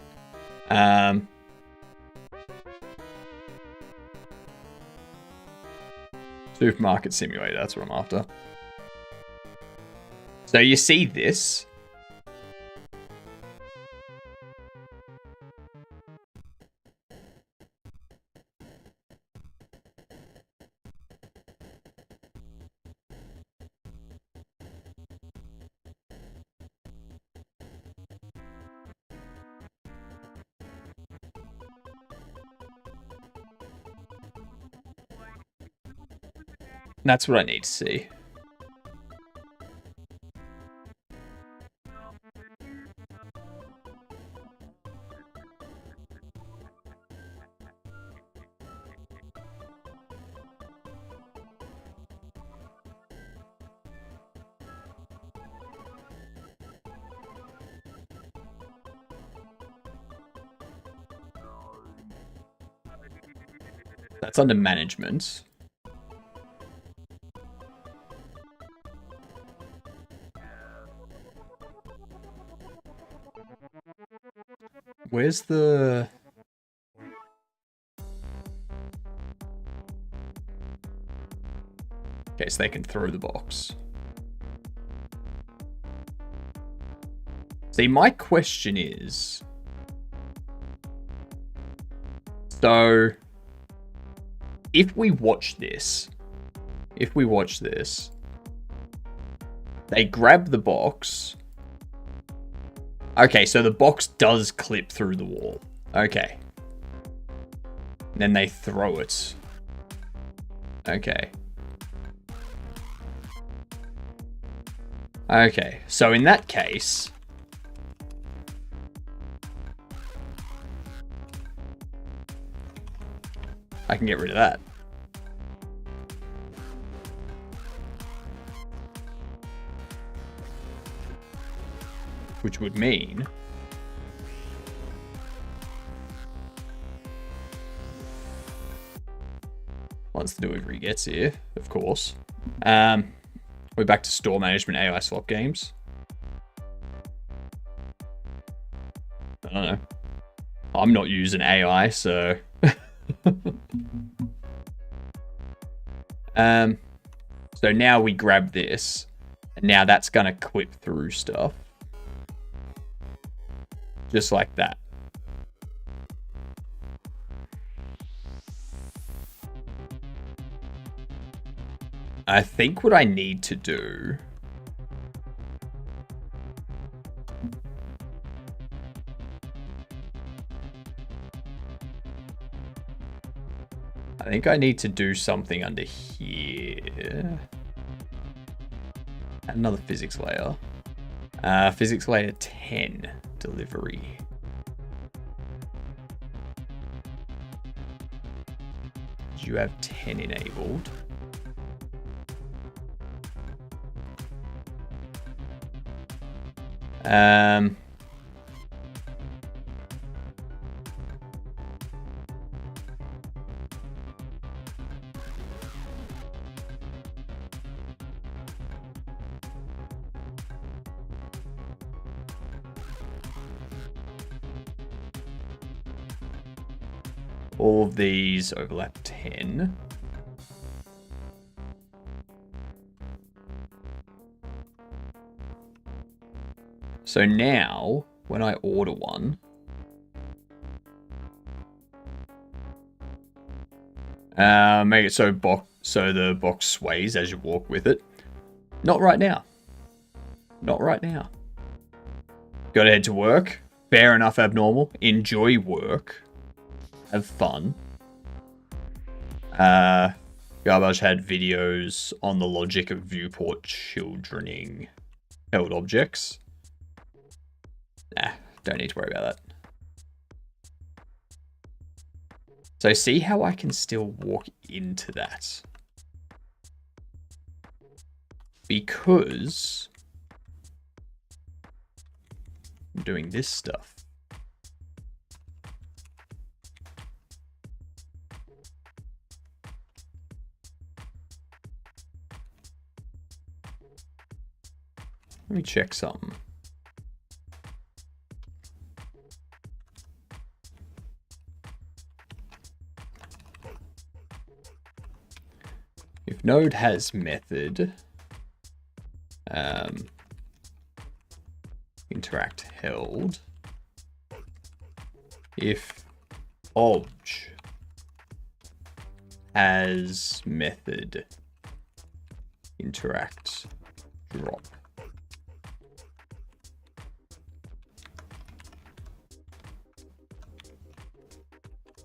Supermarket simulator, that's what I'm after. So you see this. That's what I need to see. That's under management. Where's the... Okay, so they can throw the box. See, my question is... So... If we watch this... They grab the box... Okay, so the box does clip through the wall. Okay. And then they throw it. Okay. Okay, so in that case... I can get rid of that. Which would mean... Once the delivery gets here, of course. We're back to store management AI swap games. I don't know. I'm not using AI, so... So now we grab this, and now that's going to clip through stuff. Just like that. I think what I need to do... I think I need to do something under here. Another physics layer. Physics layer 10, delivery. Do you have 10 enabled? All of these overlap 10. So now, when I order one, make it so the box sways as you walk with it. Not right now. Not right now. Gotta head to work. Fair enough, abnormal. Enjoy work. Have fun. Garbage had videos on the logic of viewport childrening held objects. Nah, don't need to worry about that. So see how I can still walk into that? Because I'm doing this stuff. Let me check something. If node has method, interact held, if obj has method, interact drop.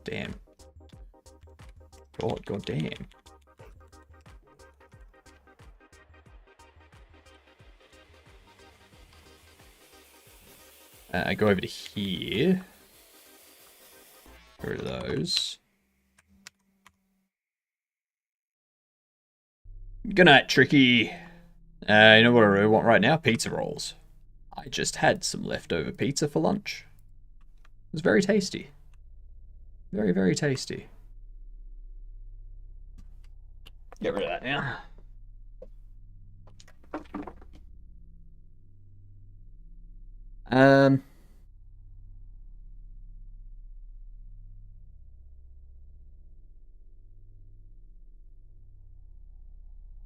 Damn. God damn. I go over to here. Get rid of those. Good night, Tricky. You know what I really want right now? Pizza rolls. I just had some leftover pizza for lunch. It was very tasty. Very, very tasty. Get rid of that now.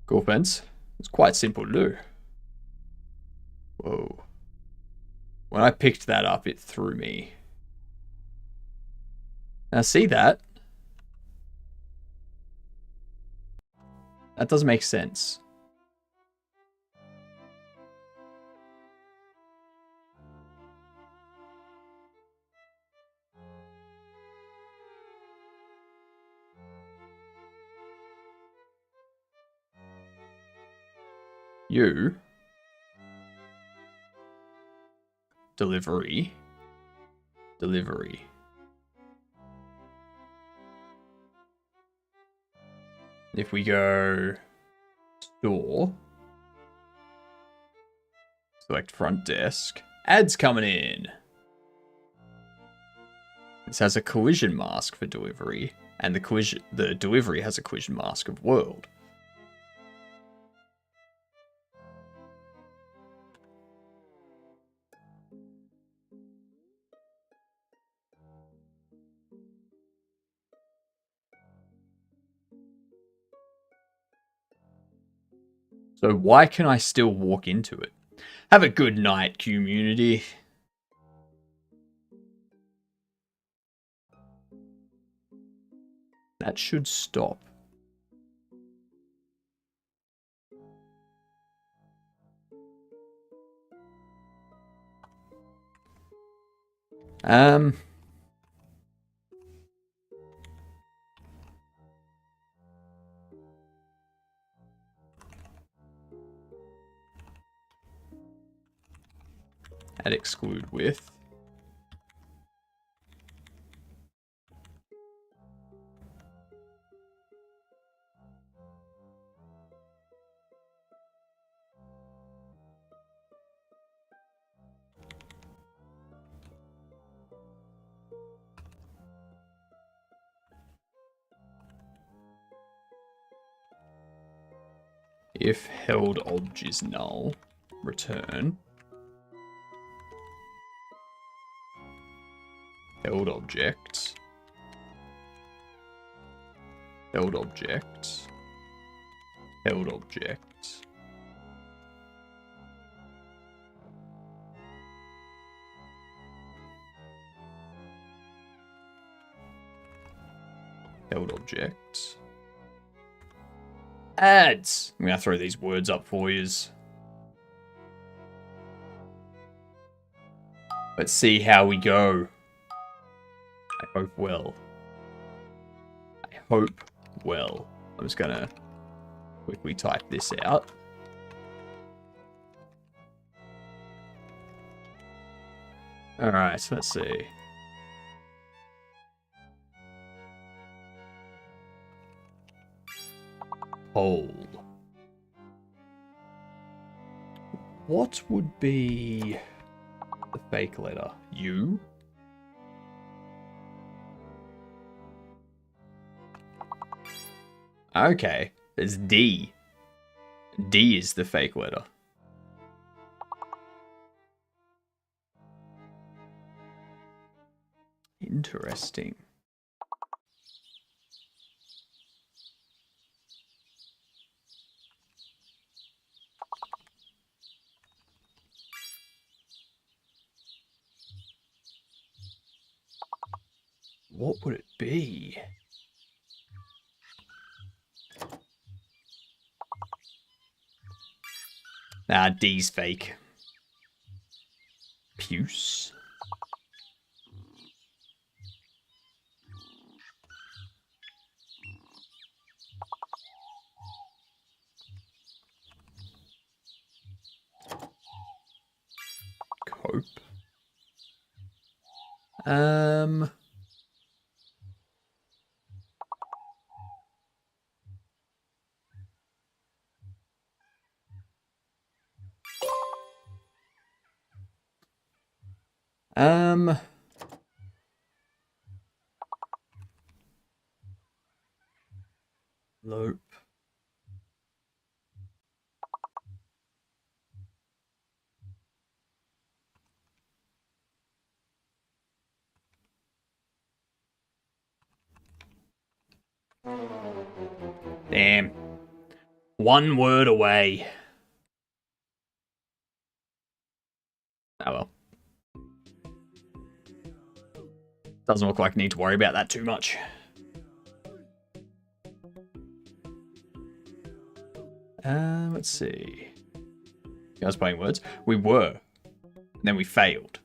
Cool fence. It's quite simple to do. Whoa. When I picked that up, it threw me. Now see that? That doesn't make sense. You. Delivery. Delivery. If we go store, select front desk, ads coming in. This has a collision mask for delivery, and the delivery has a collision mask of world. So why can I still walk into it? Have a good night, community. That should stop. Add exclude with. If held obj is null, return held object, held object, held object. Held object. Ads. I'm gonna throw these words up for yous. Let's see how we go. I hope well. I hope well. I'm just gonna quickly type this out. Alright, so let's see. Poll. What would be the fake letter? U? Okay, there's D. D is the fake letter. Interesting. What would it be? Nah, D's fake. Puce. Cope. Lope. Damn. One word away. Oh well. Doesn't look like I need to worry about that too much. Let's see. You guys playing words? We were. And then we failed.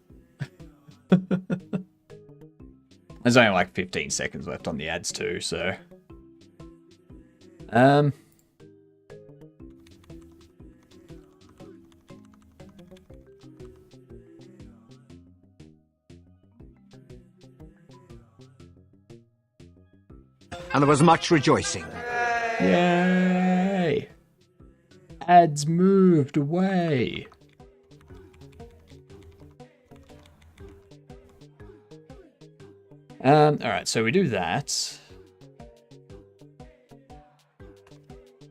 There's only like 15 seconds left on the ads too, so... And there was much rejoicing. Yay! Ads moved away. Alright, so we do that.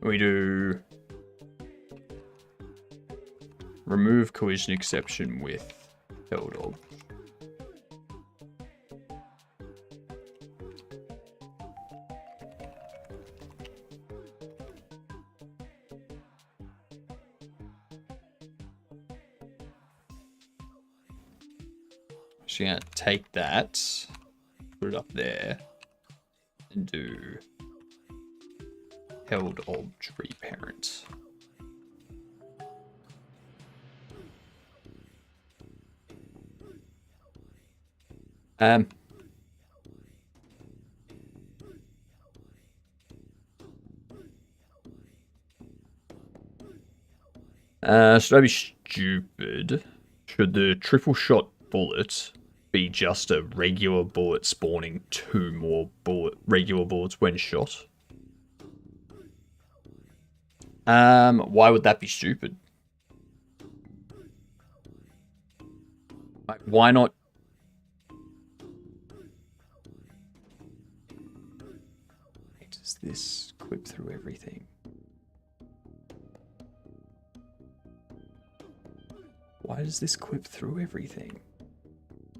We do remove collision exception with held ob. Actually, I'm going to take that, put it up there, and do held obj reparent. Should I be stupid? Should the triple shot bullet be just a regular bullet spawning 2 more regular bullets when shot? Why would that be stupid? Like, why not? Does this clip through everything? Why does this clip through everything?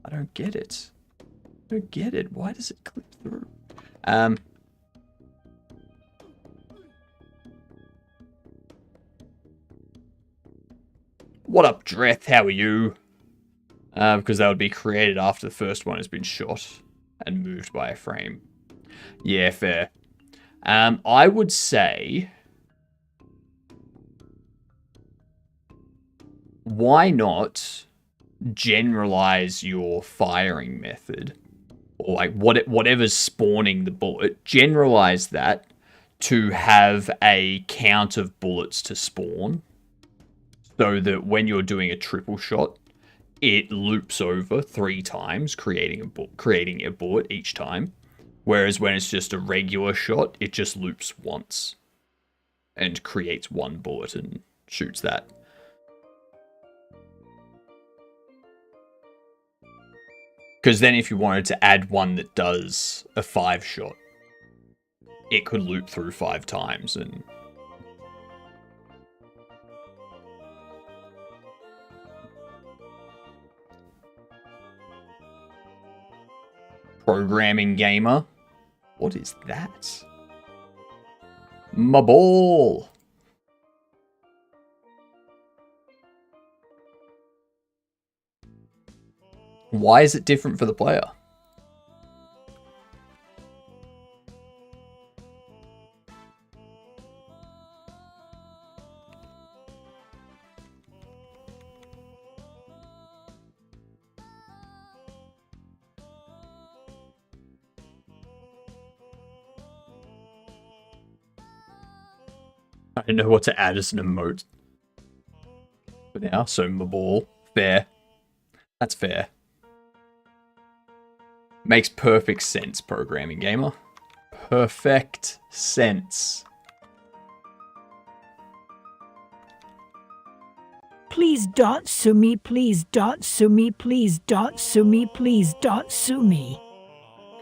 I don't get it. I don't get it. Why does it clip through? What up, Dreth? How are you? Because that would be created after the first one has been shot and moved by a frame. Yeah, fair. I would say, why not generalize your firing method, or like whatever's spawning the bullet, generalize that to have a count of bullets to spawn, so that when you're doing a triple shot, it loops over 3 times, creating a bullet each time. Whereas when it's just a regular shot, it just loops once and creates 1 bullet and shoots that. Because then if you wanted to add one that does a 5 shot, it could loop through 5 times and... Programming gamer. What is that? My ball. Why is it different for the player? I don't know what to add as an emote for now, so my ball. Fair. That's fair. Makes perfect sense, programming gamer. Perfect sense. Please don't sue me, please don't sue me, please don't sue me, please don't sue me.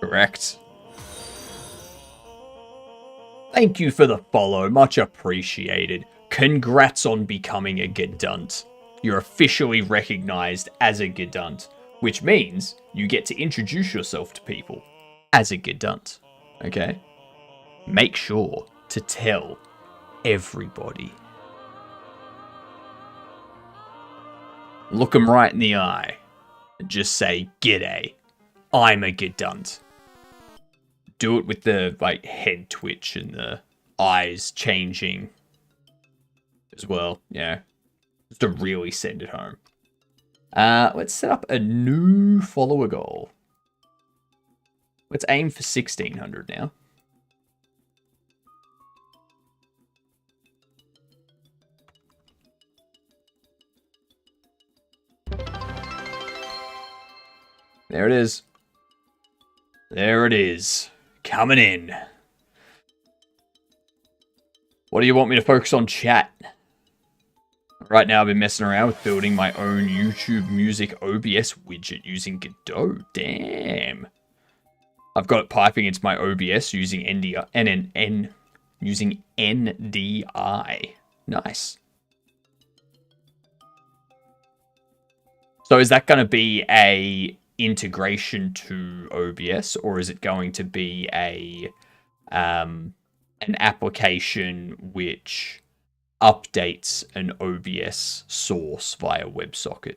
Correct. Thank you for the follow, much appreciated. Congrats on becoming a Gedunt. You're officially recognized as a Gedunt, which means you get to introduce yourself to people as a Gedunt, okay? Make sure to tell everybody. Look them right in the eye and just say, "G'day, I'm a Gedunt." Do it with the like head twitch and the eyes changing as well, yeah. Just to really send it home. Let's set up a new follower goal. Let's aim for 1,600 now. There it is. There it is. Coming in. What do you want me to focus on, chat? Right now I've been messing around with building my own YouTube Music OBS widget using Godot. Damn. I've got it piping into my OBS using using NDI. Nice. So is that going to be a integration to OBS, or is it going to be a an application which updates an OBS source via WebSocket?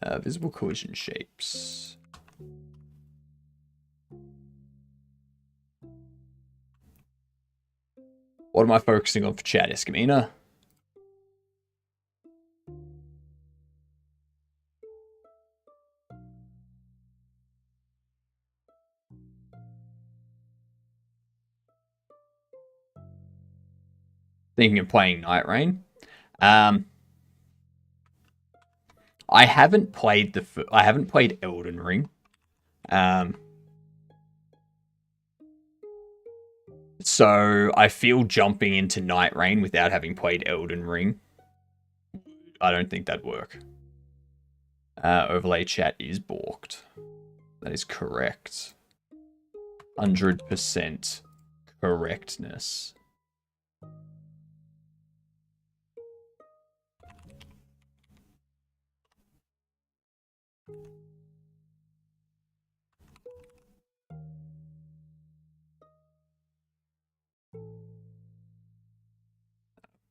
Visible collision shapes. What am I focusing on for chat, Escamina? Thinking of playing Night Rain. I haven't played Elden Ring. So I feel jumping into Night Rain without having played Elden Ring, I don't think that'd work. Overlay chat is balked. That is correct. 100% correctness.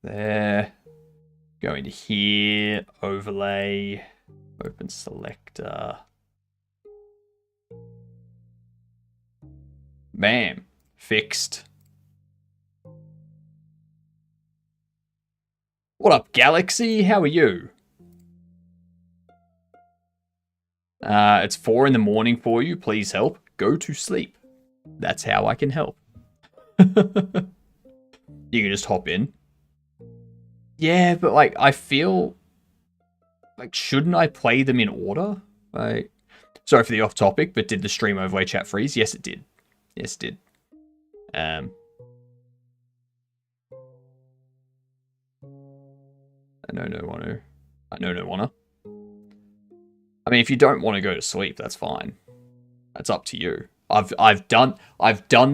There. Go into here. Overlay. Open selector. Bam. Fixed. What up, Galaxy? How are you? It's 4 in the morning for you. Please help. Go to sleep. That's how I can help. You can just hop in. Yeah, but like, I feel like, shouldn't I play them in order? Like, sorry for the off topic, but did the stream overlay chat freeze? Yes, it did. Yes, it did. I know no wanna. I know no wanna. I mean, if you don't want to go to sleep, that's fine. That's up to you. I've done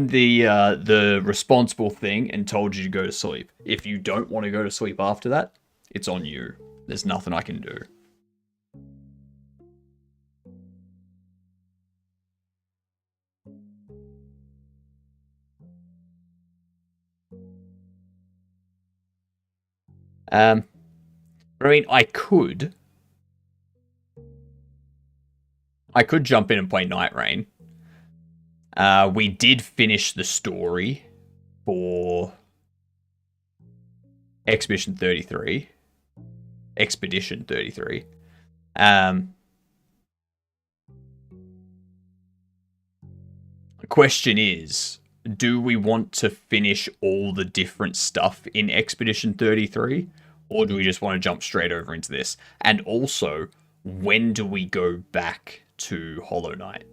the responsible thing and told you to go to sleep. If you don't want to go to sleep after that, it's on you. There's nothing I can do. I mean, I could jump in and play Night Rain. We did finish the story for Expedition 33. The question is, do we want to finish all the different stuff in Expedition 33? Or do we just want to jump straight over into this? And also, when do we go back to Hollow Knight?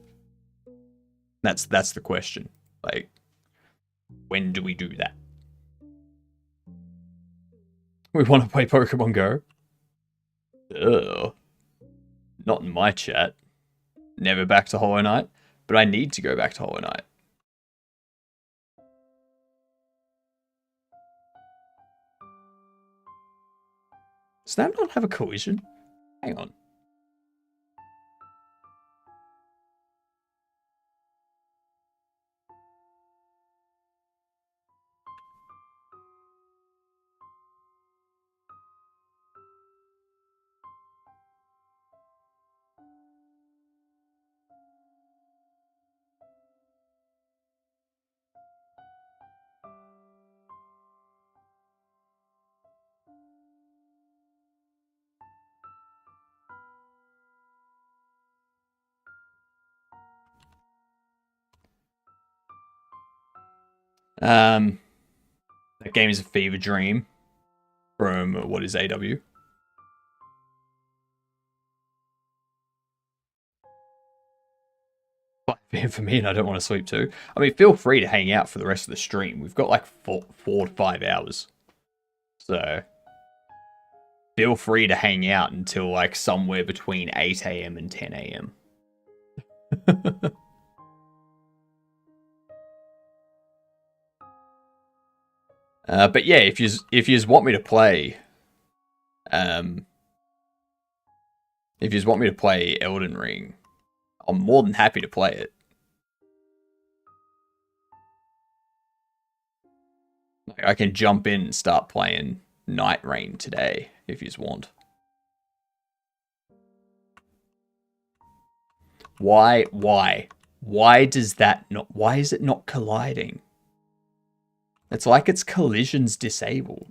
That's the question. Like, when do we do that? We want to play Pokemon Go? Ugh. Not in my chat. Never back to Hollow Knight. But I need to go back to Hollow Knight. Does that not have a collision? Hang on. That game is a fever dream from what is AW. But for me, and I don't want to sleep too. I mean, feel free to hang out for the rest of the stream. We've got like 4 to 5 hours. So, feel free to hang out until like somewhere between 8 a.m. and 10 a.m. But yeah, if you want me to play, Elden Ring, I'm more than happy to play it. I can jump in and start playing Night Rain today if you want. Why? Why does that not... Why is it not colliding? It's like its collision's disabled.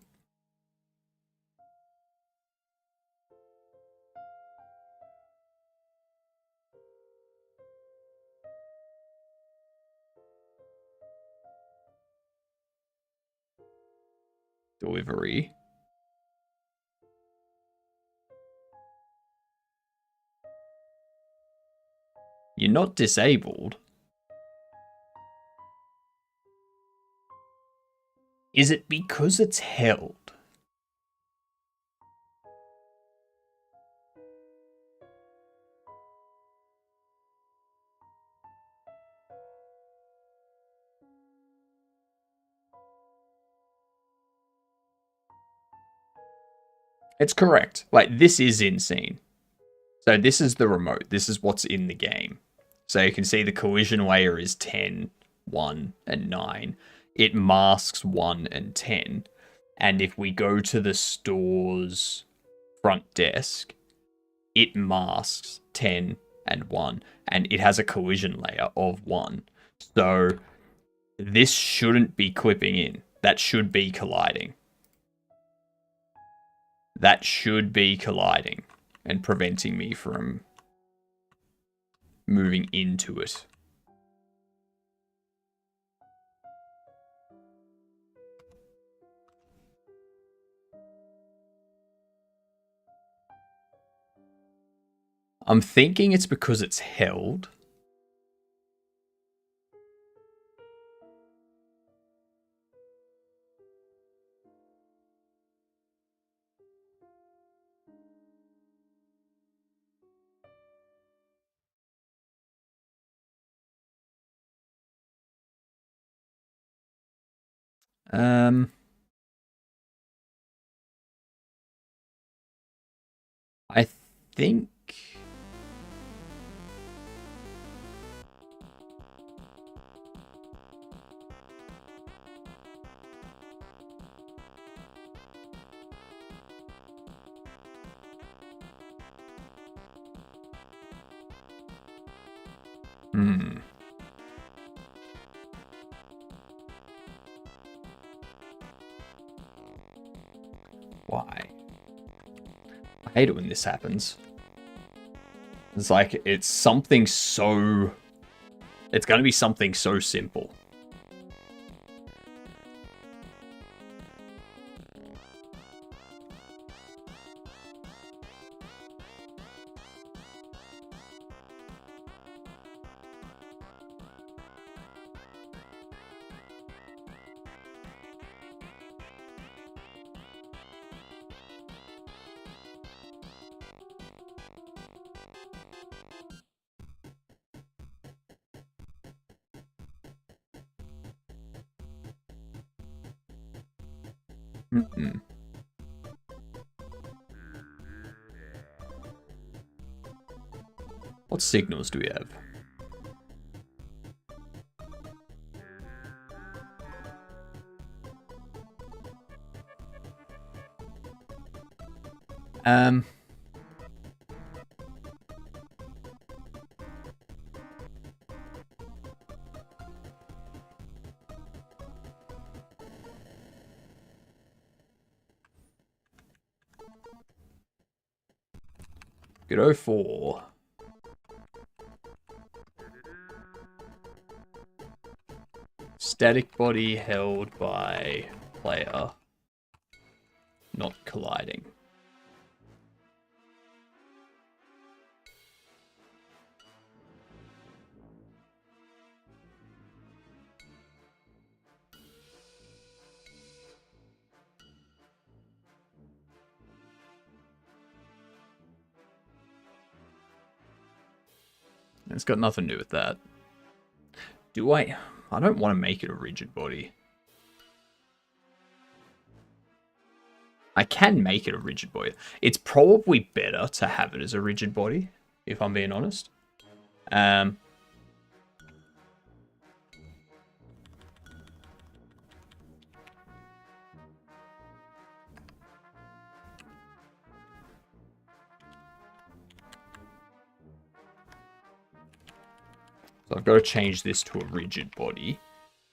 Delivery. You're not disabled. Is it because it's held? It's correct. Like, this is insane. So this is the remote. This is what's in the game. So you can see the collision layer is 10, 1, and 9. It masks 1 and 10. And if we go to the store's front desk, it masks 10 and 1. And it has a collision layer of 1. So this shouldn't be clipping in. That should be colliding. That should be colliding and preventing me from moving into it. I'm thinking it's because it's held. I think... Why? I hate it when this happens. It's like, it's something so... It's going to be something so simple. What signals do we have? Good 04. Static body held by player. Not colliding. It's got nothing to do with that. Do I don't want to make it a rigid body. I can make it a rigid body. It's probably better to have it as a rigid body, if I'm being honest. So I've got to change this to a rigid body.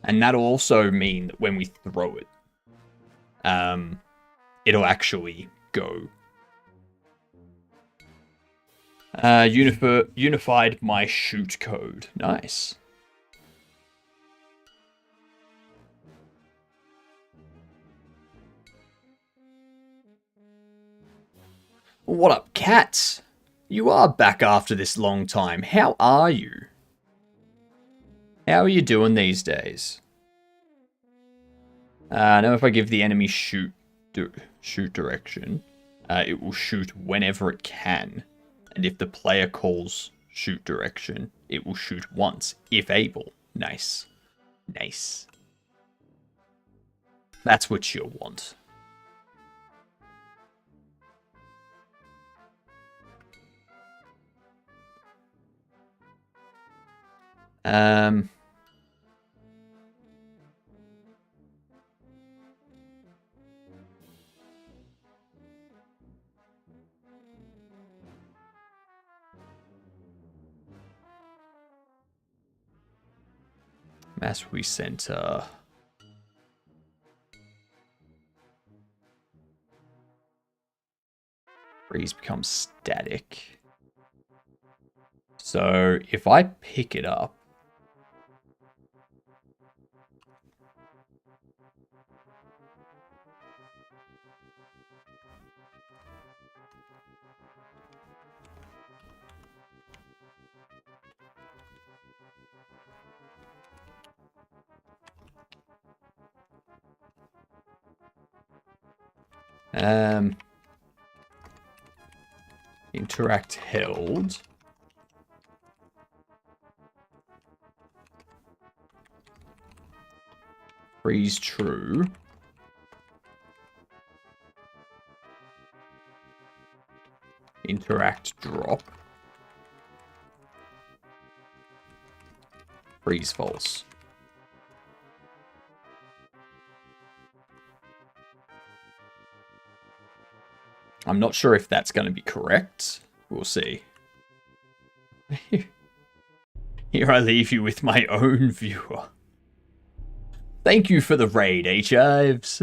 And that'll also mean that when we throw it, it'll actually go. Unified my shoot code. Nice. What up, cats? You are back after this long time. How are you? How are you doing these days? Now if I give the enemy shoot direction, it will shoot whenever it can. And if the player calls shoot direction, it will shoot once, if able. Nice. Nice. That's what you'll want. Mass recenter. Freeze becomes static. So if I pick it up, interact held. Freeze true. Interact drop. Freeze false. I'm not sure if that's going to be correct. We'll see. Here I leave you with my own viewer. Thank you for the raid, H-Ives.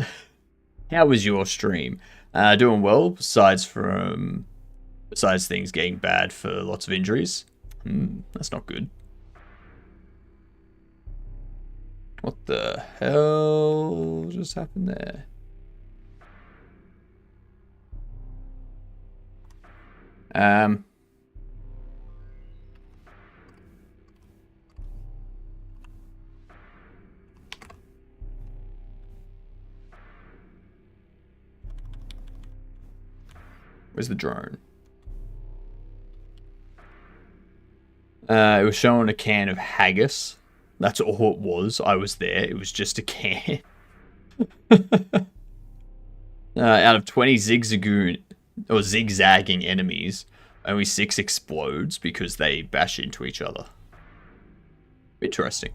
How was your stream? Doing well, besides things getting bad for lots of injuries. That's not good. What the hell just happened there? Where's the drone? It was showing a can of haggis. That's all it was. I was there. It was just a can. Out of 20 zigzagging enemies, only 6 explodes because they bash into each other. Interesting.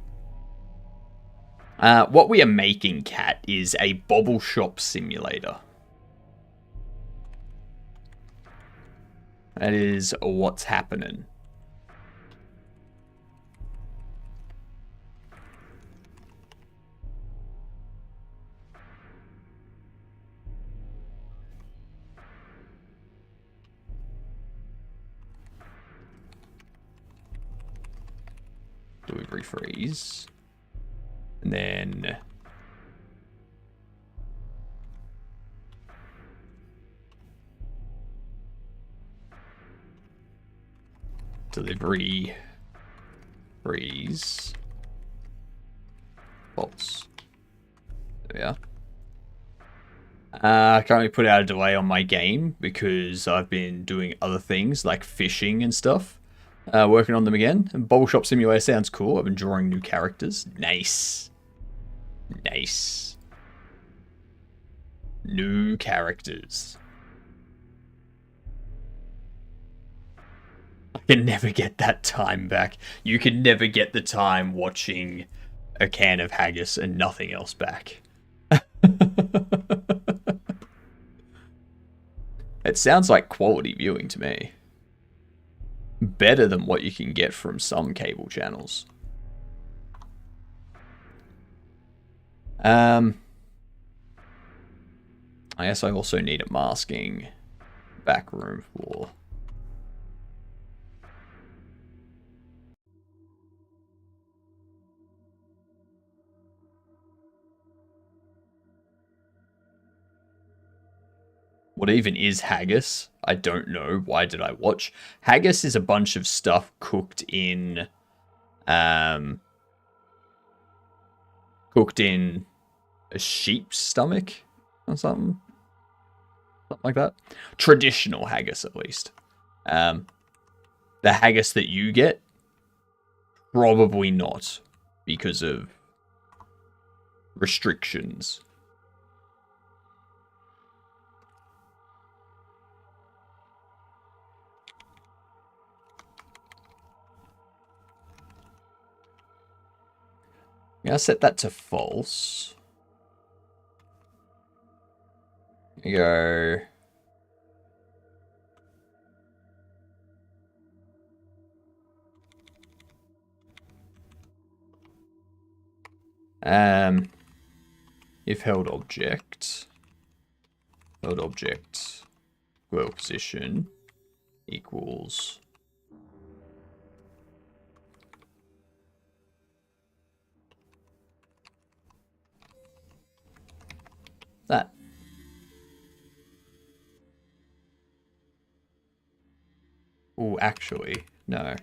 What we are making, Cat, is a bobble shop simulator. That is what's happening. Delivery freeze. And then delivery freeze false. There we are. I currently put out a delay on my game because I've been doing other things like fishing and stuff. Working on them again. And Bobble Shop Simulator sounds cool. I've been drawing new characters. Nice. Nice. New characters. I can never get that time back. You can never get the time watching a can of haggis and nothing else back. It sounds like quality viewing to me. better than what you can get from some cable channels. I guess I also need a masking back room floor. What even is haggis? I don't know. Why did I watch? Haggis is a bunch of stuff cooked in a sheep's stomach or something. Something like that. Traditional haggis, at least. The haggis that you get, probably not, because of restrictions. I'll set that to false. There you go. If held object squirrel position equals that. Oh, actually, no.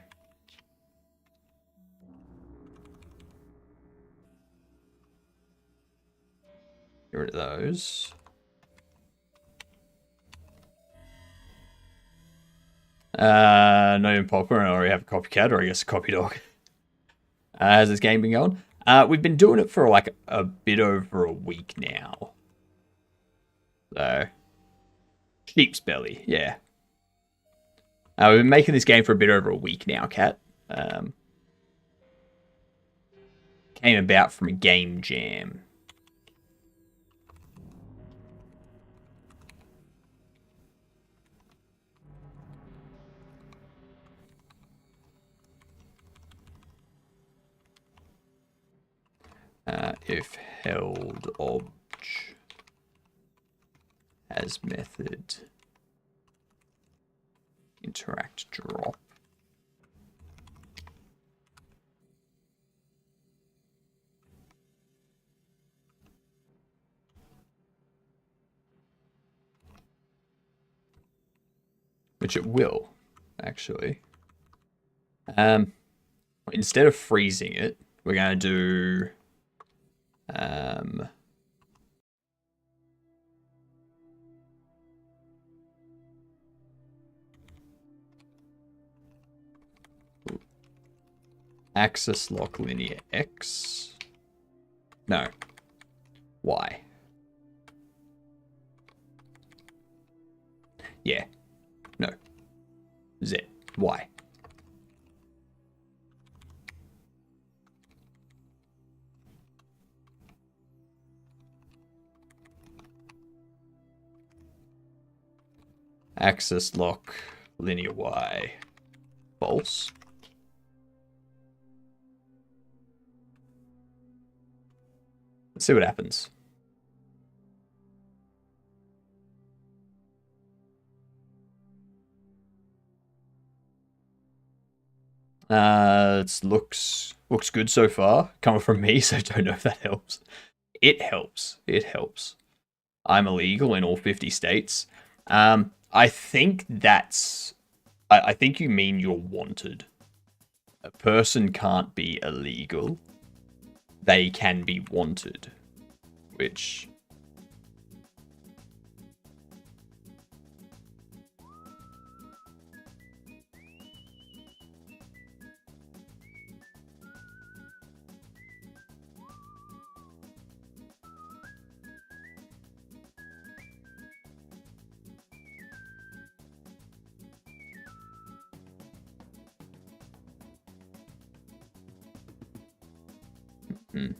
Get rid of those. Not even Popper, and I already have a copycat, or I guess a copy dog. How's this game been going? We've been doing it for like a bit over a week now. So, sheep's belly, yeah. We've been making this game for a bit over a week now, Cat. Came about from a game jam. If held obj as method interact drop. Which it will, actually. Instead of freezing it, we're going to do axis lock linear X. No. Y. Yeah. No. Z. Y. Axis lock linear Y. False. Let's see what happens. It looks good so far. Coming from me, so I don't know if that helps. It helps. It helps. I'm illegal in all 50 states. I think that's... I think you mean you're wanted. A person can't be illegal. They can be wanted. Which... Hmm.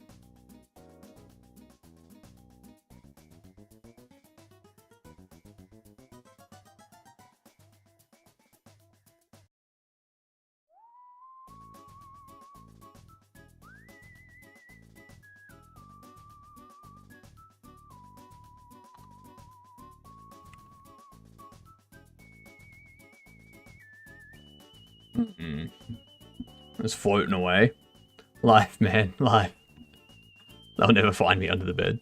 Just floating away. Life, man, life. They'll never find me under the bed.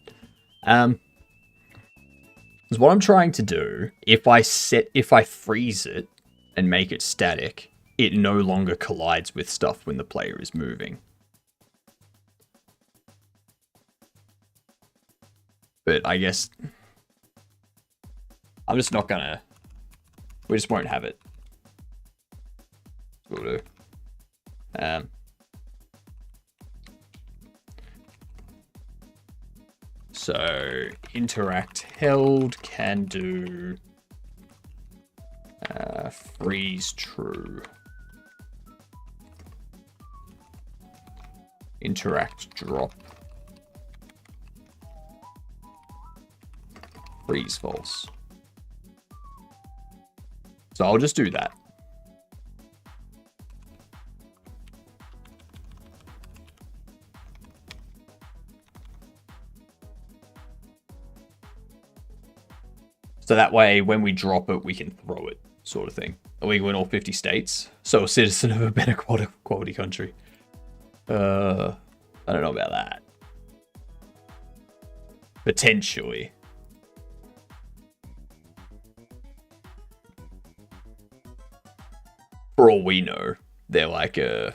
Is what I'm trying to do, if I freeze it and make it static, it no longer collides with stuff when the player is moving. But I guess I'm just not gonna. We just won't have it. We'll do. So interact held can do freeze true. Interact drop. Freeze false. So I'll just do that. So that way, when we drop it, we can throw it, sort of thing. And we win all 50 states. So a citizen of a better quality country. I don't know about that. Potentially. For all we know, they're like a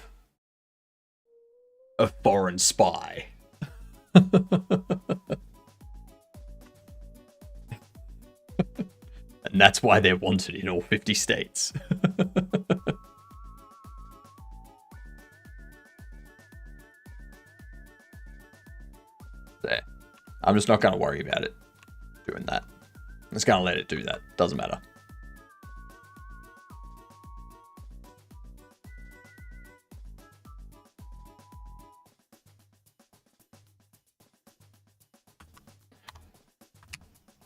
foreign spy. And that's why they're wanted in all 50 states. There. I'm just not going to worry about it doing that. I'm just going to let it do that. Doesn't matter.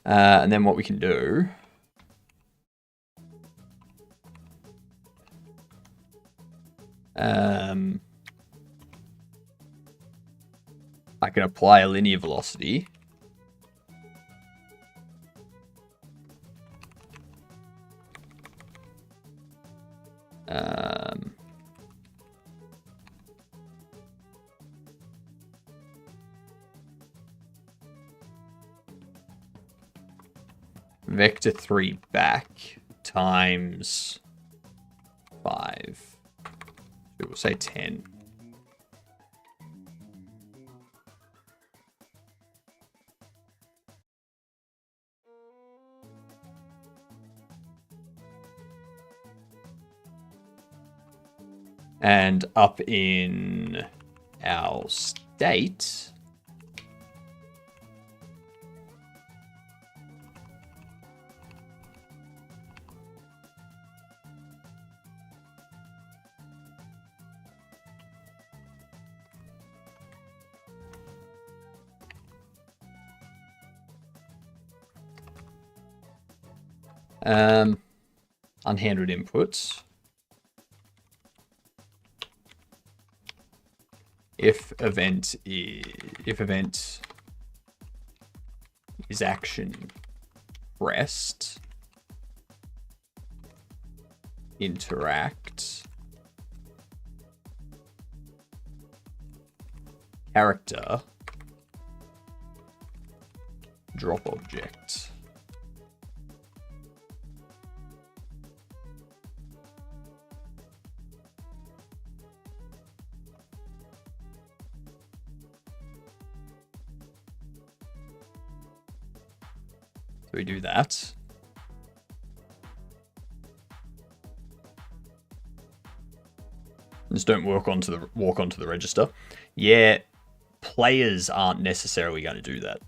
And then what we can do I can apply a linear velocity. Vector 3 back times 5. We'll say 10. And up in our state, unhandled inputs. If event is action rest, interact, character, drop object. So we do that. Just don't walk onto the register. Yeah, players aren't necessarily going to do that.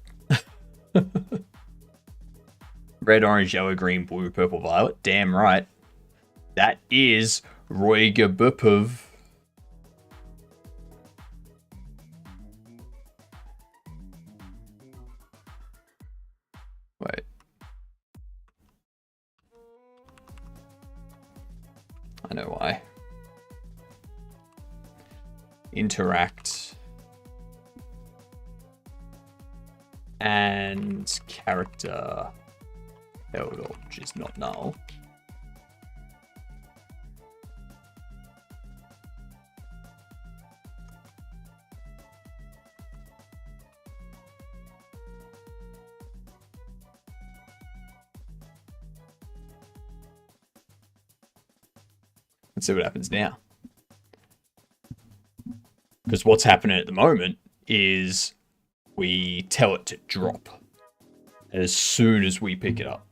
Red, orange, yellow, green, blue, purple, violet. Damn right. That is Roy Gabupov. Wait. I know why. Interact. And character held object is not null. Let's see what happens now. Because what's happening at the moment is we tell it to drop as soon as we pick it up,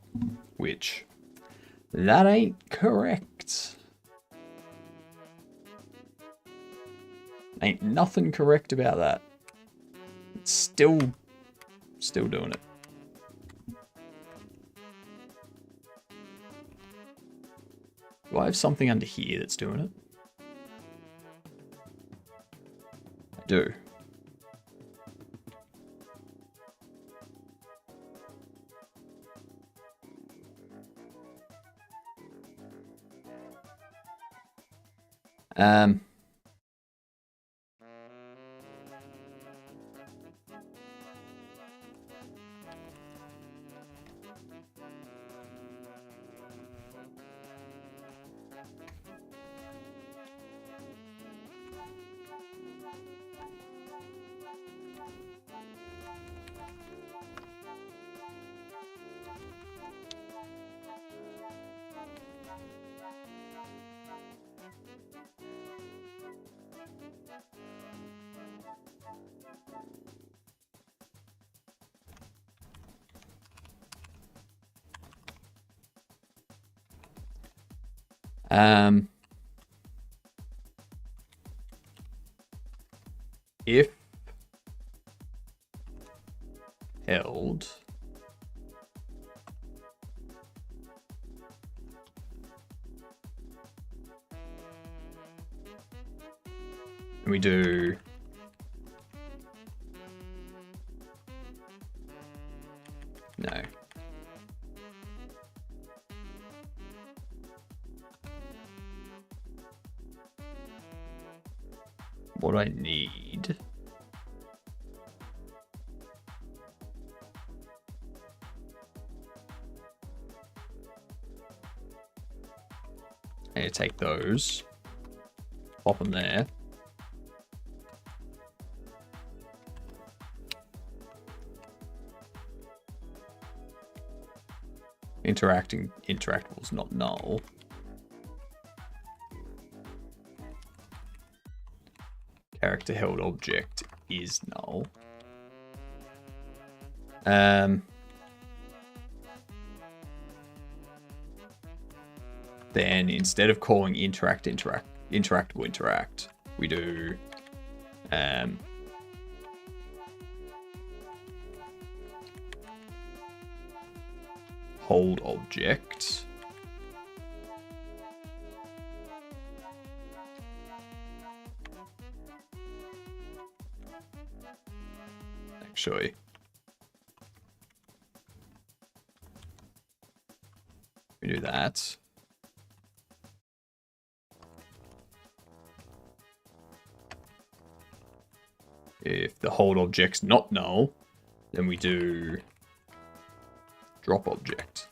which that ain't correct. Ain't nothing correct about that. It's still doing it. Do I have something under here that's doing it? I do. If held and we do no. What I need I need to take those, pop them there. Interactables, not null. Character held object is null. Then instead of calling interactable interact, we do hold object. Actually, we do that. If the hold object's not null, then we do drop object.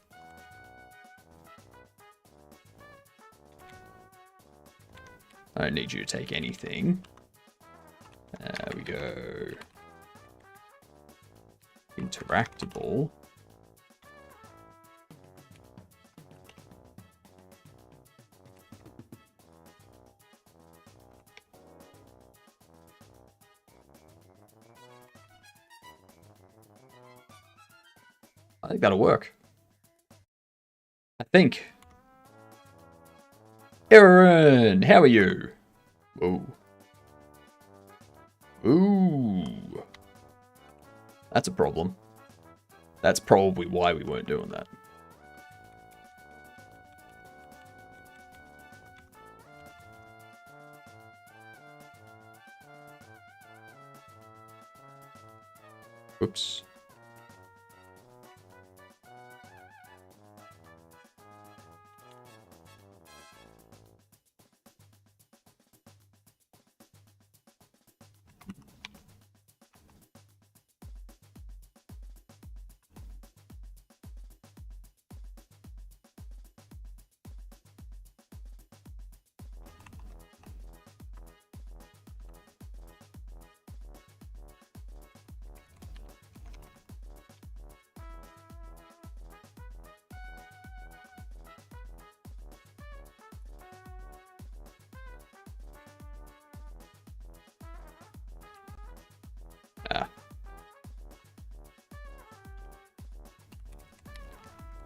I don't need you to take anything. We go interactable. I think that'll work. I think. Aaron, how are you? Whoa. Ooh. That's a problem. That's probably why we weren't doing that. Oops.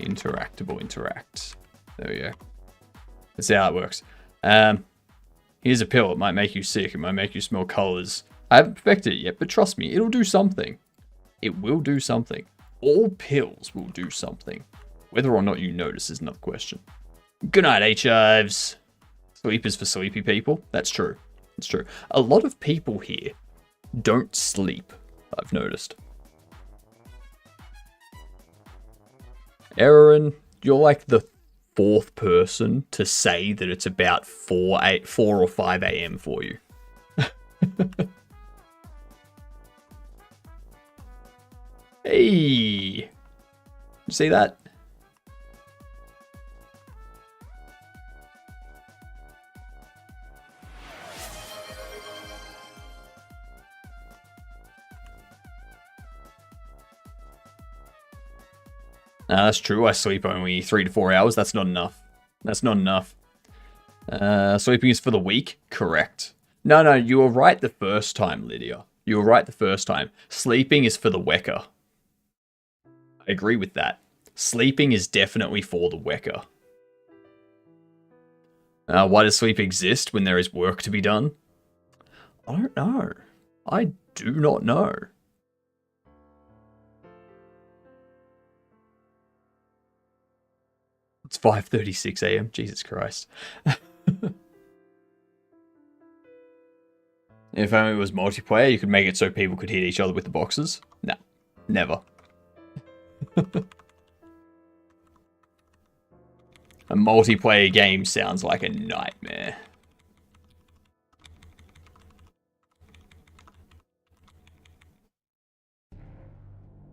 Interactable, interact. There we go. Let's see how it works. Here's a pill. It might make you sick. It might make you smell colors. I haven't perfected it yet, but trust me, it'll do something. It will do something. All pills will do something. Whether or not you notice is another question. Good night, H-Ives. Sleep is for sleepy people. That's true. It's true. A lot of people here don't sleep, I've noticed. Aaron, you're like the 4th person to say that it's about 4 or 5 a.m. for you. Hey! You see that? That's true. I sleep only 3 to 4 hours. That's not enough. That's not enough. Sleeping is for the weak? Correct. No, you were right the first time, Lydia. You were right the first time. Sleeping is for the wecker. I agree with that. Sleeping is definitely for the wecker. Why does sleep exist when there is work to be done? I don't know. I do not know. It's 5:36 a.m. Jesus Christ. If only it was multiplayer, you could make it so people could hit each other with the boxes. No, never. A multiplayer game sounds like a nightmare.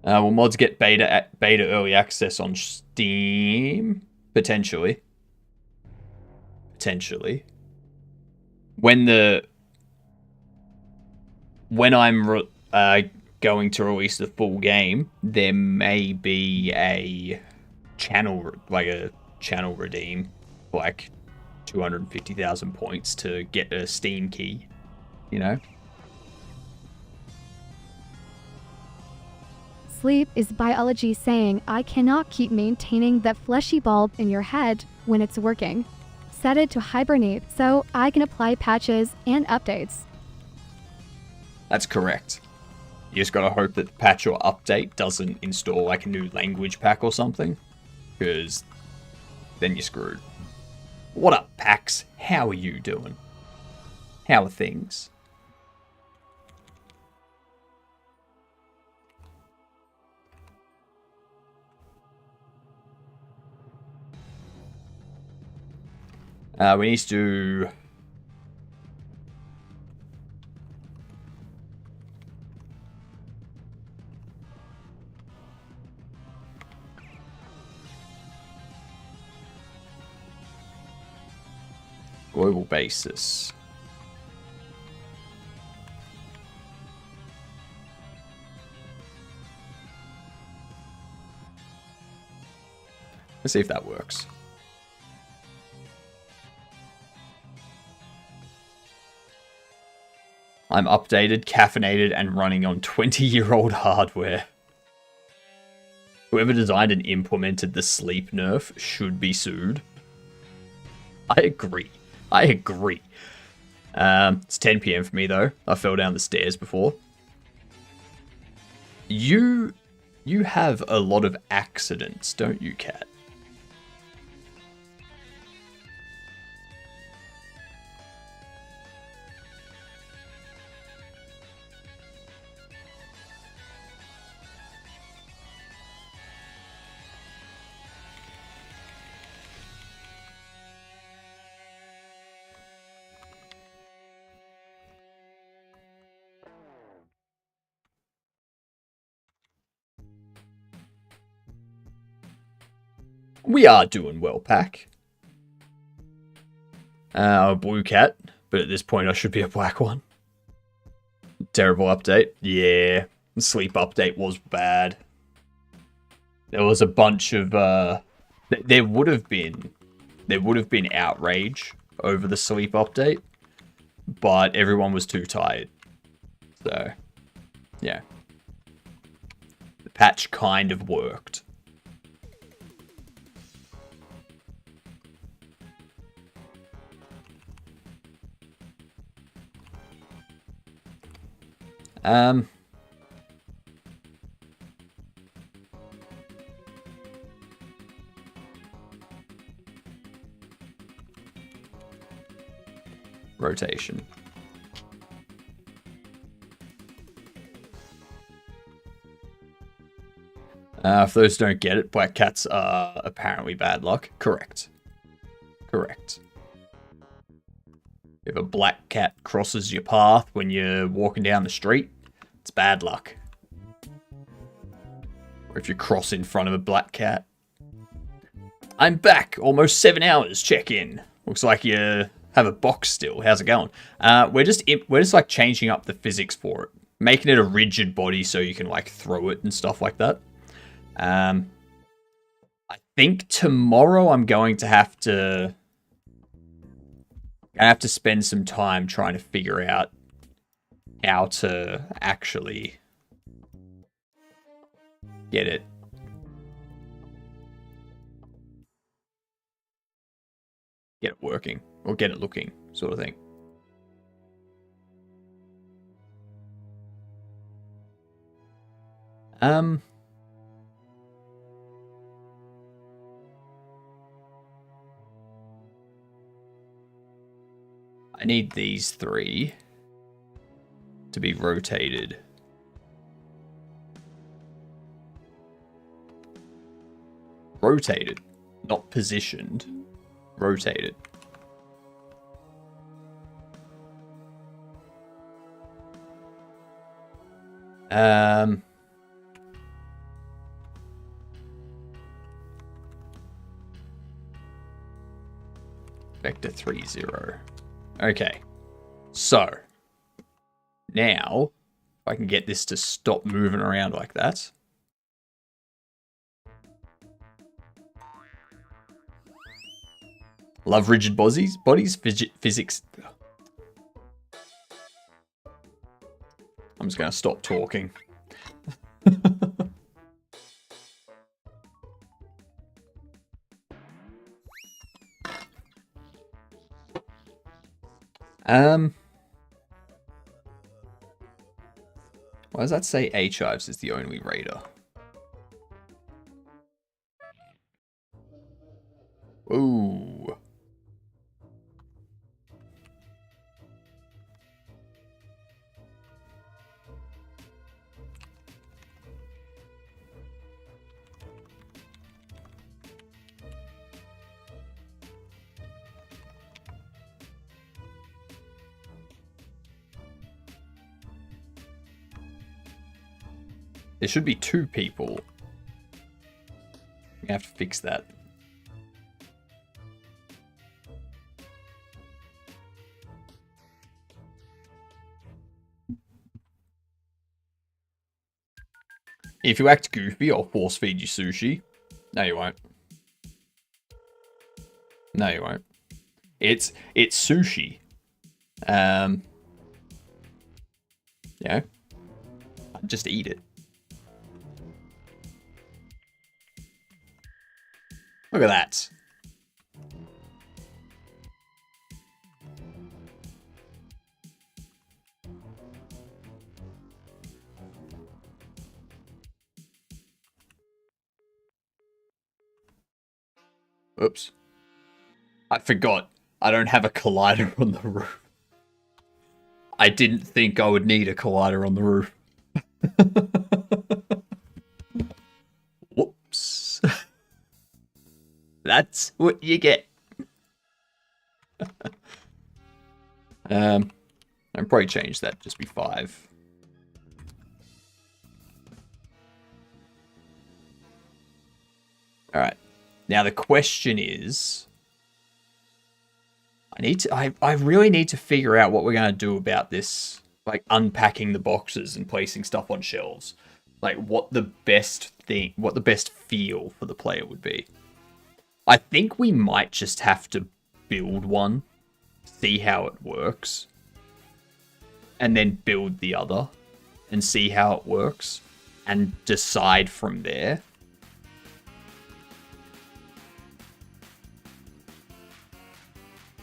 Will mods get beta early access on Steam? Potentially. Potentially. When I'm going to release the full game, there may be a channel redeem, like 250,000 points to get a Steam key, you know? Sleep is biology saying I cannot keep maintaining that fleshy bulb in your head when it's working. Set it to hibernate so I can apply patches and updates. That's correct. You just gotta hope that the patch or update doesn't install like a new language pack or something, because then you're screwed. What up, Pax? How are you doing? How are things? We need to do... global basis. Let's see if that works. I'm updated, caffeinated, and running on 20-year-old hardware. Whoever designed and implemented the sleep nerf should be sued. I agree. I agree. It's 10 PM for me, though. I fell down the stairs before. You have a lot of accidents, don't you, Kat? We are doing well, Pack. A blue cat, but at this point I should be a black one. Terrible update. Yeah, the sleep update was bad. There was a bunch of there would have been outrage over the sleep update, but everyone was too tired. So, yeah. The patch kind of worked. Um, rotation. For those who don't get it, black cats are apparently bad luck. Correct. Correct. If a black cat crosses your path when you're walking down the street, it's bad luck. Or if you cross in front of a black cat. I'm back. Almost 7 hours. Check in. Looks like you have a box still. How's it going? We're just like changing up the physics for it, making it a rigid body so you can like throw it and stuff like that. I think tomorrow I'm going to have to spend some time trying to figure out how to actually get it working or get it looking, sort of thing. I need these 3 to be rotated. Rotated, not positioned. Rotated. Vector 3, 0. Okay. So, now, if I can get this to stop moving around like that. Love rigid bodies. Physics. I'm just going to stop talking. Why does that say H-Ives is the only raider? Ooh. There should be 2 people. We have to fix that. If you act goofy, I'll force feed you sushi. No, you won't. No, you won't. It's sushi. Yeah. Just eat it. Look at that. Oops. I forgot. I don't have a collider on the roof. I didn't think I would need a collider on the roof. Whoops. That's what you get. I'll probably change that, just be 5. Alright. Now the question is, I really need to figure out what we're going to do about this, like unpacking the boxes and placing stuff on shelves. Like what the best feel for the player would be. I think we might just have to build one, see how it works, and then build the other and see how it works and decide from there.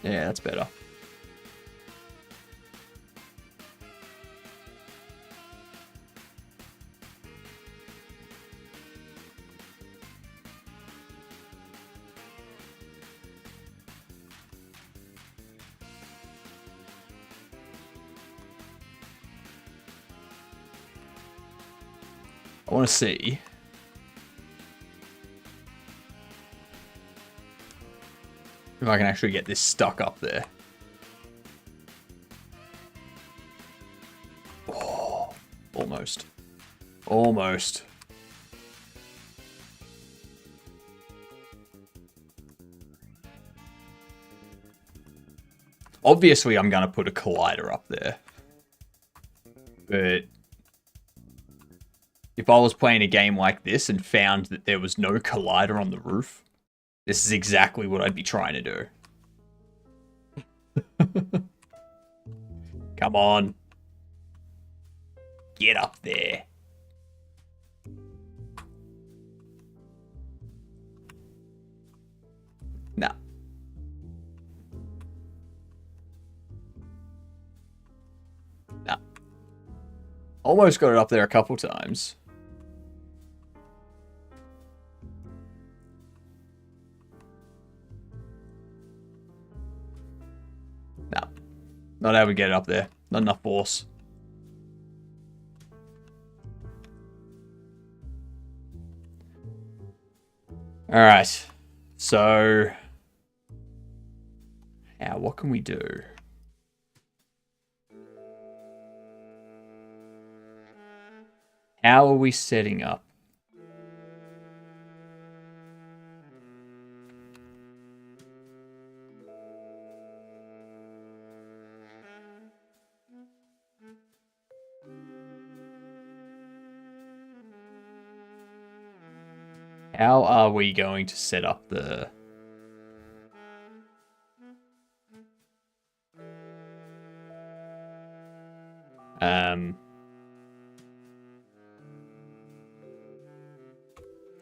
Yeah, that's better. I want to see. If I can actually get this stuck up there. Oh, almost. Almost. Obviously, I'm going to put a collider up there. But if I was playing a game like this and found that there was no collider on the roof, this is exactly what I'd be trying to do. Come on. Get up there. No. No. Almost got it up there a couple times. No. Not able to get it up there. Not enough force. Alright. So... now, what can we do? How are we setting up? How are we going to set up the...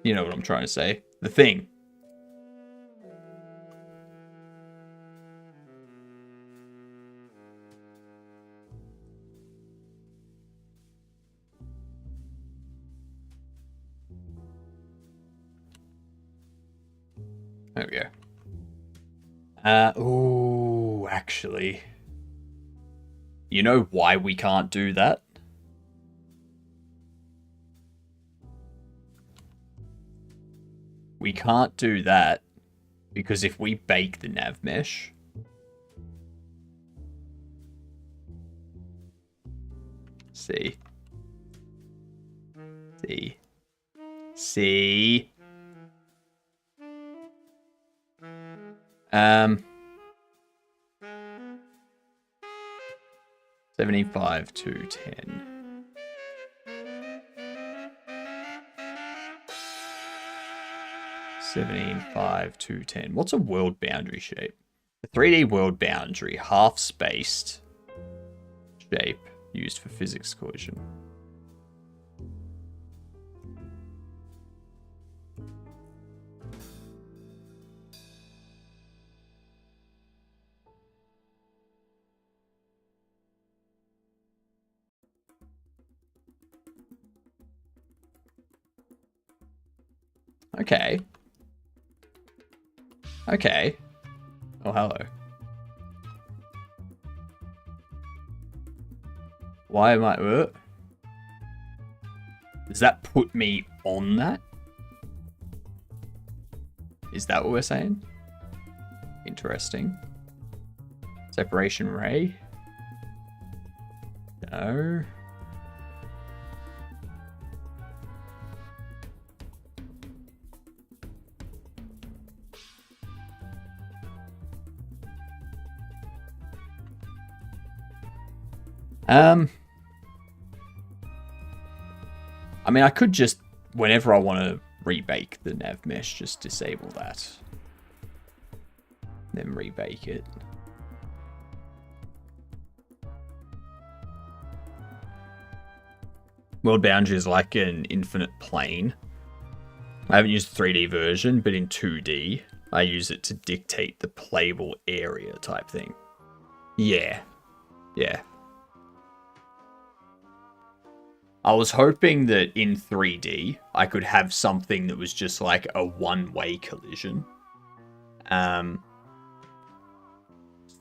you know what I'm trying to say. The thing. There we go. Ooh, actually. You know why we can't do that? We can't do that because if we bake the nav mesh, see, see, 75 to 10. 17, 5, 2, 10. What's a world boundary shape? The 3D world boundary, half-spaced shape used for physics collision. Okay. Okay. Oh, hello. Why am I... does that put me on that? Is that what we're saying? Interesting. Separation ray? No. I mean, I could just, whenever I want to rebake the nav mesh, just disable that. Then rebake it. World boundary is like an infinite plane. I haven't used the 3D version, but in 2D, I use it to dictate the playable area type thing. Yeah. Yeah. I was hoping that in 3D, I could have something that was just like a one-way collision. So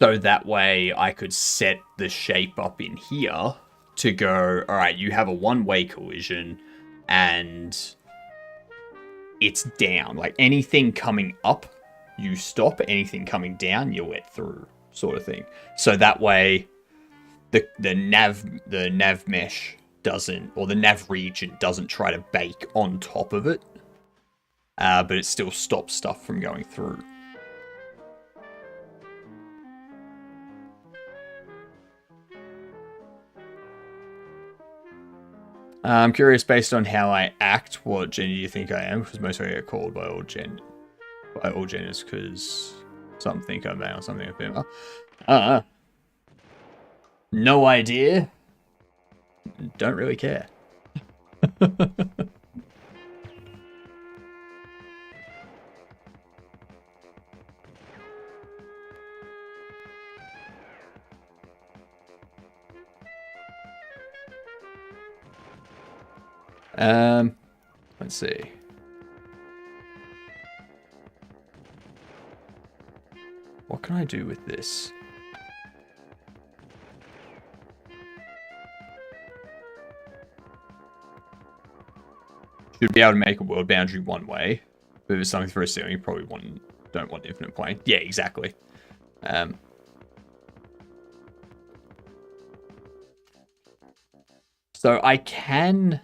that way I could set the shape up in here to go, all right, you have a one-way collision. and it's down. Like anything coming up, you stop. Anything coming down, you let through, sort of thing. So that way, the nav mesh doesn't, or the nav region doesn't try to bake on top of it, but it still stops stuff from going through. I'm curious, based on how I act, what gender do you think I am? Because most of I get called by all genders, because some think I'm male, some think I'm female. No idea. Don't really care. Let's see. What can I do with this? Should be able to make a world boundary one way. But if it's something for a ceiling, you probably don't want infinite plane. Yeah, exactly. So I can...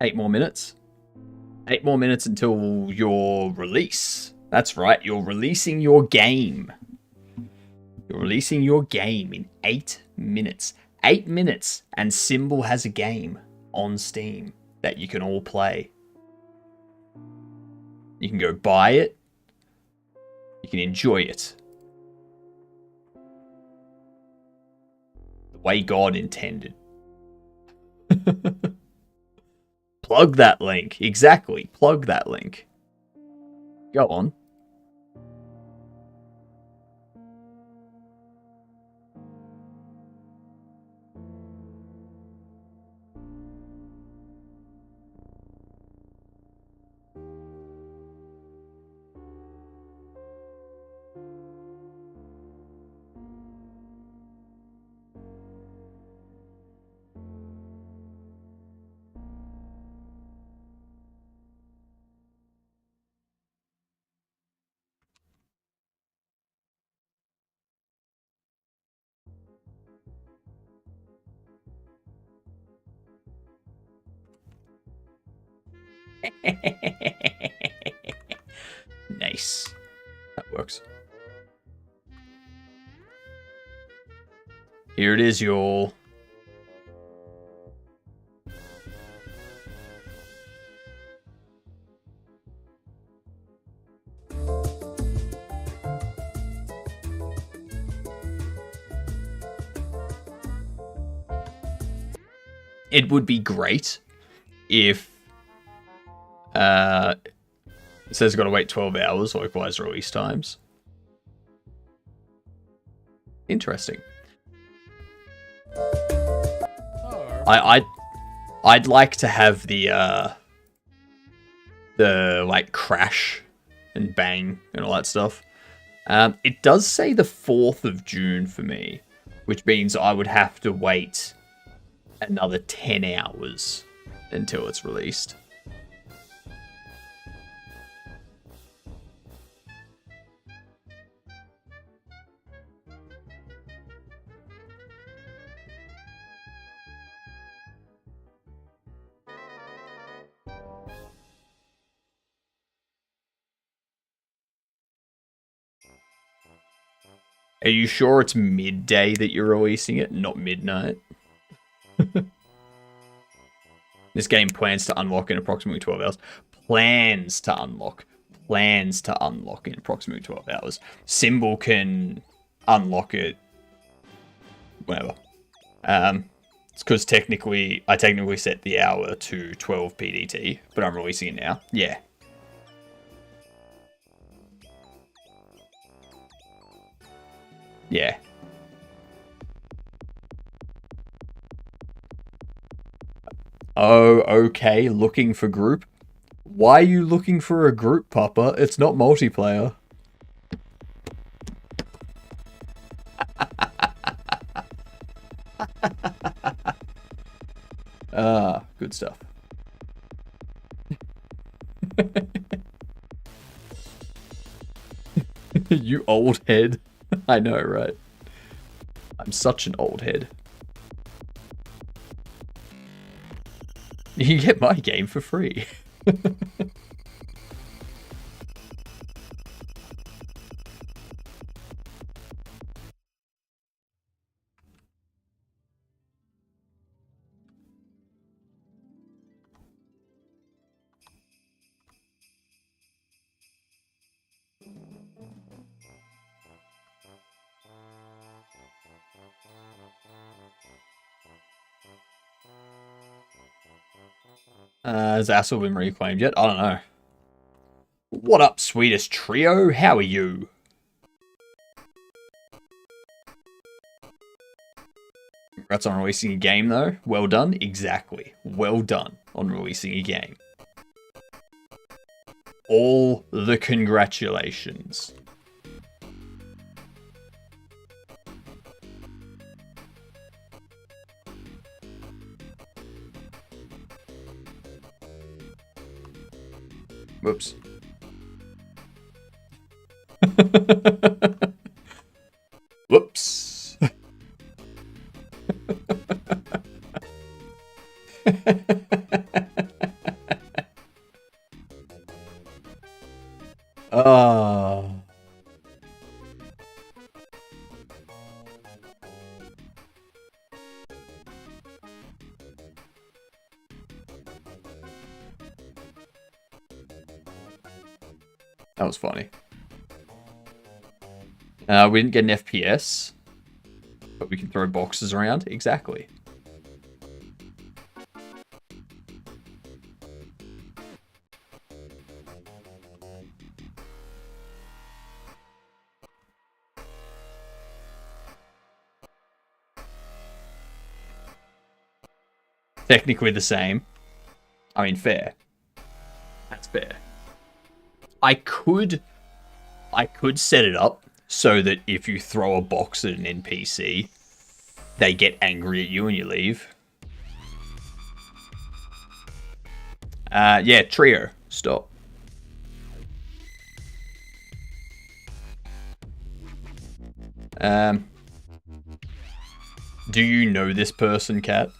8 more minutes. 8 more minutes until your release. That's right, you're releasing your game. You're releasing your game in 8 minutes. 8 minutes, and Symbol has a game on Steam that you can all play. You can go buy it. You can enjoy it. The way God intended. Plug that link. Exactly. Plug that link. Go on. Nice. That works. Here it is, y'all. It would be great if it says got to wait 12 hours, likewise release times. Interesting. I'd like to have the like crash and bang and all that stuff. It does say the 4th of June for me, which means I would have to wait another 10 hours until it's released. Are you sure it's midday that you're releasing it, not midnight? This game plans to unlock in approximately 12 hours. Plans to unlock. Plans to unlock in approximately 12 hours. Symbol can unlock it whenever. It's because I technically set the hour to 12 PDT, but I'm releasing it now. Yeah. Yeah. Oh, okay. Looking for group. Why are you looking for a group, Papa? It's not multiplayer. Good stuff. You old head. I know, right? I'm such an old head. You can get my game for free. Has Assel been reclaimed yet? I don't know. What up, sweetest trio? How are you? Congrats on releasing a game, though. Well done. Exactly. Well done on releasing a game. All the congratulations. Whoops. Whoops. Ah. That was funny. We didn't get an FPS, but we can throw boxes around. Exactly. Technically the same. I mean, fair. That's fair. I could set it up so that if you throw a box at an NPC, they get angry at you and you leave. Yeah, trio. Stop. Do you know this person, Kat?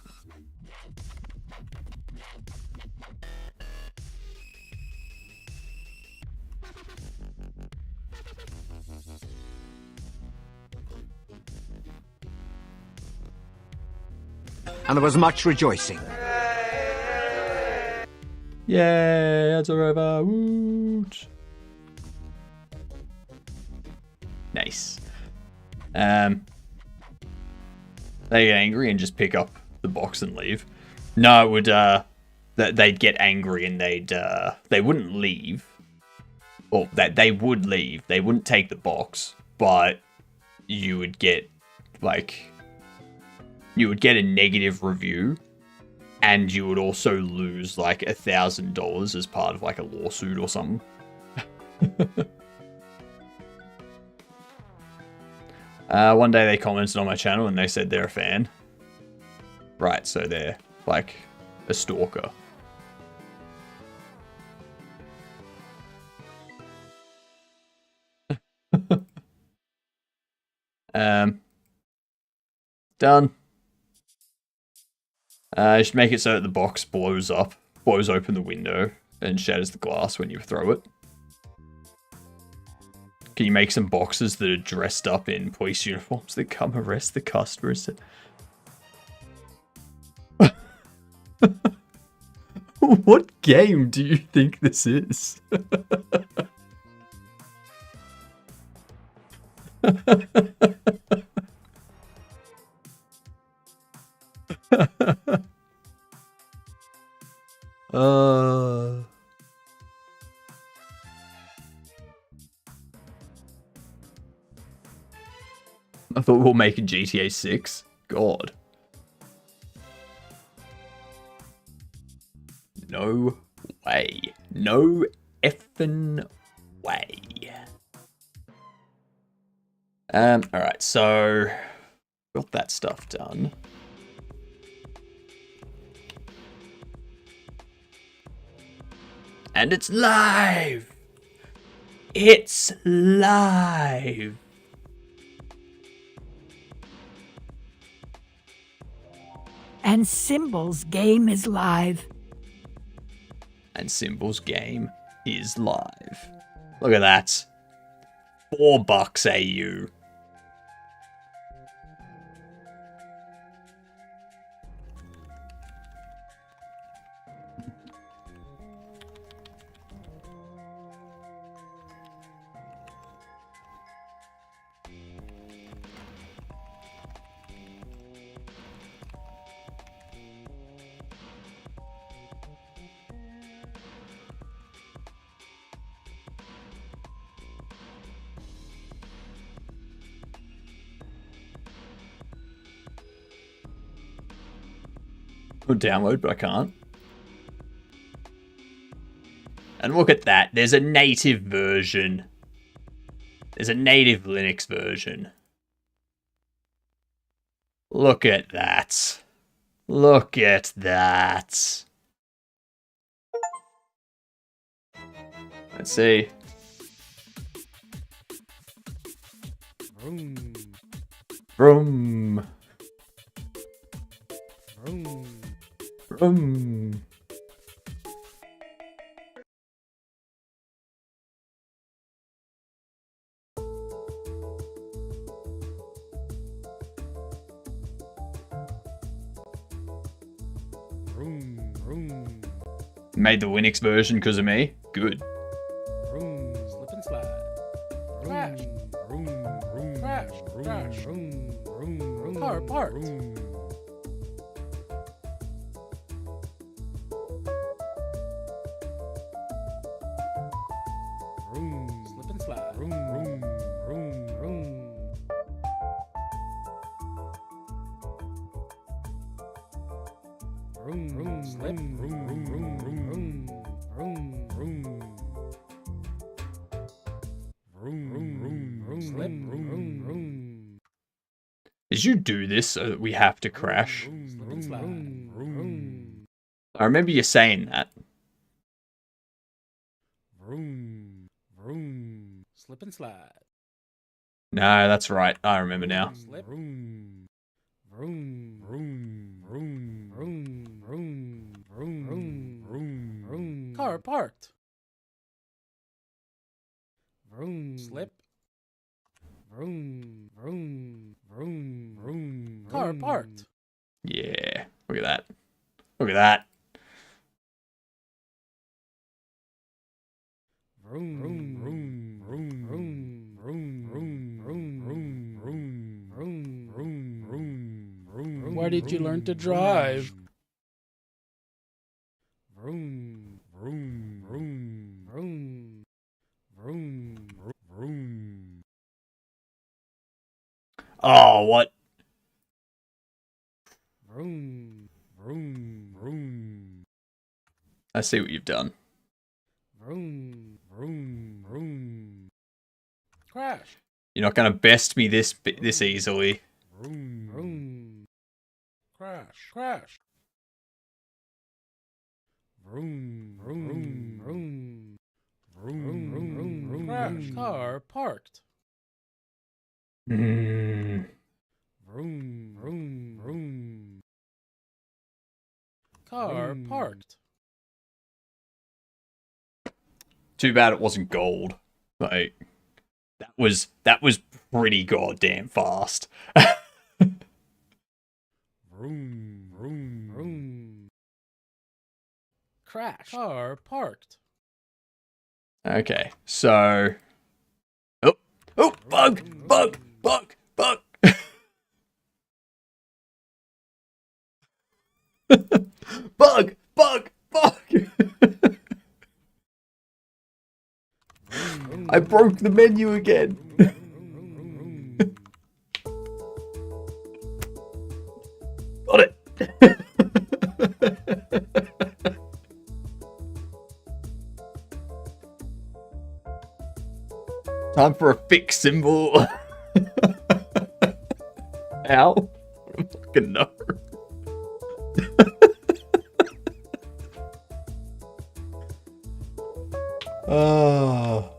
And there was much rejoicing. Yay, ads are over. Woot. Nice. They get angry and just pick up the box and leave. No, it would they'd get angry and they wouldn't leave. Or that they would leave. They wouldn't take the box, but you would get a negative review, and you would also lose like $1,000 as part of like a lawsuit or something. One day they commented on my channel and they said they're a fan. Right, so they're like a stalker. Done. You should make it so that the box blows open the window, and shatters the glass when you throw it. Can you make some boxes that are dressed up in police uniforms that come arrest the customers? What game do you think this is? I thought we'll make a GTA 6. God. No way. No effing way. Alright, so got that stuff done. And it's live! It's live! And Symbol's game is live. And Symbol's game is live. Look at that. $4 AU. Download, but I can't. And look at that. There's a native version. There's a native Linux version. Look at that. Look at that. Let's see. Vroom. Vroom. Vroom. Vroom. Vroom. Vroom. Made the Linux version because of me. Good. Vroom. Slip and slide. Crash. Vroom. Vroom. Crash. Crash. Vroom. Vroom. Vroom. Car parked. Vroom. Vroom. Slip and slide. Vroom. Vroom. Vroom. Vroom. Vroom. Vroom. Slip. Vroom. Vroom. Vroom. Vroom. Vroom. Vroom. Vroom. Vroom. Vroom. Vroom. Slip. Vroom. Vroom. Vroom. Did you do this so that we have to crash? Slip and slide. Vroom. I remember you saying that. Vroom. Vroom. Slip and slide. No, that's right. I remember now. Slip. Vroom. Vroom. Vroom. Vroom. Vroom. Vroom. Vroom. Vroom. Vroom. Vroom. Car parked. Vroom. Slip. Vroom. Vroom. Vroom. Vroom. Car parked. Yeah. Look at that. Look at that. Vroom. Vroom. Vroom. Vroom. Vroom. Vroom. Vroom. Vroom. Vroom. Vroom. Vroom. Vroom. Vroom. Vroom. Where did you learn to drive? Vroom. Vroom. Vroom. Vroom. Vroom. Vroom. Oh, what? Vroom. Vroom. Vroom. I see what you've done. Vroom. Vroom. Vroom. Crash. You're not going to best me this easily. Vroom. Vroom. Crash. Crash. Vroom. Vroom. Vroom. Vroom. Vroom. Vroom. Crash. Car parked. Mm. Vroom. Vroom. Vroom. Car parked. Too bad it wasn't gold. Like, that was pretty goddamn fast. Vroom. Vroom. Vroom. Crash. Car parked. Okay, so... Oh, bug! Bug! Bug! Bug! Bug! Bug! Bug! I broke the menu again. Got it. Time for a fix symbol. Ow. I don't fucking know. Oh.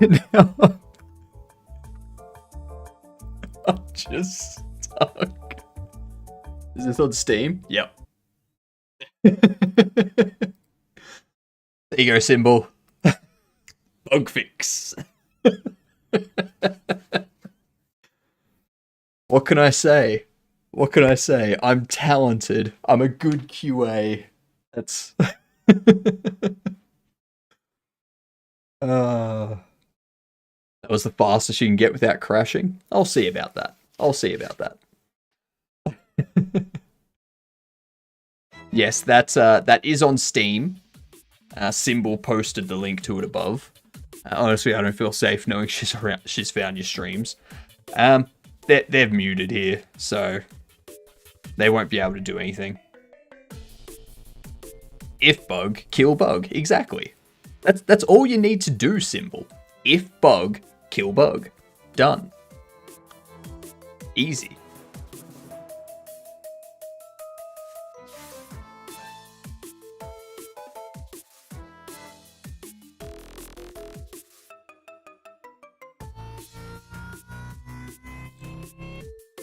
Now I'm just stuck. Is this on Steam? Yep. There you go, Symbol. Bug fix. What can I say? What can I say? I'm talented. I'm a good QA. That's... That was the fastest you can get without crashing. I'll see about that. I'll see about that. Yes, that is on Steam. Symbol posted the link to it above. Honestly, I don't feel safe knowing she's found your streams. They're muted here, so they won't be able to do anything. If bug, kill bug. Exactly. That's all you need to do, Symbol. If bug, kill bug. Done. Easy.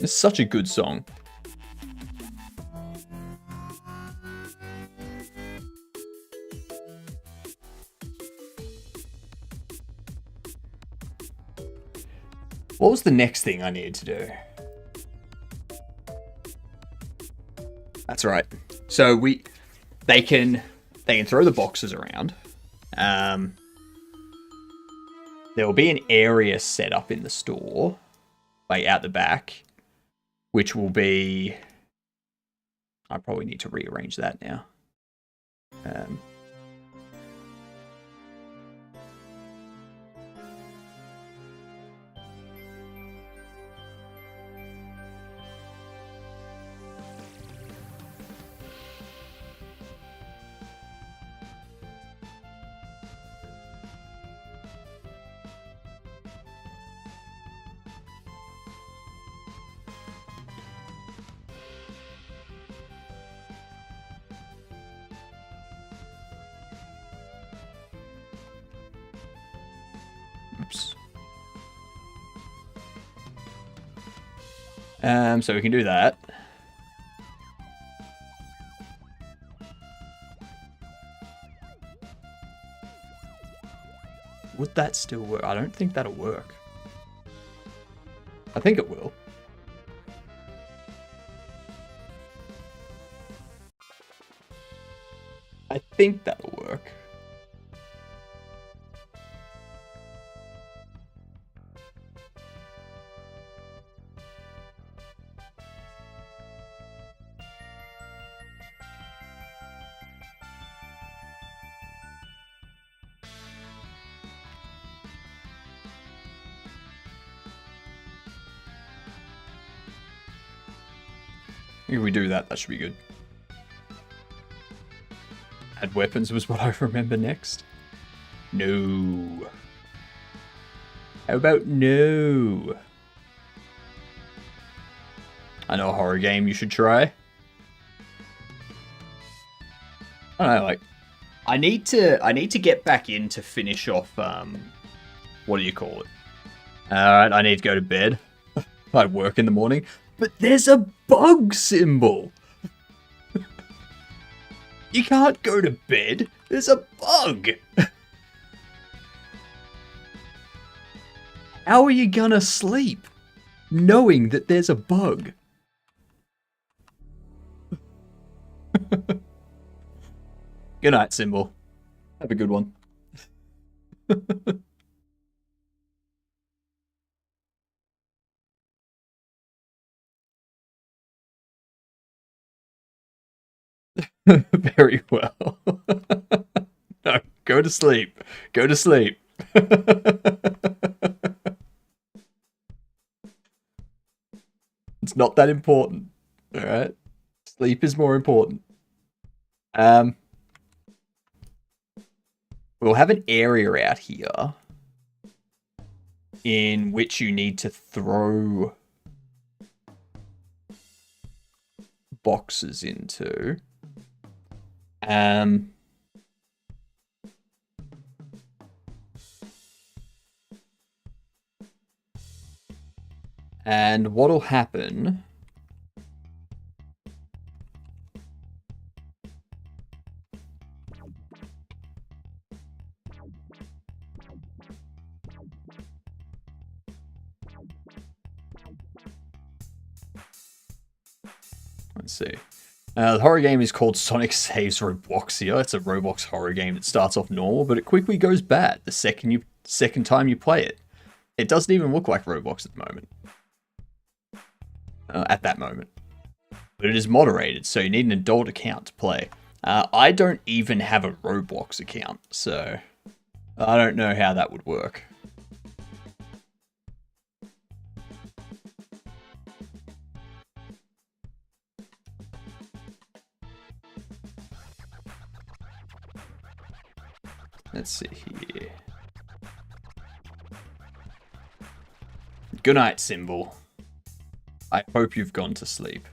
It's such a good song. What was the next thing I needed to do? That's right. So they can throw the boxes around. There will be an area set up in the store, like out the back, which will be... I probably need to rearrange that now. Oops. So we can do that. Would that still work? I don't think that'll work. I think it will. I think that'll work. If we do that, that should be good. Add weapons was what I remember next. No. How about no? I know a horror game you should try. I don't know, like, I need to get back in to finish off, what do you call it? Alright, I need to go to bed. I work in the morning. But there's a bug, Symbol. You can't go to bed. There's a bug. How are you gonna sleep knowing that there's a bug? Good night, Symbol. Have a good one. Very well. No, go to sleep. Go to sleep. It's not that important. Alright? Sleep is more important. We'll have an area out here in which you need to throw boxes into. And what'll happen... Let's see. The horror game is called Sonic Saves Robloxia. It's a Roblox horror game that starts off normal, but it quickly goes bad the second time you play it. It doesn't even look like Roblox at the moment. At that moment. But it is moderated, so you need an adult account to play. I don't even have a Roblox account, so I don't know how that would work. Let's see here. Good night, Symbol. I hope you've gone to sleep.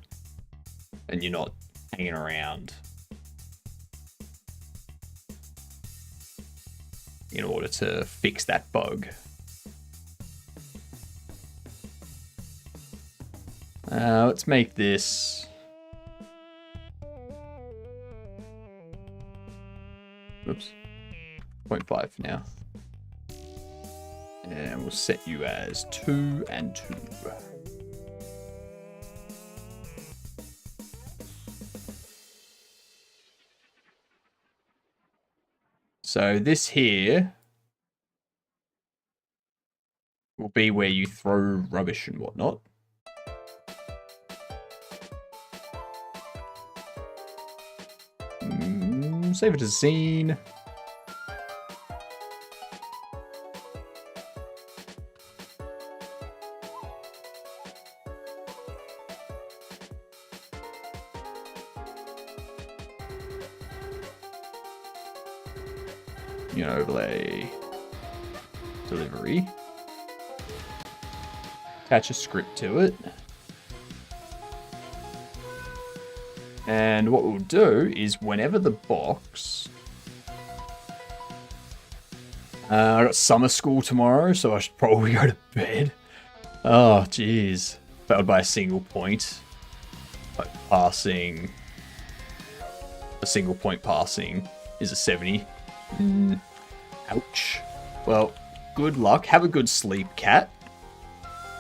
And you're not hanging around in order to fix that bug. Let's make this... Oops. 0.5 now. And we'll set you as 2 and 2. So this here will be where you throw rubbish and whatnot. Save it as scene. Overlay, delivery, attach a script to it, and what we'll do is whenever the box, I got summer school tomorrow, so I should probably go to bed. Oh jeez, failed by a single point, like passing, a single point passing is a 70. Ouch. Well, good luck. Have a good sleep, cat.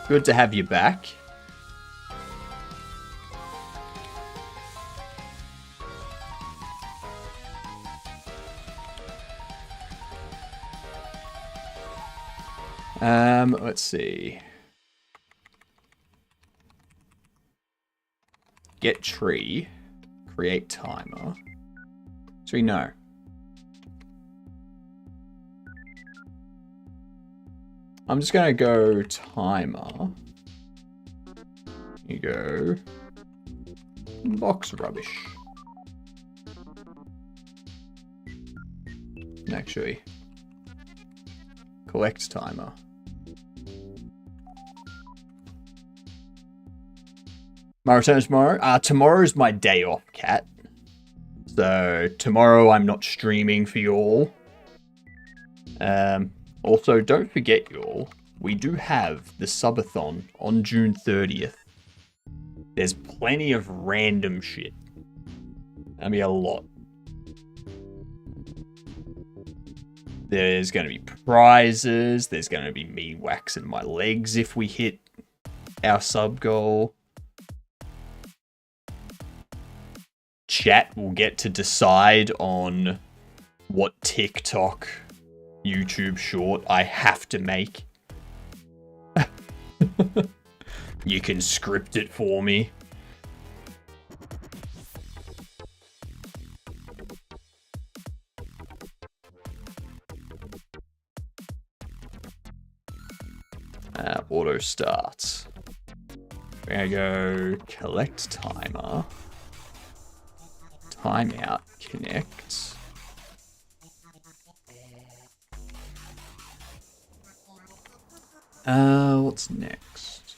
Good to have you back. Let's see. Get tree. Create timer. Tree, no. I'm just going to go timer. You go box rubbish. Actually, collect timer. My return is tomorrow. Tomorrow's my day off, cat. So tomorrow I'm not streaming for you all. Also, don't forget, y'all, we do have the subathon on June 30th. There's plenty of random shit. I mean, a lot. There's going to be prizes. There's going to be me waxing my legs if we hit our sub goal. Chat will get to decide on what TikTok... YouTube short I have to make. You can script it for me. Auto starts. We're gonna go collect timer. Timeout connect. What's next?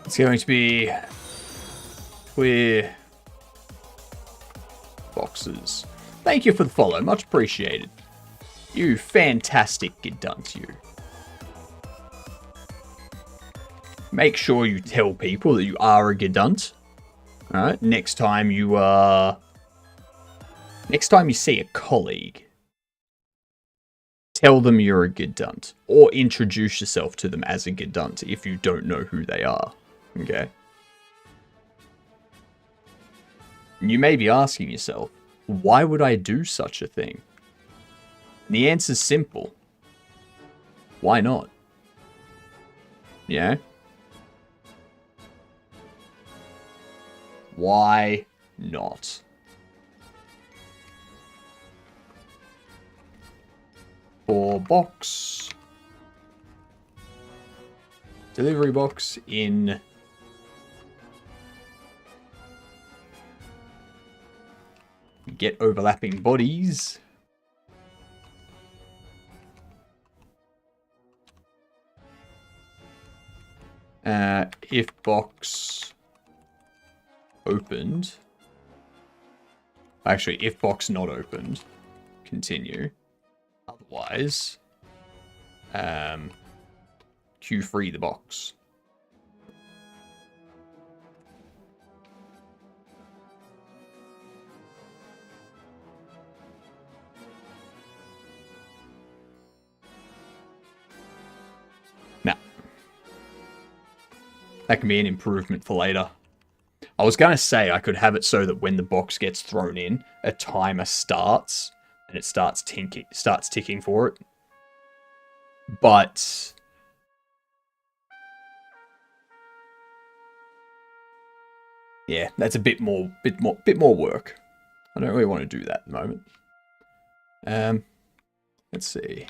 It's going to be clear boxes. Thank you for the follow. Much appreciated. You fantastic Gidunt, you. Make sure you tell people that you are a Gidunt. Alright, next time you see a colleague, tell them you're a Gidunt. Or introduce yourself to them as a Gidunt if you don't know who they are. Okay? You may be asking yourself, why would I do such a thing? And the answer's simple. Why not? Yeah? Why not? For box. Delivery box in get overlapping bodies. If box opened. Actually, if box not opened, continue. Otherwise, queue free the box. Now, that can be an improvement for later. I was going to say I could have it so that when the box gets thrown in, a timer starts and it starts ticking for it. But yeah, that's a bit more work. I don't really want to do that at the moment. Let's see.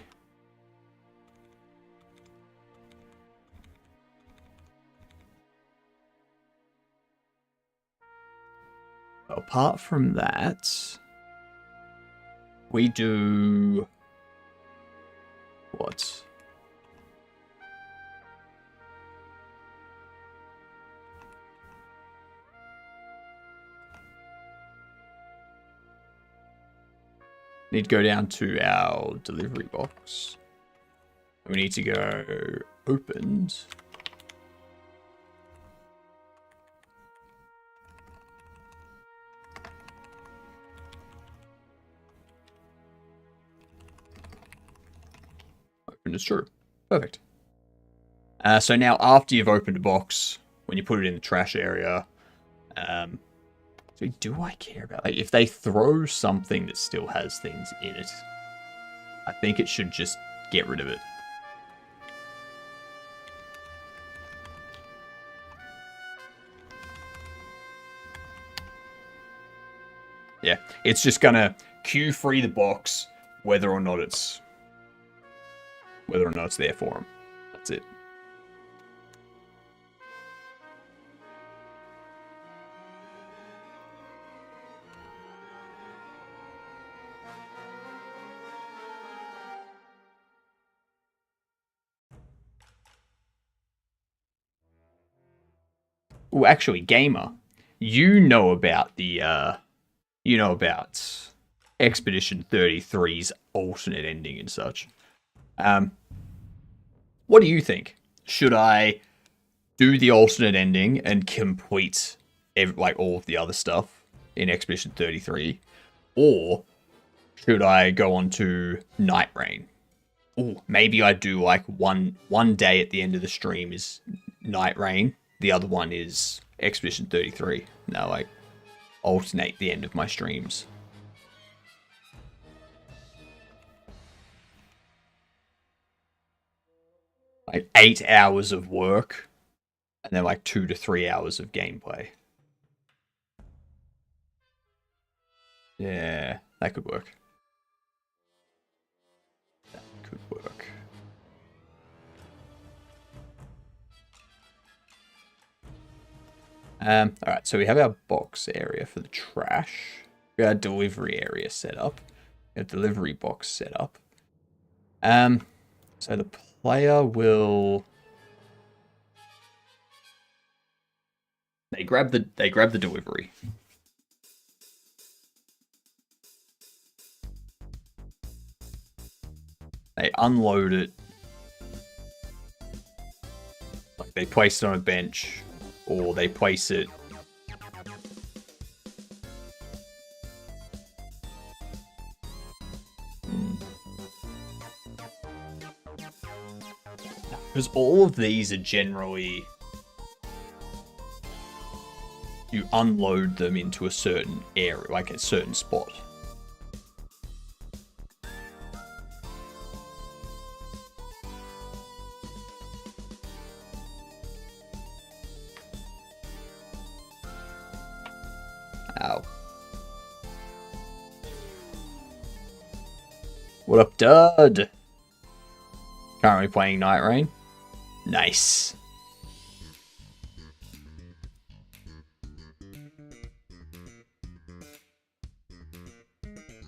Apart from that, we do what? Need to go down to our delivery box. We need to go opened. Open is true. Perfect. So now after you've opened a box, when you put it in the trash area, so do I care about, like, if they throw something that still has things in it, I think it should just get rid of it. Yeah, it's just gonna queue free the box whether or not it's there for them. That's it. Oh, actually, Gamer, you know about the Expedition 33's alternate ending and such. What do you think? Should I do the alternate ending and complete all of the other stuff in Expedition 33, or should I go on to Night Rain? Oh, maybe I do like one day at the end of the stream is Night Rain. The other one is Expedition 33. Now I alternate the end of my streams. Like 8 hours of work and then like 2 to 3 hours of gameplay. Yeah, that could work. That could work. Alright, so we have our box area for the trash. We have our delivery area set up. We have delivery box set up. So the player will They grab the delivery. They unload it. Like they place it on a bench, or they place it. Because all of these are generally, you unload them into a certain area, like a certain spot. Ow. What up, Dud? Currently playing Night Rain. Nice.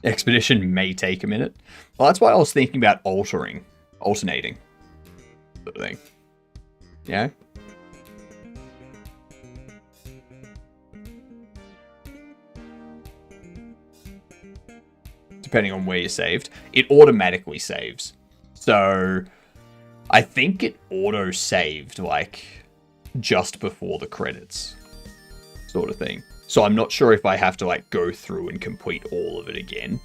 Expedition may take a minute. Well, that's why I was thinking about alternating, sort of thing. Yeah. Depending on where you're saved, it automatically saves. So I think it auto saved like just before the credits, sort of thing. So I'm not sure if I have to like go through and complete all of it again.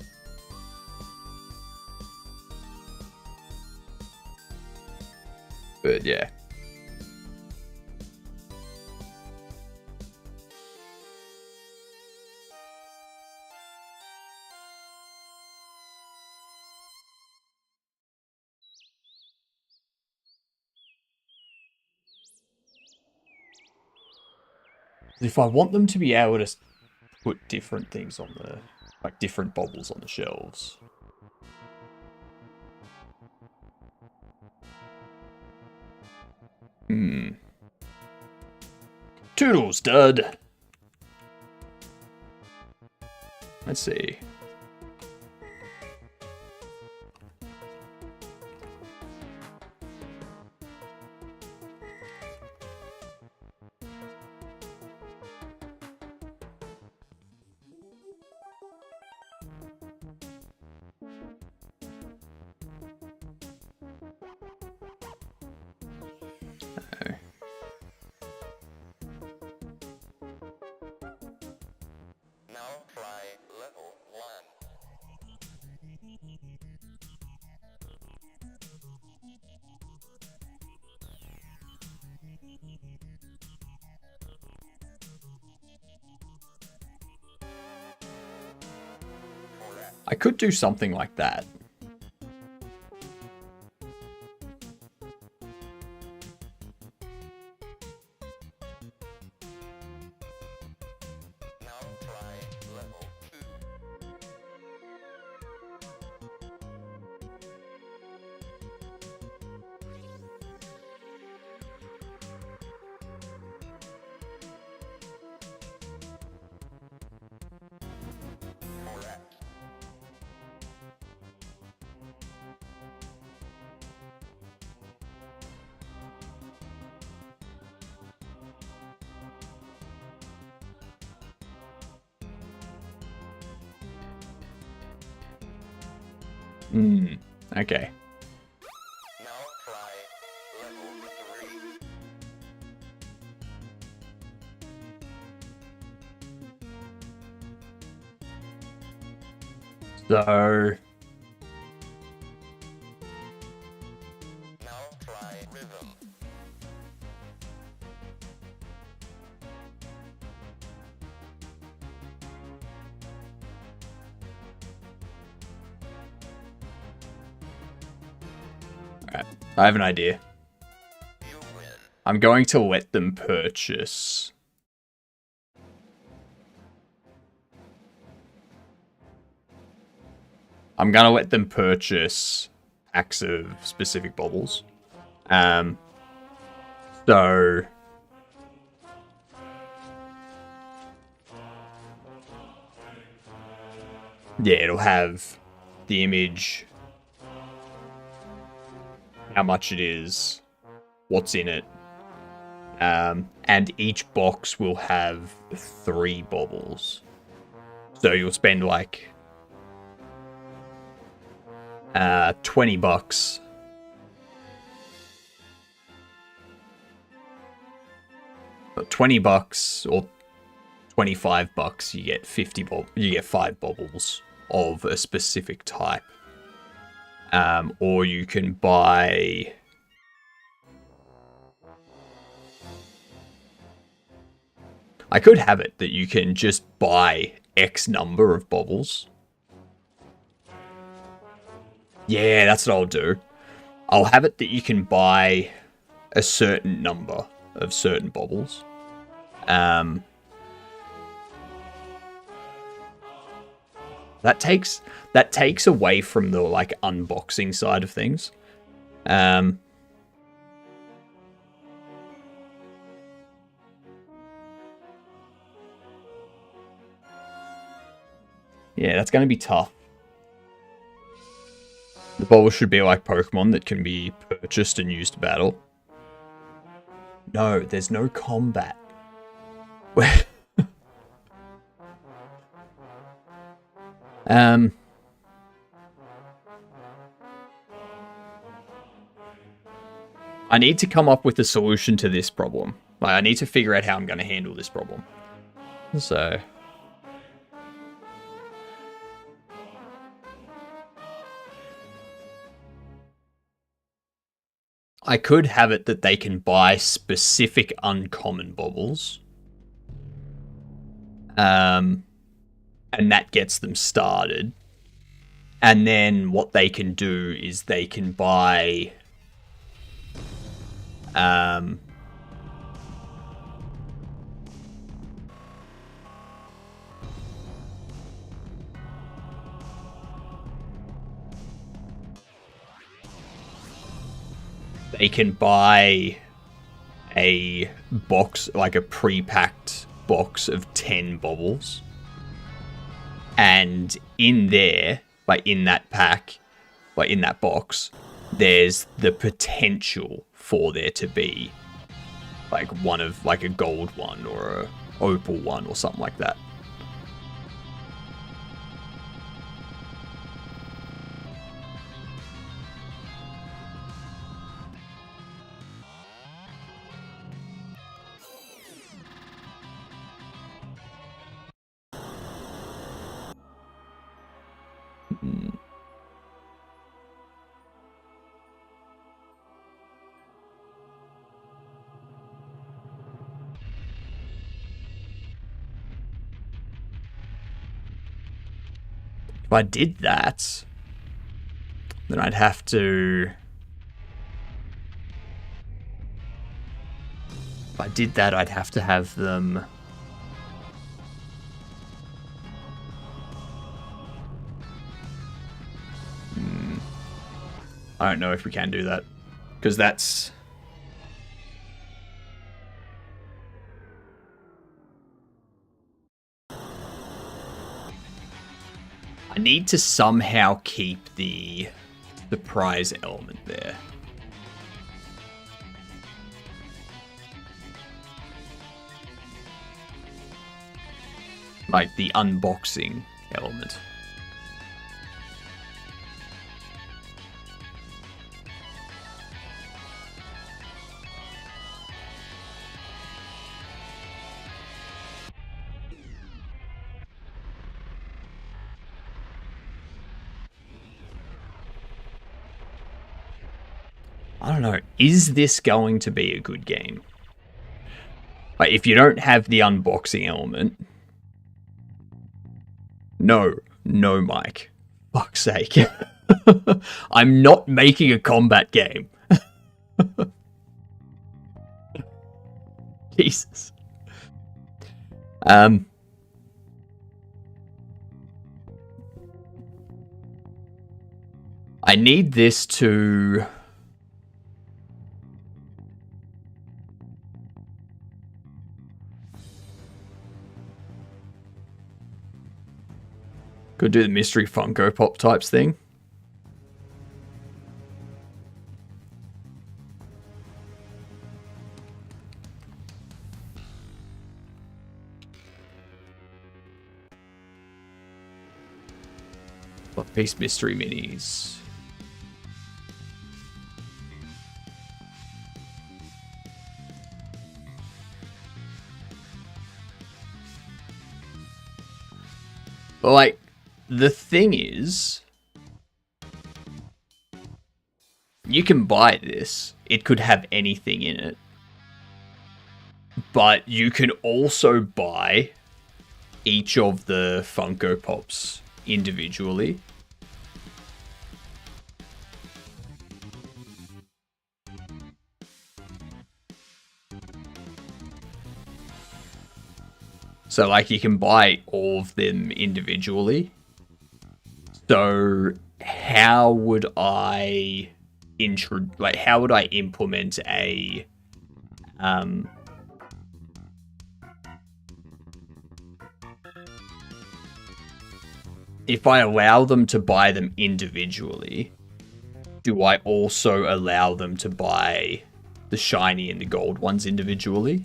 But yeah. If I want them to be able to put different things on the, like different bobbles on the shelves. Toodles, Dud. Let's see. Now try level 1. I could do something like that. Now try level 2. Correct. Okay. Now try level 3. So Now try rhythm. alright, I have an idea. You win. I'm going to let them purchase. I'm gonna let them purchase packs of specific baubles. So yeah, it'll have the image, how much it is, what's in it, And each box will have 3 baubles. So you'll spend like 20 bucks. But 20 bucks or 25 bucks, you get 5 baubles of a specific type. Or you can buy I could have it that you can just buy X number of baubles. Yeah, that's what I'll do. I'll have it that you can buy a certain number of certain baubles. That takes away from the like unboxing side of things. Yeah, that's going to be tough. The baubles should be like Pokemon that can be purchased and used to battle. No, there's no combat. I need to come up with a solution to this problem. Like, I need to figure out how I'm going to handle this problem. So... I could have it that they can buy specific uncommon baubles. And that gets them started. And then what they can do is they can buy... they can buy a box, like a pre-packed box of 10 baubles. And in there, like in that pack, like in that box, there's the potential for there to be like one of like a gold one or a opal one or something like that. If I did that, then I'd have to... If I did that, I'd have to have them... I don't know if we can do that, because that's... I need to somehow keep the prize element there. Like the unboxing element. I don't know, is this going to be a good game? Like, if you don't have the unboxing element... No, Mike. Fuck's sake. I'm not making a combat game. Jesus. I need this to... Could do the mystery Funko Pop types thing. One Piece mystery minis. But like, the thing is, you can buy this. It could have anything in it. But you can also buy each of the Funko Pops individually. So, like, you can buy all of them individually. So, how would I implement a if I allow them to buy them individually, do I also allow them to buy the shiny and the gold ones individually?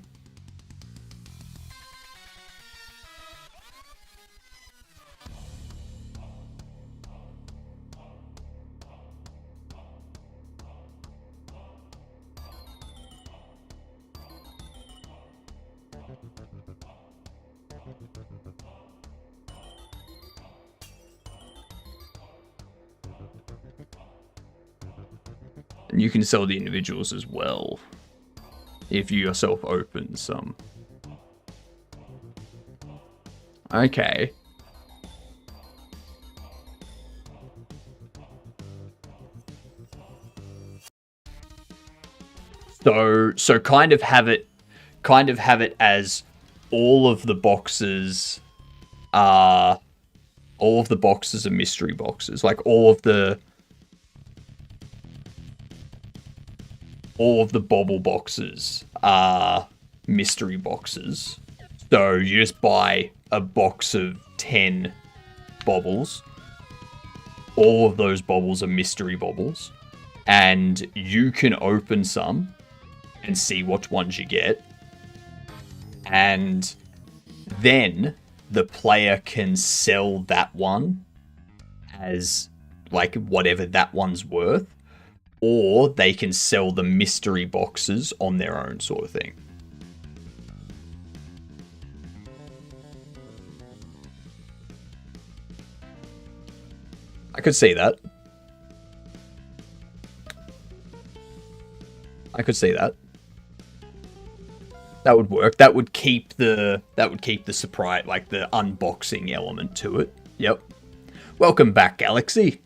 And you can sell the individuals as well, if you yourself open some. Okay. So kind of have it as all of the boxes are mystery boxes. Like all of the bobble boxes are mystery boxes. So you just buy a box of 10 bobbles. All of those bobbles are mystery bobbles. And you can open some and see which ones you get. And then the player can sell that one as like whatever that one's worth. Or they can sell the mystery boxes on their own, sort of thing. I could see that. That would work. That would keep the surprise, like the unboxing element to it. Yep. Welcome back, Galaxy.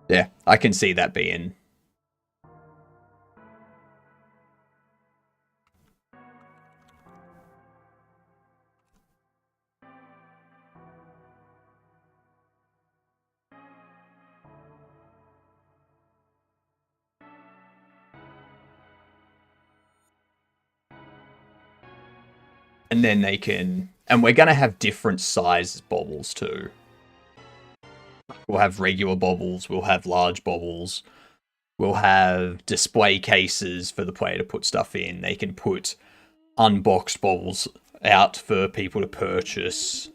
Yeah, I can see that being... And then they can... And we're going to have different size bobbles too. We'll have regular bobbles, we'll have large bobbles, we'll have display cases for the player to put stuff in. They can put unboxed bobbles out for people to purchase.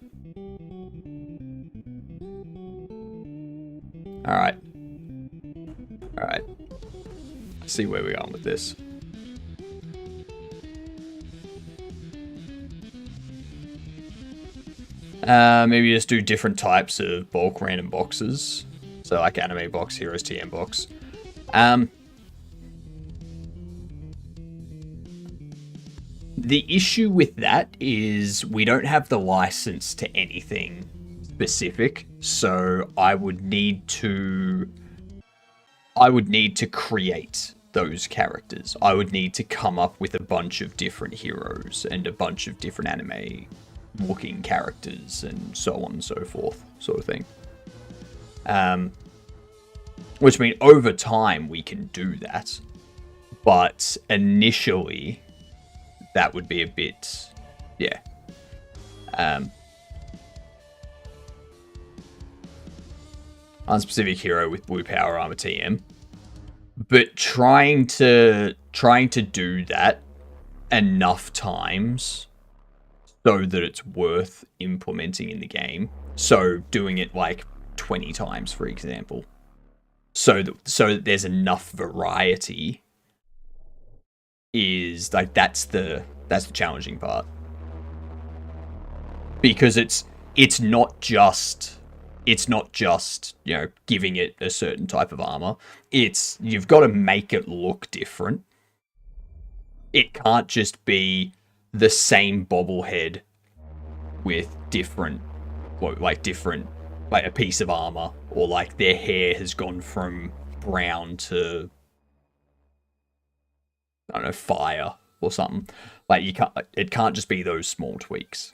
Alright. Let's see where we're going with this. Maybe just do different types of bulk random boxes. So like anime box, Heroes TM box. The issue with that is we don't have the license to anything specific. So I would need to create those characters. I would need to come up with a bunch of different heroes and a bunch of different anime looking characters and so on and so forth, sort of thing. Which means over time we can do that, but initially that would be a bit, yeah. Unspecific hero with blue power armor TM. But trying to do that enough times so that it's worth implementing in the game. So doing it like 20 times, for example, so that there's enough variety is like that's the challenging part, because it's not just giving it a certain type of armor. You've got to make it look different. It can't just be the same bobblehead with different a piece of armor, or like their hair has gone from brown to, I don't know, fire or something. Like it can't just be those small tweaks.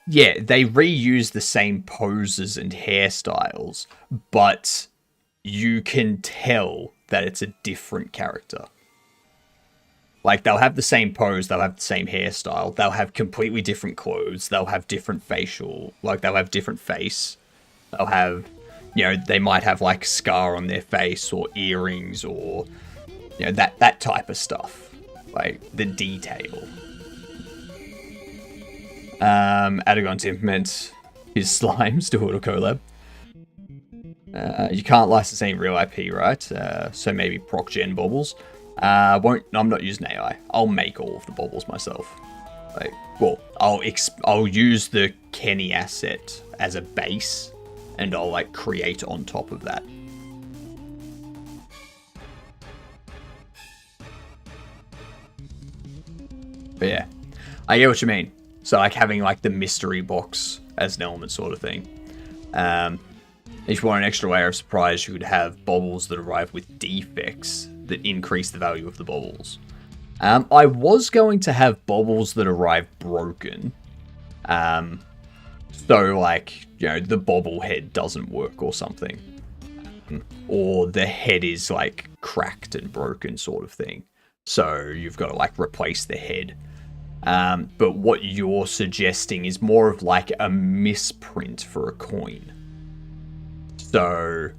Yeah, they reuse the same poses and hairstyles, but you can tell that it's a different character. Like, they'll have the same pose, they'll have the same hairstyle, they'll have completely different clothes, they'll have different they'll have different face. They'll have, they might have, like, scar on their face, or earrings, or, that type of stuff. Like, the detail. Adagon to implement his slimes to auto collab. You can't license any real IP, right? So maybe proc gen baubles. I'm not using AI. I'll make all of the baubles myself. I'll use the Kenny asset as a base, and I'll like create on top of that. But yeah, I get what you mean. So like having like the mystery box as an element sort of thing. If you want an extra layer of surprise, you could have baubles that arrive with defects that increase the value of the baubles. I was going to have baubles that arrive broken. So like, the bobble head doesn't work or something. Or the head is like cracked and broken sort of thing. So you've got to like replace the head. But what you're suggesting is more of like a misprint for a coin. So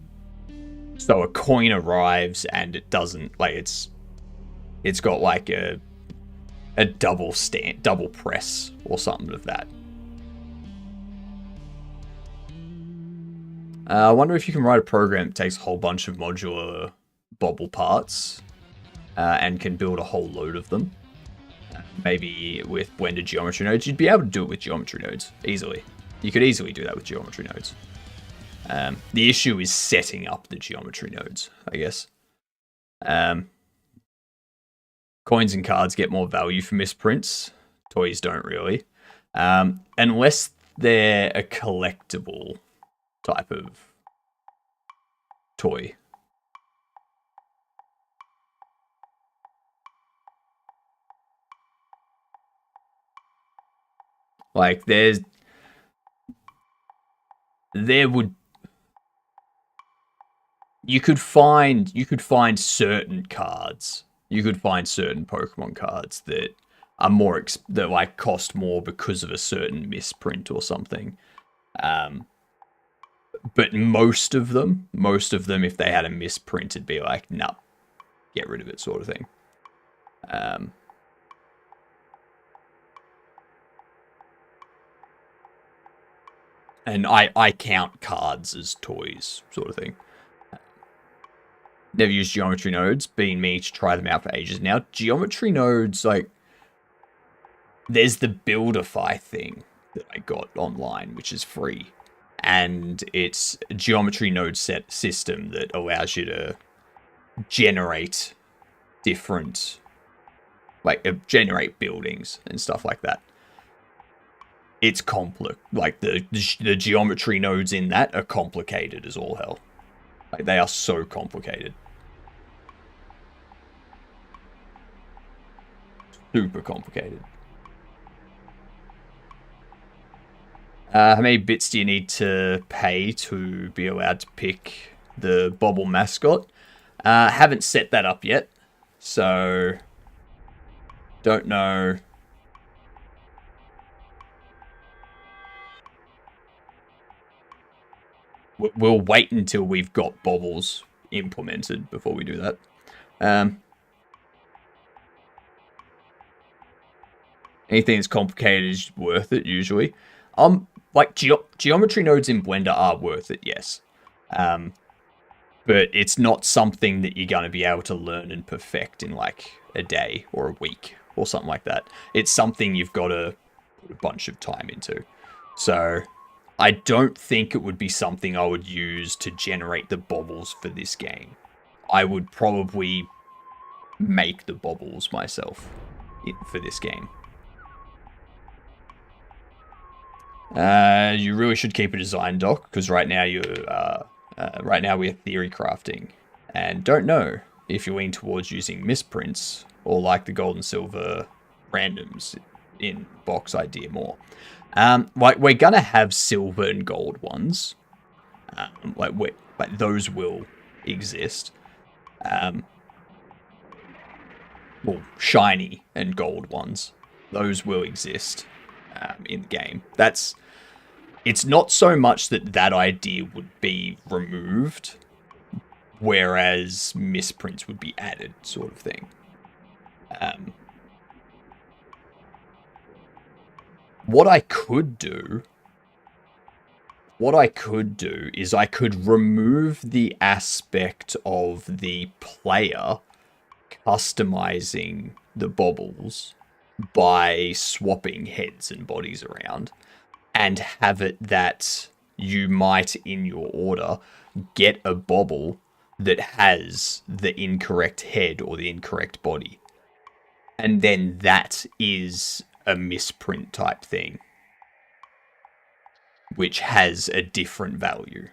a coin arrives and it doesn't, like, it's got like a double press or something of that. I wonder if you can write a program that takes a whole bunch of modular bobble parts and can build a whole load of them. Maybe with blended geometry nodes. You'd be able to do it with geometry nodes easily. You could easily do that with geometry nodes. The issue is setting up the geometry nodes, I guess. Coins and cards get more value for misprints. Toys don't really. Unless they're a collectible type of toy. Like, you could find certain cards. You could find certain Pokemon cards that are more that like cost more because of a certain misprint or something. But most of them, if they had a misprint, it'd be like, nah, get rid of it, sort of thing. And I count cards as toys, sort of thing. Never used geometry nodes. Been me to try them out for ages now. Geometry nodes, like, there's the Buildify thing that I got online, which is free. And it's a geometry node set system that allows you to generate different, like, generate buildings and stuff like that. It's complex. Like, the geometry nodes in that are complicated as all hell. Like, they are so complicated. Super complicated. How many bits do you need to pay to be allowed to pick the Bobble mascot? Haven't set that up yet, so don't know. we'll wait until we've got bobbles implemented before we do that. Anything that's complicated is worth it, usually. Like, geometry nodes in Blender are worth it, yes. But it's not something that you're going to be able to learn and perfect in, like, a day or a week or something like that. It's something you've got to put a bunch of time into. So, I don't think it would be something I would use to generate the bobbles for this game. I would probably make the bobbles myself for this game. You really should keep a design doc, because right now we're theory crafting, and don't know if you're leaning towards using misprints or like the gold and silver randoms in box idea more. Like, we're gonna have silver and gold ones, like those will exist. Well, shiny and gold ones, those will exist in the game. It's not so much that idea would be removed, whereas misprints would be added, sort of thing. What I could do is I could remove the aspect of the player customizing the bobbles by swapping heads and bodies around, and have it that you might, in your order, get a bobble that has the incorrect head or the incorrect body. And then that is a misprint type thing, which has a different value.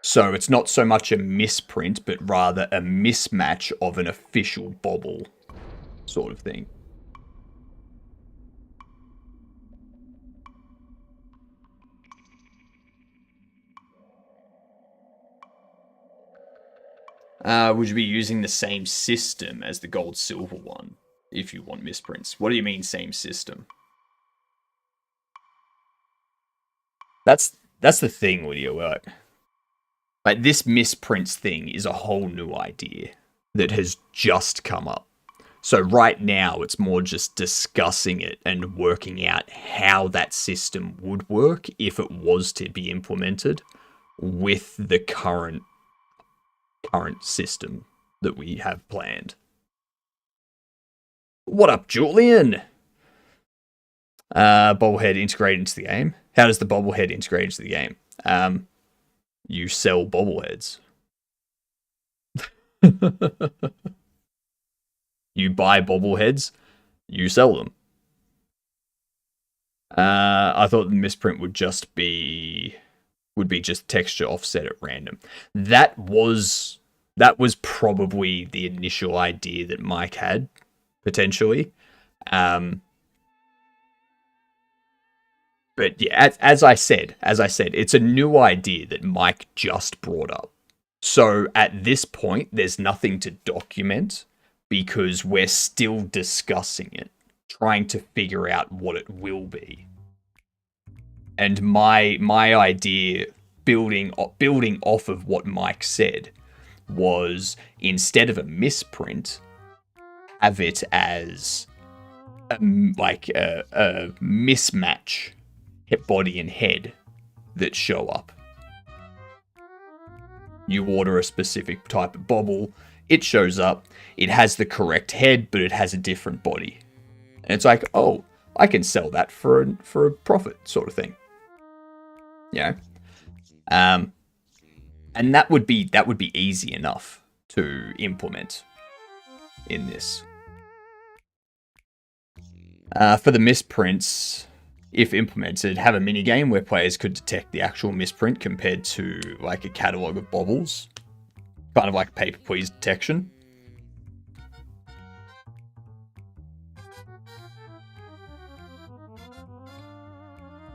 So it's not so much a misprint, but rather a mismatch of an official bobble sort of thing. Would you be using the same system as the gold-silver one if you want misprints? What do you mean, same system? That's the thing, Lydia. Like, this misprints thing is a whole new idea that has just come up. So right now, it's more just discussing it and working out how that system would work if it was to be implemented with the current system that we have planned. What up, Julian? Bobblehead integrated into the game. How does the bobblehead integrate into the game? You sell bobbleheads. You buy bobbleheads, you sell them. I thought the misprint would be just texture offset at random. That was probably the initial idea that Mike had, potentially. But yeah, as I said, it's a new idea that Mike just brought up. So at this point, there's nothing to document because we're still discussing it, trying to figure out what it will be. And my idea, building off of what Mike said, was instead of a misprint, have it as a mismatch body and head that show up. You order a specific type of bobble, it shows up, it has the correct head, but it has a different body. And it's like, oh, I can sell that for a profit, sort of thing. Yeah. And that would be easy enough to implement in this. For the misprints, if implemented, have a minigame where players could detect the actual misprint compared to like a catalogue of bobbles. Kind of like paper please detection.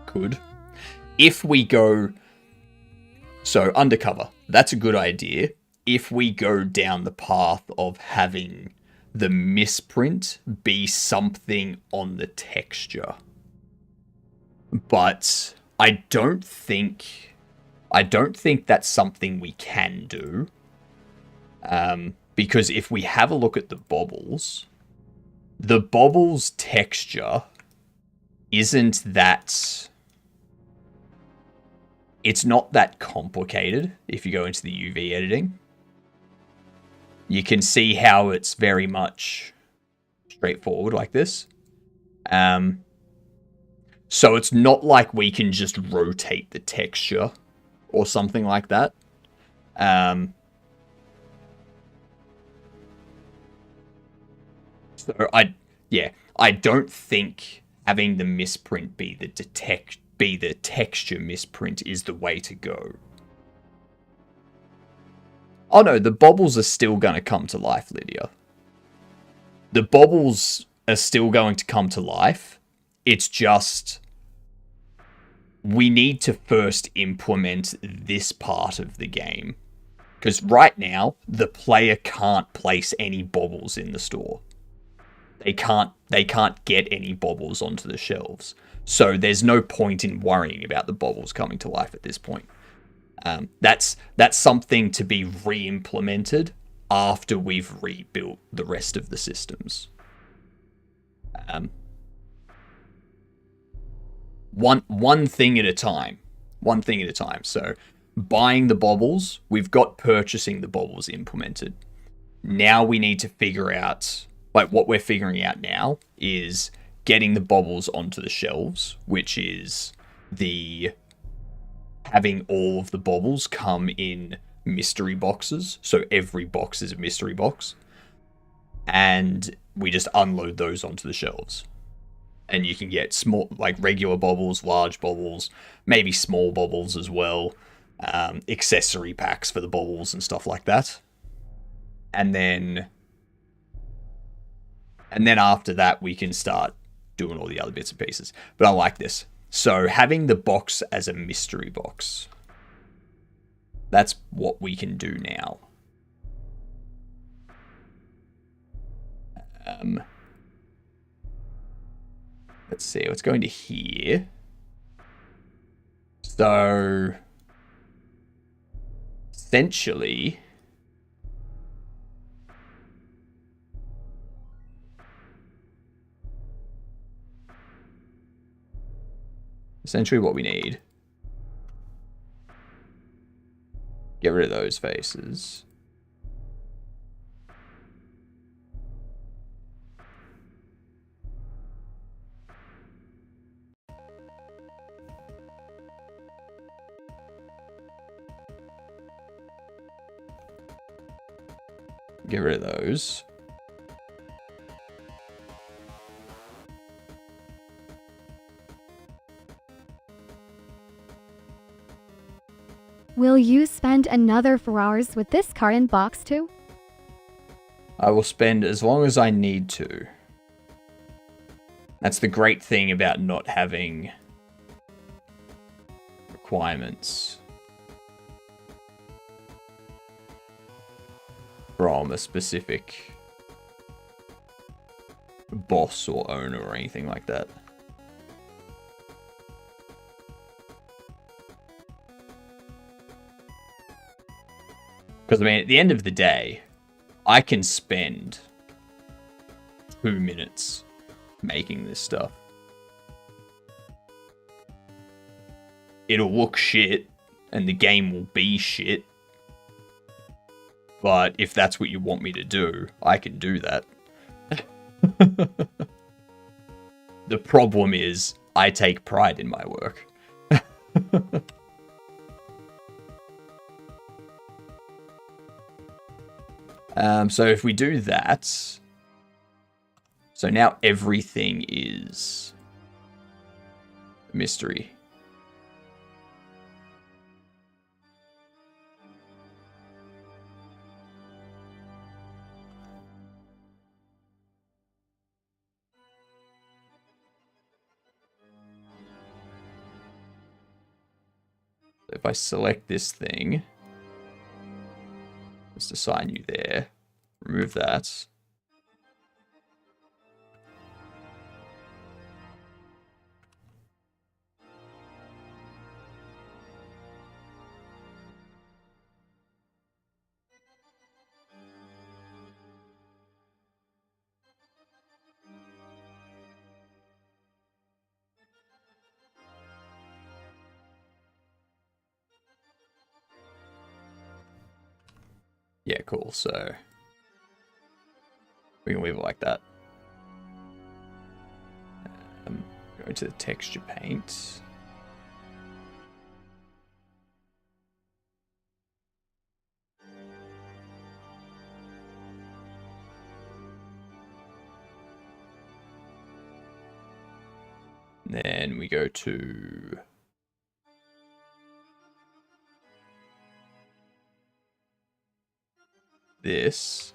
Could. If we go... So, undercover. That's a good idea. If we go down the path of having the misprint be something on the texture. But I don't think I don't think that's something we can do. Because if we have a look at the bobbles texture isn't that... It's not that complicated if you go into the UV editing. You can see how it's very much straightforward like this. So it's not like we can just rotate the texture or something like that. So I don't think having the misprint be the texture misprint is the way to go. Oh no, the bobbles are still going to come to life, Lydia. The bobbles are still going to come to life. It's just... we need to first implement this part of the game. Because right now, the player can't place any bobbles in the store. They can't get any bobbles onto the shelves. So there's no point in worrying about the bobbles coming to life at this point. That's something to be re-implemented after we've rebuilt the rest of the systems. One thing at a time. One thing at a time. So buying the bobbles, we've got purchasing the bobbles implemented. Now we need to figure out, like what we're figuring out now is getting the bobbles onto the shelves, which is having all of the bobbles come in mystery boxes. So every box is a mystery box. And we just unload those onto the shelves. And you can get small, like regular bobbles, large bobbles, maybe small bobbles as well. Accessory packs for the bobbles and stuff like that. And then after that, we can start doing all the other bits and pieces. But I like this. So having the box as a mystery box. That's what we can do now. Let's see, let's go into here. So essentially, what we need. Get rid of those faces. Get rid of those. Will you spend another 4 hours with this card and box too? I will spend as long as I need to. That's the great thing about not having requirements from a specific boss or owner or anything like that. Because, I mean, at the end of the day, I can spend 2 minutes making this stuff. It'll look shit, and the game will be shit. But if that's what you want me to do, I can do that. The problem is, I take pride in my work. So if we do that, so now everything is a mystery. If I select this thing, just assign you there, remove that. Yeah, cool. So we can leave it like that. Go to the texture paint. Then we go to this.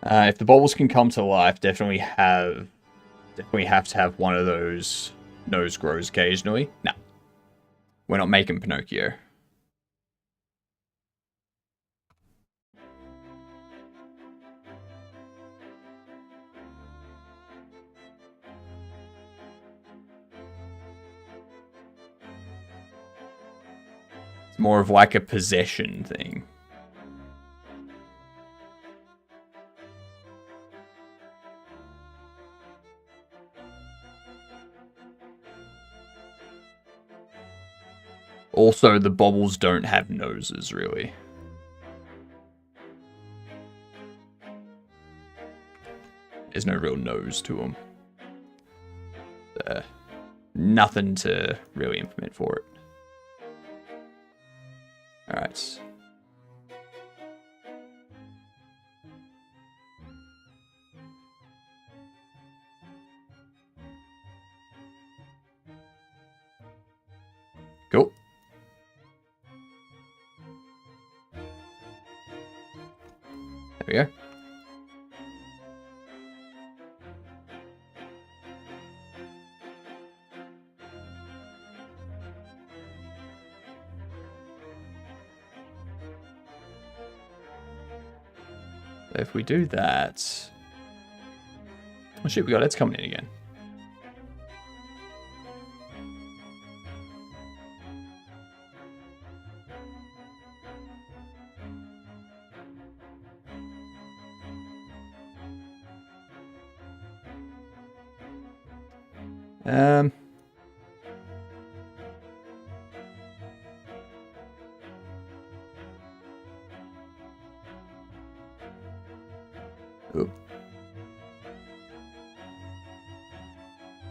If the bubbles can come to life, definitely have to have one of those nose grows occasionally. No, we're not making Pinocchio. It's more of like a possession thing. Also, the bobbles don't have noses, really. There's no real nose to them. Nothing to really implement for it. Alright. Cool. There we go. So if we do that... Oh shit, we got Ed's coming in again. Oop.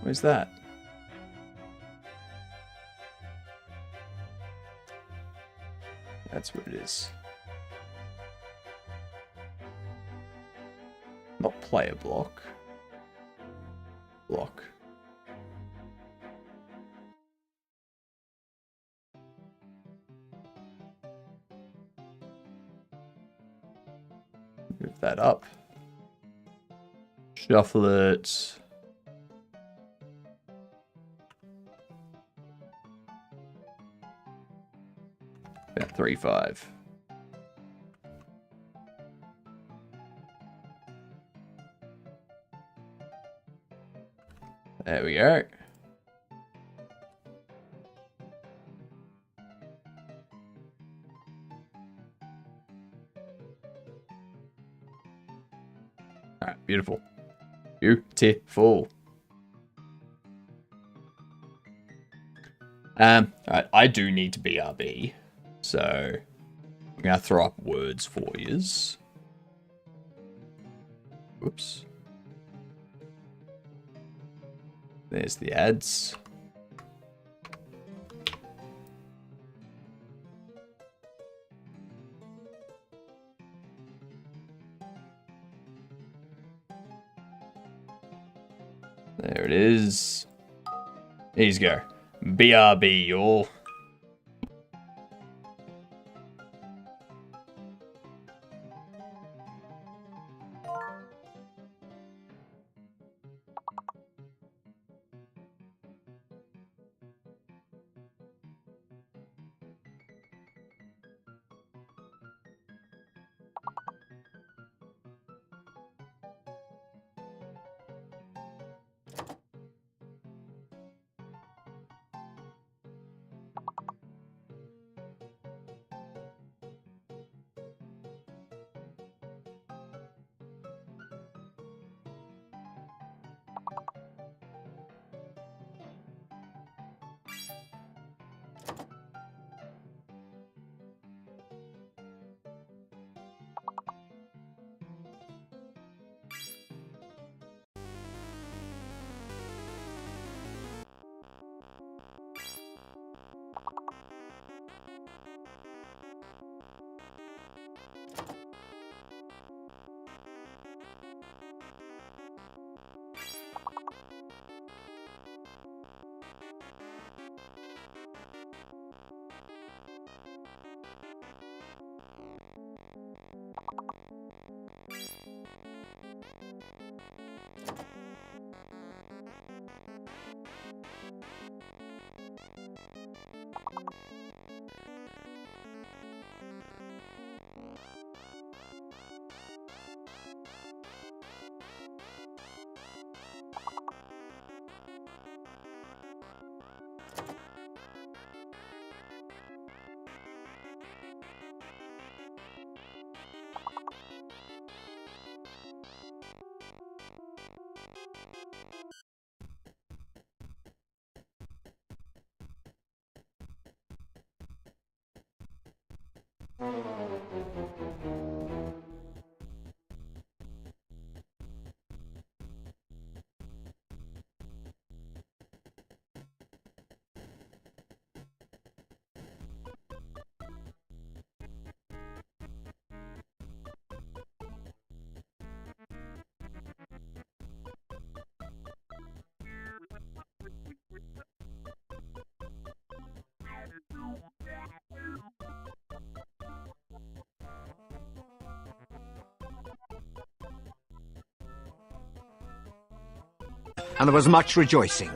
Where's that? That's what it is. Not player block. Block. Move that up. Shuffle it. About 3-5. There we go. Alright, beautiful. Beautiful. Alright, I do need to BRB. So, I'm going to throw up words for yous. Whoops. There's the ads. There it is. Here you go. BRB, y'all. And there was much rejoicing.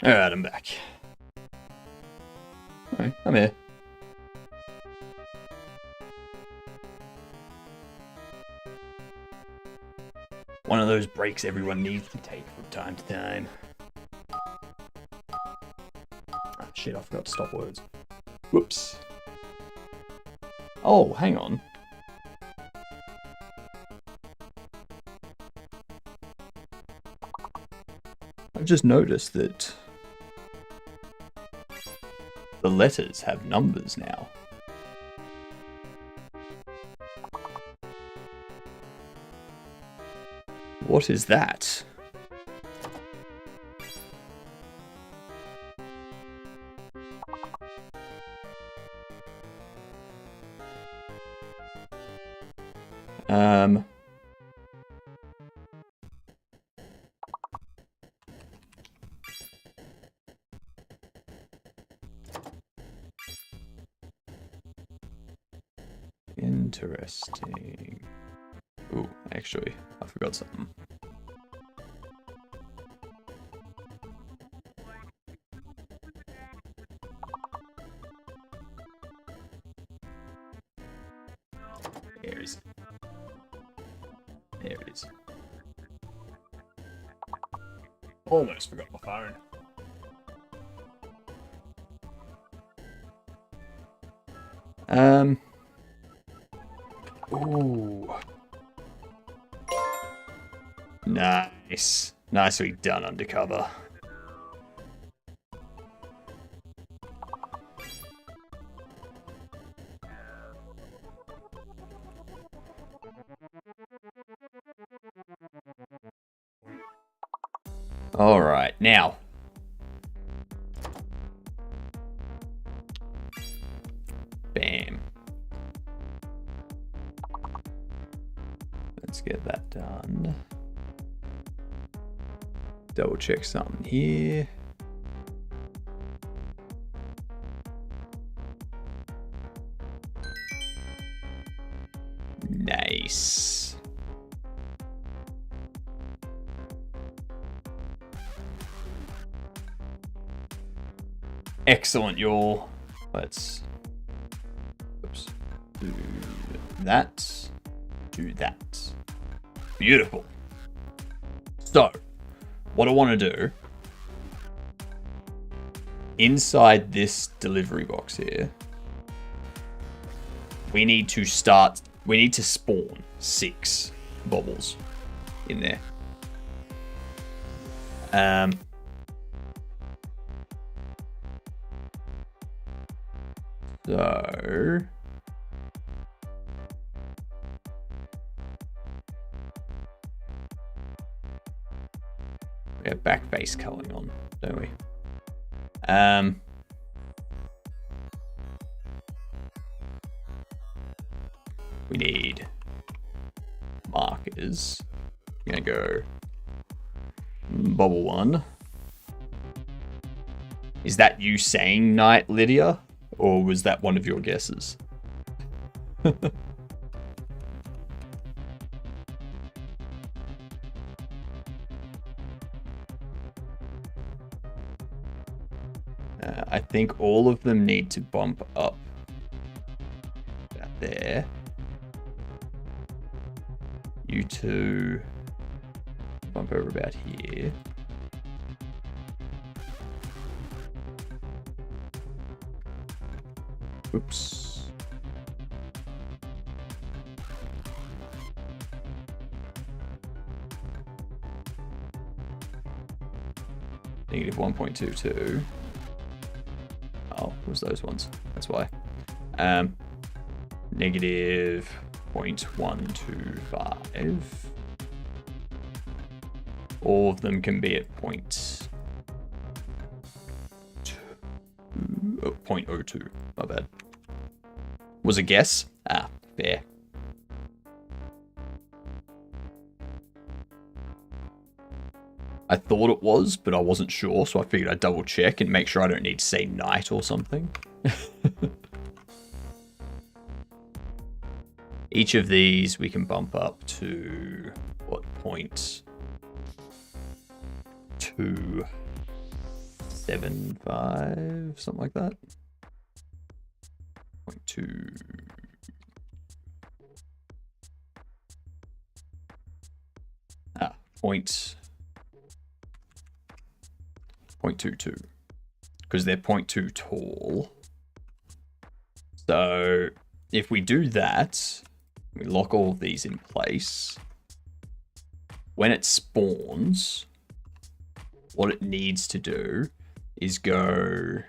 Alright, I'm back. Alright, I'm here. One of those breaks everyone needs to take from time to time. Ah, shit, I forgot to stop words. Whoops. Oh, hang on. I've just noticed that the letters have numbers now. What is that? Interesting. Ooh, actually, I forgot something. There it is. There it is. Almost forgot my phone. Ooh. Nice. Nicely done, Undercover. Alright, now. Bam. Let's get that done. Double check something here. Nice. Excellent, y'all. Let's do that. Do that. Beautiful. So, what I want to do inside this delivery box here, we need to spawn 6 bubbles in there. So we have back face culling on, don't we? We need markers. I'm gonna go bubble 1. Is that you saying night, Lydia? Or was that one of your guesses? I think all of them need to bump up about there. You two bump over about here. Oops. Negative 1.22. Oh, it was those ones. That's why. Negative 0.125. All of them can be at 0.02. My bad. Was a guess? Ah, fair. I thought it was, but I wasn't sure, so I figured I'd double check and make sure I don't need to say night or something. Each of these we can bump up to, what, 0.275, something like that. 0.2. Ah, 0.22. Because they're 0.2 tall. So if we do that, we lock all of these in place. When it spawns, what it needs to do is go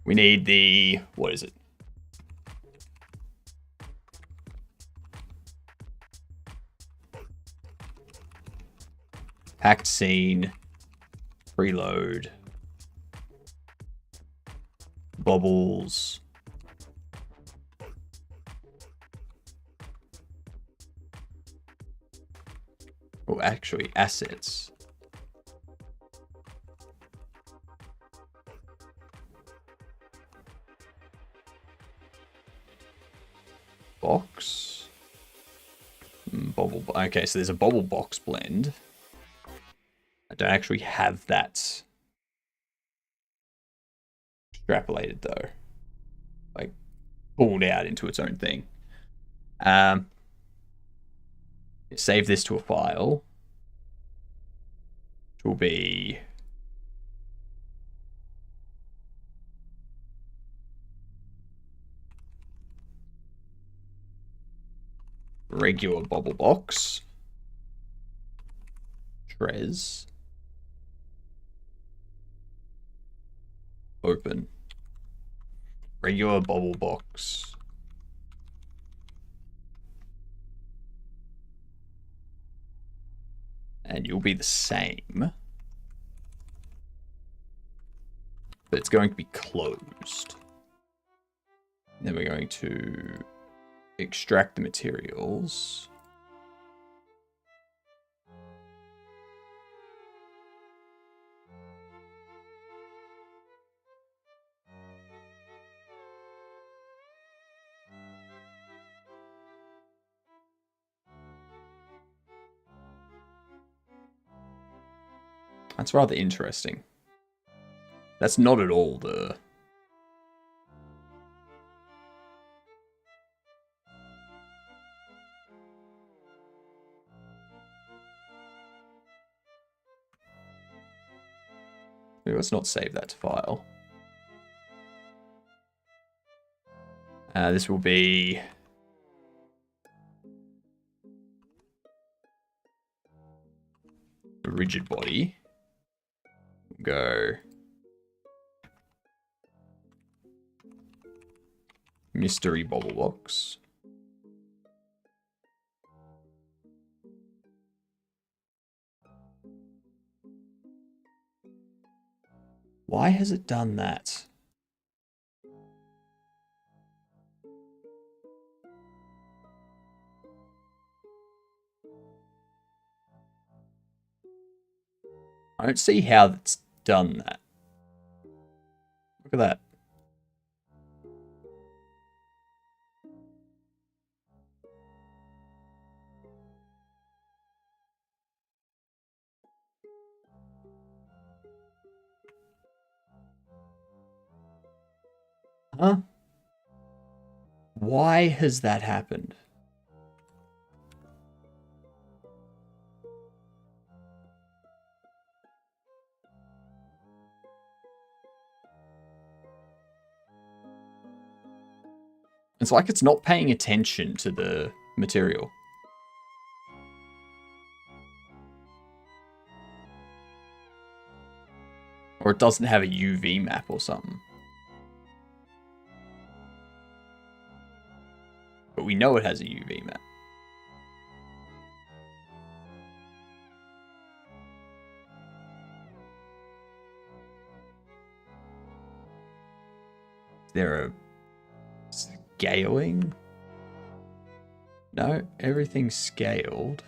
we need the, what is it? Packed scene, preload, bubbles, oh, actually, assets. Box. Bubble. Okay, so there's a bubble box blend. I don't actually have that extrapolated though, like pulled out into its own thing. Save this to a file, which will be regular bubble box, Trez, open, regular bubble box, and you'll be the same, but it's going to be closed. Then we're going to extract the materials. That's rather interesting. That's not at all the... Let's not save that to file. This will be... a rigid body. Go... mystery bubble box. Why has it done that? I don't see how it's done that. Look at that. Huh? Why has that happened? It's like it's not paying attention to the material. Or it doesn't have a UV map or something. But we know it has a UV map. Is there a scaling? No, everything's scaled.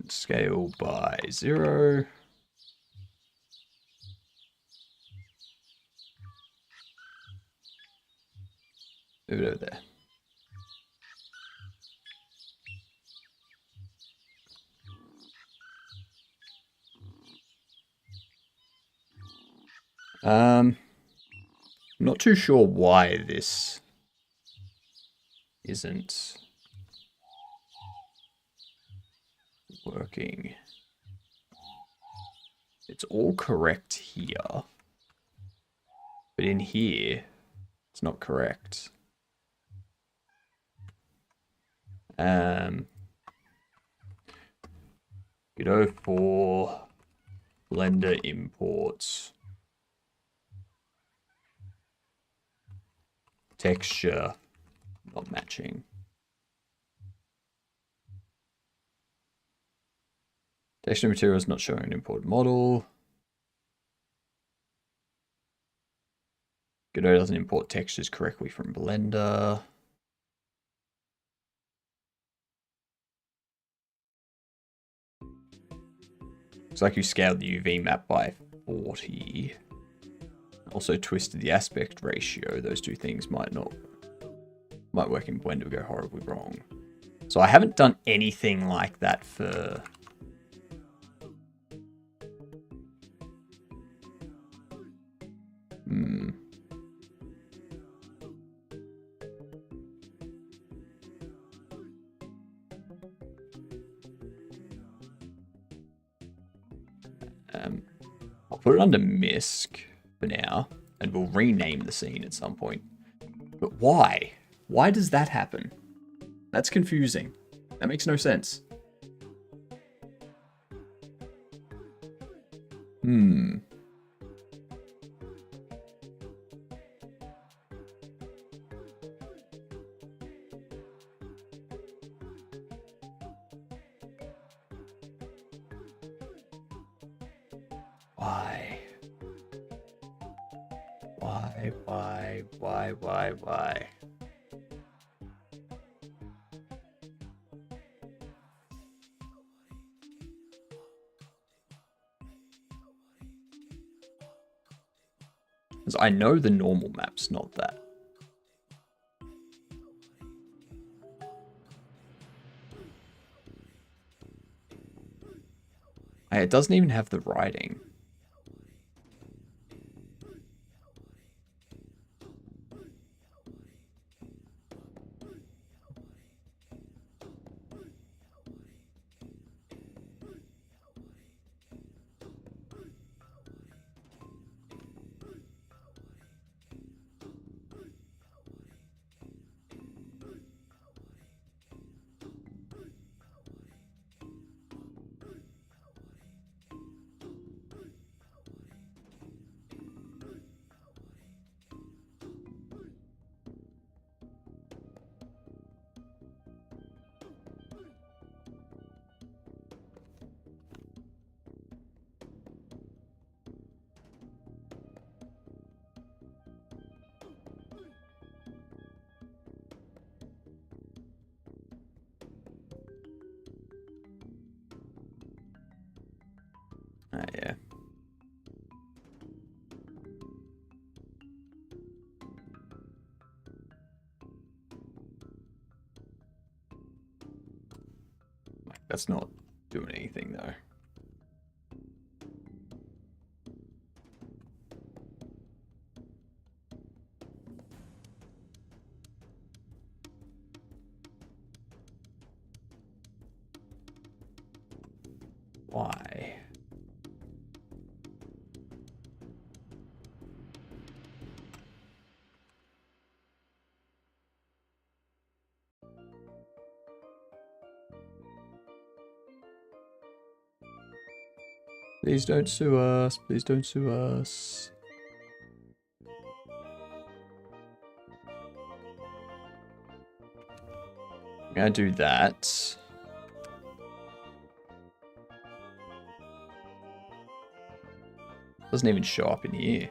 Scale by 0. Move it over there. Not too sure why this isn't working. It's all correct here, but in here, it's not correct. Go for Blender imports. Texture not matching. Texture material is not showing an import model. Godot doesn't import textures correctly from Blender. Looks like you scaled the UV map by 40. Also twisted the aspect ratio. Those two things might work in Blender go horribly wrong. So I haven't done anything like that for I'll put it under MISC for now, and we'll rename the scene at some point. But why? Why does that happen? That's confusing. That makes no sense. Why? Because I know the normal map's not that. Hey, it doesn't even have the writing. Yeah. That's not doing anything though. Why? Please don't sue us. Please don't sue us. I'm gonna do that. Doesn't even show up in here.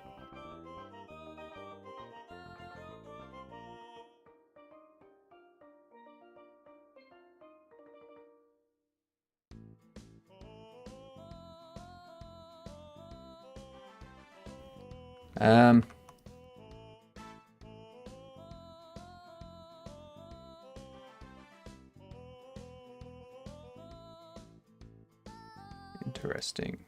Interesting.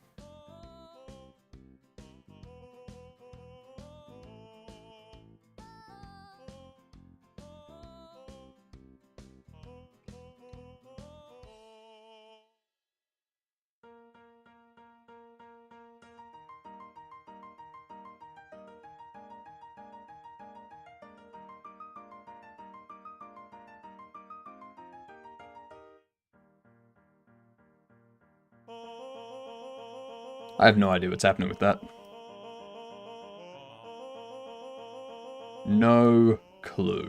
I have no idea what's happening with that. No clue.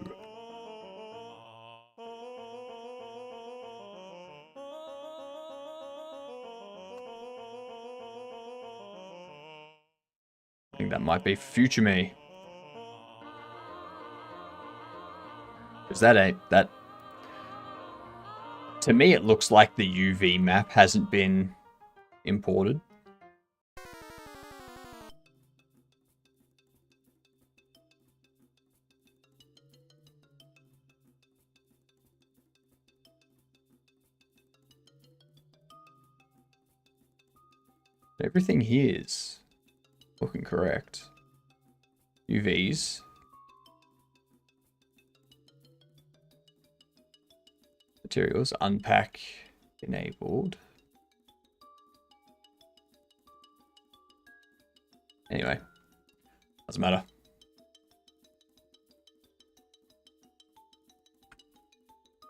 I think that might be future me. Because that ain't that. To me, it looks like the UV map hasn't been imported. Everything here is looking correct. UVs. Materials, unpack, enabled. Anyway, doesn't matter.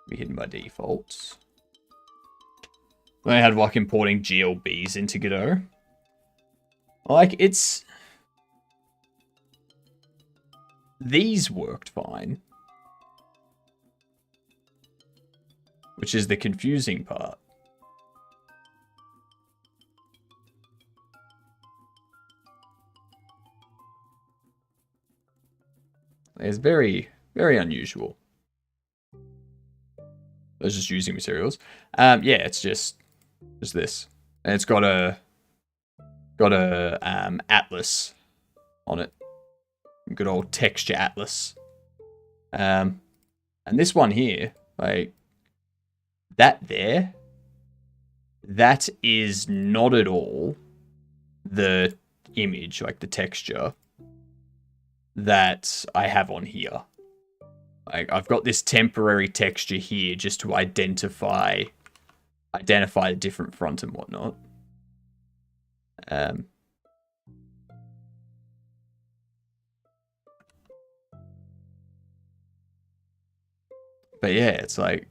Be hidden by defaults. Then I had like importing GLBs into Godot. Like, it's... These worked fine. Which is the confusing part. It's very, very unusual. I was just using materials. Yeah, it's just this. And it's got a atlas on it. Good old texture atlas. And this one here, like that there, that is not at all the image, like the texture that I have on here. Like I've got this temporary texture here just to identify the different front and whatnot. But yeah, it's like,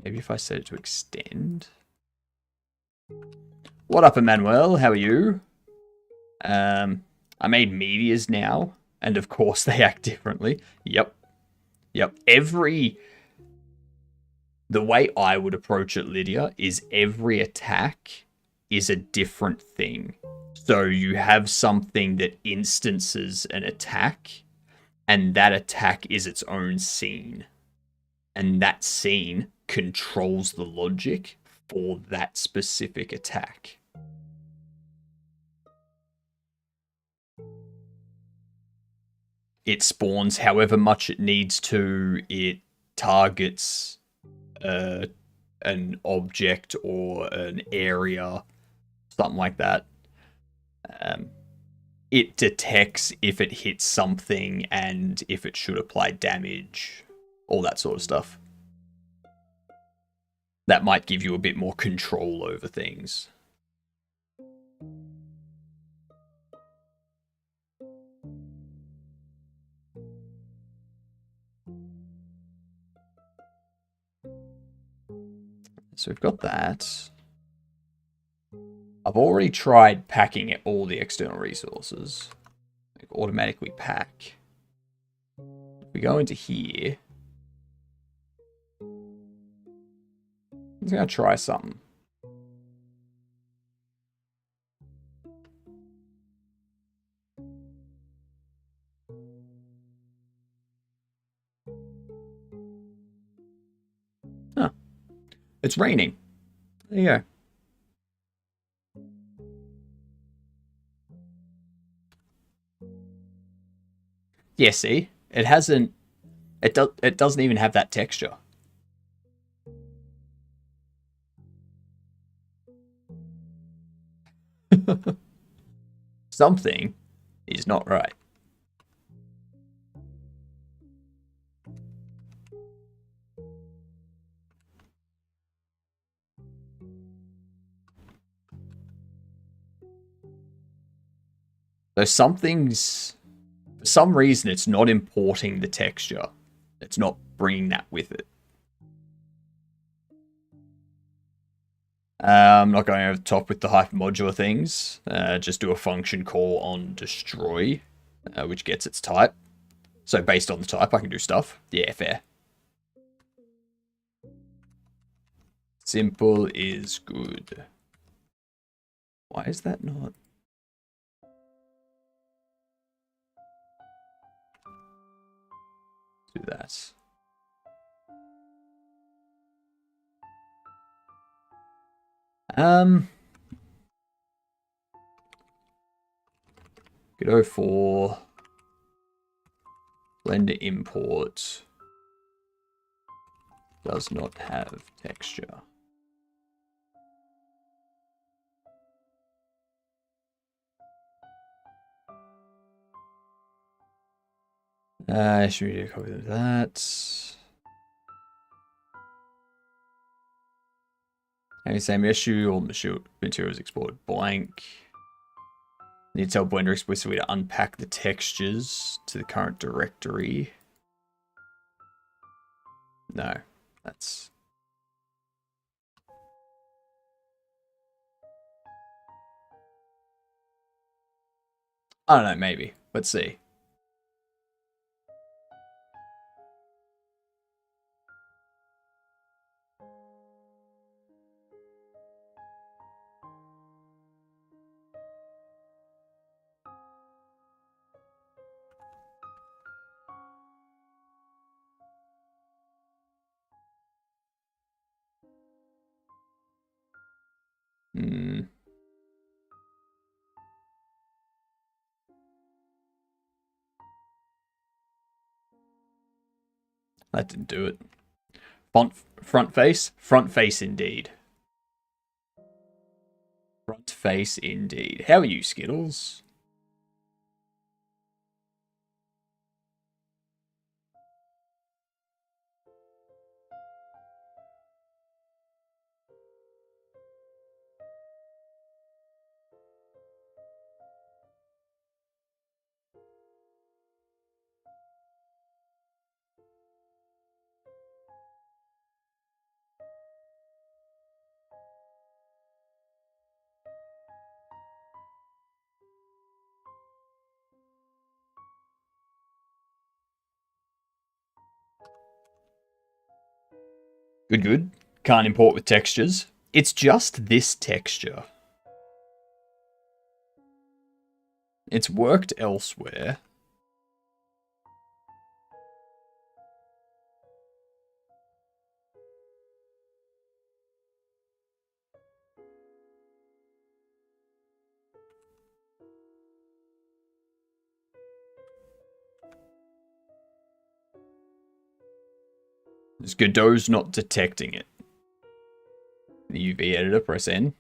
maybe if I set it to extend. What up, Emmanuel? How are you? I made meteors now, and of course they act differently. Yep. The way I would approach it, Lydia, is every attack is a different thing. So you have something that instances an attack, and that attack is its own scene. And that scene controls the logic for that specific attack. It spawns however much it needs to. It targets an object or an area, something like that. It detects if it hits something and if it should apply damage, all that sort of stuff. That might give you a bit more control over things. So we've got that. I've already tried packing all the external resources. Like automatically pack. If we go into here, I'm going to try something. Huh. It's raining. There you go. Yeah, see? It hasn't... It doesn't even have that texture. Something is not right. So something's... For some reason, it's not importing the texture. It's not bringing that with it. I'm not going over the top with the hypermodular things. Just do a function call on destroy, which gets its type. So based on the type, I can do stuff. Yeah, fair. Simple is good. Why is that not? Do that. Go for Blender import. Does not have texture. Should we do a copy of that? Any same issue, all materials exported blank. Need to tell Blender explicitly to unpack the textures to the current directory. No, that's... I don't know, maybe. Let's see. That didn't do it. Front face? Front face indeed. Front face indeed. How are you, Skittles? Good, good. Can't import with textures. It's just this texture. It's worked elsewhere. Is Godot's not detecting it. The UV editor, press N.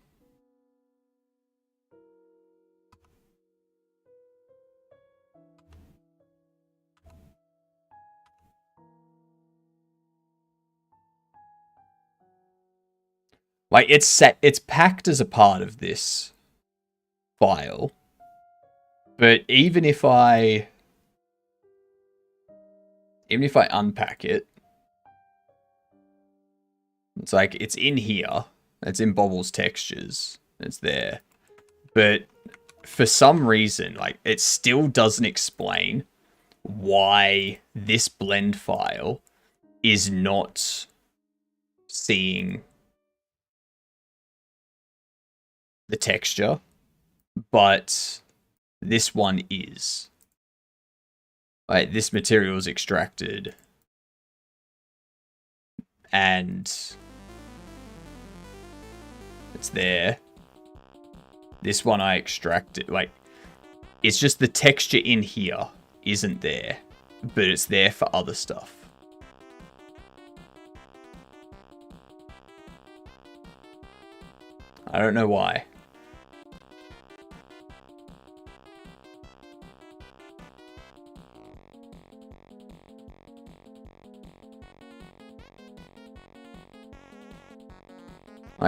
Like, it's packed as a part of this file. But even if I unpack it, it's like, it's in here. It's in Bobbles Textures. It's there. But for some reason, like, it still doesn't explain why this blend file is not seeing the texture, but this one is. Like, this material is extracted, and it's there. This one I extracted. Like, it's just the texture in here isn't there, but it's there for other stuff. I don't know why.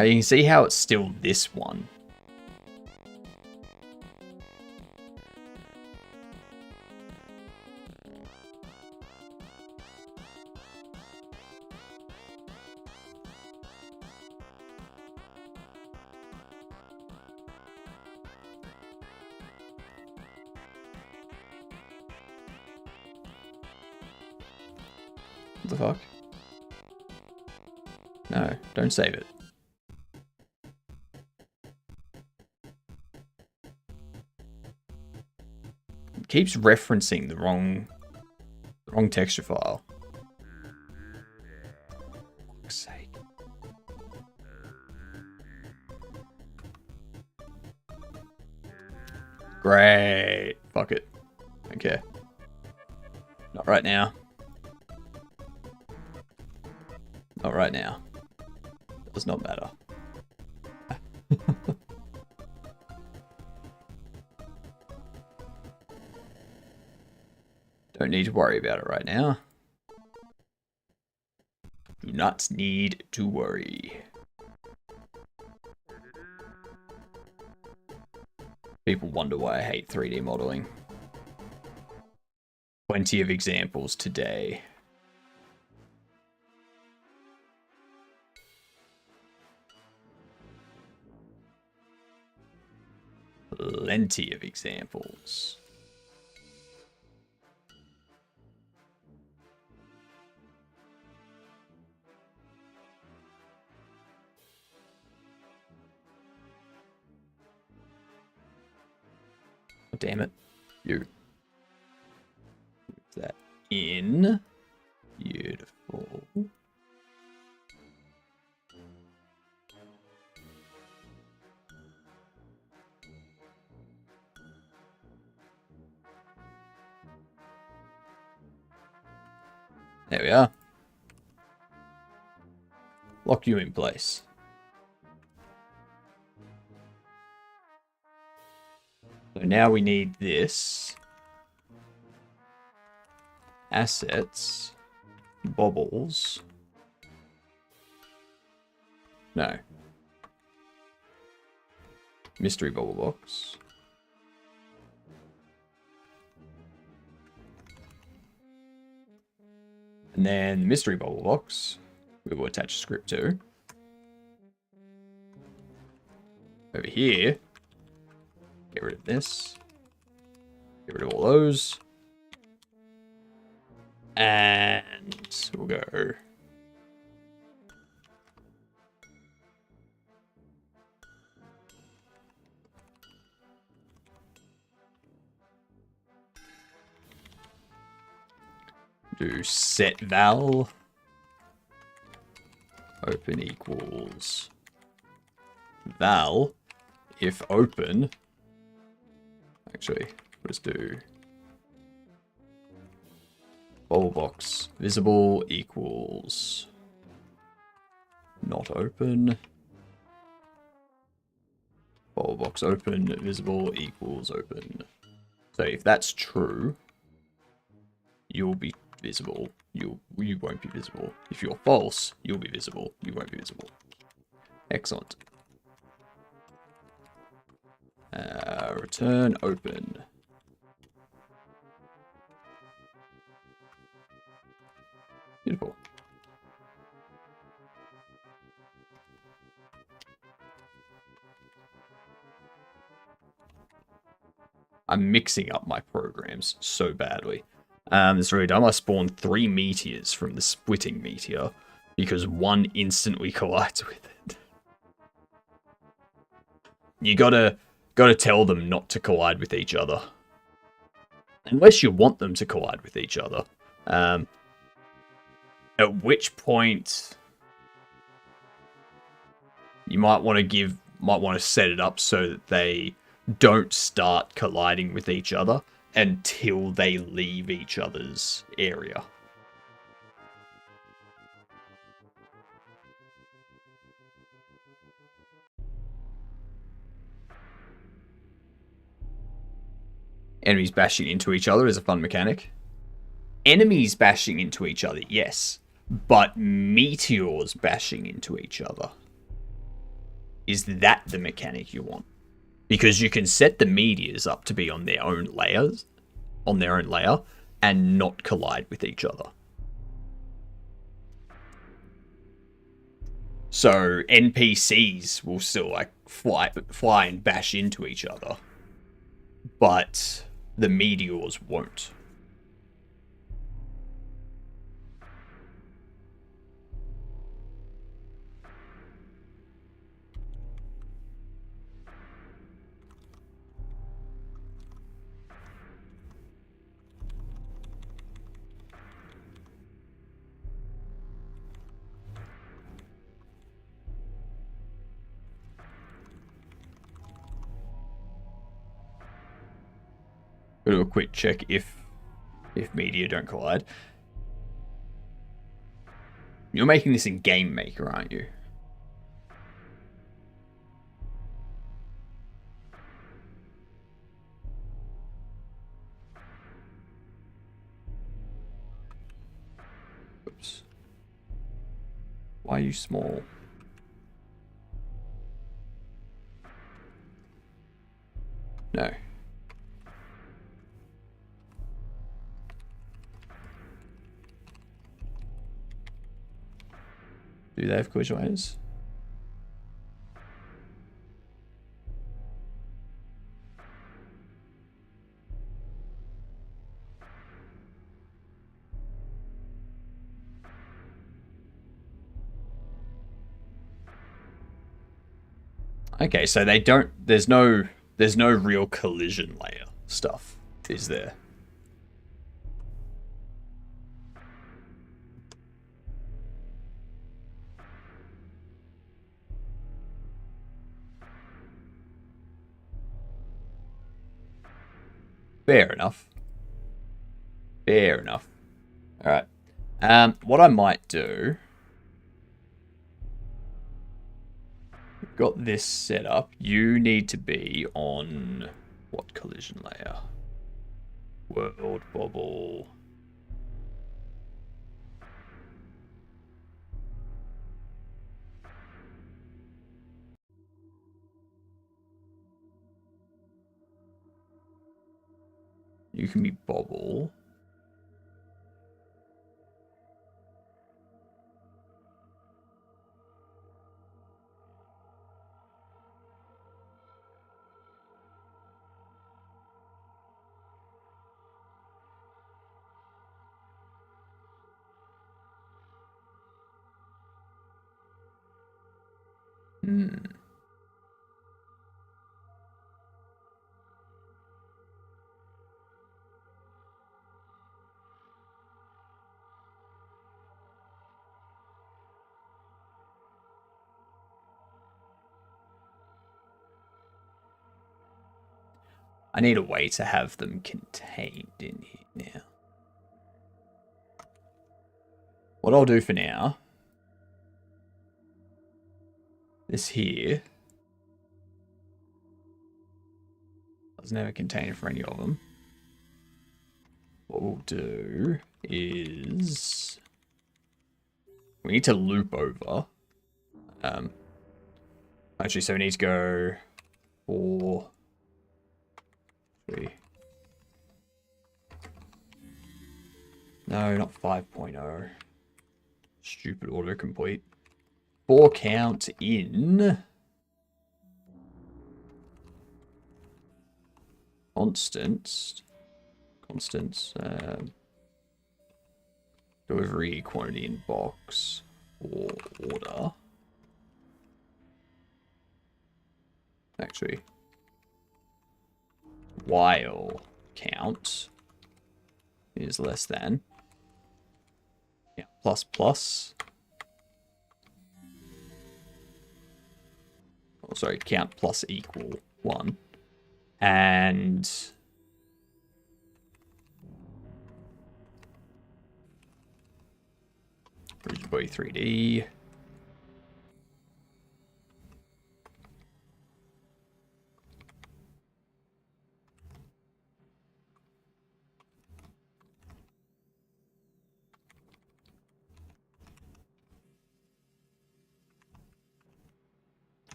You can see how it's still this one. What the fuck? No, don't save it. It keeps referencing the wrong texture file. For fuck's sake. Great. Fuck it. Okay. Not right now. Not right now. Does not matter. Don't need to worry about it right now. Do not need to worry. People wonder why I hate 3D modeling. Plenty of examples today. Plenty of examples. Oh, damn it. You. Put that in. Beautiful. There we are. Lock you in place. So now we need this. Assets. Bobbles. No. Mystery bubble box. And then the mystery bubble box, we will attach a script to. Over here, get rid of this. Get rid of all those. And we'll go. Do set val open equals val if open. Actually, let's do Bubble box visible equals not open. Bubble box open visible equals open. So if that's true, you'll be visible. You won't be visible. If you're false, you'll be visible. You won't be visible. Excellent. Return open. Beautiful. I'm mixing up my programs so badly. It's really dumb. I spawned 3 meteors from the splitting meteor because one instantly collides with it. You gotta tell them not to collide with each other. Unless you want them to collide with each other. At which point you might want to set it up so that they don't start colliding with each other until they leave each other's area. Enemies bashing into each other is a fun mechanic. Enemies bashing into each other, yes. But meteors bashing into each other. Is that the mechanic you want? Because you can set the meteors up to be on their own layers, and not collide with each other. So NPCs will still like fly and bash into each other, but the meteors won't. Go to a quick check if meteor don't collide. You're making this in Game Maker, aren't you? Oops. Why are you small? No. Do they have collision wires? Okay, so they don't. There's no real collision layer stuff, is there? Fair enough. Fair enough. Alright. What I might do... We've got this set up. You need to be on... What collision layer? World bubble... You can be bobble. I need a way to have them contained in here now. What I'll do for now, this here doesn't have a container for any of them. What we'll do is we need to loop over. Actually, so we need to go 4, 3. No, not 5.0. Stupid autocomplete. 4 count in constants. Delivery quantity in box or order. Actually, while count is less than, yeah, plus plus. Oh, sorry, count plus equal 1. And Rigid Body 3D.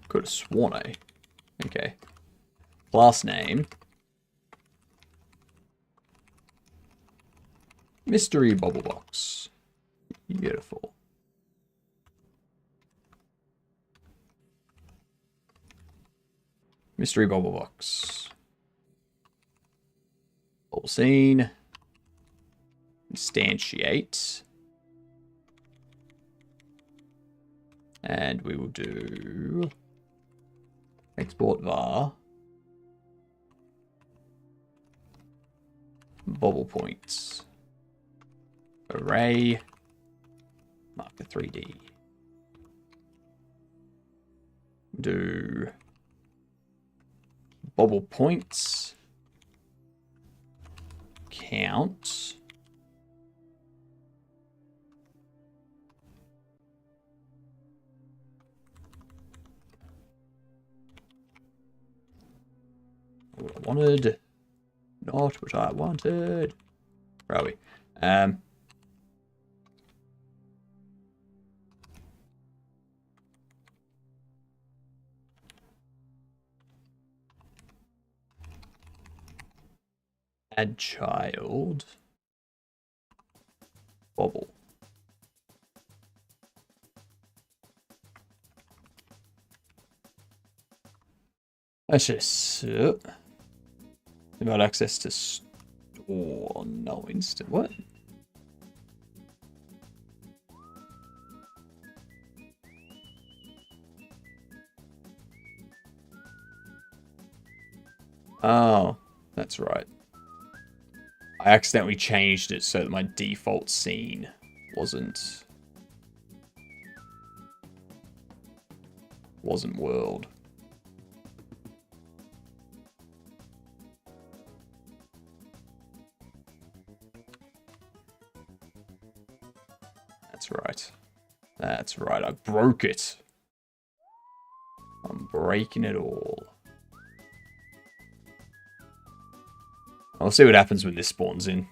Could have sworn I. Okay. Class name. Mystery Bubble Box. Beautiful. Mystery Bubble Box. Bubble scene. Instantiate. And we will do export var bubble points array marker 3D. Do bubble points count what I wanted, not what I wanted. Where are we? Add child bubble. Let's just about access to store, no instant. What? Oh, that's right. I accidentally changed it so that my default scene wasn't world. That's right. That's right. I broke it. I'm breaking it all. I'll see what happens when this spawns in.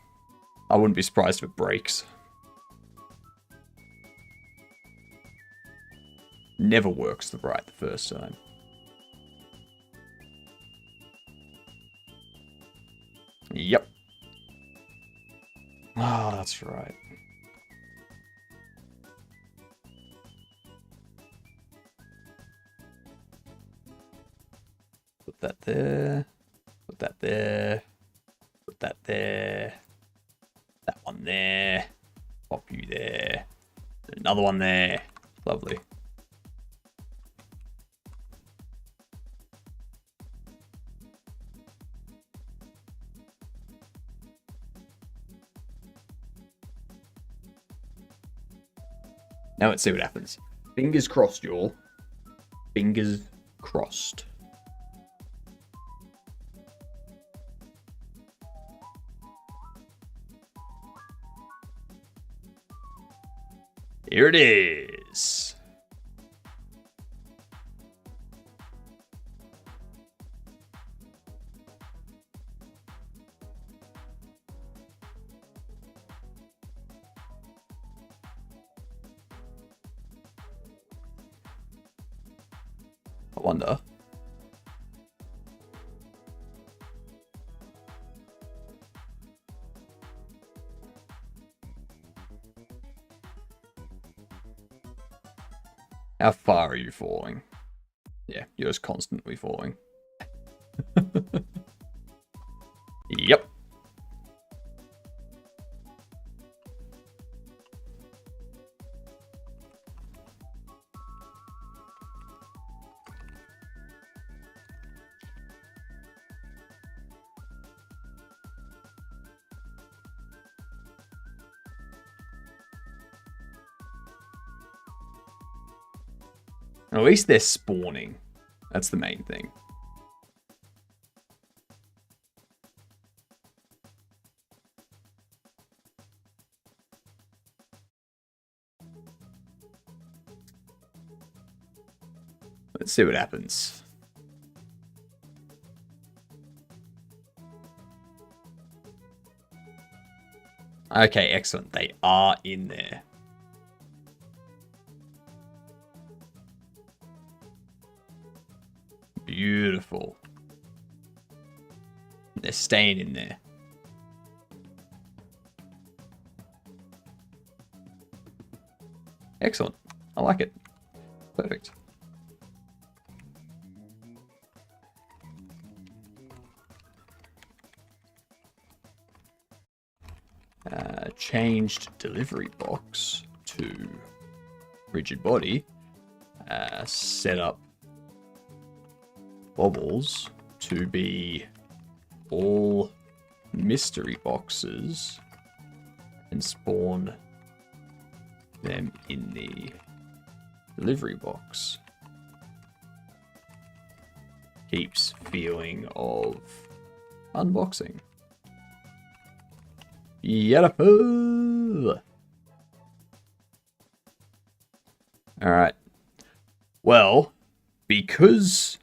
I wouldn't be surprised if it breaks. Never works right the first time. Yep. Ah, oh, that's right. Put that there. Put that there. Put that there. That one there. Pop you there. Another one there. Lovely. Now let's see what happens. Fingers crossed, y'all. Fingers crossed. Here it is. I wonder. How far are you falling? Yeah, you're just constantly falling. Yep. At least they're spawning. That's the main thing. Let's see what happens. Okay, excellent. They are in there. Beautiful. They're staying in there. Excellent. I like it. Perfect. Changed delivery box to rigid body. Set up bobbles to be all mystery boxes and spawn them in the delivery box. Keeps feeling of unboxing. Yada-poo! Alright. Well, because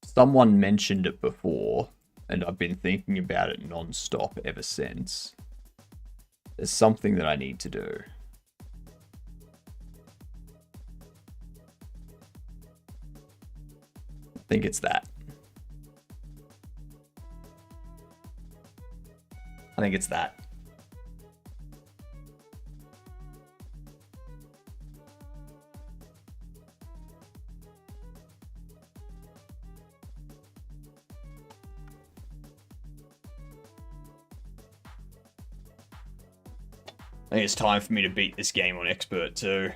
someone mentioned it before, and I've been thinking about it non-stop ever since, there's something that I need to do. I think it's that. I think it's that. I think it's time for me to beat this game on Expert too.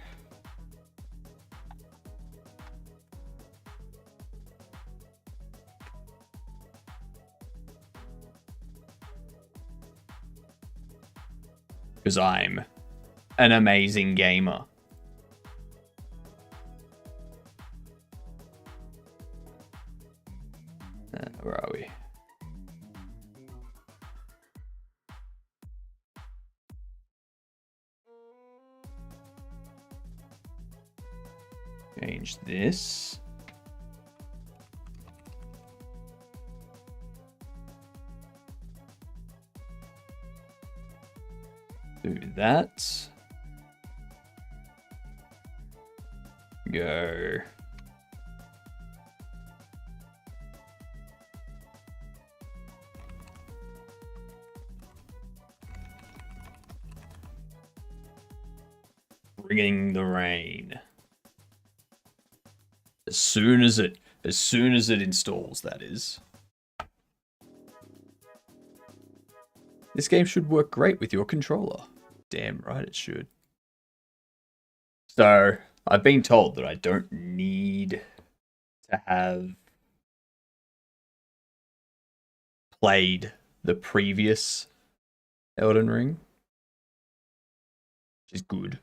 Because I'm an amazing gamer. Where are we? Change this. Do that. Go. Bringing the rain. As soon as it installs, that is. This game should work great with your controller. Damn right it should. So, I've been told that I don't need to have played the previous Elden Ring. Which is good.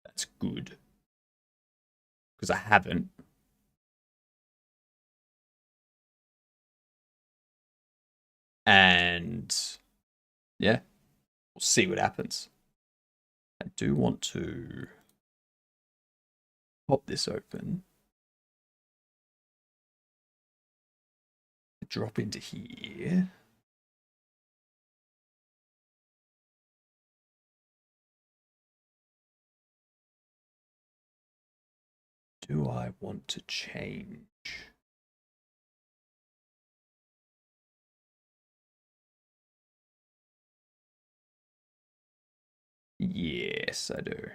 That's good. Because I haven't. And yeah, we'll see what happens. I do want to pop this open. Drop into here. Do I want to change? Yes, I do.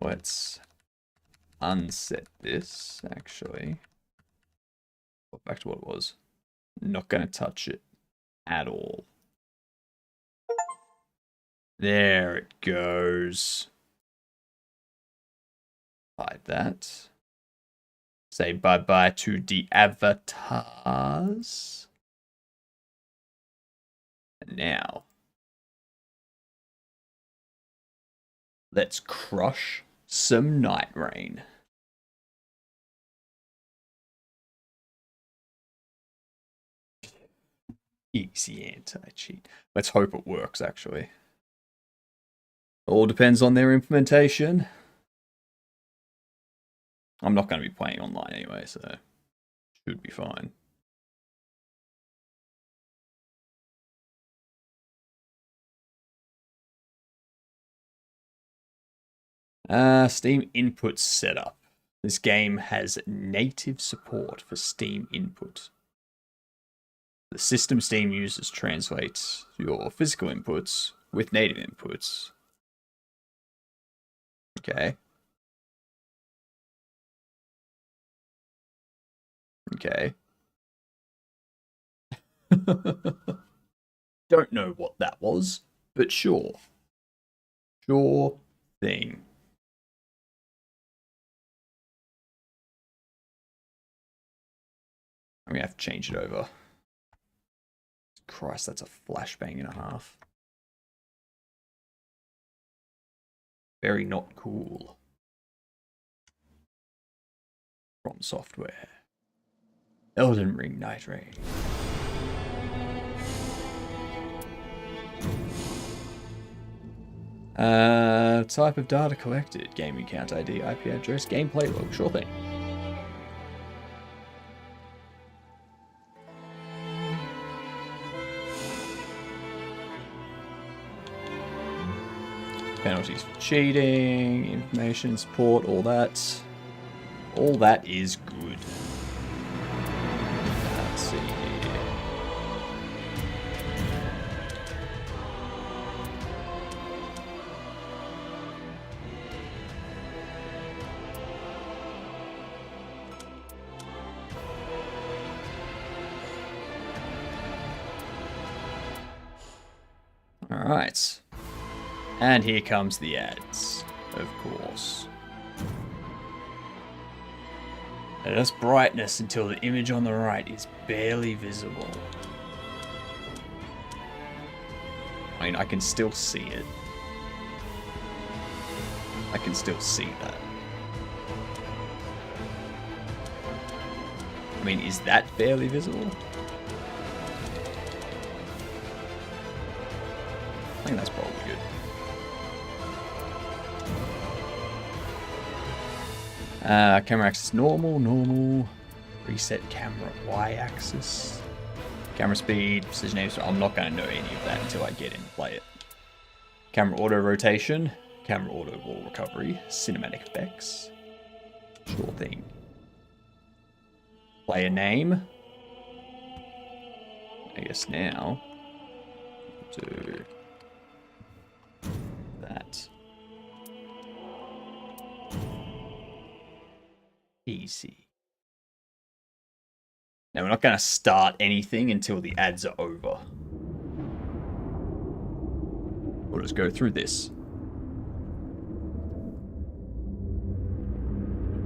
Let's unset this, actually. Back to what it was. Not going to touch it at all. There it goes. Hide that. Say bye-bye to the avatars. And now, let's crush some Night Rain. Easy anti-cheat. Let's hope it works, actually. All depends on their implementation. I'm not going to be playing online anyway, so should be fine. Steam input setup. This game has native support for Steam input. The system Steam uses translates your physical inputs with native inputs. Okay. Okay. Don't know what that was, but sure. Sure thing. I'm gonna have to change it over. Christ, that's a flashbang and a half. Very not cool. From Software. Elden Ring Night Rain. Type of data collected. Game account ID, IP address, gameplay log. Sure thing. Penalties for cheating, information, support, all that. All that is good. Let's see here. All right. And here comes the ads, of course. Adjust brightness until the image on the right is barely visible. I mean, I can still see it. I can still see that. I mean, is that barely visible? I think that's probably good. Camera axis normal. Reset camera y-axis. Camera speed, precision aim. I'm not going to know any of that until I get in and play it. Camera auto rotation. Camera auto wall recovery. Cinematic effects. Sure thing. Player name. I guess now. Do that. Easy. Now we're not going to start anything until the ads are over. We'll just go through this.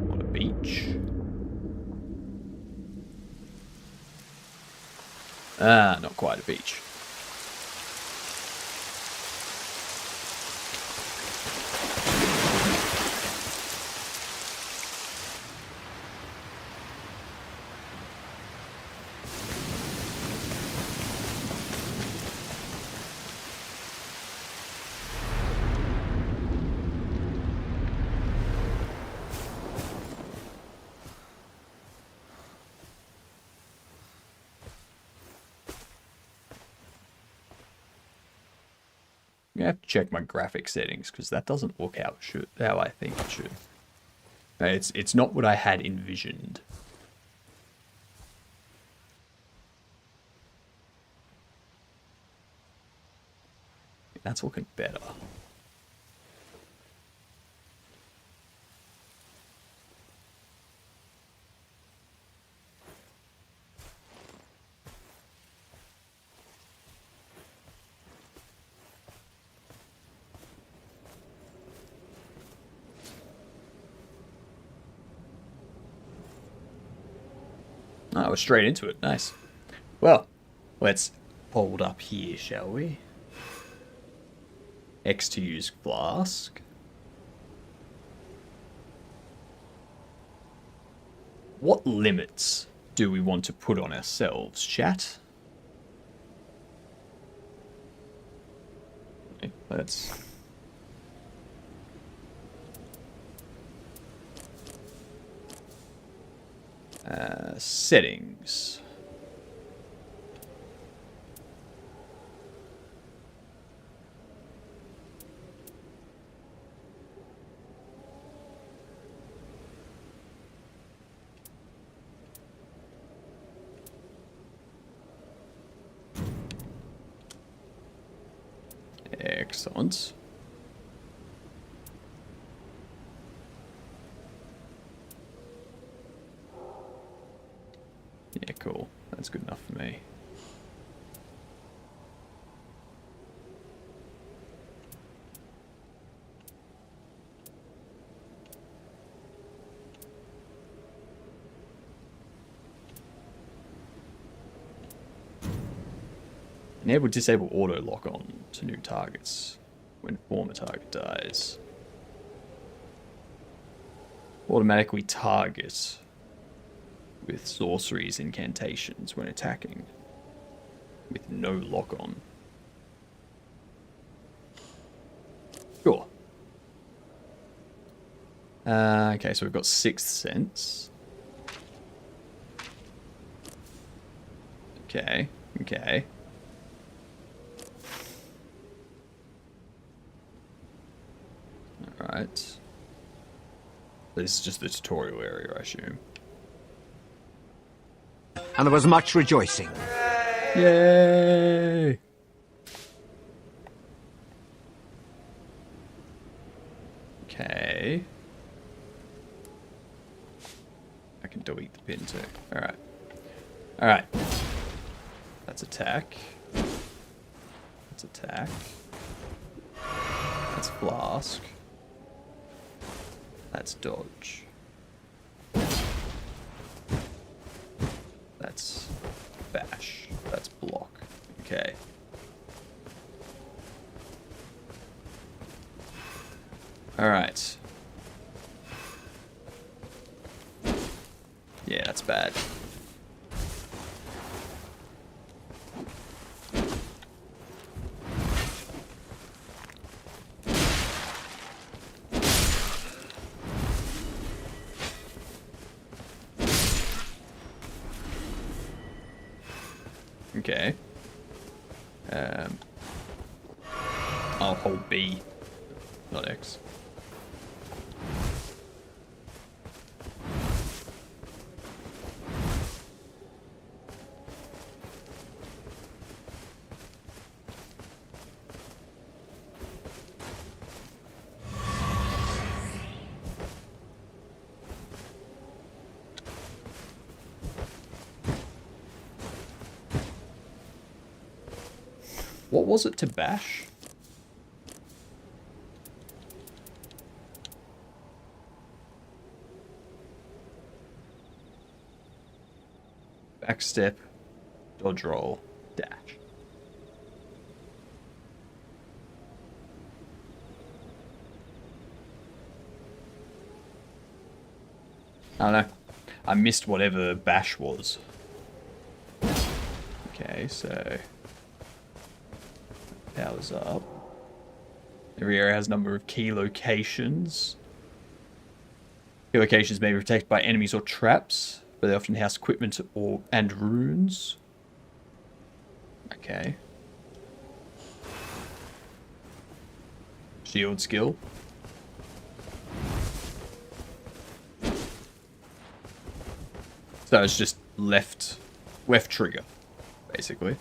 What a beach. beach. Ah, not quite a beach. I'm gonna have to check my graphic settings because that doesn't look how I think it should. It's not what I had envisioned. That's looking better. Oh, we're straight into it. Nice. Well, let's hold up here, shall we? X to use flask. What limits do we want to put on ourselves, chat? Okay, let's... settings. Excellent. Yeah, cool. That's good enough for me. Enable disable auto lock on to new targets when former target dies. Automatically target with sorceries, incantations when attacking, with no lock on. Sure. Okay, so we've got Sixth Sense. Okay, okay. Alright. This is just the tutorial area, I assume. And there was much rejoicing. Yay! Okay. I can delete the pin too. Alright. Alright. That's attack. That's attack. That's flask. That's dodge. That's bash. That's block. Okay. Alright. Yeah, that's bad. Okay. I'll hold B, not X. What was it to bash? Back step, dodge roll, dash. I don't know. I missed whatever bash was. Okay, so powers up. Every area has a number of key locations. Key locations may be protected by enemies or traps, but they often house equipment and runes. Okay. Shield skill. So it's just left trigger, basically.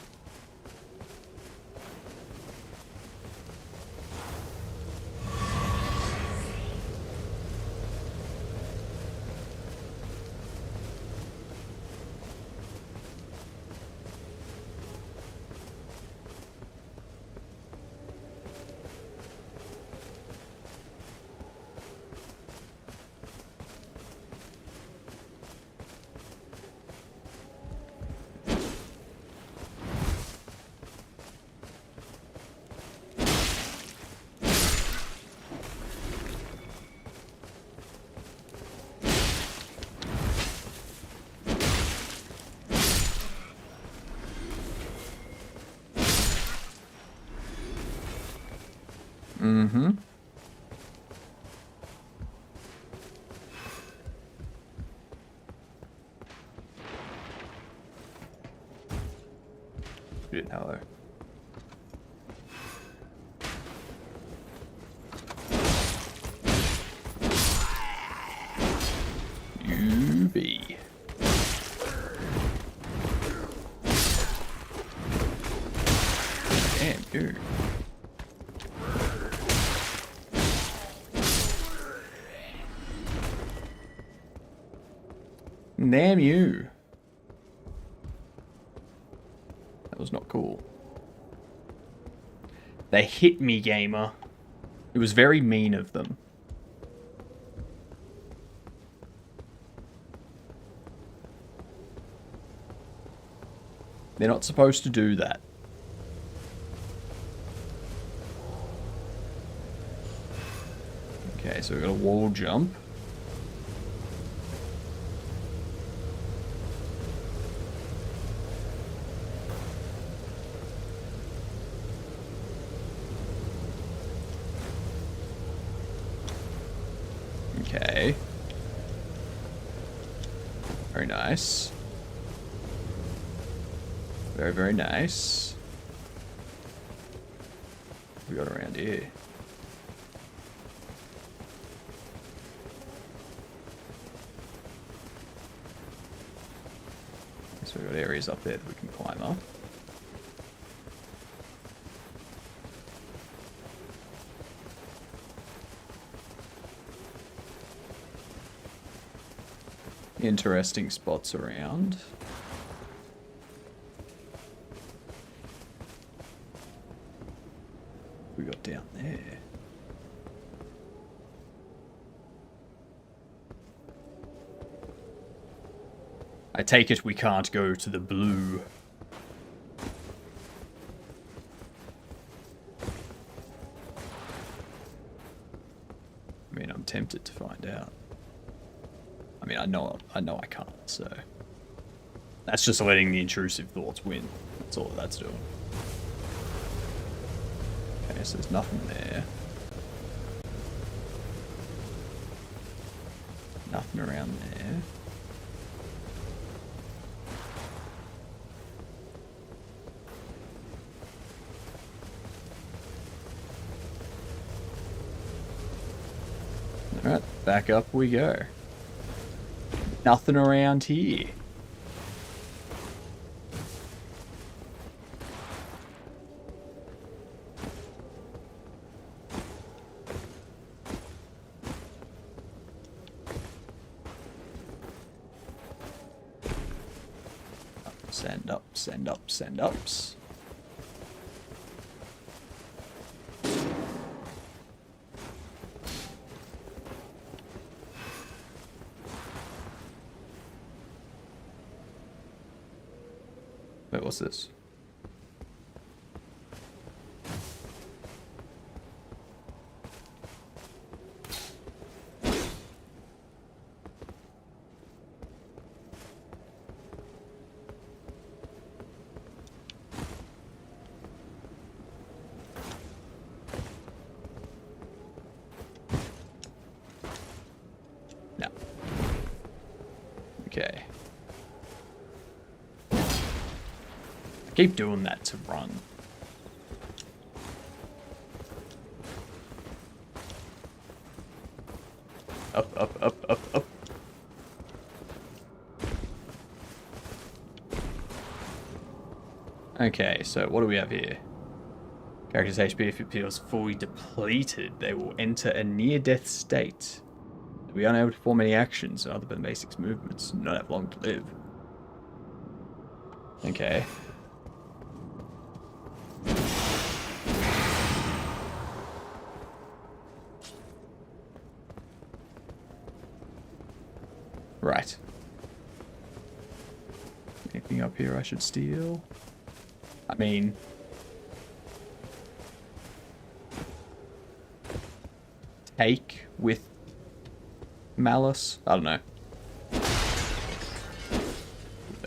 Mm-hmm. Good, hello. You be. Damn, dude. Damn you. That was not cool. They hit me, gamer. It was very mean of them. They're not supposed to do that. Okay, so we've got a wall jump. Okay. Very nice. Very, very nice. What we got around here? So we've got areas up there that we can climb up. Interesting spots around. We got down there. I take it we can't go to the blue. I mean, I'm tempted to find out. I mean, I know I can't, so... That's just letting the intrusive thoughts win. That's all that's doing. Okay, so there's nothing there. Nothing around there. Alright, back up we go. Nothing around here. Send up, send up, send ups. Wait, what's this? No. Okay. Keep doing that to run. Up, up, up, up, up. Okay, so what do we have here? Character's HP, if it feels fully depleted, they will enter a near-death state. They'll be unable to perform any actions other than basic movements, and not have long to live. Okay. Right. Anything up here I should steal? I mean... take with malice? I don't know. There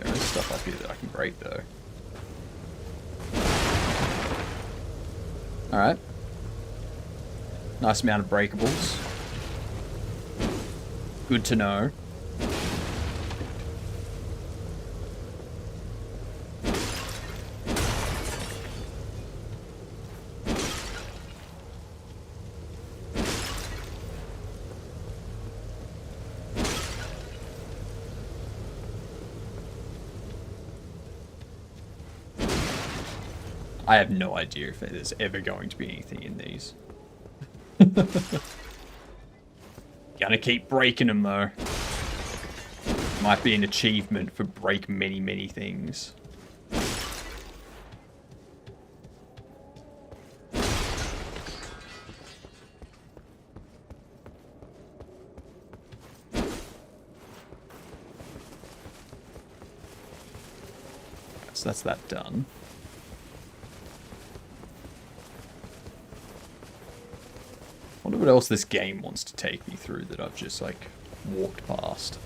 is stuff up here that I can break though. Alright. Nice amount of breakables. Good to know. I have no idea if there's ever going to be anything in these. Gonna keep breaking them though. Might be an achievement for break many, many things. So that's that done. I wonder what else this game wants to take me through that I've just, like, walked past.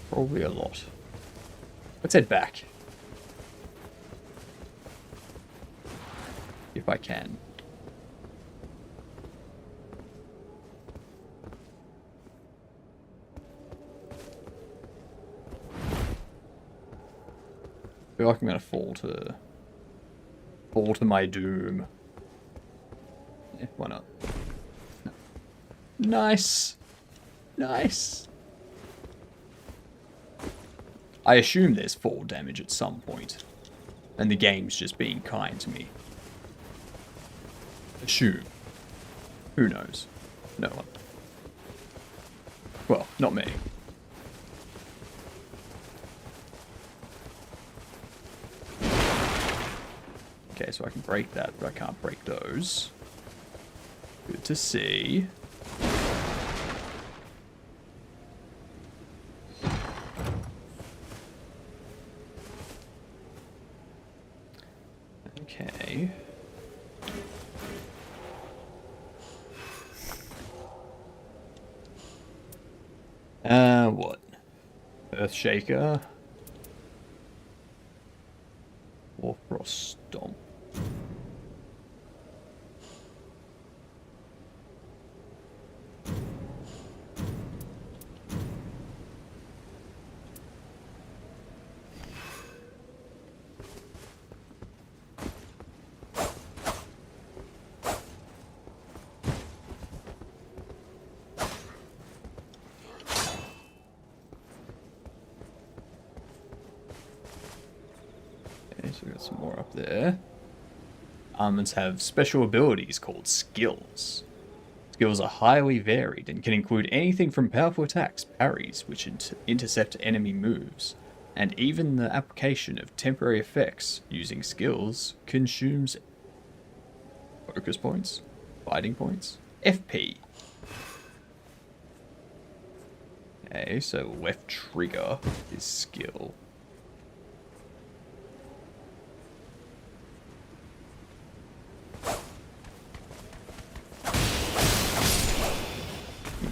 Probably a lot. Let's head back. If I can. I feel like I'm gonna fall to my doom. Yeah, why not? No. Nice. Nice. I assume there's fall damage at some point, and the game's just being kind to me. Assume. Who knows? No one. Well, not me. Okay, so I can break that, but I can't break those. Good to see. Okay. What? Earthshaker. Or Frost Stomp. So we got some more up there. Almonds have special abilities called skills. Skills are highly varied and can include anything from powerful attacks, parries, which intercept enemy moves, and even the application of temporary effects using skills consumes focus points, fighting points, FP. Okay, so left trigger is skill.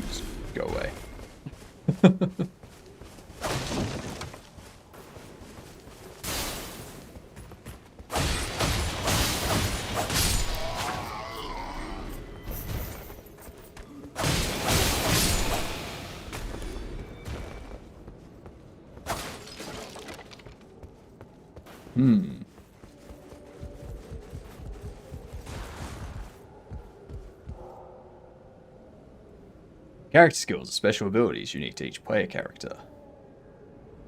Just go away. Character skills are special abilities unique to each player character.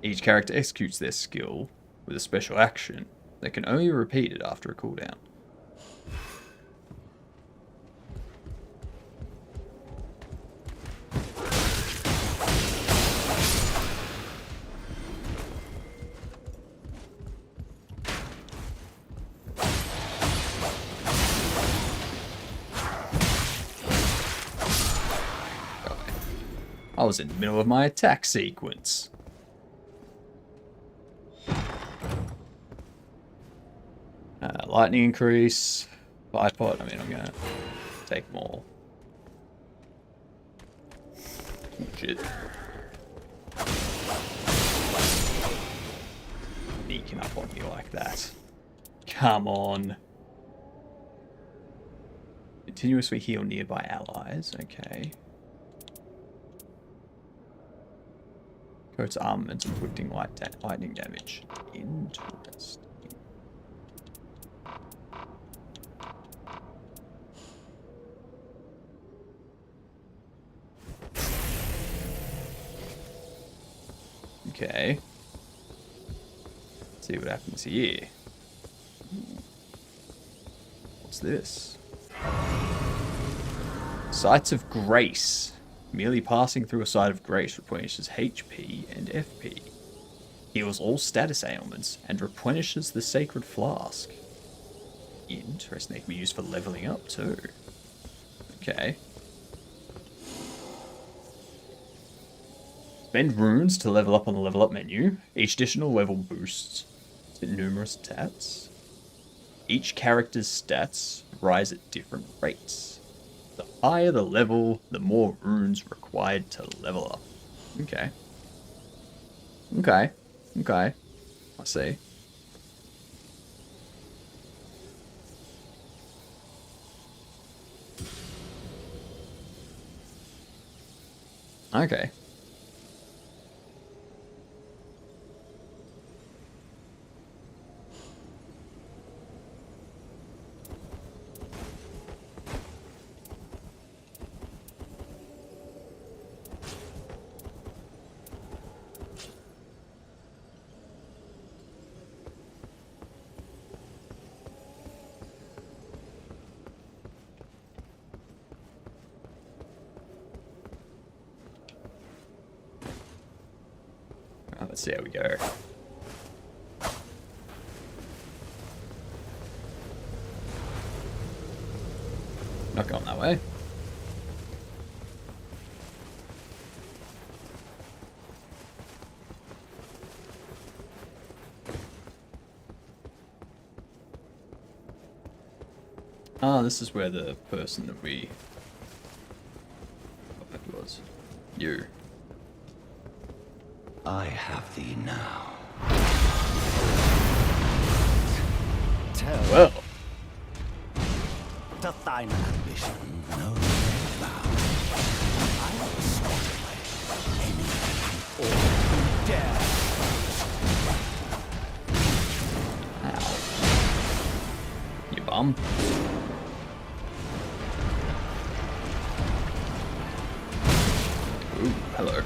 Each character executes their skill with a special action that can only be repeated after a cooldown. I was in the middle of my attack sequence. Lightning increase. Bipod. I mean, I'm gonna take more. Shit. Sneaking up on me like that. Come on. Continuously heal nearby allies. Okay. Coats armaments inflicting lightning damage. Interesting. Okay. Let's see what happens here. What's this? Sites of Grace. Merely passing through a site of grace replenishes HP and FP. Heals all status ailments and replenishes the sacred flask. Interesting, they can be used for leveling up too. Okay. Spend runes to level up on the level up menu. Each additional level boosts to numerous stats. Each character's stats rise at different rates. The higher the level, the more runes required to level up. Okay. Okay. Okay. I see. Okay. Let's see how we go. Not going that way. Ah, this is where the person that we... what that was. You. I have thee now. Well. To thine ambition, no bound. I will destroy any or dare. Ow. You bum. Ooh, hello.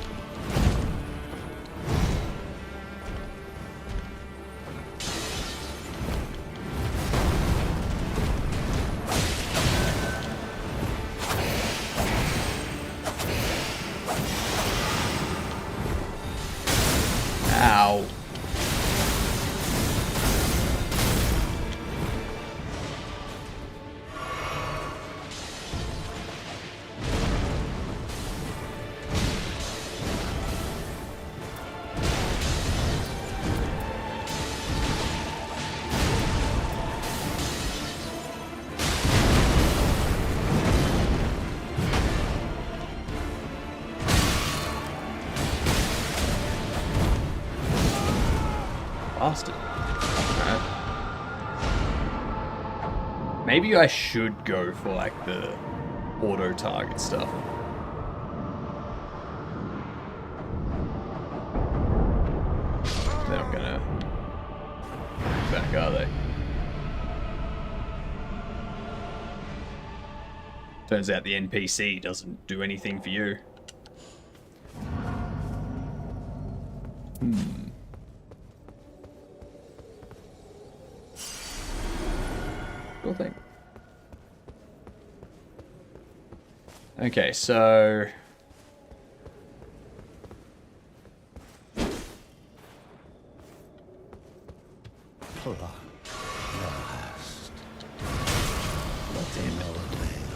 Ow. bastard. Alright. Maybe I should go for like the auto target stuff. They're not gonna back, are they? Turns out the NPC doesn't do anything for you. Cool thing. Okay, so... Plot last. What they know avail.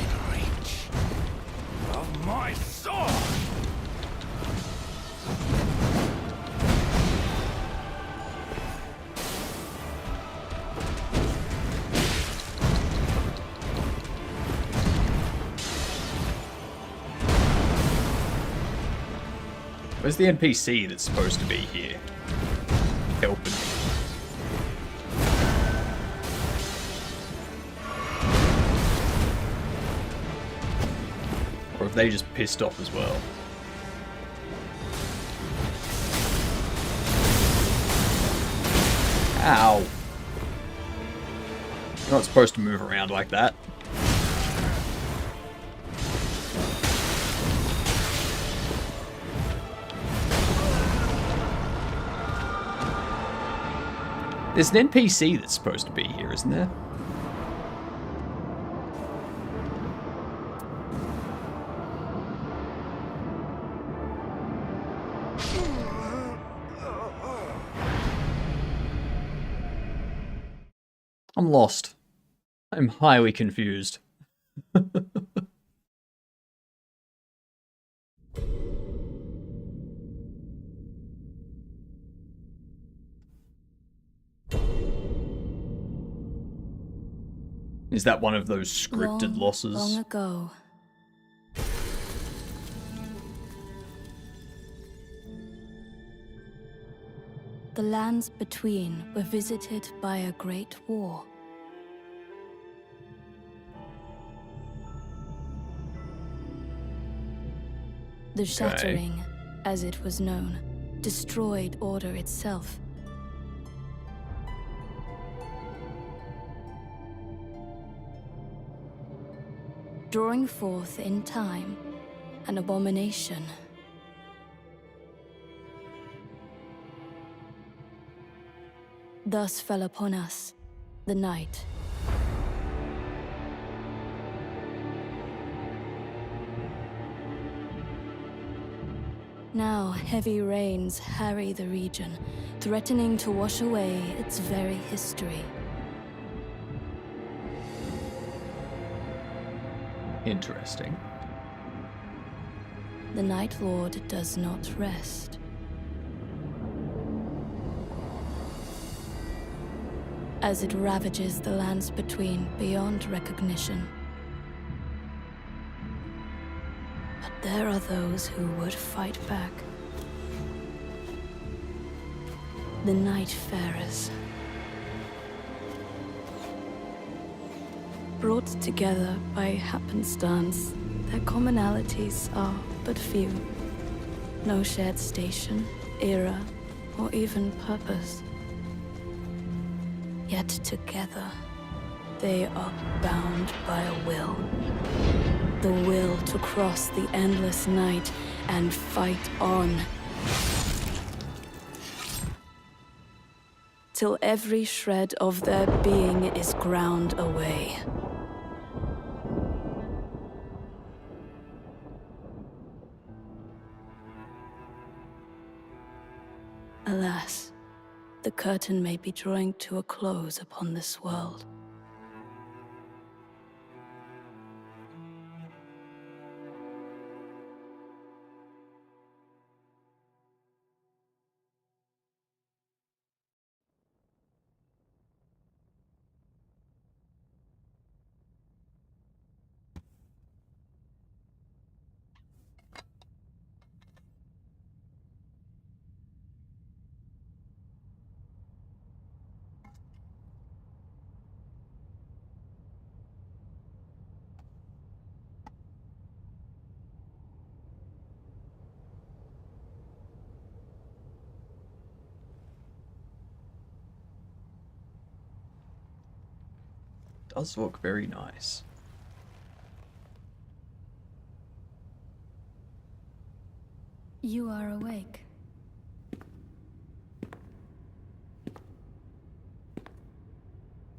In reach of my sword. Where's the NPC that's supposed to be here? Helping me. Or have they just pissed off as well? Ow. You're not supposed to move around like that. There's an NPC that's supposed to be here, isn't there? I'm lost. I'm highly confused. Is that one of those scripted losses? Long ago. The lands between were visited by a great war. The Shattering, as it was known, destroyed order itself. Drawing forth in time an abomination. Thus fell upon us the night. Now heavy rains harry the region, threatening to wash away its very history. Interesting. The Night Lord does not rest. As it ravages the lands between beyond recognition. But there are those who would fight back. The Nightfarers. Brought together by happenstance, their commonalities are but few. No shared station, era, or even purpose. Yet together, they are bound by a will. The will to cross the endless night and fight on. Till every shred of their being is ground away. Alas, the curtain may be drawing to a close upon this world. does look very nice. You are awake.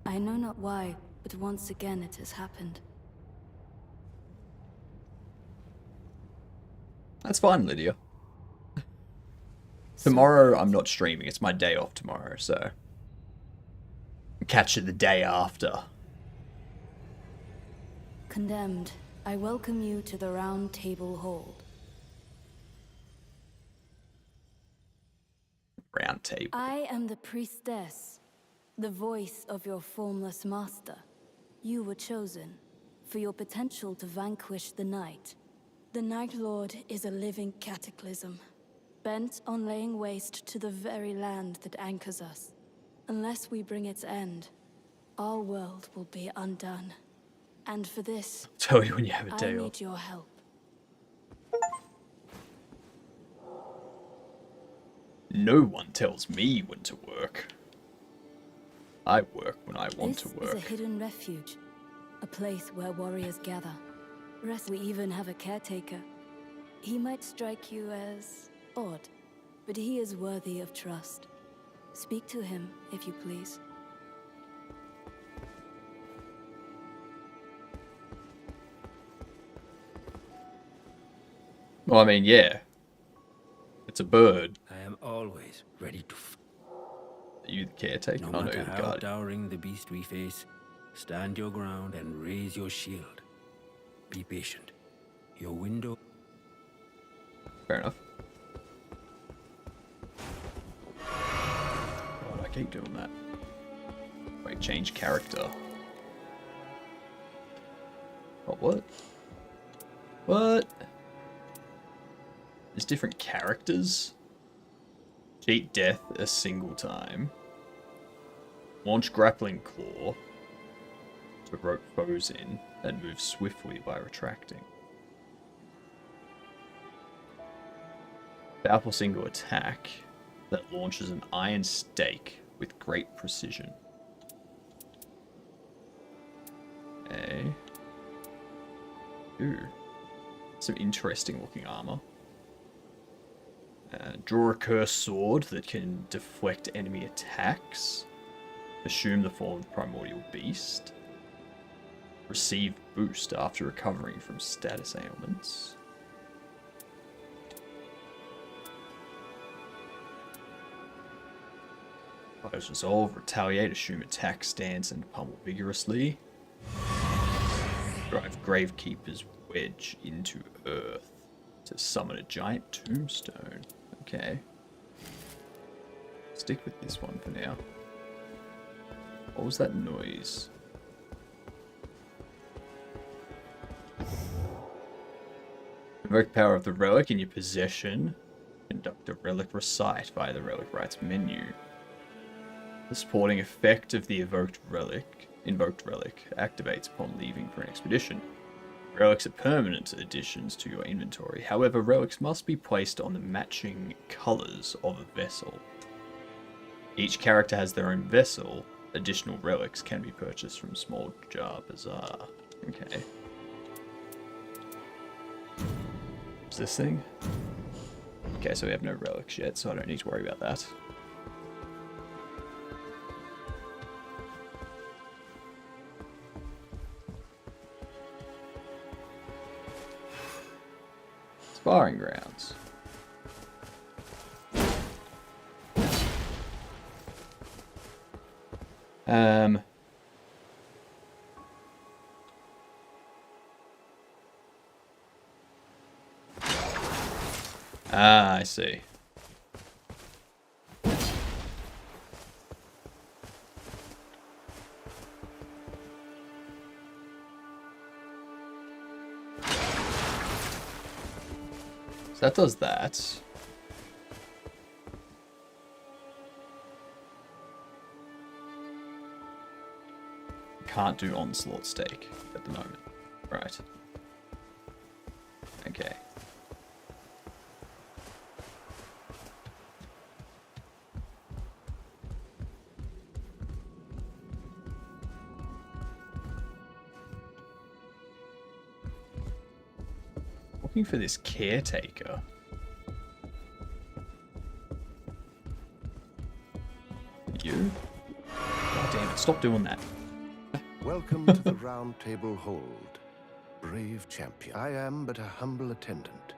I know not why, but once again it has happened. That's fine, Lydia. Tomorrow I'm not streaming. It's my day off tomorrow, so catch it the day after. Condemned, I welcome you to the Round Table Hold. Round table. I am the priestess, the voice of your formless master. You were chosen for your potential to vanquish the Night. The Night Lord is a living cataclysm, bent on laying waste to the very land that anchors us. Unless we bring its end, our world will be undone. And for this, Tell you when you have a I day off. need your help. No one tells me when to work. I work when I want to This work. is a hidden refuge, a place where warriors gather. Rest, we even have a caretaker. He might strike you as odd, but he is worthy of trust. Speak to him, if you please. Well, I mean, yeah. It's a bird. I am always ready to Are you the caretaker? No Oh, no, matter you're the how guard. towering the beast we face, stand your ground and raise your shield. Be patient. Your window... Fair enough. God, I keep doing that. Wait, change character. Oh, what? What? There's different characters? Cheat death a single time. Launch grappling claw to rope foes in and move swiftly by retracting. Powerful single attack that launches an iron stake with great precision. Okay. Ooh. Some interesting looking armor. Draw a cursed sword that can deflect enemy attacks. Assume the form of the primordial beast. Receive boost after recovering from status ailments. Fighters resolve, retaliate, assume attack stance, and pummel vigorously. Drive Gravekeeper's wedge into earth to summon a giant tombstone. Okay. Stick with this one for now. What was that noise? Invoke power of the relic in your possession. Conduct a relic recite via the relic rites menu. The supporting effect of the invoked relic activates upon leaving for an expedition. Relics are permanent additions to your inventory. However, relics must be placed on the matching colors of a vessel. Each character has their own vessel. Additional relics can be purchased from Small Jar Bazaar. Okay. What's this thing? Okay, so we have no relics yet, so I don't need to worry about that. Sparring grounds. Ah, I see. So that does that. Can't do onslaught stake at the moment. Right. Okay. Looking for this caretaker. You? God damn it, stop doing that. Welcome to the Round Table Hold, brave champion. I am but a humble attendant,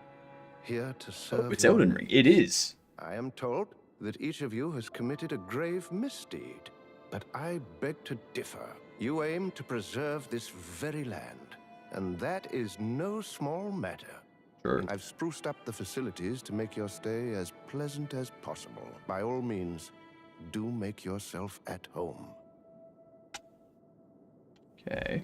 here to serve. Oh, it's Elden Ring. It is. I am told that each of you has committed a grave misdeed, but I beg to differ. You aim to preserve this very land, and that is no small matter. Sure. I've spruced up the facilities to make your stay as pleasant as possible. By all means, do make yourself at home. Okay.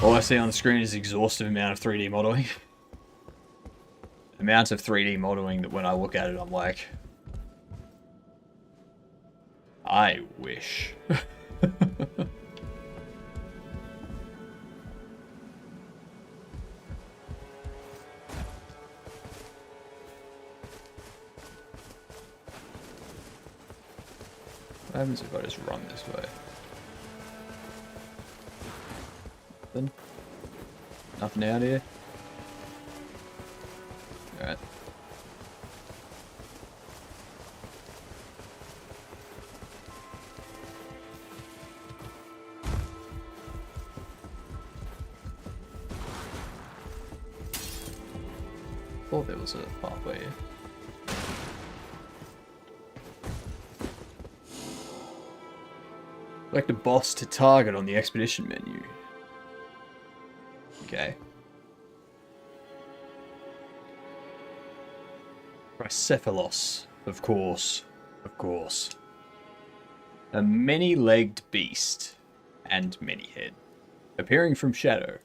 All I see on the screen is exhaustive amount of 3D modeling. Amounts of 3D modeling that when I look at it, I'm like, I wish. What happens if I just run this way? Nothing out here. Alright. Thought there was a pathway here. Select a boss to target on the expedition menu. Okay. Chrycephalos, of course. Of course. A many-legged beast and many-head, appearing from shadow,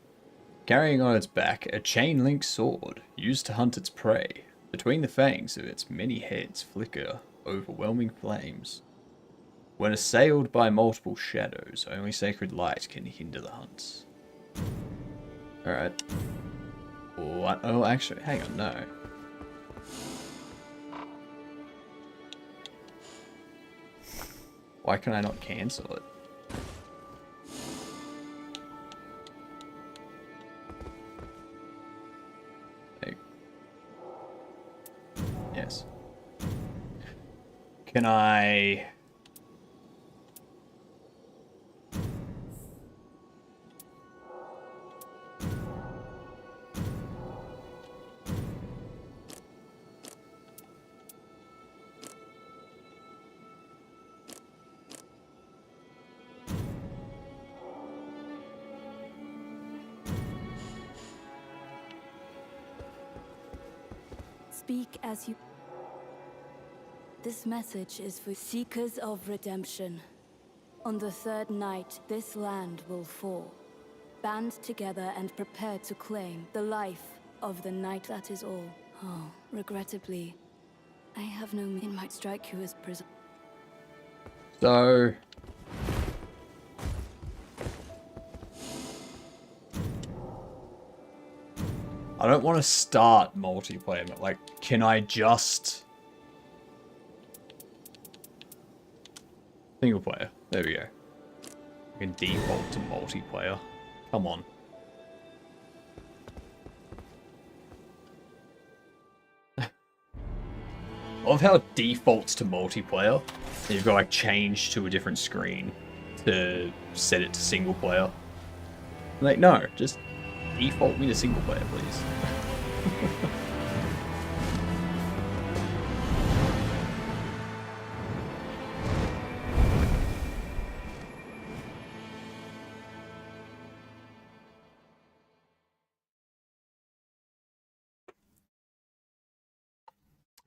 carrying on its back a chain-link sword used to hunt its prey. Between the fangs of its many heads flicker overwhelming flames. When assailed by multiple shadows, only sacred light can hinder the hunts. Alright. What? Oh, actually, hang on, no. Why can I not cancel it? Hey. Yes. Can I... Speak as you... This message is for seekers of redemption. On the third night, this land will fall. Band together and prepare to claim the life of the night that is all. Oh, regrettably, I have no mean might strike you as prison. So... I don't want to start multiplayer, but like, can I just... Single player. There we go. I can default to multiplayer. Come on. I love how it defaults to multiplayer. And you've got to like change to a different screen to set it to single player. I'm like, no, just default me to single player, please.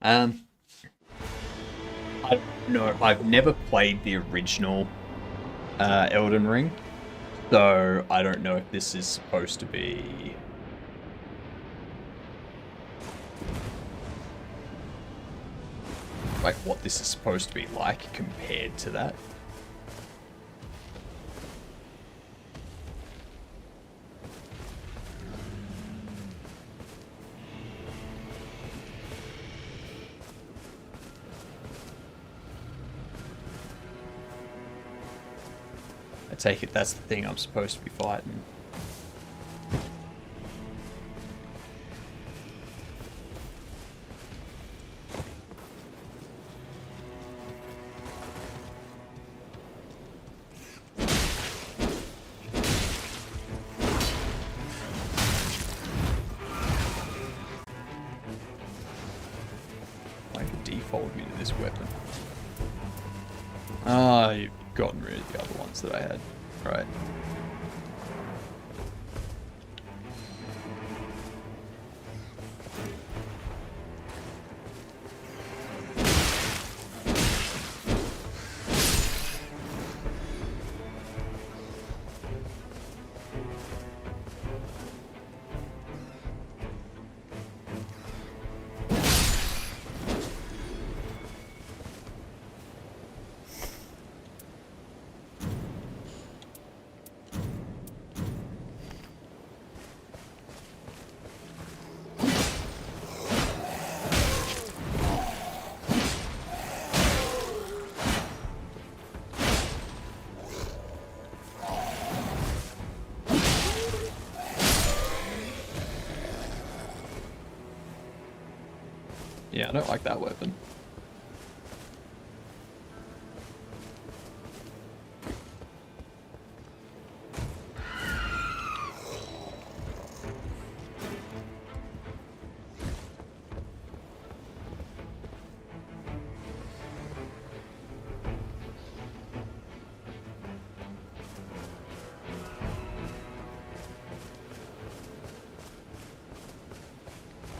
I don't know. I've never played the original Elden Ring, so I don't know if this is supposed to be like what this is supposed to be like compared to that. I take it that's the thing I'm supposed to be fighting. Default me to this weapon. Ah, you've gotten rid of the other ones that I had. Right. Yeah, I don't like that weapon.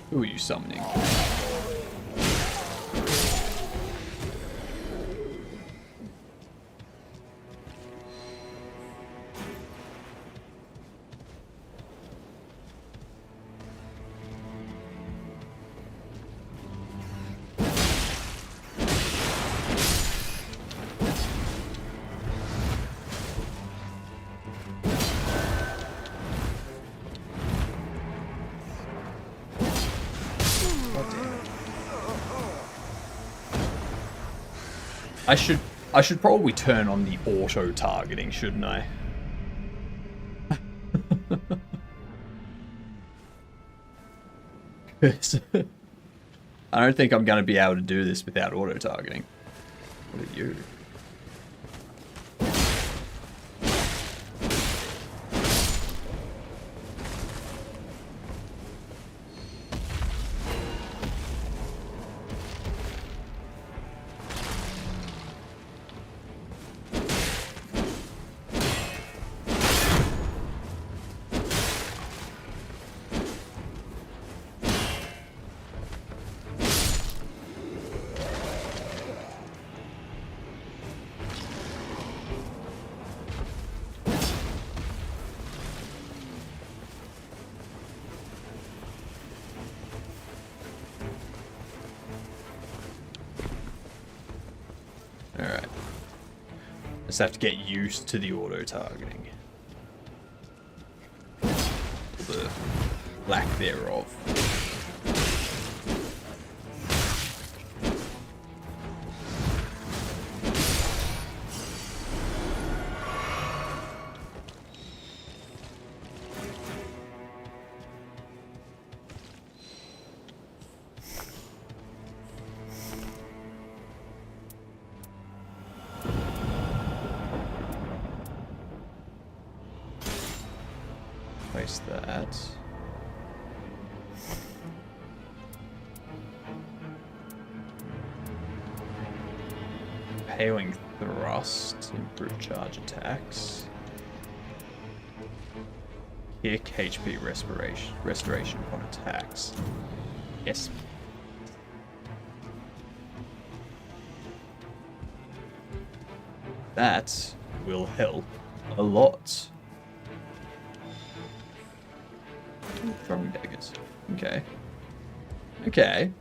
Who are you summoning? I should probably turn on the auto targeting, shouldn't I? I don't think I'm going to be able to do this without auto targeting. What are you? Alright. Just have to get used to the auto targeting. The lack thereof. Place that. Impaling thrust, improve charge attacks. Kick HP restoration upon attacks. Yes. That will help a lot. Throwing daggers. Okay. Okay.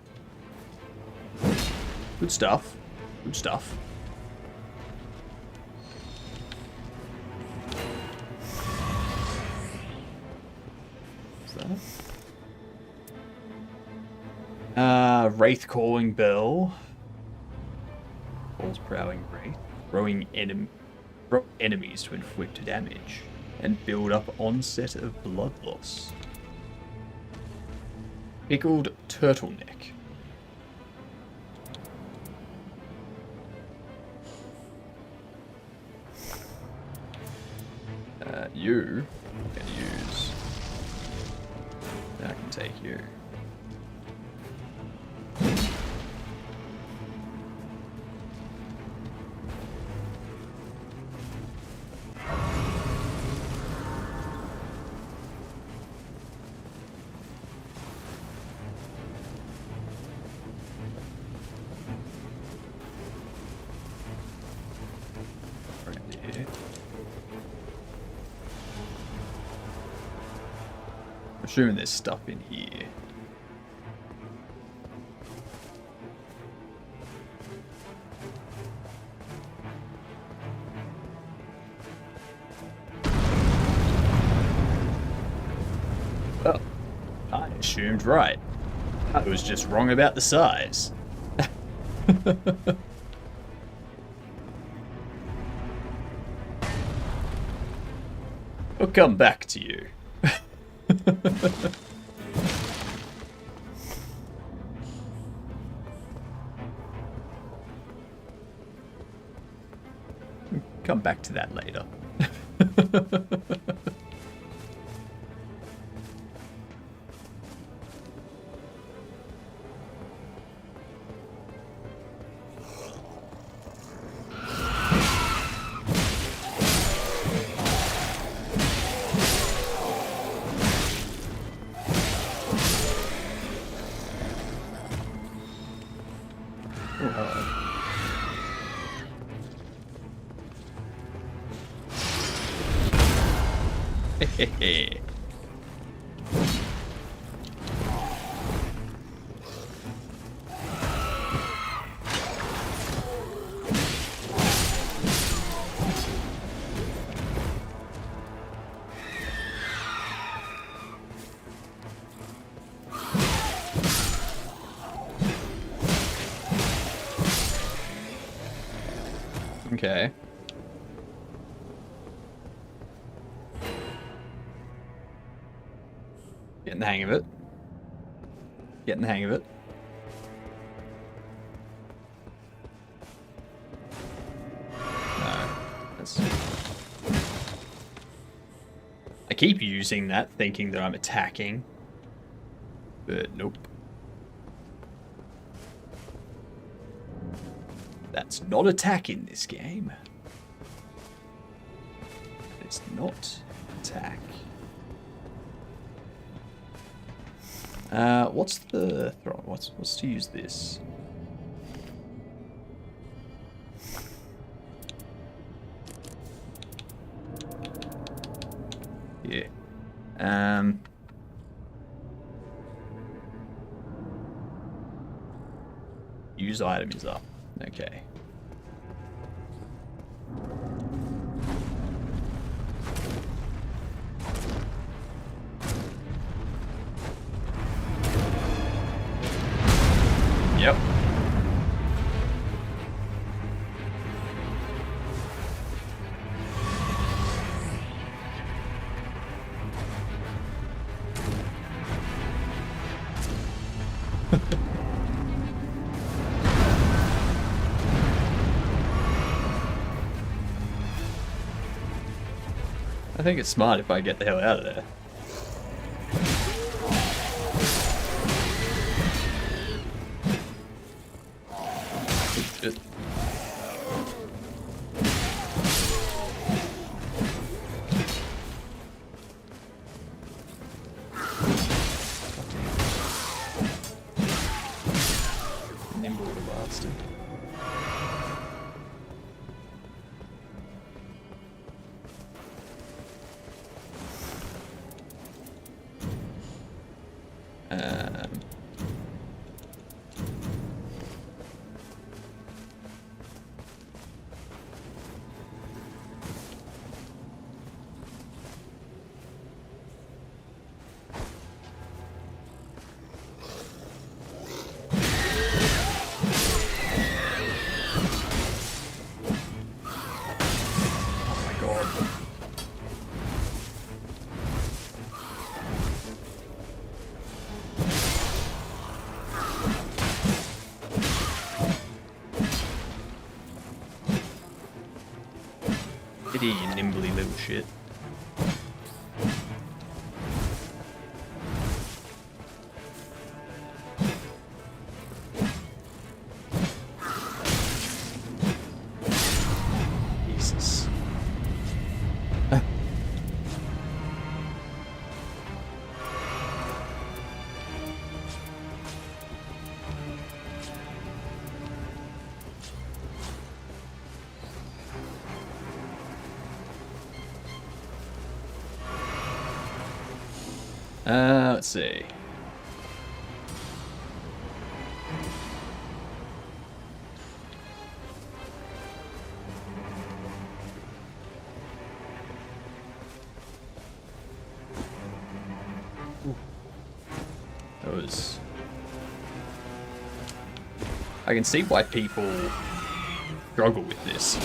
Good stuff. Good stuff. What's that? Wraith Calling Bell. Falls Prowling Wraith. Throwing enemies to inflict damage. And build up onset of blood loss. Pickled Turtleneck. You can use. I can take you. Assuming there's stuff in here. Well, I assumed right. I was just wrong about the size. I'll come back to you. Come back to that later. Okay. Getting the hang of it. Getting the hang of it. No. That's... I keep using that thinking that I'm attacking. But nope. That's not attack in this game. It's not attack. What's the throw? What's to use this? Yeah. Use item is up. Okay. Yep. I think it's smart if I get the hell out of there. Shit. Nimble little bastard. Get here, you nimbly little shit. Jesus. Let's see. That was... I can see why people struggle with this.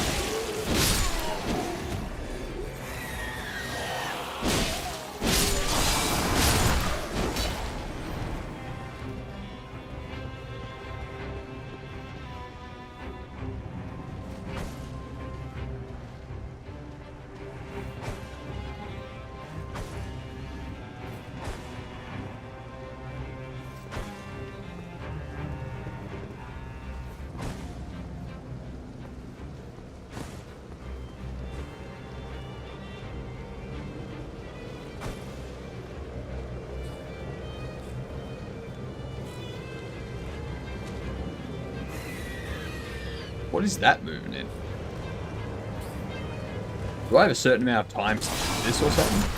What is that moving in? Do I have a certain amount of time to do this or something?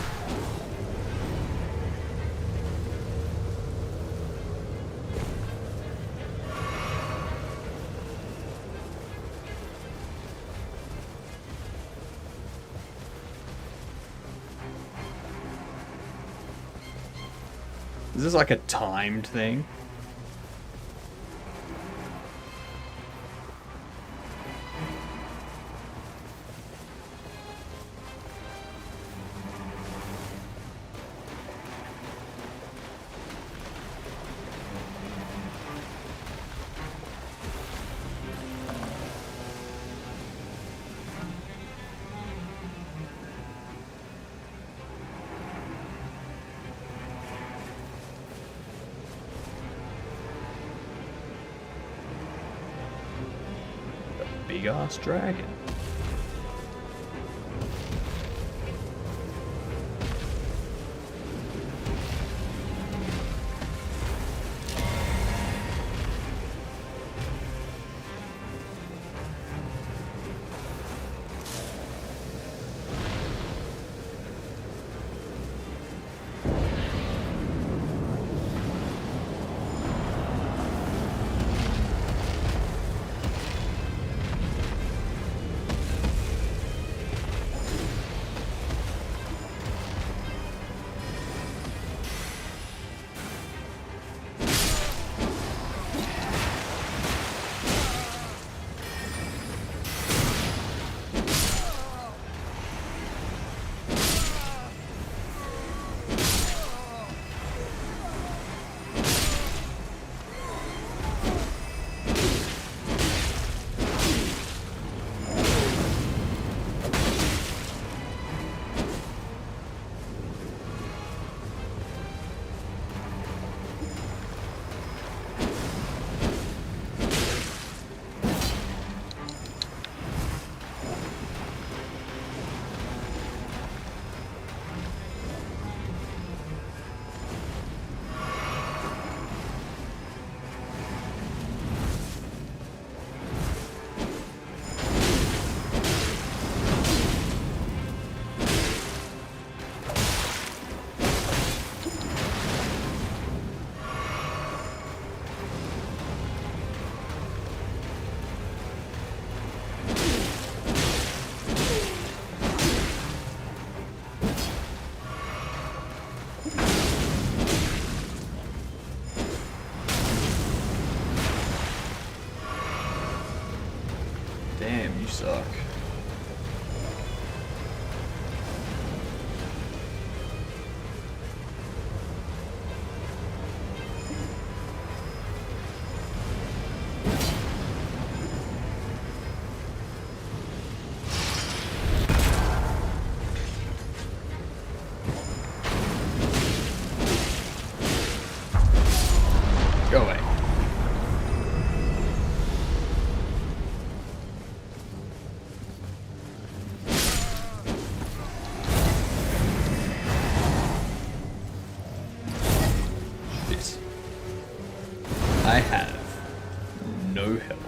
Is this like a timed thing? Big ass dragon. Damn, you suck. no health.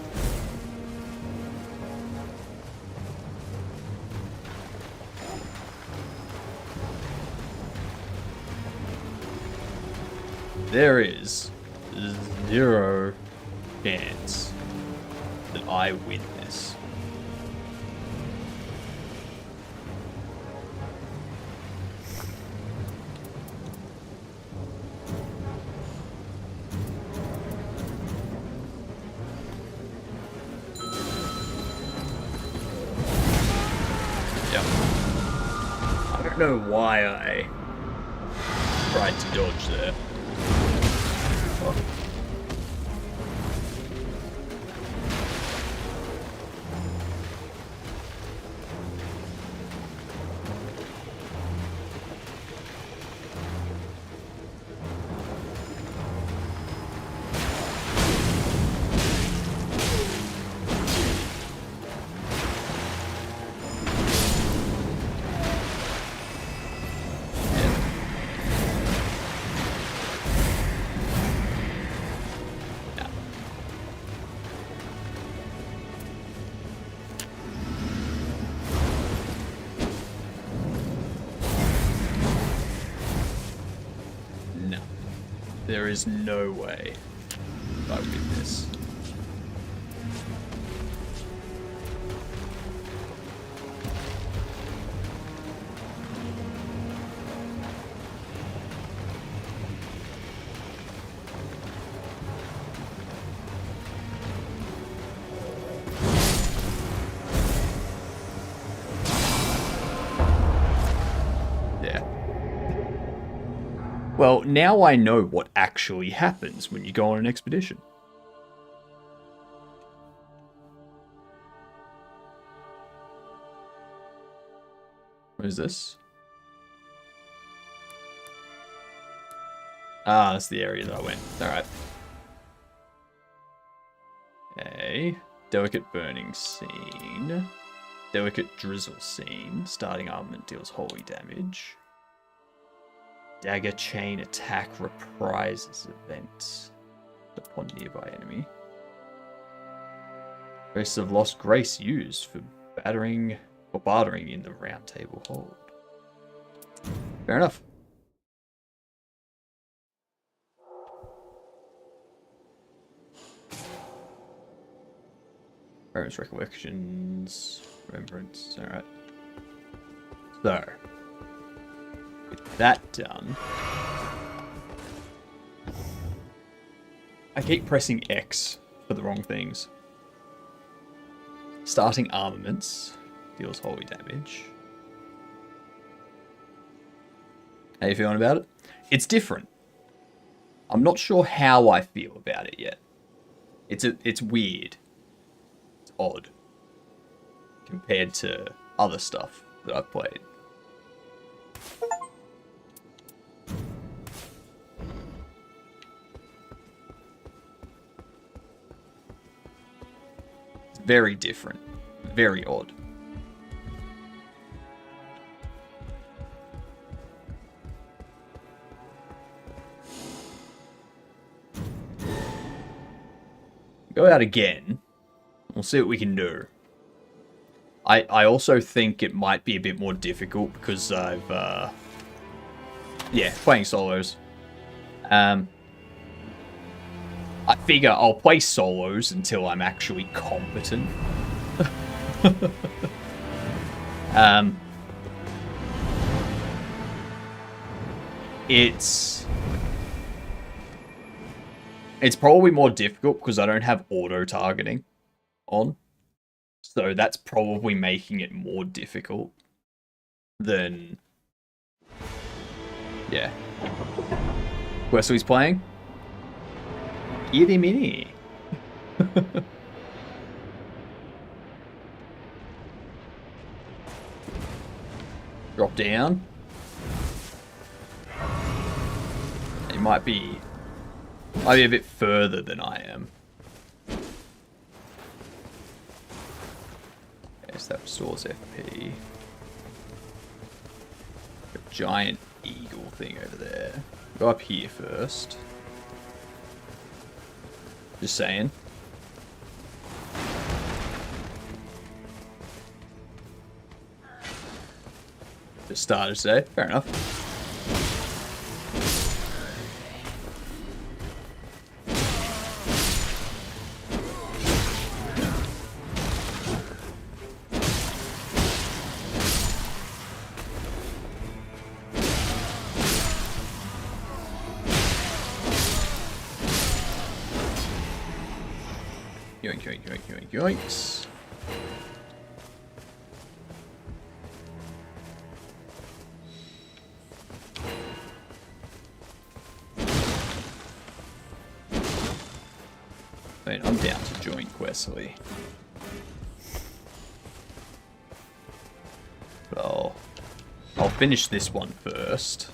There is 0 chance that I win this. Yep. I don't know why I tried to dodge there. Oh. There is no way I win this. Well, now I know what actually happens when you go on an expedition. What is this? Ah, that's the area that I went. Alright. Okay. Delicate burning scene. Delicate drizzle scene. Starting armament deals holy damage. Dagger chain attack reprises event upon nearby enemy. Grace of Lost Grace used for battering or bartering in the round table hold. Fair enough. Parents' recollections, remembrance. Alright. So, with that done, I keep pressing X for the wrong things. Starting armaments deals holy damage. How you feeling about it? It's different. I'm not sure how I feel about it yet. It's weird. It's odd compared to other stuff that I've played. It's very different. Very odd. Go out again. We'll see what we can do. I also think it might be a bit more difficult because I've yeah, playing solos. I figure I'll play solos until I'm actually competent. It's probably more difficult because I don't have auto-targeting on. So that's probably making it more difficult than... Yeah. Wesley's playing? Giddy mini. Drop down. It might be a bit further than I am. Yes, that restores FP. A giant eagle thing over there. Go up here first. Just saying. Just started today. Fair enough. Yoink, yoink, yoink, yoink, yoinks. I mean, I'm down to join Wesley. Well, I'll finish this one first.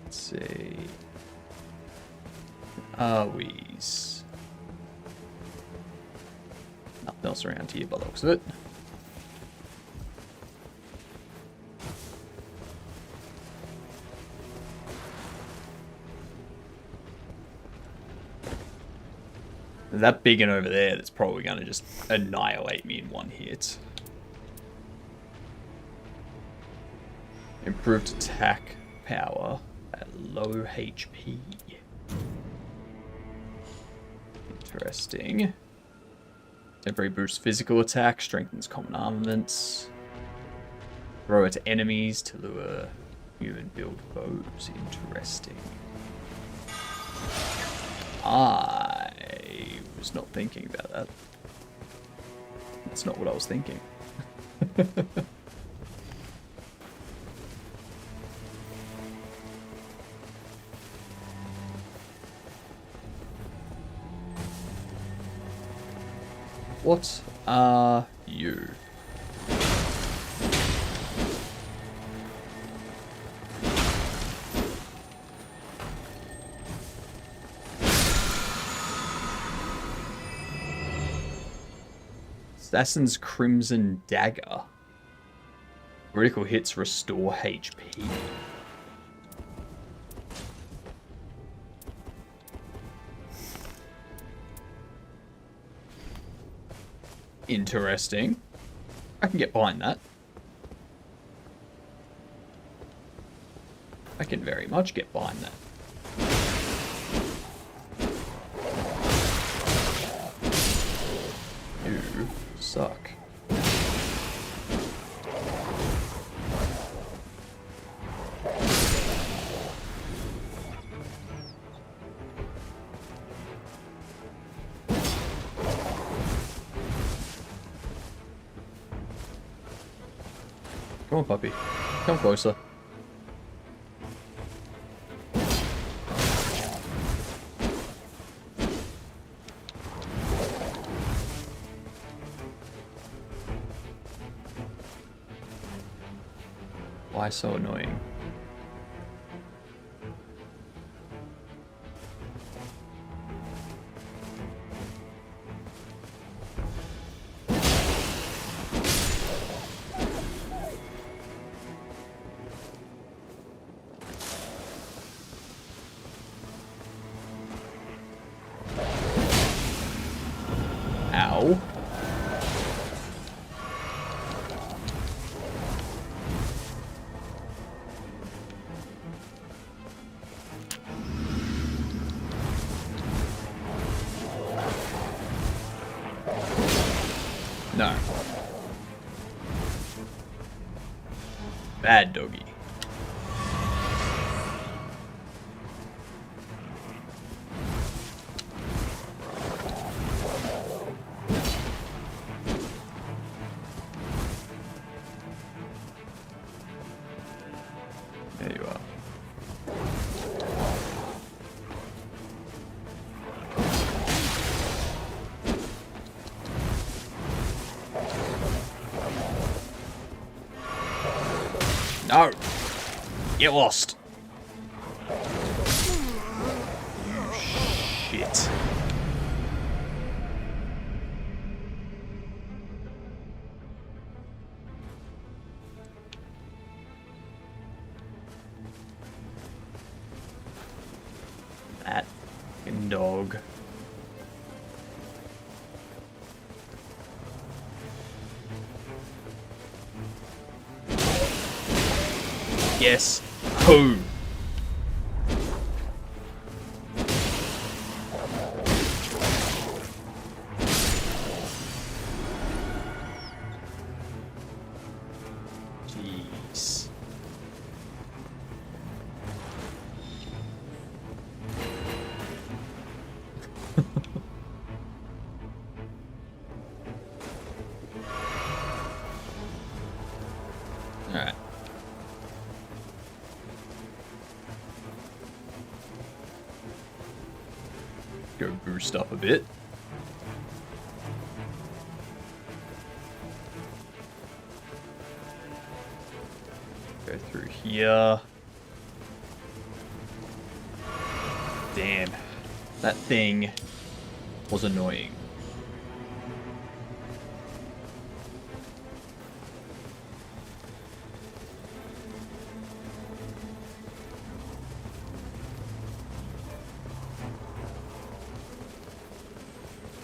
Let's see. We's nothing else around here by the looks of it. That big one over there that's probably going to just annihilate me in one hit. Improved attack power at low HP. Interesting. Temporary boosts physical attack, strengthens common armaments. Throw at enemies to lure human build foes. Interesting. I was not thinking about that. That's not what I was thinking. What are you? Assassin's Crimson Dagger. Critical hits restore HP. Interesting. I can get behind that. I can very much get behind that. You suck. Come on, puppy. Come closer. Why so annoying? Ow. No. Bad doggy. There you are. No! Get lost! You shit. Rain Dog. Yes. Boom. Jeez. All right. Go boost up a bit. Go through here. Damn. That thing was annoying.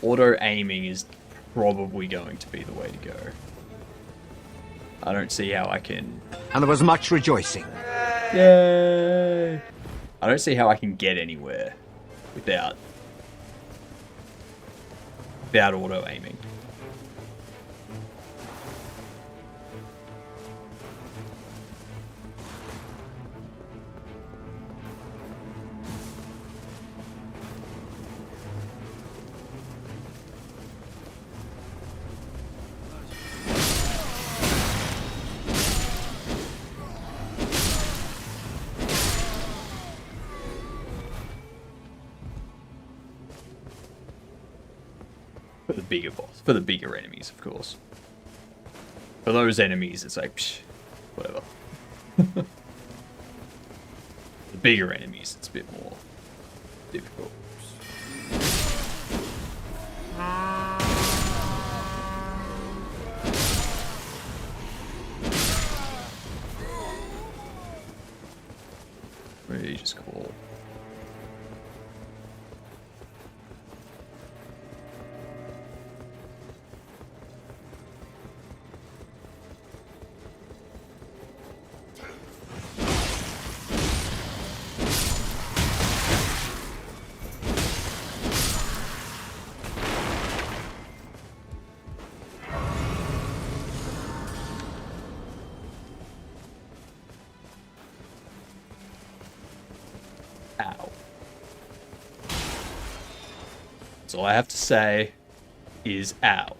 Auto-aiming is probably going to be the way to go. I don't see how I can... And there was much rejoicing. Yay! I don't see how I can get anywhere without auto-aiming. For the bigger boss, for the bigger enemies, of course. For those enemies, it's like, psh, whatever. The bigger enemies, it's a bit more difficult. What did he just call? Ow. That's all I have to say is ow.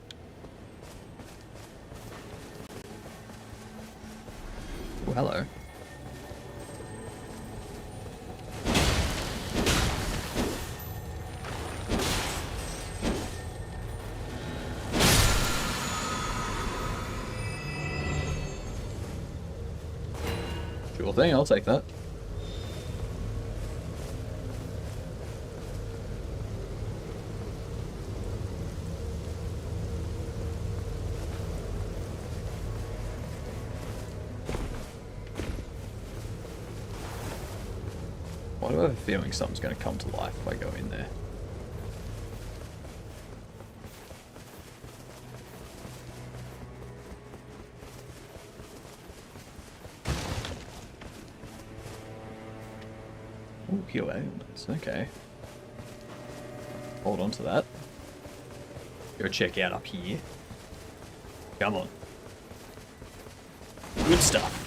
Oh, hello. Sure thing, I'll take that. Why do I have a feeling something's going to come to life if I go in there? Ooh, heal ailments. Okay. Hold on to that. Go check out up here. Come on. Good stuff.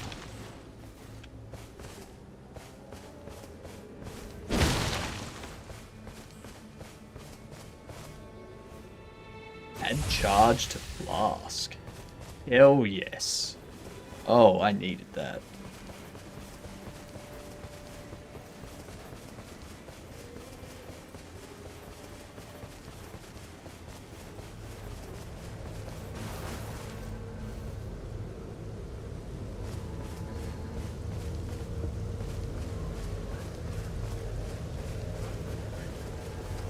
And charged flask. Hell yes. Oh, I needed that.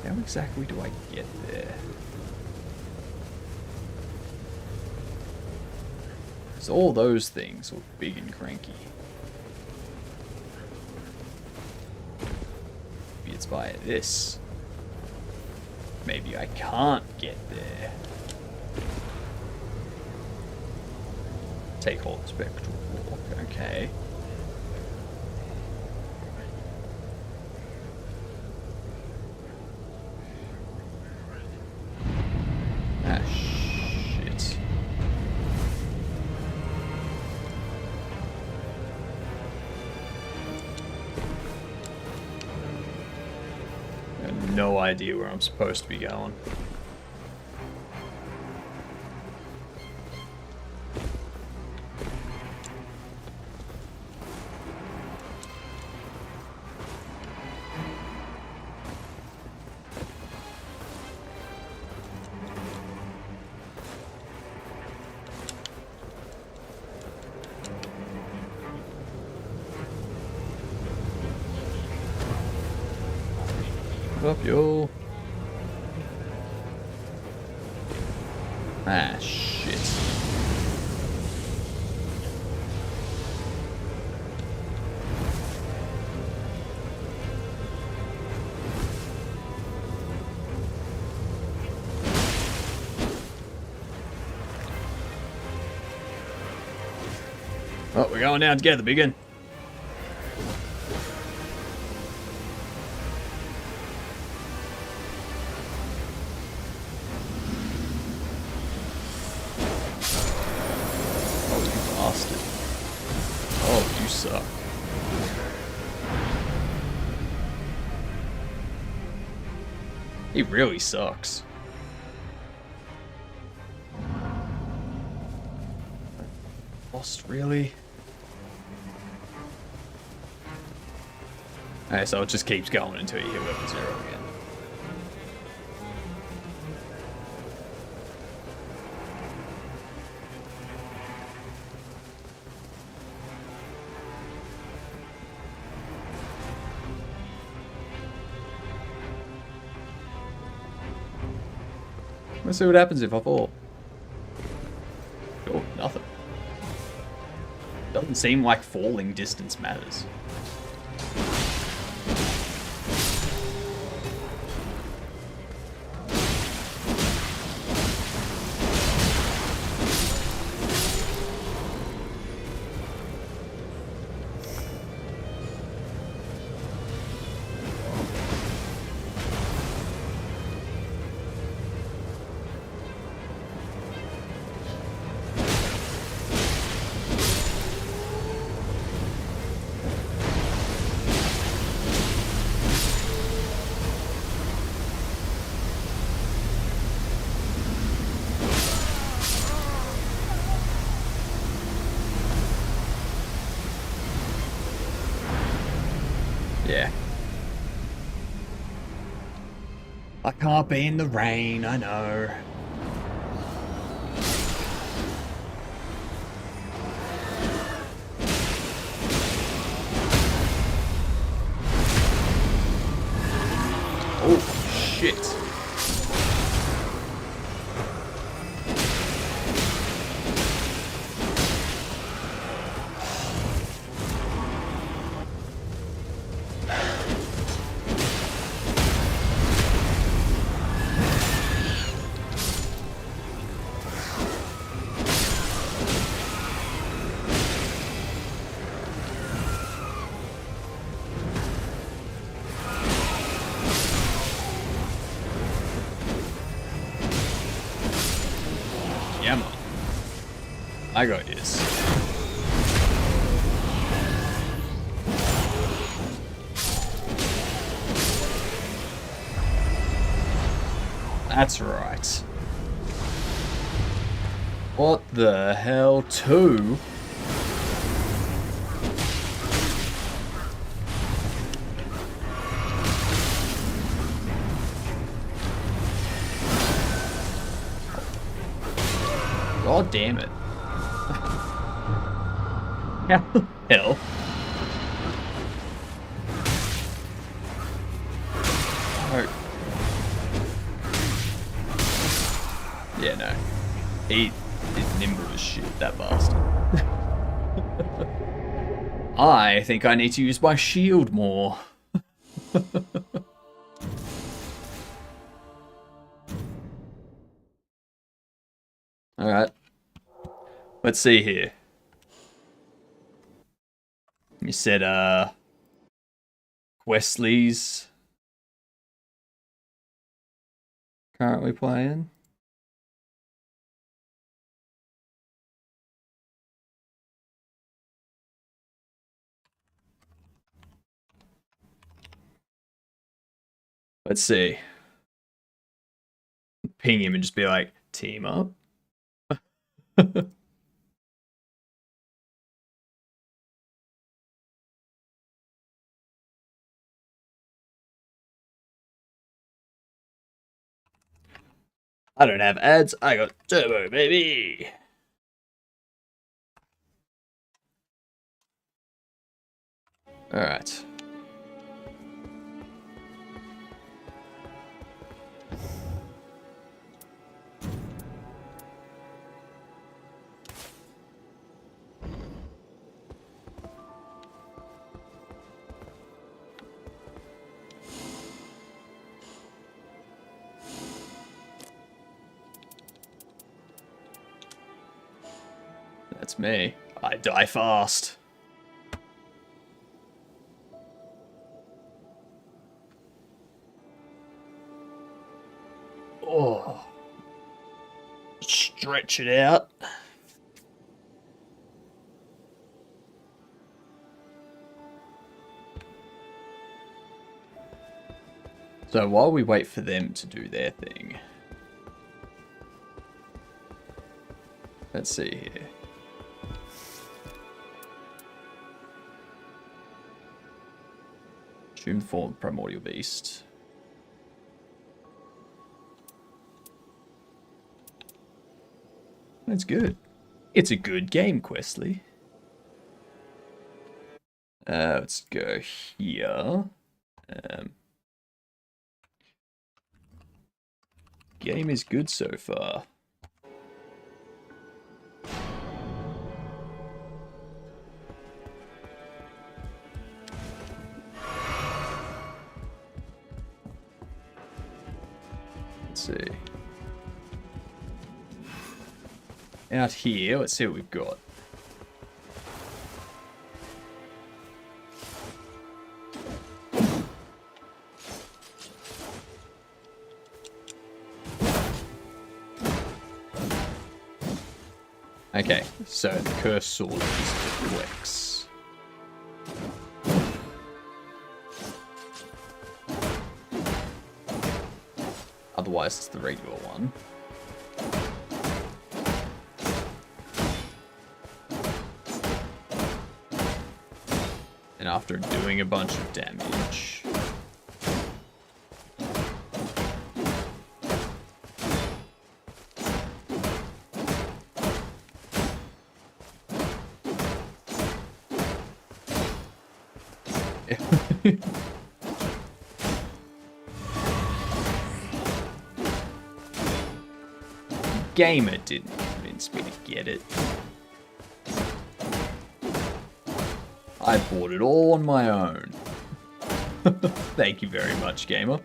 How exactly do I get there? So all those things look big and cranky. Maybe it's via this. Maybe I can't get there. Take hold spectral walk, okay. Ah, shit. I have no idea where I'm supposed to be going. What up, yo? Ah, shit. Oh, we're going down together, begin. He really sucks. Lost, really? Alright, so it just keeps going until you hit level 0 again. Let's see what happens if I fall. Oh, nothing. Doesn't seem like falling distance matters. Yeah. I can't be in the rain, I know. Oh, shit. Yeah, man. I got this. That's right. What the hell, 2? God damn it. How the hell? Oh. Yeah, no. He is nimble as shit, that bastard. I think I need to use my shield more. Alright. Let's see here. You said, Wesley's currently playing. Let's see. Ping him and just be like, team up. I don't have ads, I got turbo, baby. Alright. That's me. I die fast. Oh. Stretch it out. So while we wait for them to do their thing, let's see here. Assume the form of Primordial Beast. That's good. It's a good game, Questly. Let's go here. Game is good so far. Let's see. Out here, let's see what we've got. Okay, so the cursed sword is deflects. Otherwise, it's the regular one. And after doing a bunch of damage, Gamer didn't convince me to get it. I bought it all on my own. Thank you very much, Gamer.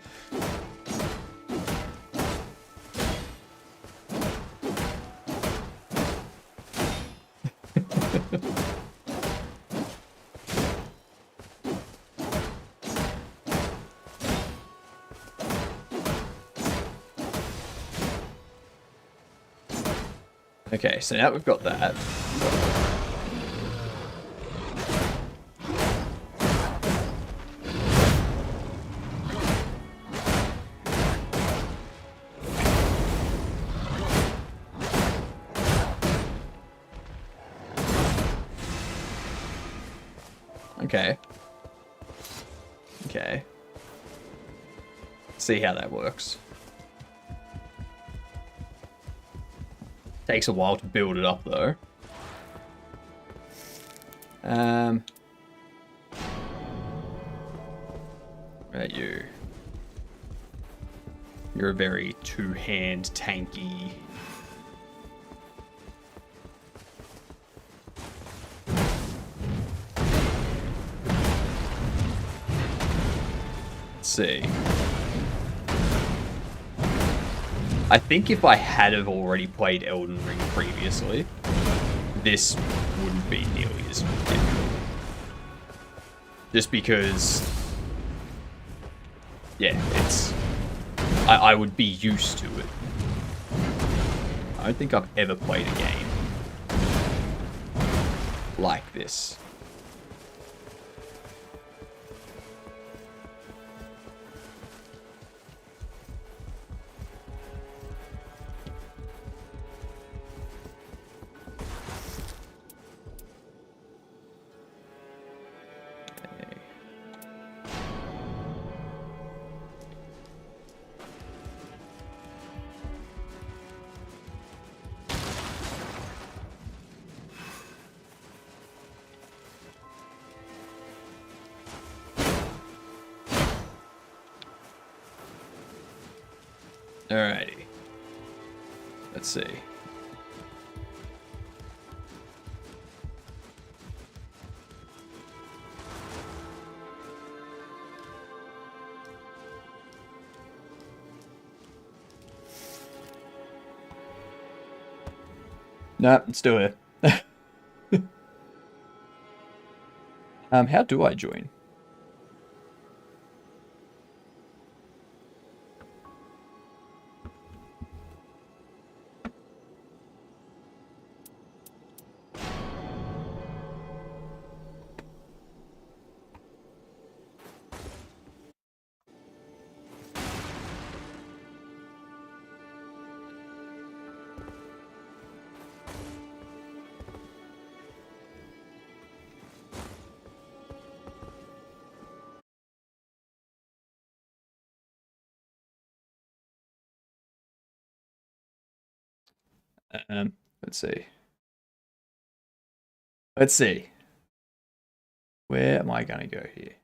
Okay, so now we've got that. Okay. Okay. See how that works. Takes a while to build it up, though. Right, you. You're a very two-hand tanky. Let's see. I think if I had have already played Elden Ring previously, this wouldn't be nearly as difficult. Just because, yeah, it's... I would be used to it. I don't think I've ever played a game like this. Alrighty. Let's see. Nope, I'm still here. How do I join? Let's see. Let's see. Where am I gonna go here?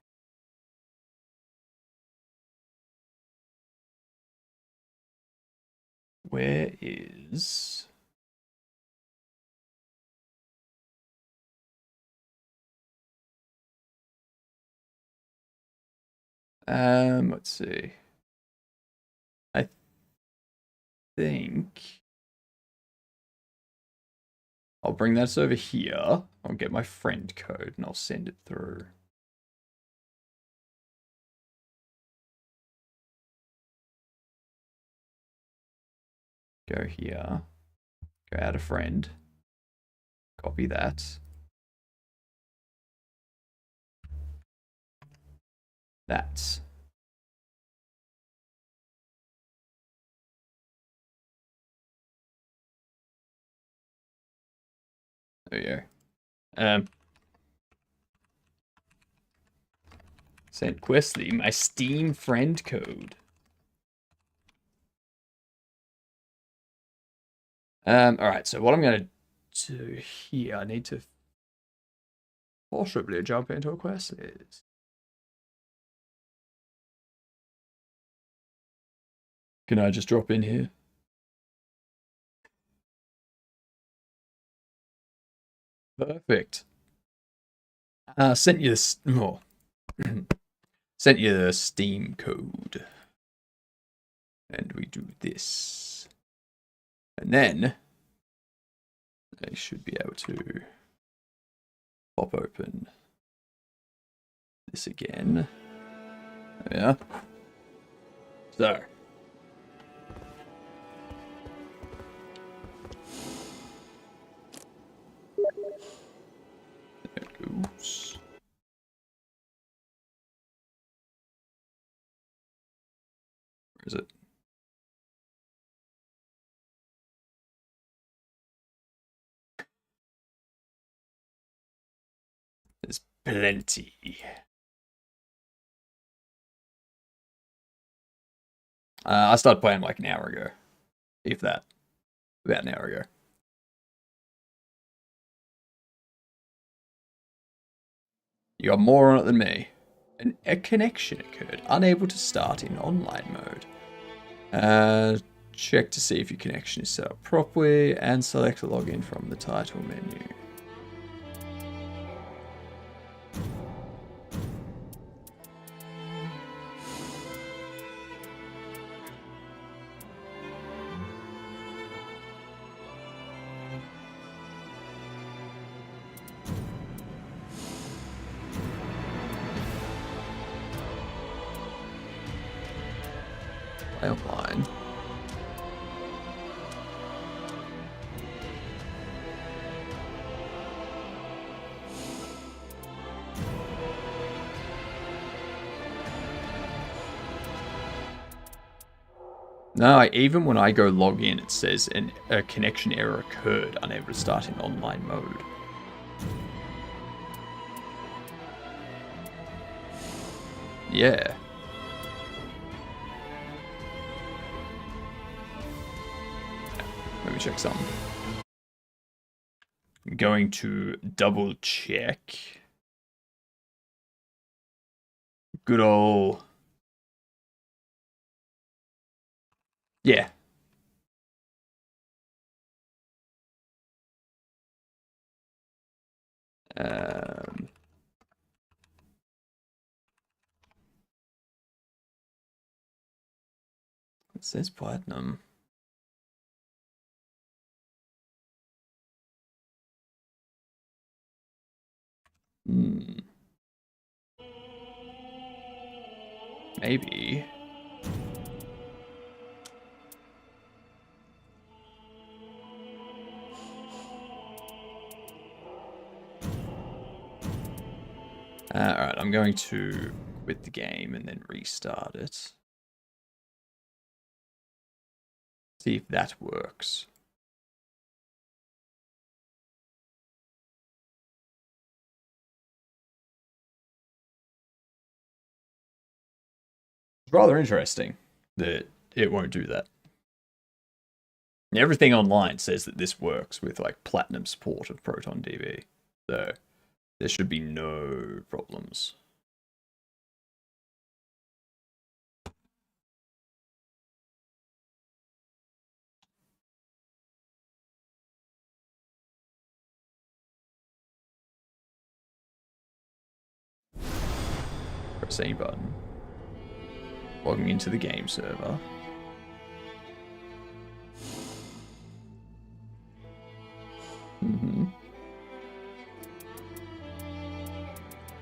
Where is... let's see. I think I'll bring that over here. I'll get my friend code and I'll send it through. Go here. Go add a friend. Copy that. That. There you go. Sent Questly my Steam friend code. Alright, so what I'm gonna do here, I need to possibly jump into a quest list. Can I just drop in here? Perfect. Sent you this. Oh. Sent you the Steam code. And we do this. And then I should be able to pop open this again. Yeah. So. There it goes. Where is it? There's plenty. I started playing like an hour ago. If that. About an hour ago. You got more on it than me. A connection occurred. Unable to start in online mode. Check to see if your connection is set up properly and select login from the title menu. Play online. No, even when I go log in, it says a connection error occurred, unable to start in online mode. Yeah. Let me check something. I'm going to double check. Good old... Yeah. It says platinum. Maybe. Alright, I'm going to quit the game and then restart it. See if that works. It's rather interesting that it won't do that. Everything online says that this works with like platinum support of ProtonDB, so there should be no problems. Press A button. Logging into the game server.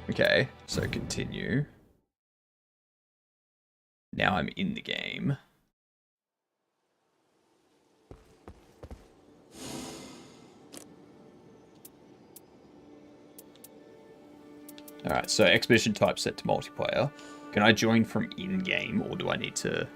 Okay, so continue. Now I'm in the game. Alright, so expedition type set to multiplayer. Can I join from in-game, or do I need to...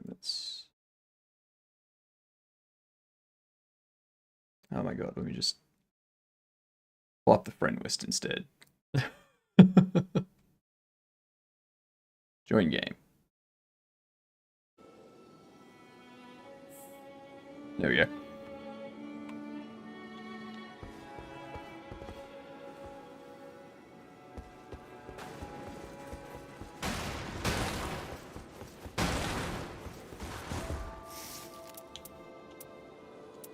Let's... Oh my god, let me just pull up the friend list instead. Join game. There we go.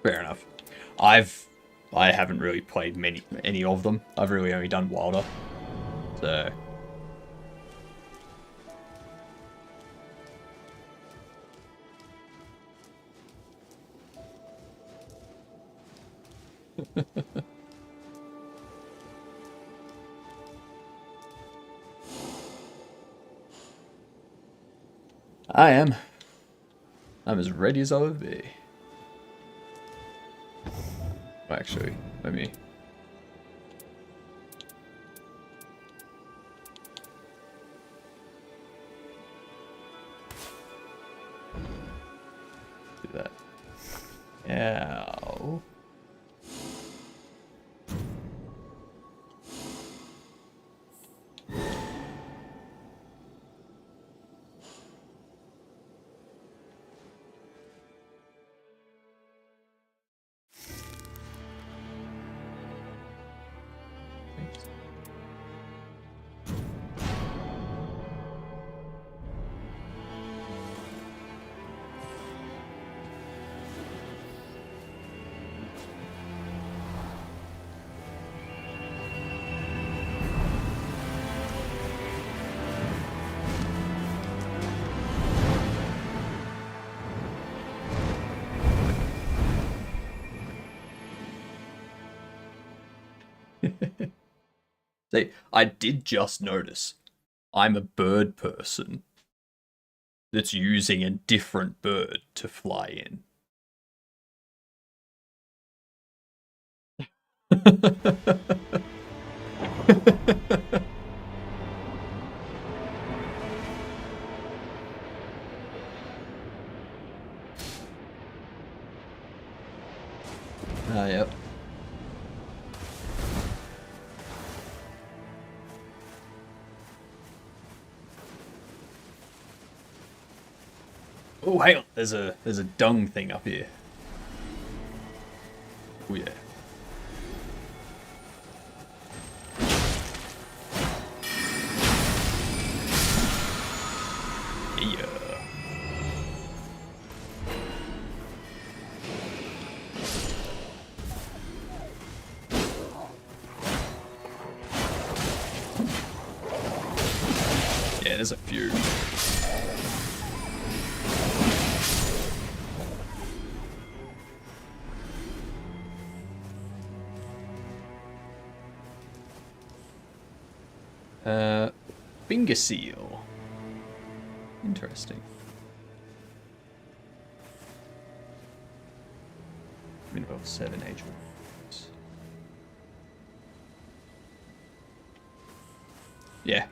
Fair enough. I haven't really played any of them. I've really only done Wilder. So I'm as ready as I'll be. Actually, let me... do that. Ow. See, I did just notice I'm a bird person that's using a different bird to fly in. Yep. Oh, hang on. There's a dung thing up here. Oh yeah. Yeah. Yeah, there's a few. Finger seal. Interesting. Minimum 7 HP. Yeah.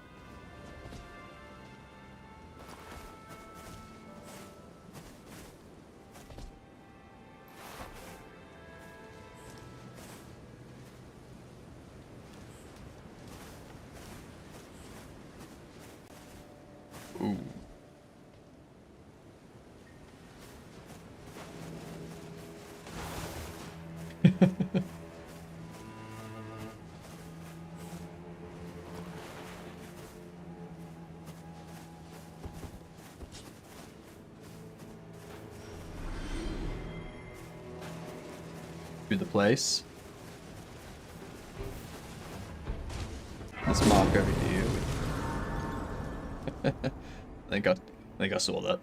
Ooh. To the place. This mark over here. I think I saw that.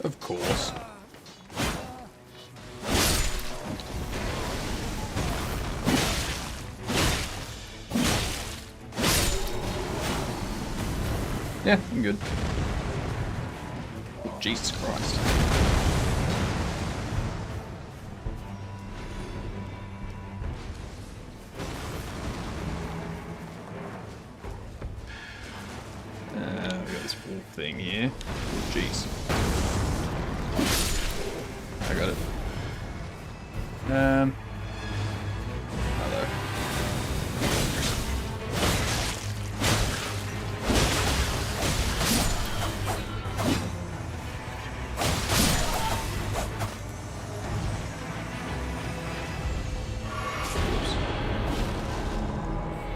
Of course. Yeah, I'm good. Oh, Jesus Christ. We got this wolf thing here. Oh, jeez. I got it. Hello.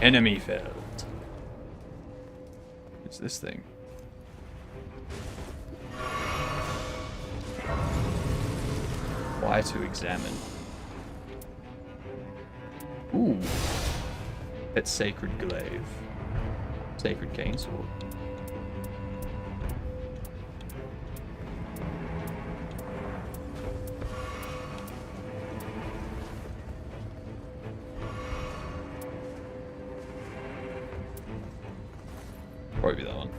Enemy felled. What's this thing? Why to examine? Ooh. It's Sacred Glaive. Sacred Cane Sword. Probably that one.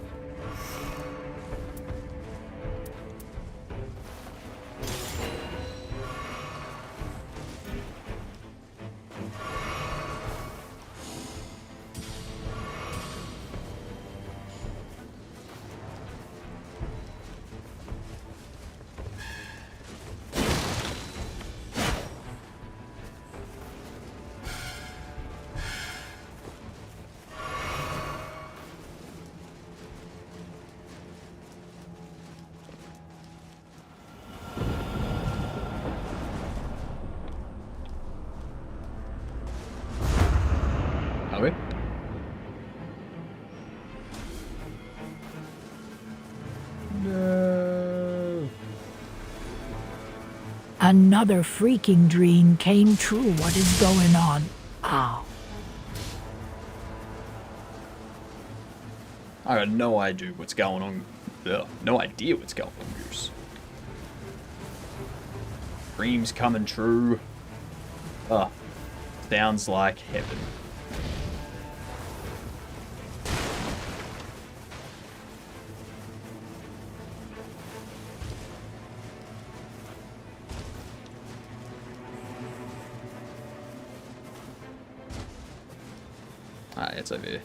Another freaking dream came true. What is going on? Ow. I got no idea what's going on. Ugh, no idea what's going on, Goose. Dreams coming true. Sounds like heaven. Alright, it's over here.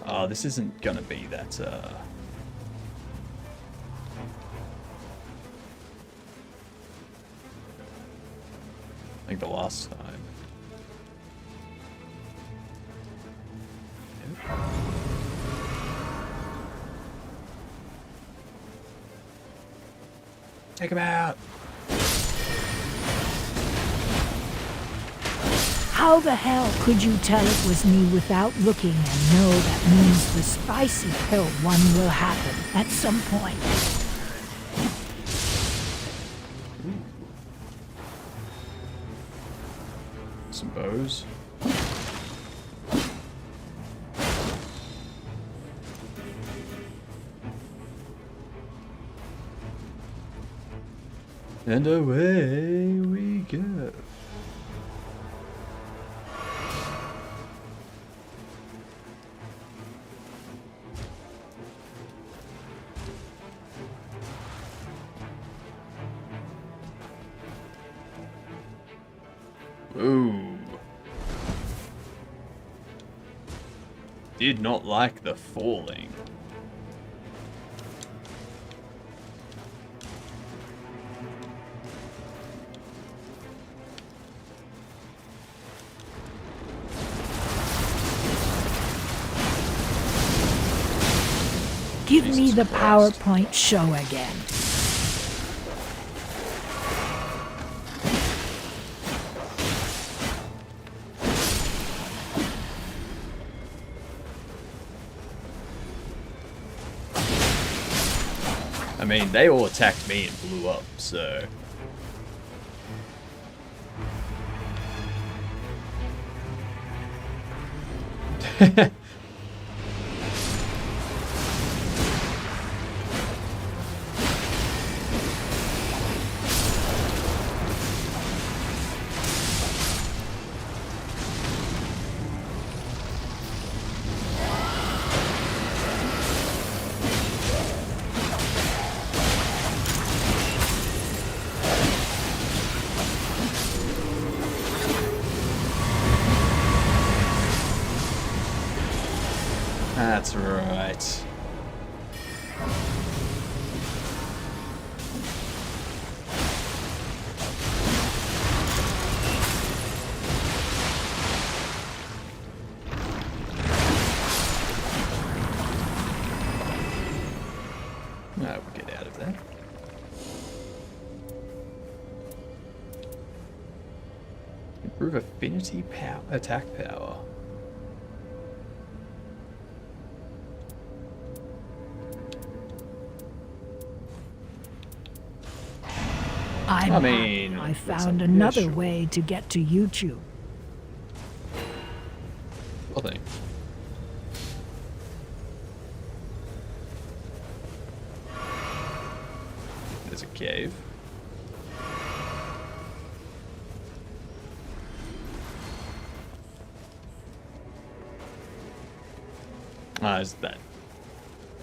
Oh, this isn't gonna be that, like the last time. Take him out! How the hell could you tell it was me without looking and know that means the spicy pill one will happen at some point? Some bows. And away we go. Ooh. Did not like the falling. Give me the PowerPoint show again. I mean, they all attacked me and blew up, so... That's right. We'll get out of there. Improve affinity power, attack power. I mean, I found another way to get to YouTube. Nothing. There's a cave. Ah, is that?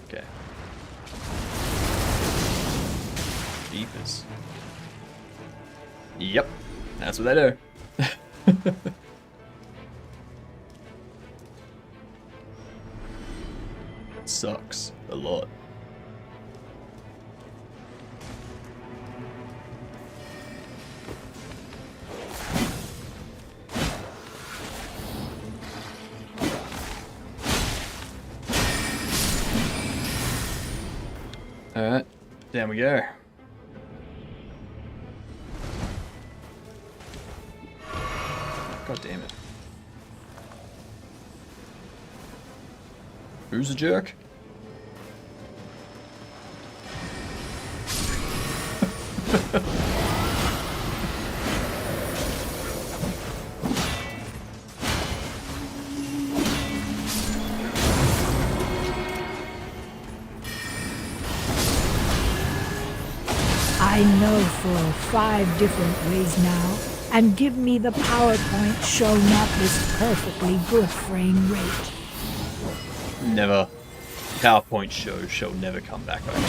Okay. Jeepers. Yep, that's what they do. It sucks a lot. Alright, down we go. God damn it. Who's a jerk? I know for 5 different ways now, and give me the PowerPoint showing up this perfectly good frame rate. Never. PowerPoint show shall never come back over.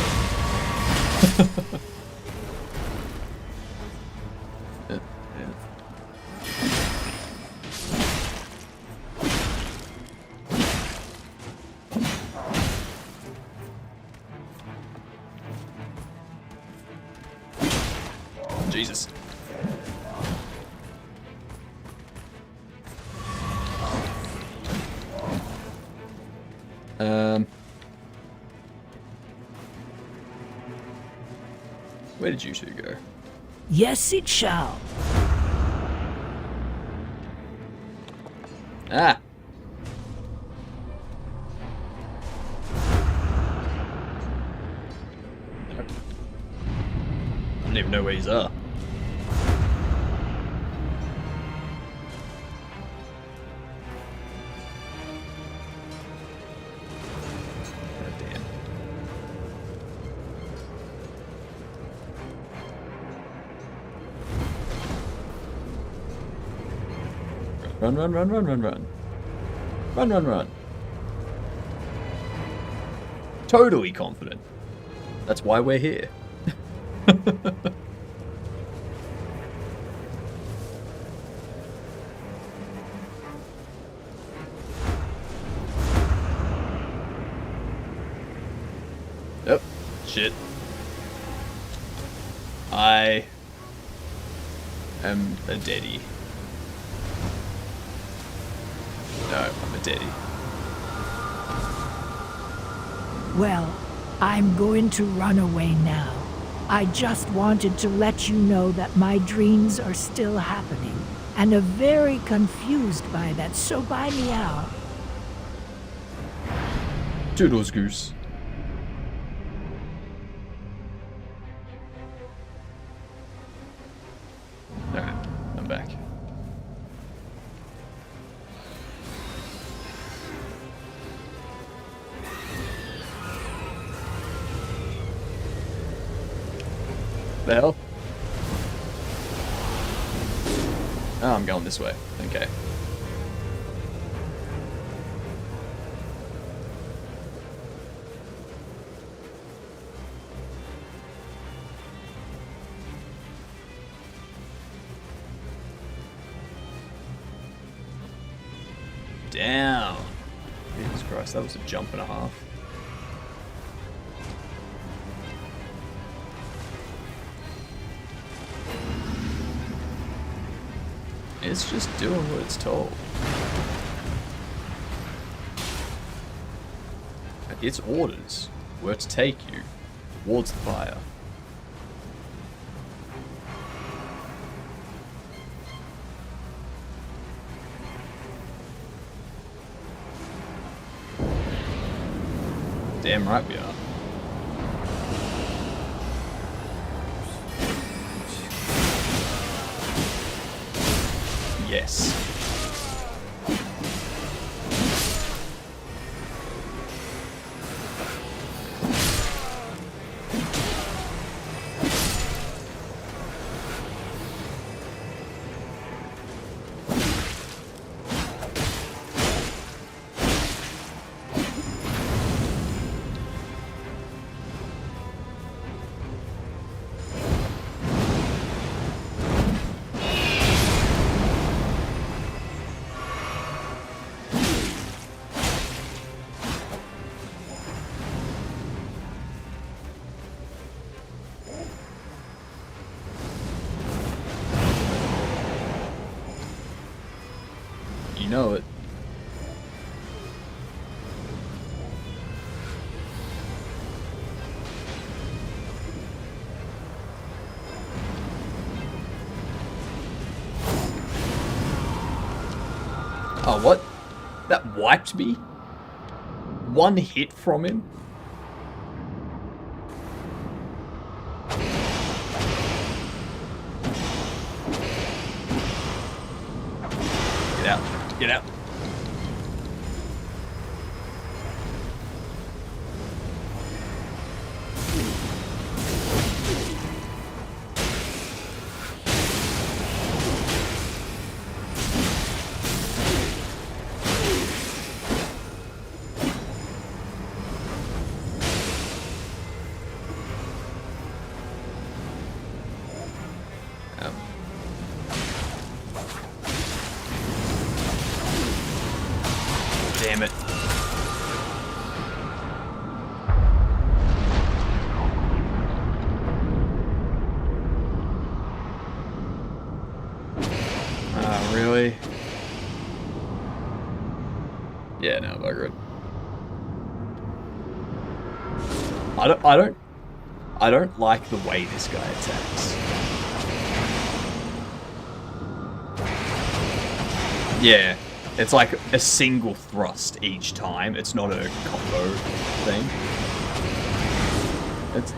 Jesus. Where did you two go? Yes, it shall. Ah. I don't even know where he's at. Run, run, run, run, run, run. Run, run, run. Totally confident. That's why we're here. Yep. Shit. I am a deadie. No, I'm a deadie. Well, I'm going to run away now. I just wanted to let you know that my dreams are still happening, and are very confused by that, so buy me out. Toodles goose. Alright, I'm back. The hell? Oh, I'm going this way. Okay. Down. Jesus Christ, that was a jump and a half. It's just doing what it's told. Its orders were to take you towards the fire. Damn right we are. Yes. You know it. Oh, what? That wiped me? One hit from him? Get out. Get out. I don't like the way this guy attacks. Yeah, it's like a single thrust each time. It's not a combo thing. It's...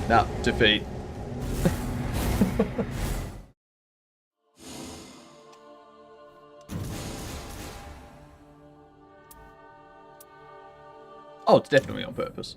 Nah, defeat. Oh, it's definitely on purpose.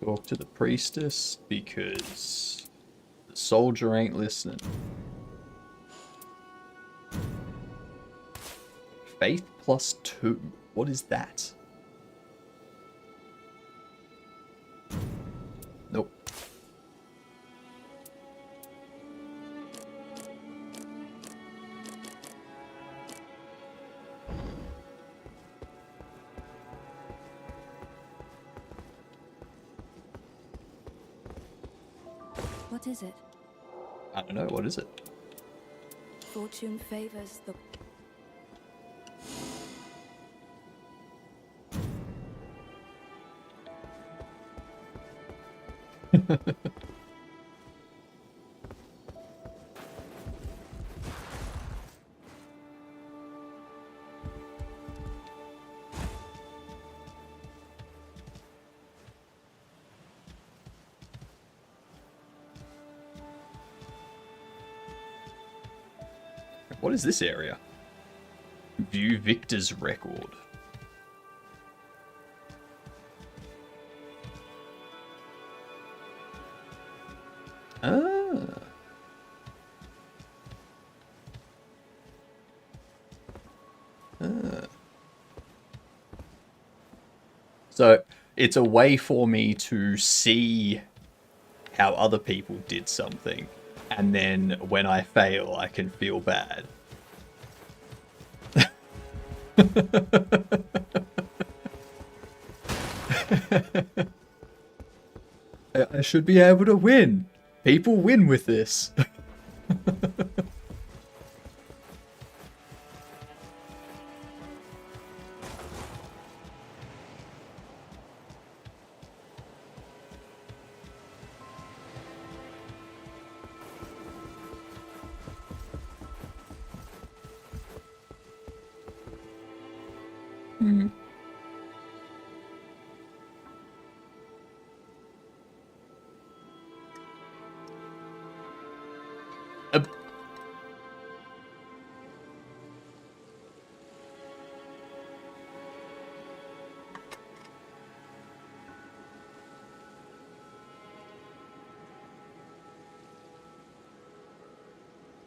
Talk to the priestess because the soldier ain't listening. Faith +2. What is that? Nope. What is it? I don't know. What is it? Fortune favors the... What is this area? View Victor's record. Ah. So it's a way for me to see how other people did something, and then when I fail, I can feel bad. I should be able to win. People win with this.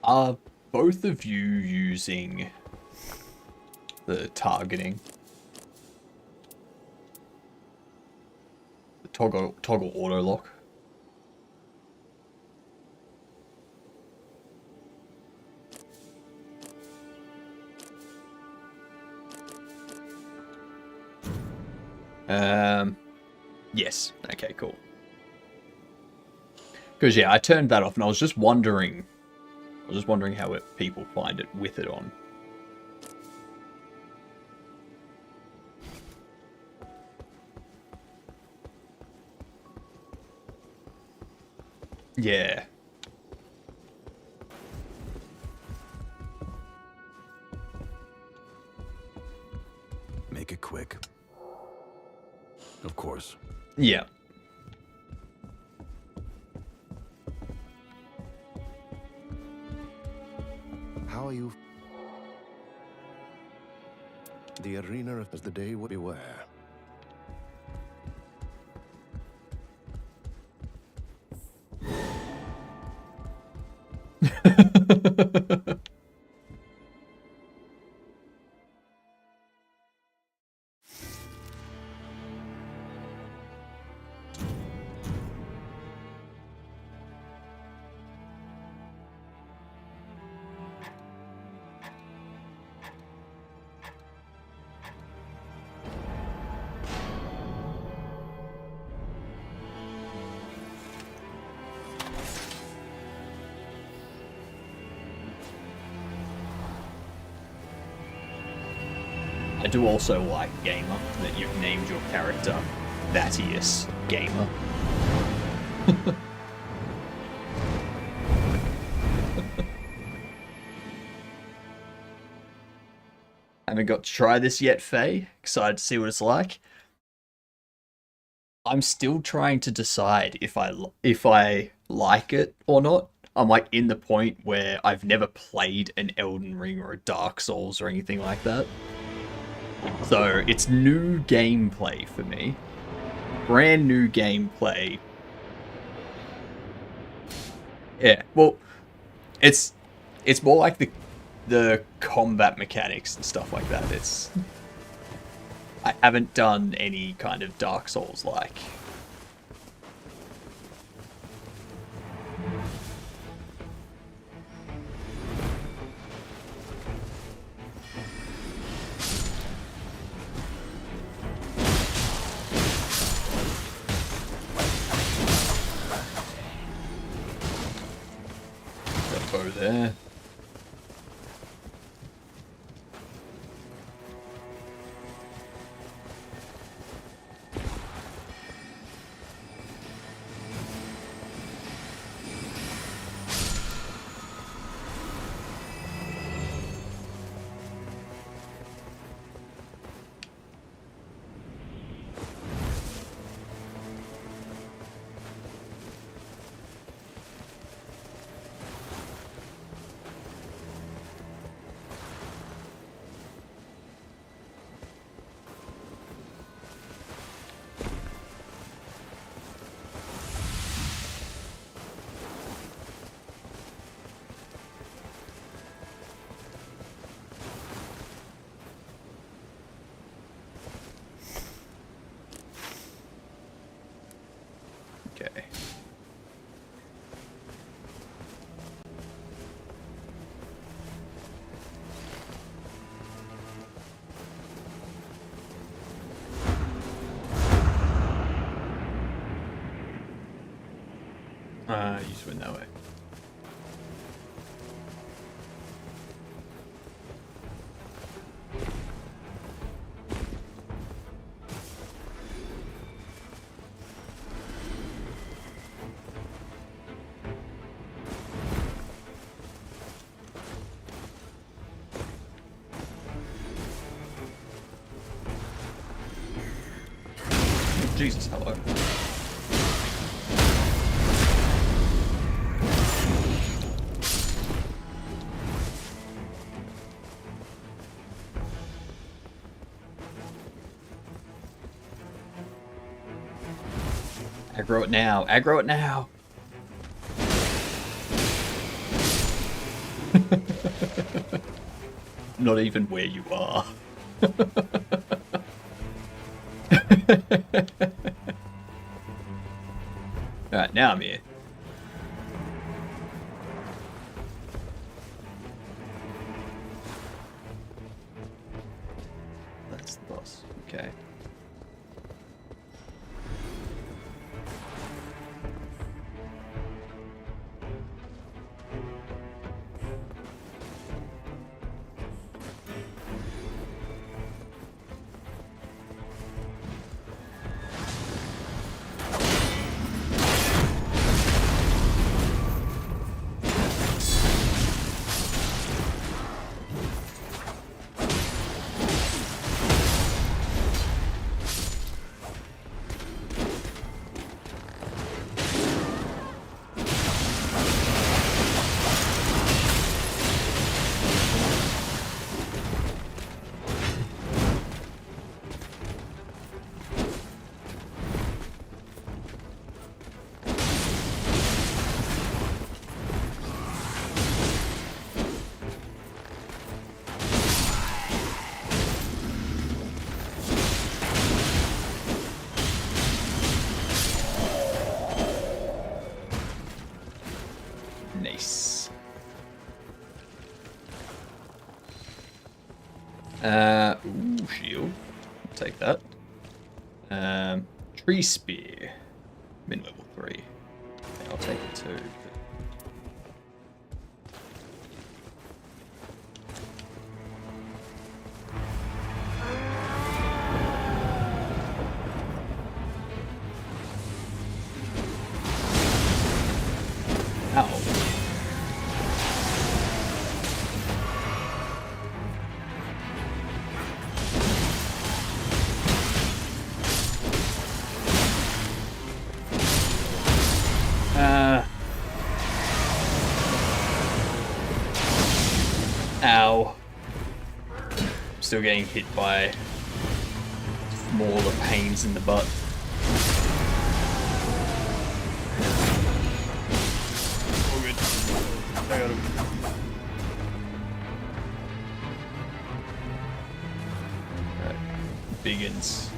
Are both of you using the targeting? The toggle auto lock? Yes. Okay, cool. Because yeah, I turned that off and I was just wondering how people find it with it on. Yeah. Make it quick. Of course. Yeah. How are you? The arena of the day will beware. I do also like, Gamer, that you've named your character Vatius Gamer. Haven't got to try this yet, Faye. Excited to see what it's like. I'm still trying to decide if I like it or not. I'm like in the point where I've never played an Elden Ring or a Dark Souls or anything like that. So it's new gameplay for me. Brand new gameplay. Yeah, well, it's more like the combat mechanics and stuff like that. I haven't done any kind of Dark Souls like. That bow there. Okay. You just went that way. Jesus, hello. Aggro it now. Aggro it now. Not even where you are. Alright, now I'm here. That's the boss. Okay. Nice. Ooh, shield. I'll take that. Tree spear. Min level 3. Okay, I'll take it too. Ow. Still getting hit by smaller pains in the butt. All good. I got him. Alright. Begins.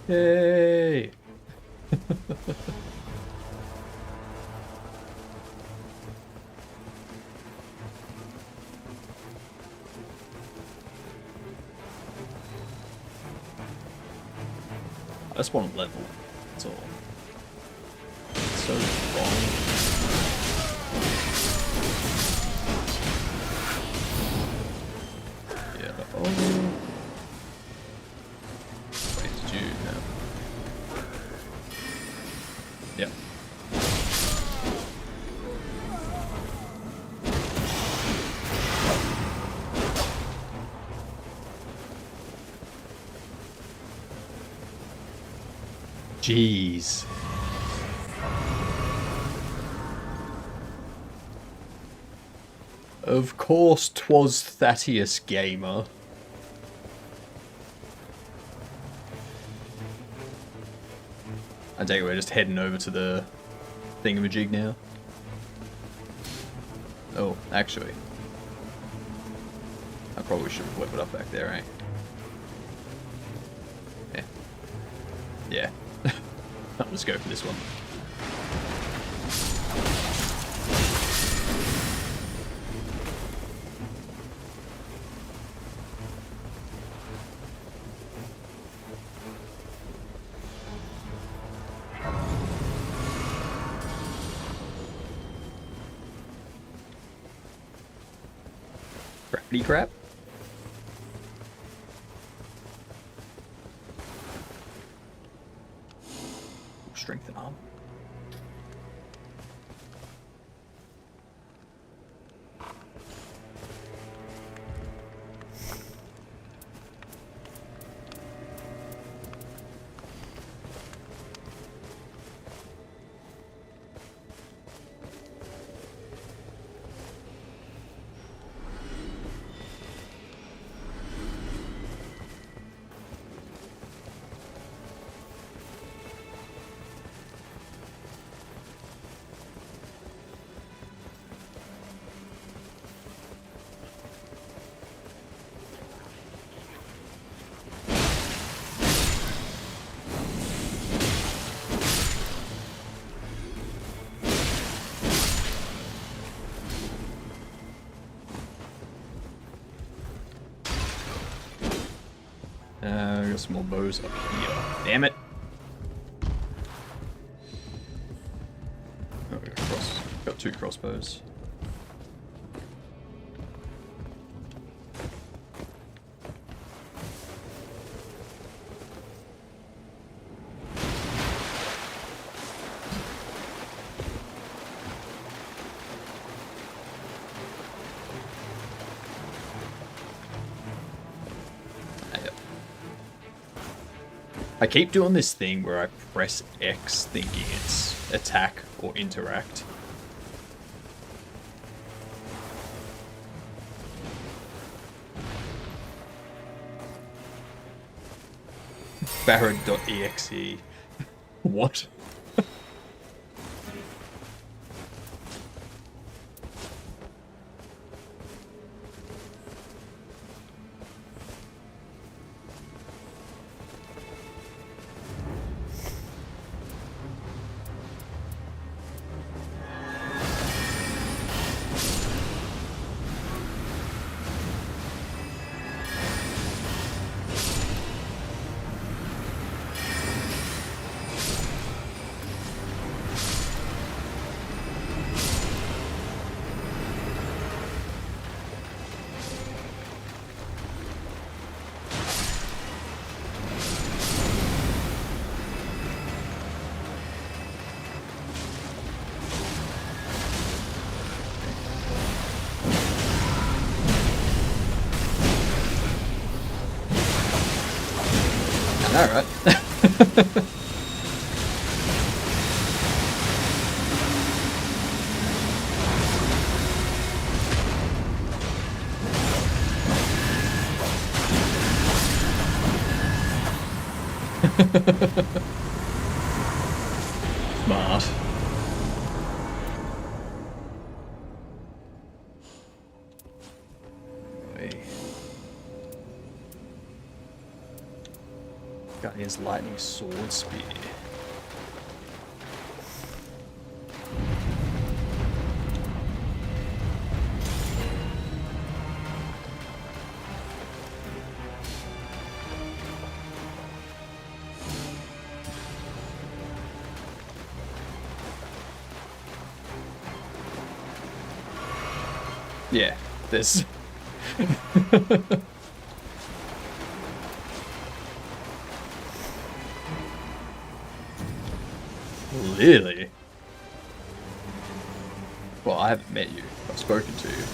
Yay! I just want to level. That's all. It's so fun. Yeah. Oh. Yep. Jeez. Of course 'twas Thaddeus Gamer. I take it we're just heading over to the thingamajig now. Oh, actually. I probably should whip it up back there, eh? Yeah. Yeah. I'll just go for this one. Crappity crap. Strength and arm. We got some more bows up here. Damn it! Oh, we got two crossbows. I keep doing this thing where I press X thinking it's attack or interact. Barrett.exe. What? Alright. Smart. Got his lightning sword spear. Yeah, this. Really? Well, I haven't met you. I've spoken to you.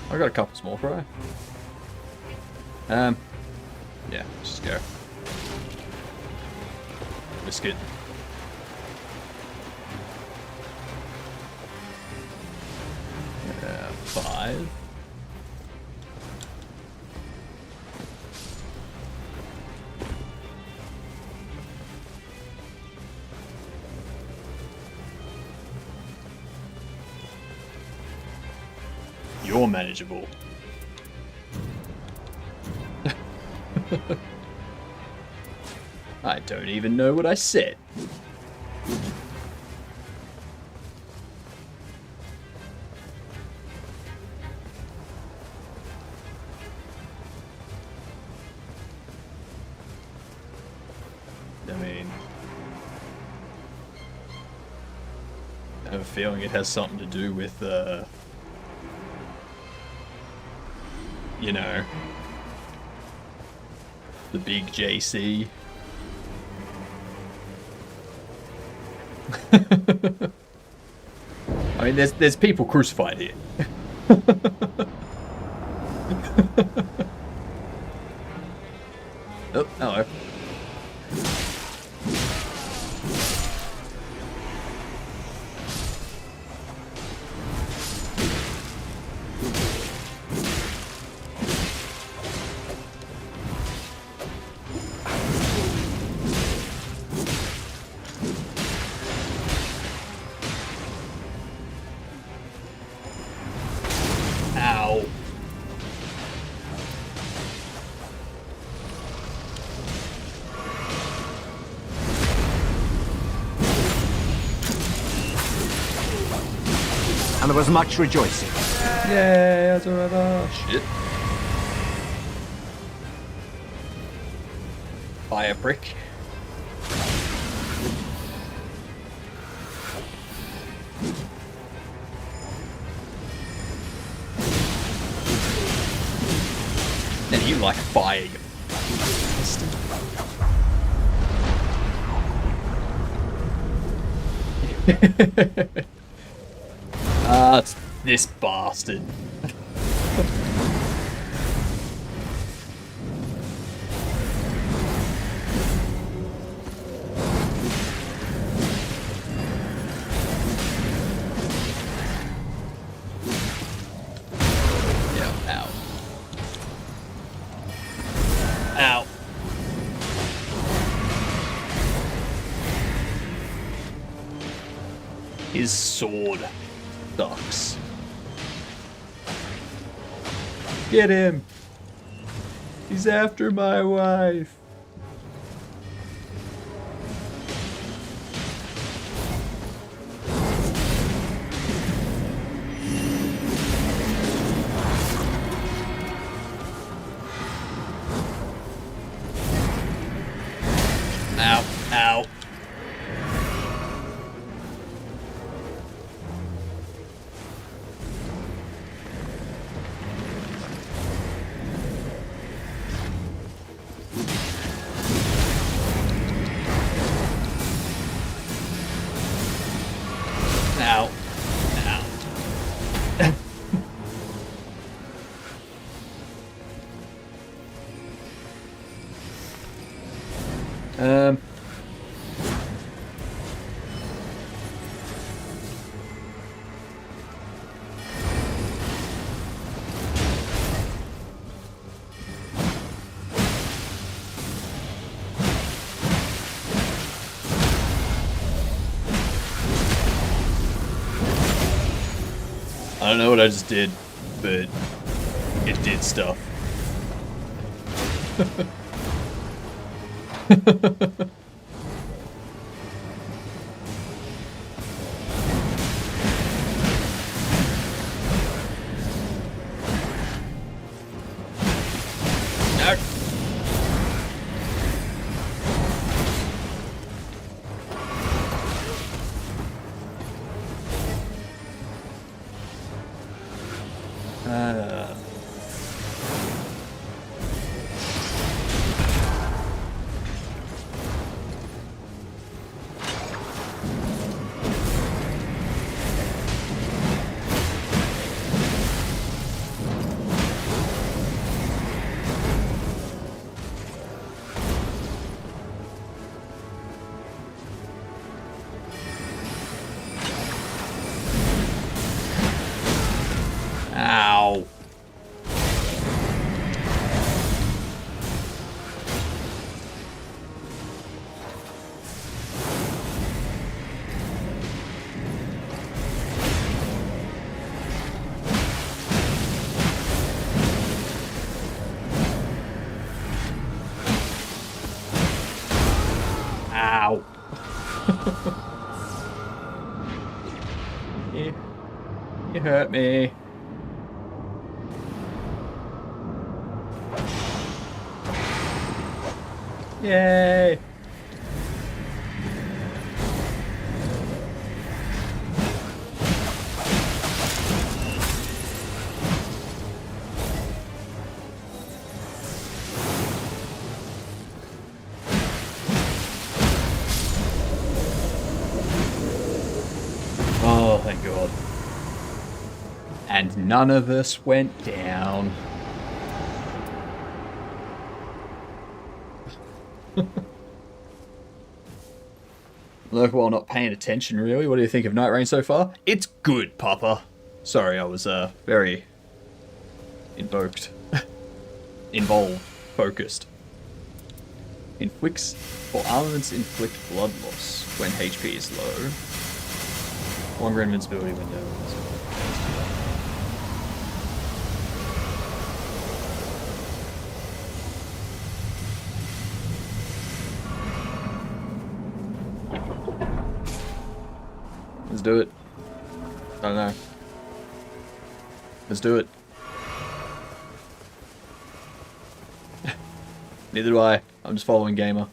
I got a couple small fry. Yeah, just go. Biscuit. Yeah, 5. You're manageable. I don't even know what I said. I mean, I have a feeling it has something to do with, you know, the big JC. I mean, there's people crucified here. Oh, hello. Ow. And there was much rejoicing. Yay, Azurava. Shit. Fire brick. And you like fire. Ah, it's this bastard. Yeah, ow. Ow. His sword sucks. Get him! He's after my wife. Ow, ow. I don't know what I just did, but it did stuff. Ow. Ow. You hurt me. Yay! Oh, thank God. And none of us went down. Look, while not paying attention, really. What do you think of Night Rain so far? It's good, Papa. Sorry, I was very involved, focused. Inflicts or armaments inflict blood loss when HP is low. Longer invincibility window. Let's do it. I don't know. Let's do it. Neither do I. I'm just following Gamer.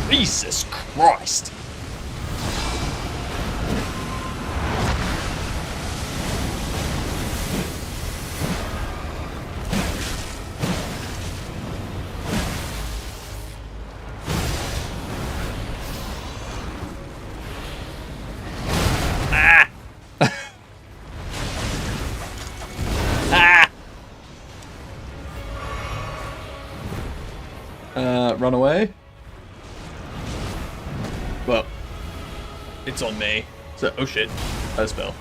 Jesus Christ! Ah! Ah! Run away? Well, it's on me. So, oh shit, that spell.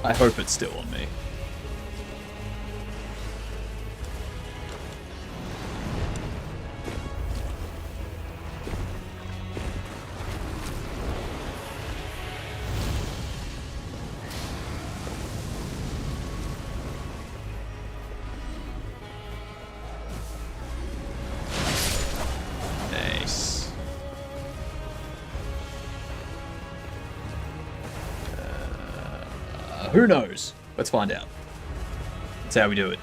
I hope it's still on me. Nice. Who knows? Let's find out. That's how we do it.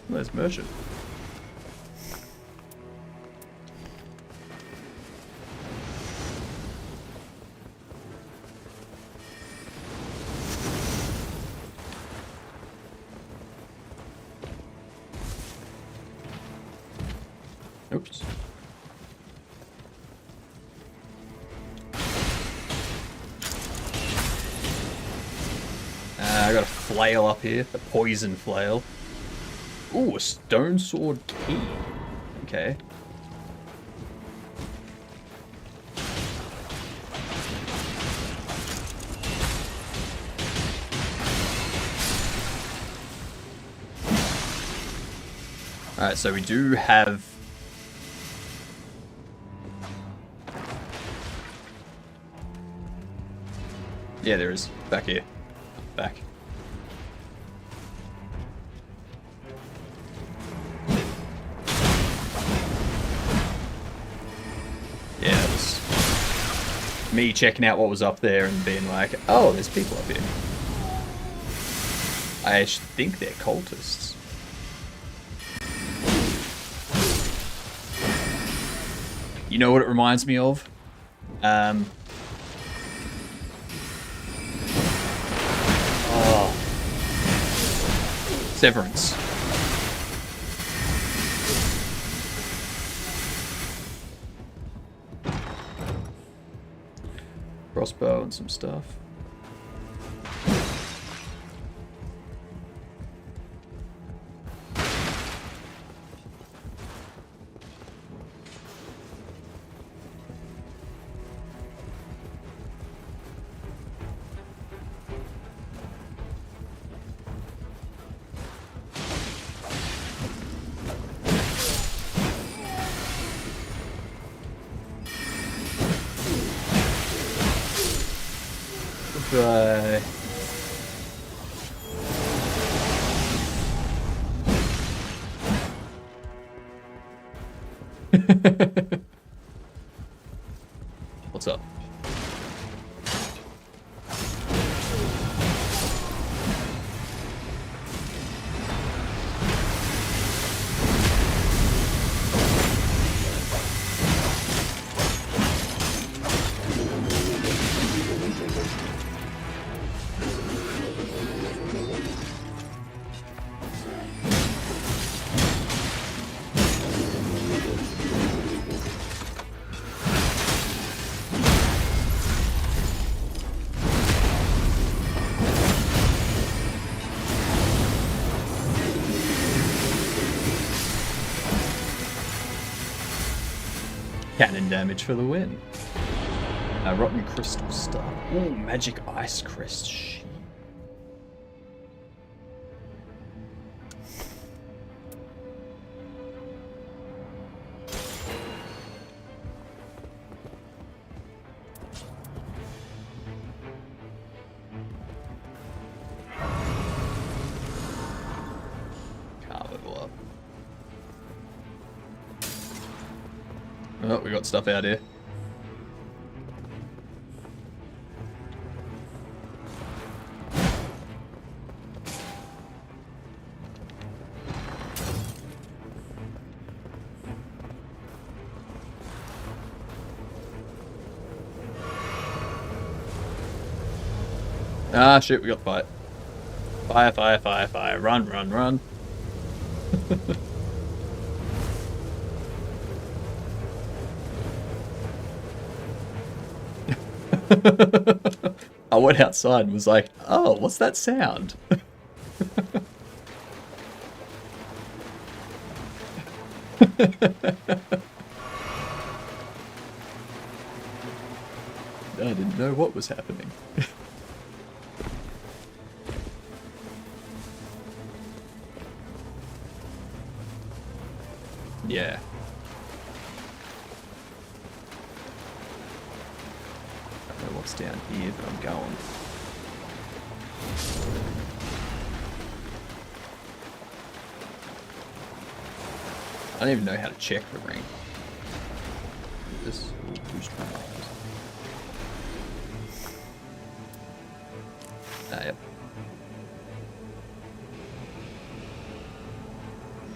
Where's Merchant? Oops. I got a flail up here, the poison flail. Ooh, a stone sword key. Okay. Alright, so we do have... Yeah, there is. Back here. Back. Yeah, it was me checking out what was up there and being like, oh, there's people up here. I think they're cultists. You know what it reminds me of? Severance. Crossbow and some stuff. Bye. What's up? Cannon damage for the win. Rotten crystal star. Ooh, magic ice crest. Shit. Can't level up. Oh, we got stuff out here. Ah, shit, we got fight. Fire, fire, fire, fire. Run, run, run. I went outside and was like, oh, what's that sound? I didn't know what was happening. Yeah. I don't know what's down here, but I'm going. I don't even know how to check the ring. This will boost my life. Ah, yep.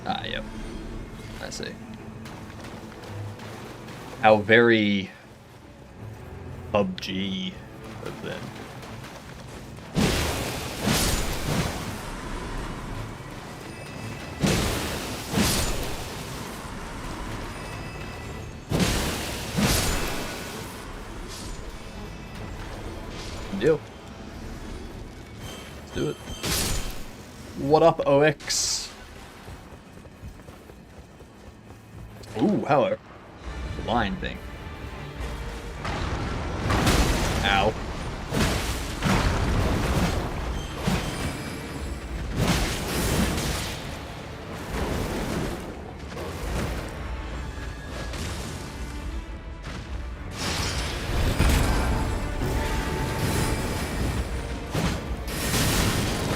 Ah, yep. I see. How very PUBG of them. Good deal. Let's do it. What up, OX? Ooh, hello. The line thing. Ow.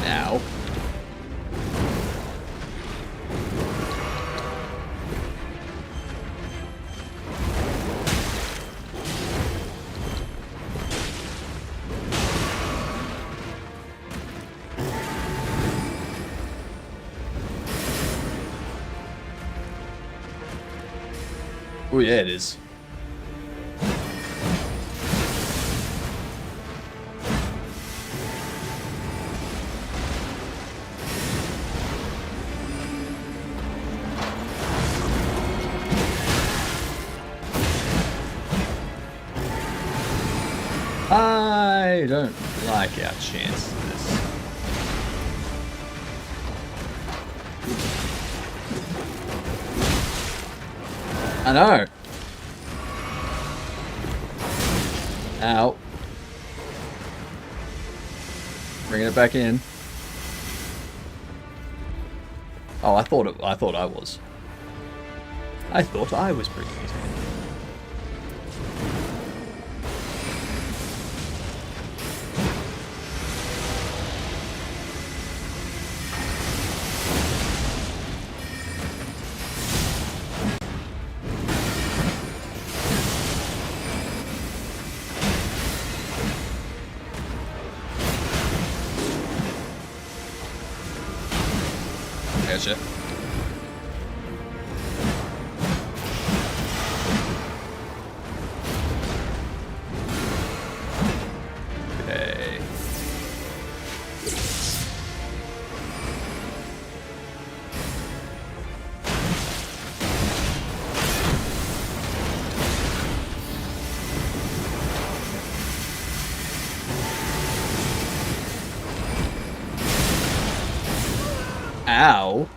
Ow. Oh yeah, it is. I don't like our chances of this. I know. Ow. Bringing it back in. Oh, I thought I was. I thought I was bringing it in. Gotcha. Okay. Ow.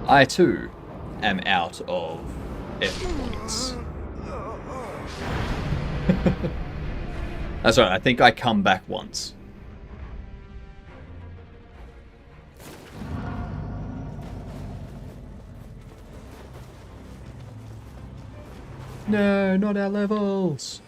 I too am out of F points. That's right, I think I come back once. No, not our levels.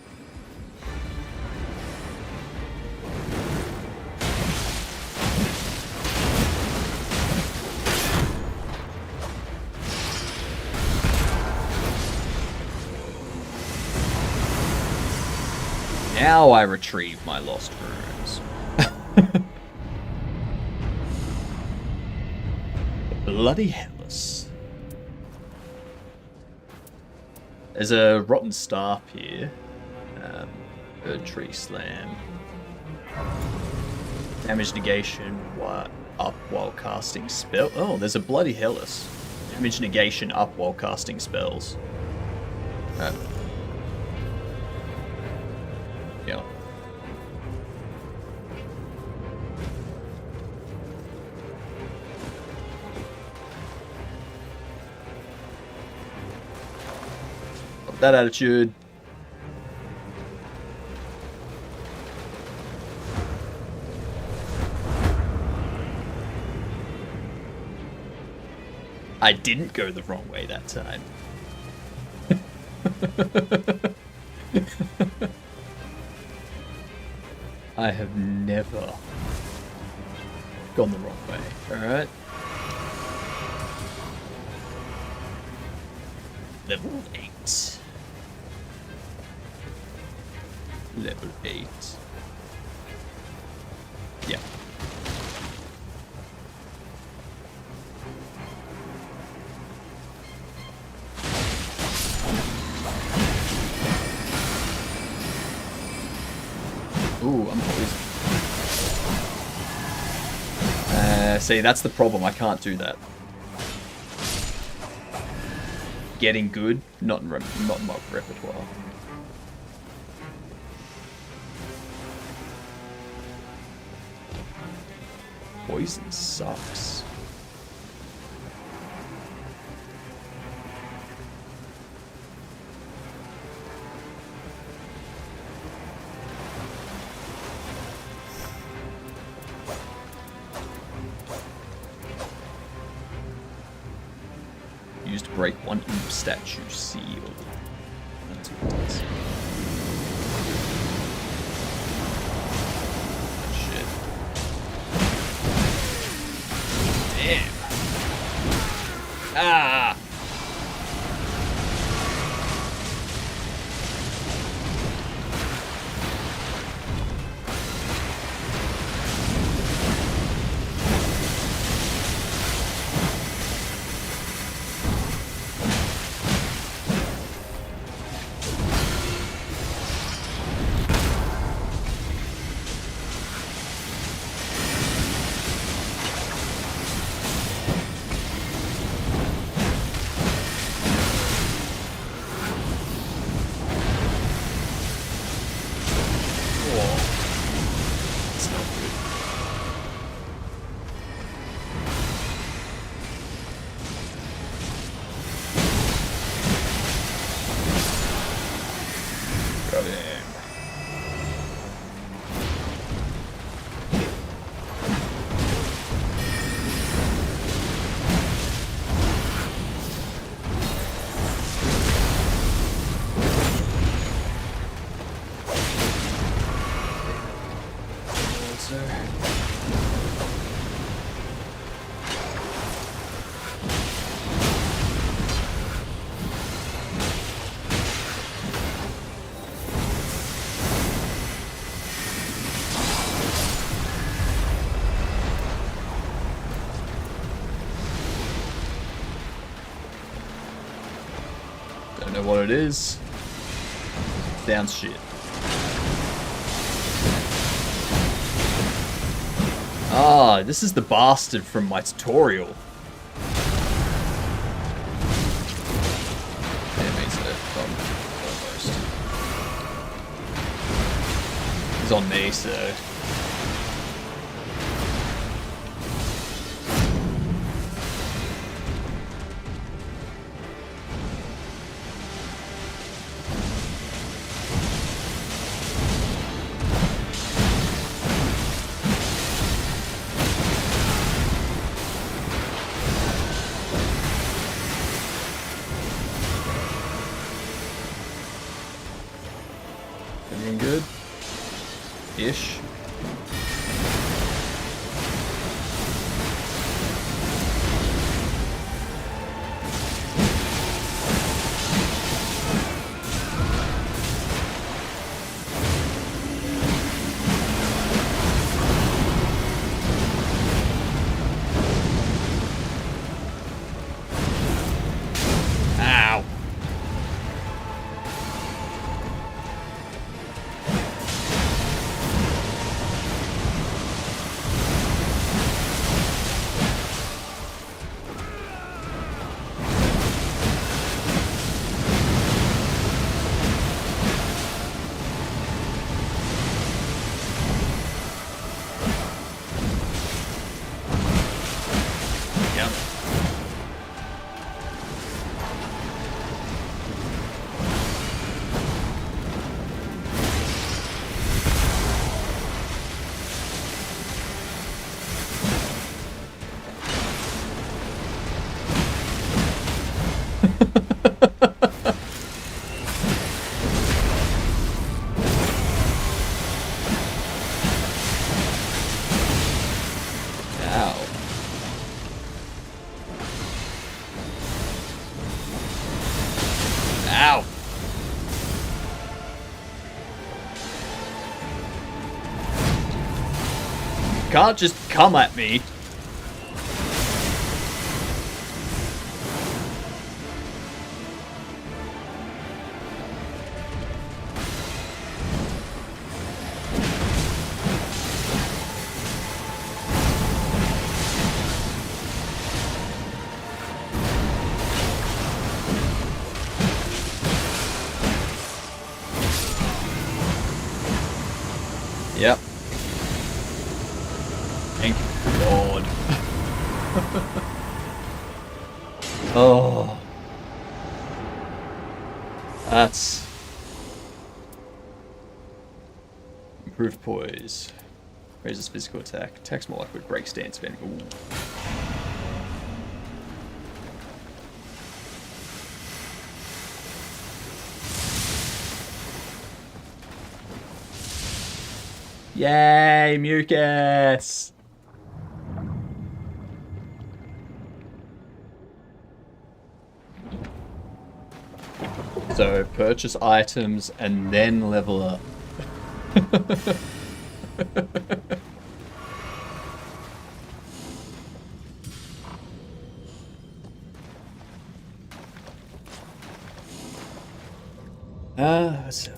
Now I retrieve my lost runes. Bloody hellas. There's a rotten staff here. Bird tree slam. Damage negation up while casting spell. Oh, there's a bloody hellas. Damage negation up while casting spells. Yeah. Up that attitude. I didn't go the wrong way that time. I have never gone the wrong way. Alright. Level 8. Level 8. Yeah. Ooh, I'm poisoned. Yeah, see, that's the problem. I can't do that. Getting good, not in my repertoire. Poison sucks. Used to break one imp statue seal. That's what it does. Shit. Damn. Ah! Don't know what it is. Sounds shit. Ah, this is the bastard from my tutorial. Almost. He's on me, so... Everyone good? Ish. Ow. Yep. Ow. Ow. Can't just come at me. Yep. Thank God. Oh. That's... Improved poise. Raises physical attack. Attacks more likely. Break stance. Ooh. Yay, mucus! So, purchase items and then level up. So...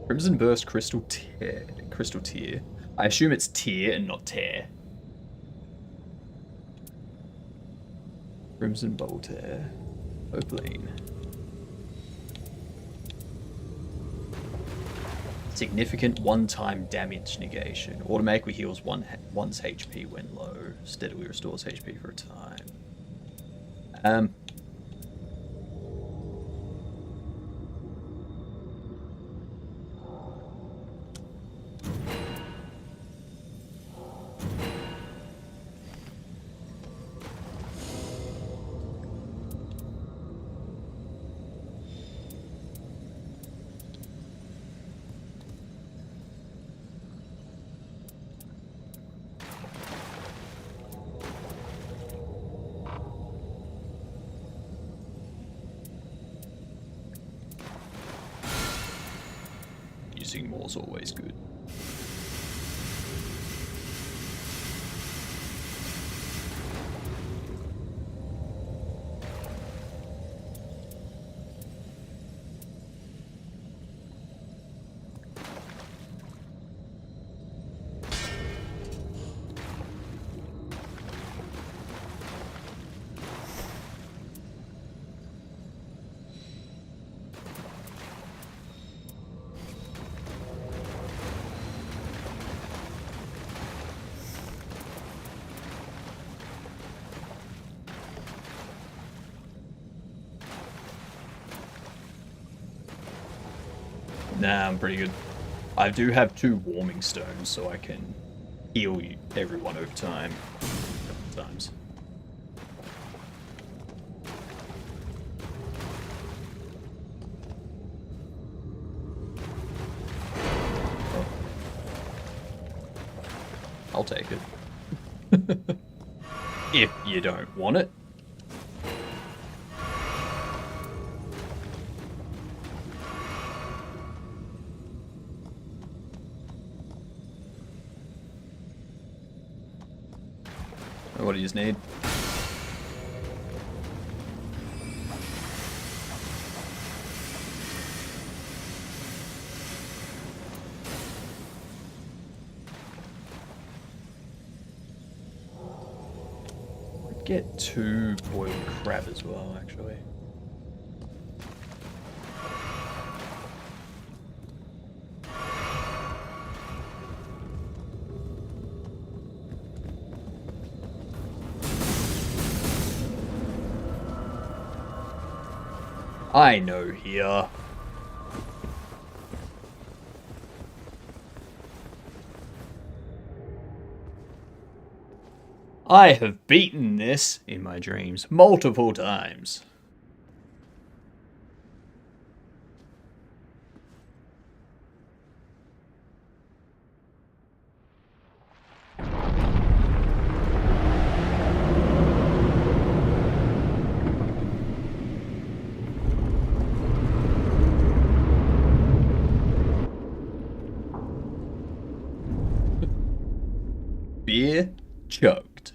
Crimson Burst Crystal Tier. I assume it's tier and not tear. Crimson Bubble Tear. Opaline. Significant one-time damage negation. Automatically heals one's HP when low. Steadily restores HP for a time. Using more is always good. Nah, I'm pretty good. I do have 2 warming stones, so I can heal everyone over time. A couple times. I'll take it. If you don't want it. What do you just need? Get 2 boiled crab as well, actually. I know here. I have beaten this in my dreams multiple times. Beer choked.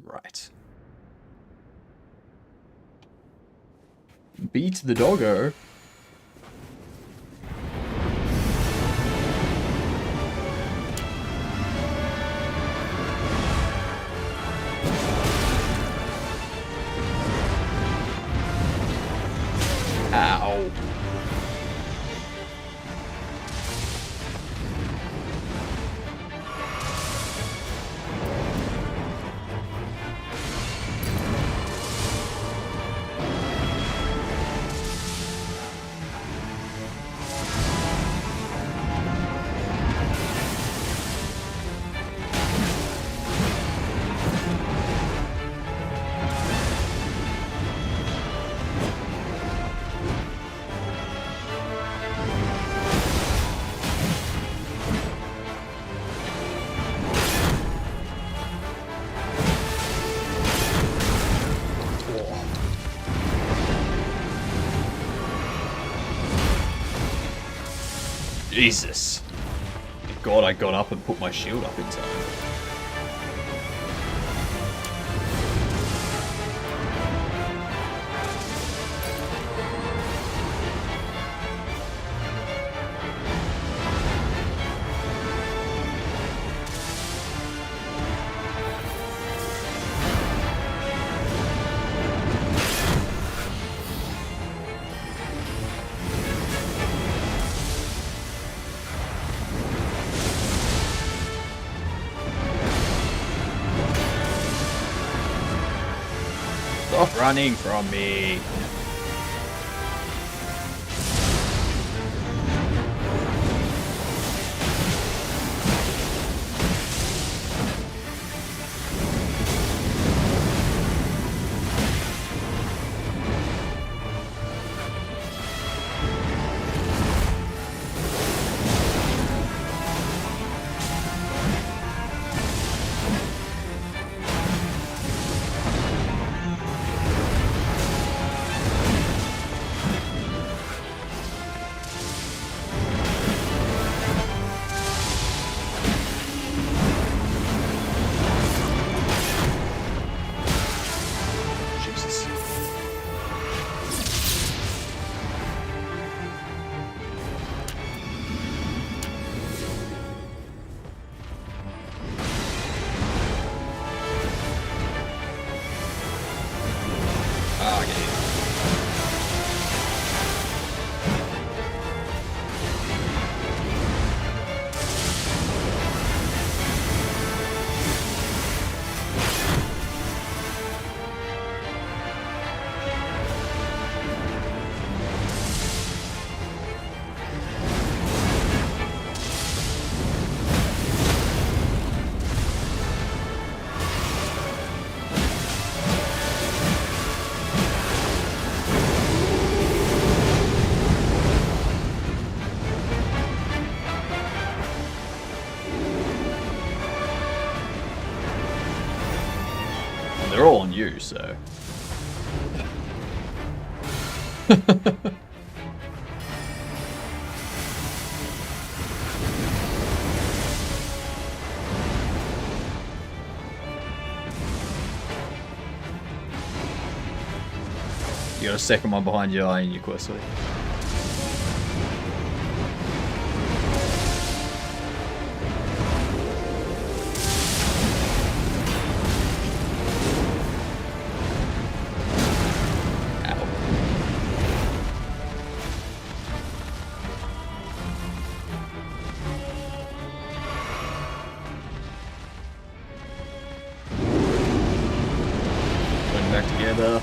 Right. Beat the doggo. Ow. Jesus. Thank God I got up and put my shield up in time. Stop running from me. They're all on you, so. You got a second one behind you eyeing you, Questly. Back together.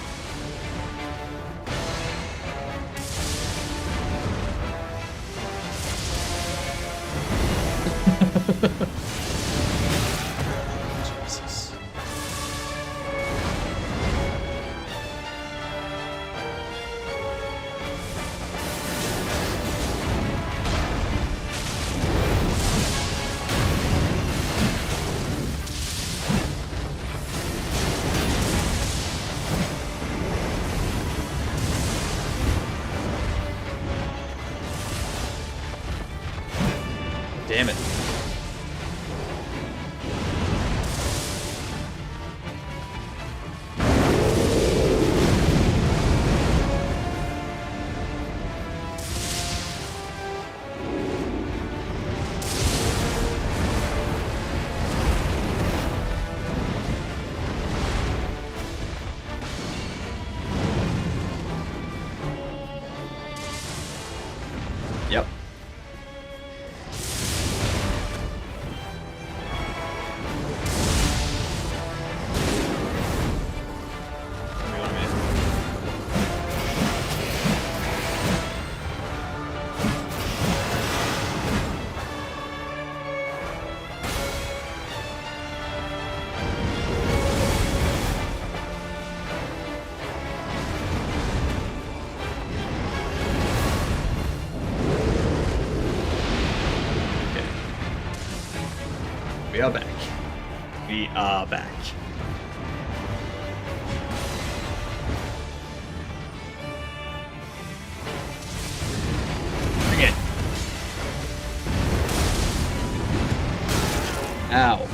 Jesus. We are back. We are back. Bring it. Ow.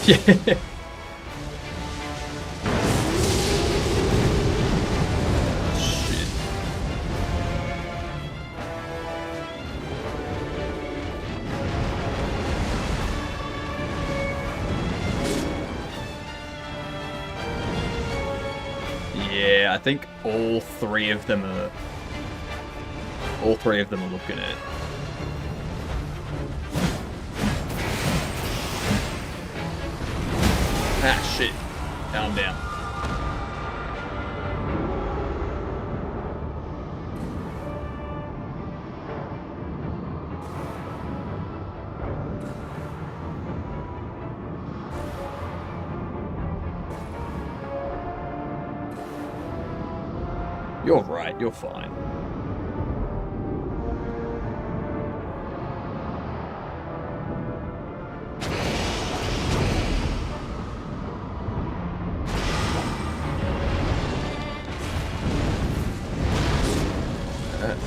Yeah. Shit. Yeah, I think all three of them are looking at it. Ah, shit. Calm down. You're right, you're fine.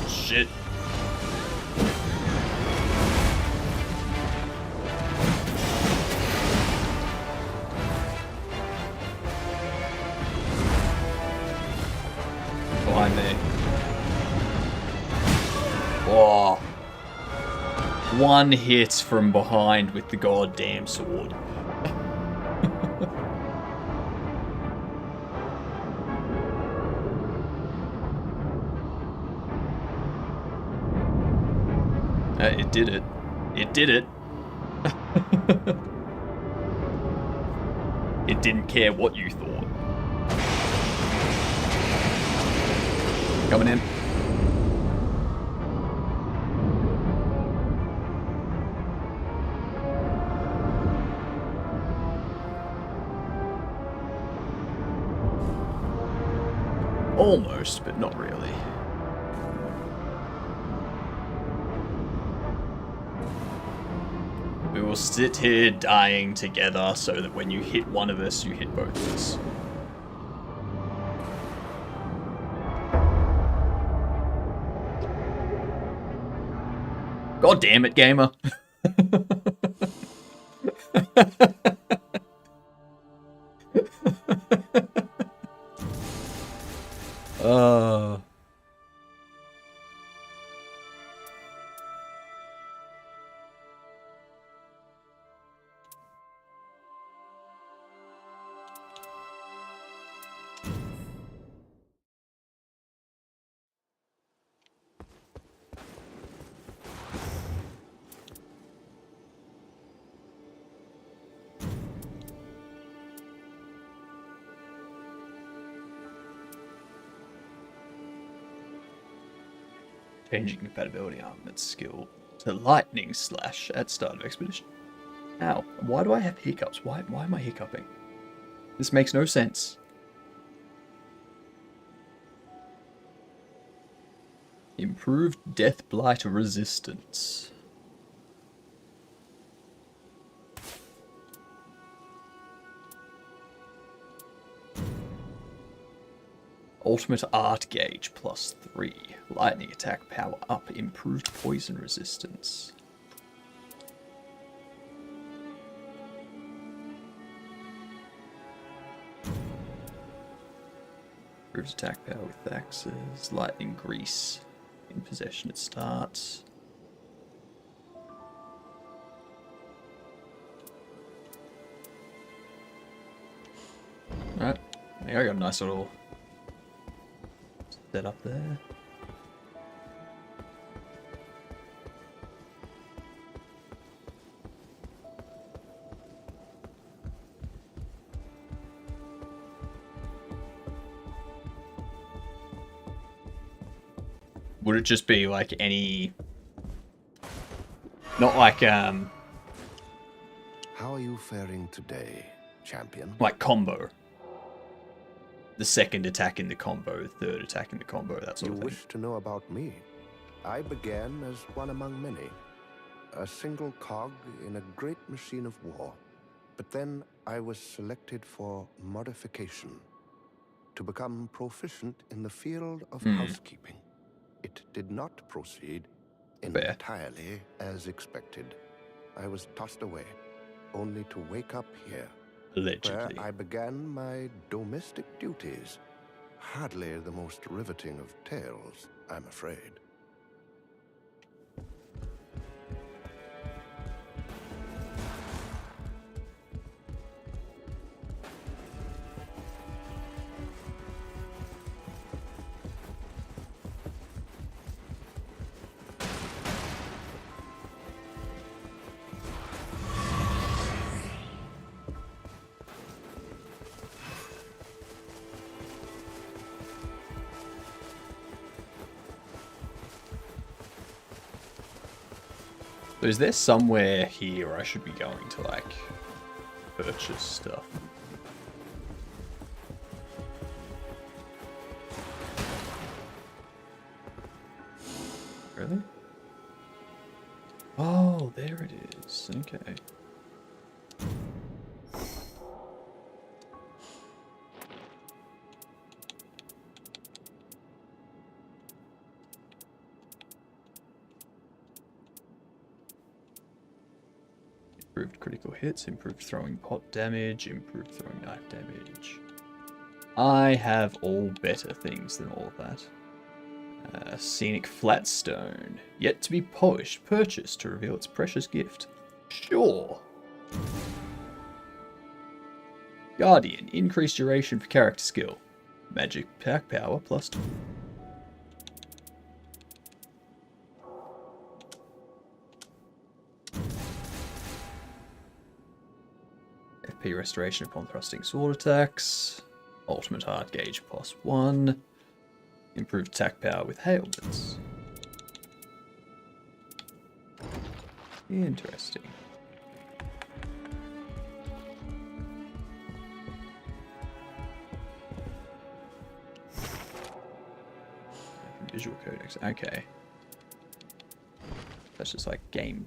Shit. Behind me. Whoa. One hit from behind with the goddamn sword. It did it. It did it. It didn't care what you thought. Coming in. Almost, but not really. We will sit here dying together so that when you hit one of us, you hit both of us. God damn it, gamer. Changing compatibility armament skill to lightning slash at start of expedition. Ow, why do I have hiccups? Why am I hiccuping? This makes no sense. Improved death blight resistance. Ultimate art gauge +3. Lightning attack power up. Improved poison resistance. Improves attack power with axes. Lightning grease. In possession it starts. Alright. I got a nice little set up there. Would it just be like any... Not like, How are you faring today, champion? like combo. The second attack in the combo, the third attack in the combo, that sort You of thing. wish to know about me? I began as one among many. A single cog in a great machine of war. But then I was selected for modification. To become proficient in the field of housekeeping. It did not proceed entirely as expected. I was tossed away, only to wake up here. Allegedly. Where I began my domestic duties. Hardly the most riveting of tales, I'm afraid. So is there somewhere here I should be going to, like, purchase stuff? Really? Oh, there it is. Okay. Improved critical hits, improved throwing pot damage, improved throwing knife damage. I have all better things than all of that. Scenic Flatstone. Yet to be polished. Purchased to reveal its precious gift. Sure. Guardian. Increased duration for character skill. Magic pack power plus 2. FP restoration upon thrusting sword attacks. Ultimate heart gauge plus 1. Improved attack power with ailments. Interesting. Visual codex. Okay. That's just like game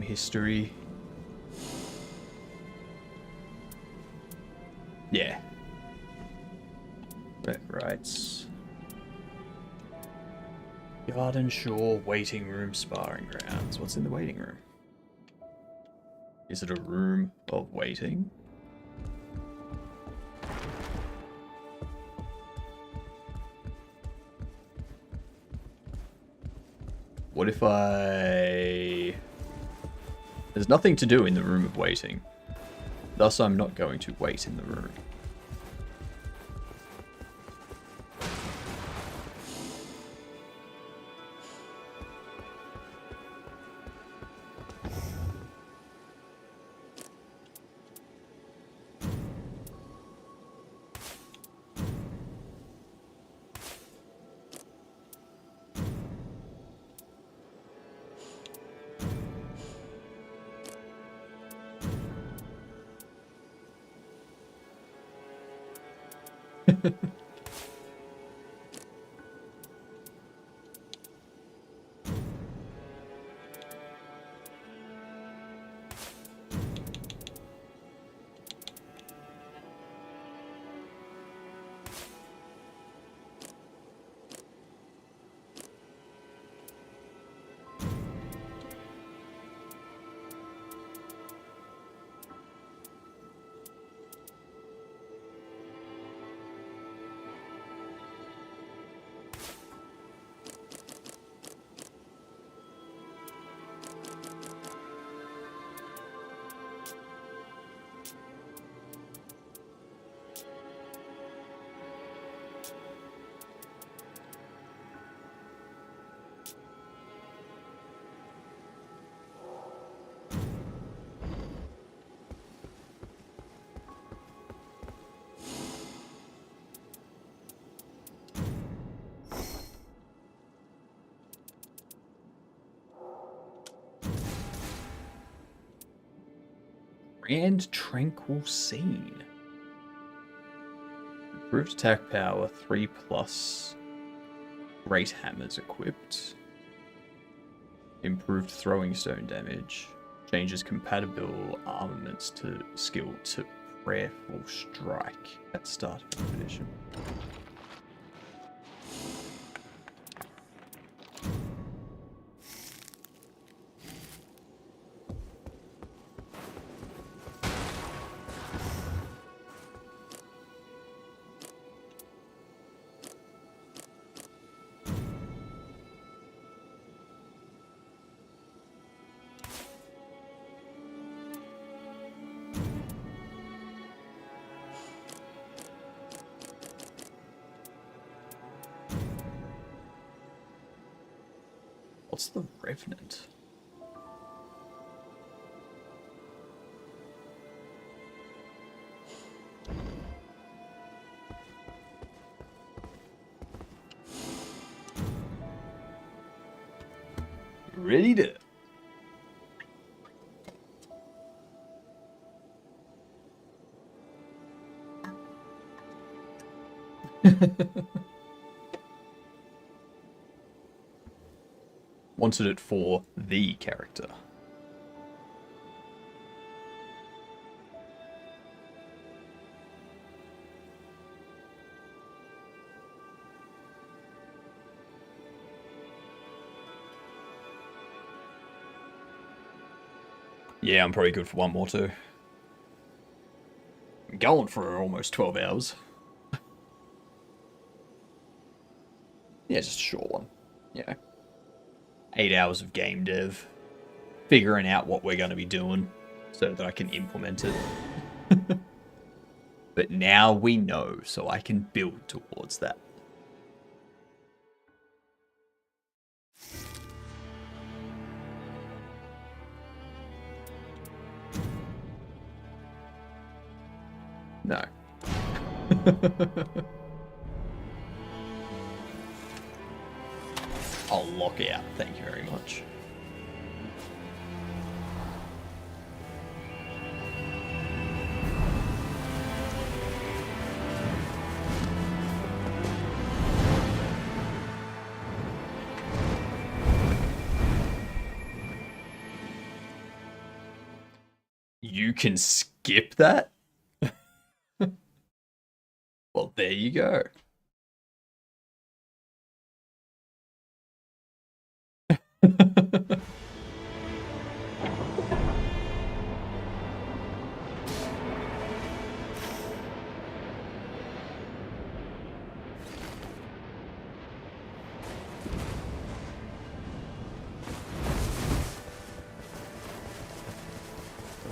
history. Yeah. Rights. Garden Shore waiting room sparring grounds. What's in the waiting room? Is it a room of waiting? What if I... There's nothing to do in the room of waiting. Thus, I'm not going to wait in the room. Grand Tranquil Scene. Improved attack power, 3+. Great hammers equipped. Improved throwing stone damage. Changes compatible armaments to skill to Prayerful Strike at start of edition. What's the Revenant? Ready to... Wanted it for the character. Yeah, I'm probably good for one more too. I'm going for almost 12 hours. Yeah, just a short one. Yeah. 8 hours of game dev. Figuring out what we're going to be doing so that I can implement it. But now we know, so I can build towards that. No. I'll lock out. Thank you very much. You can skip that? Well, there you go. A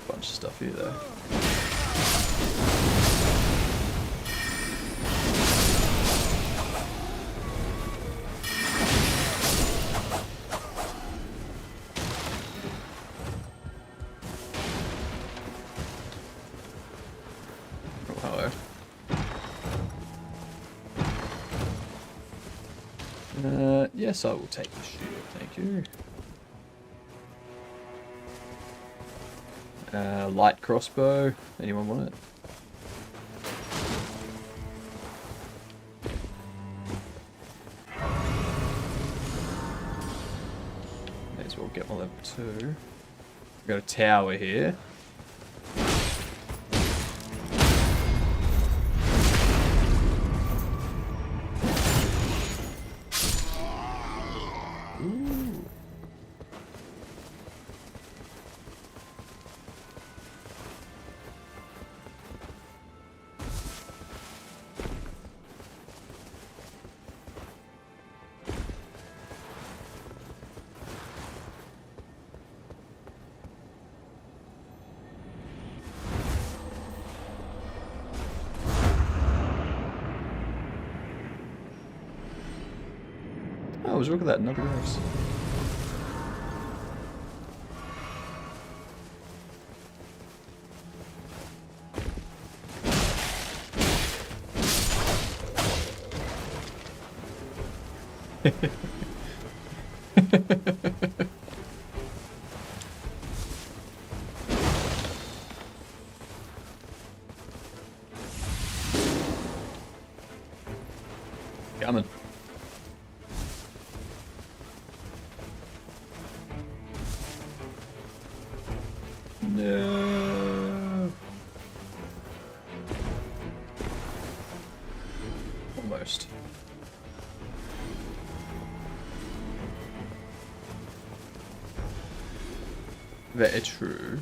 bunch of stuff here though. Yes, I will take the shield, thank you. Light crossbow, anyone want it? May as well get my level 2. We've got a tower here. Oh, look at that, another race. No. Almost. Very true.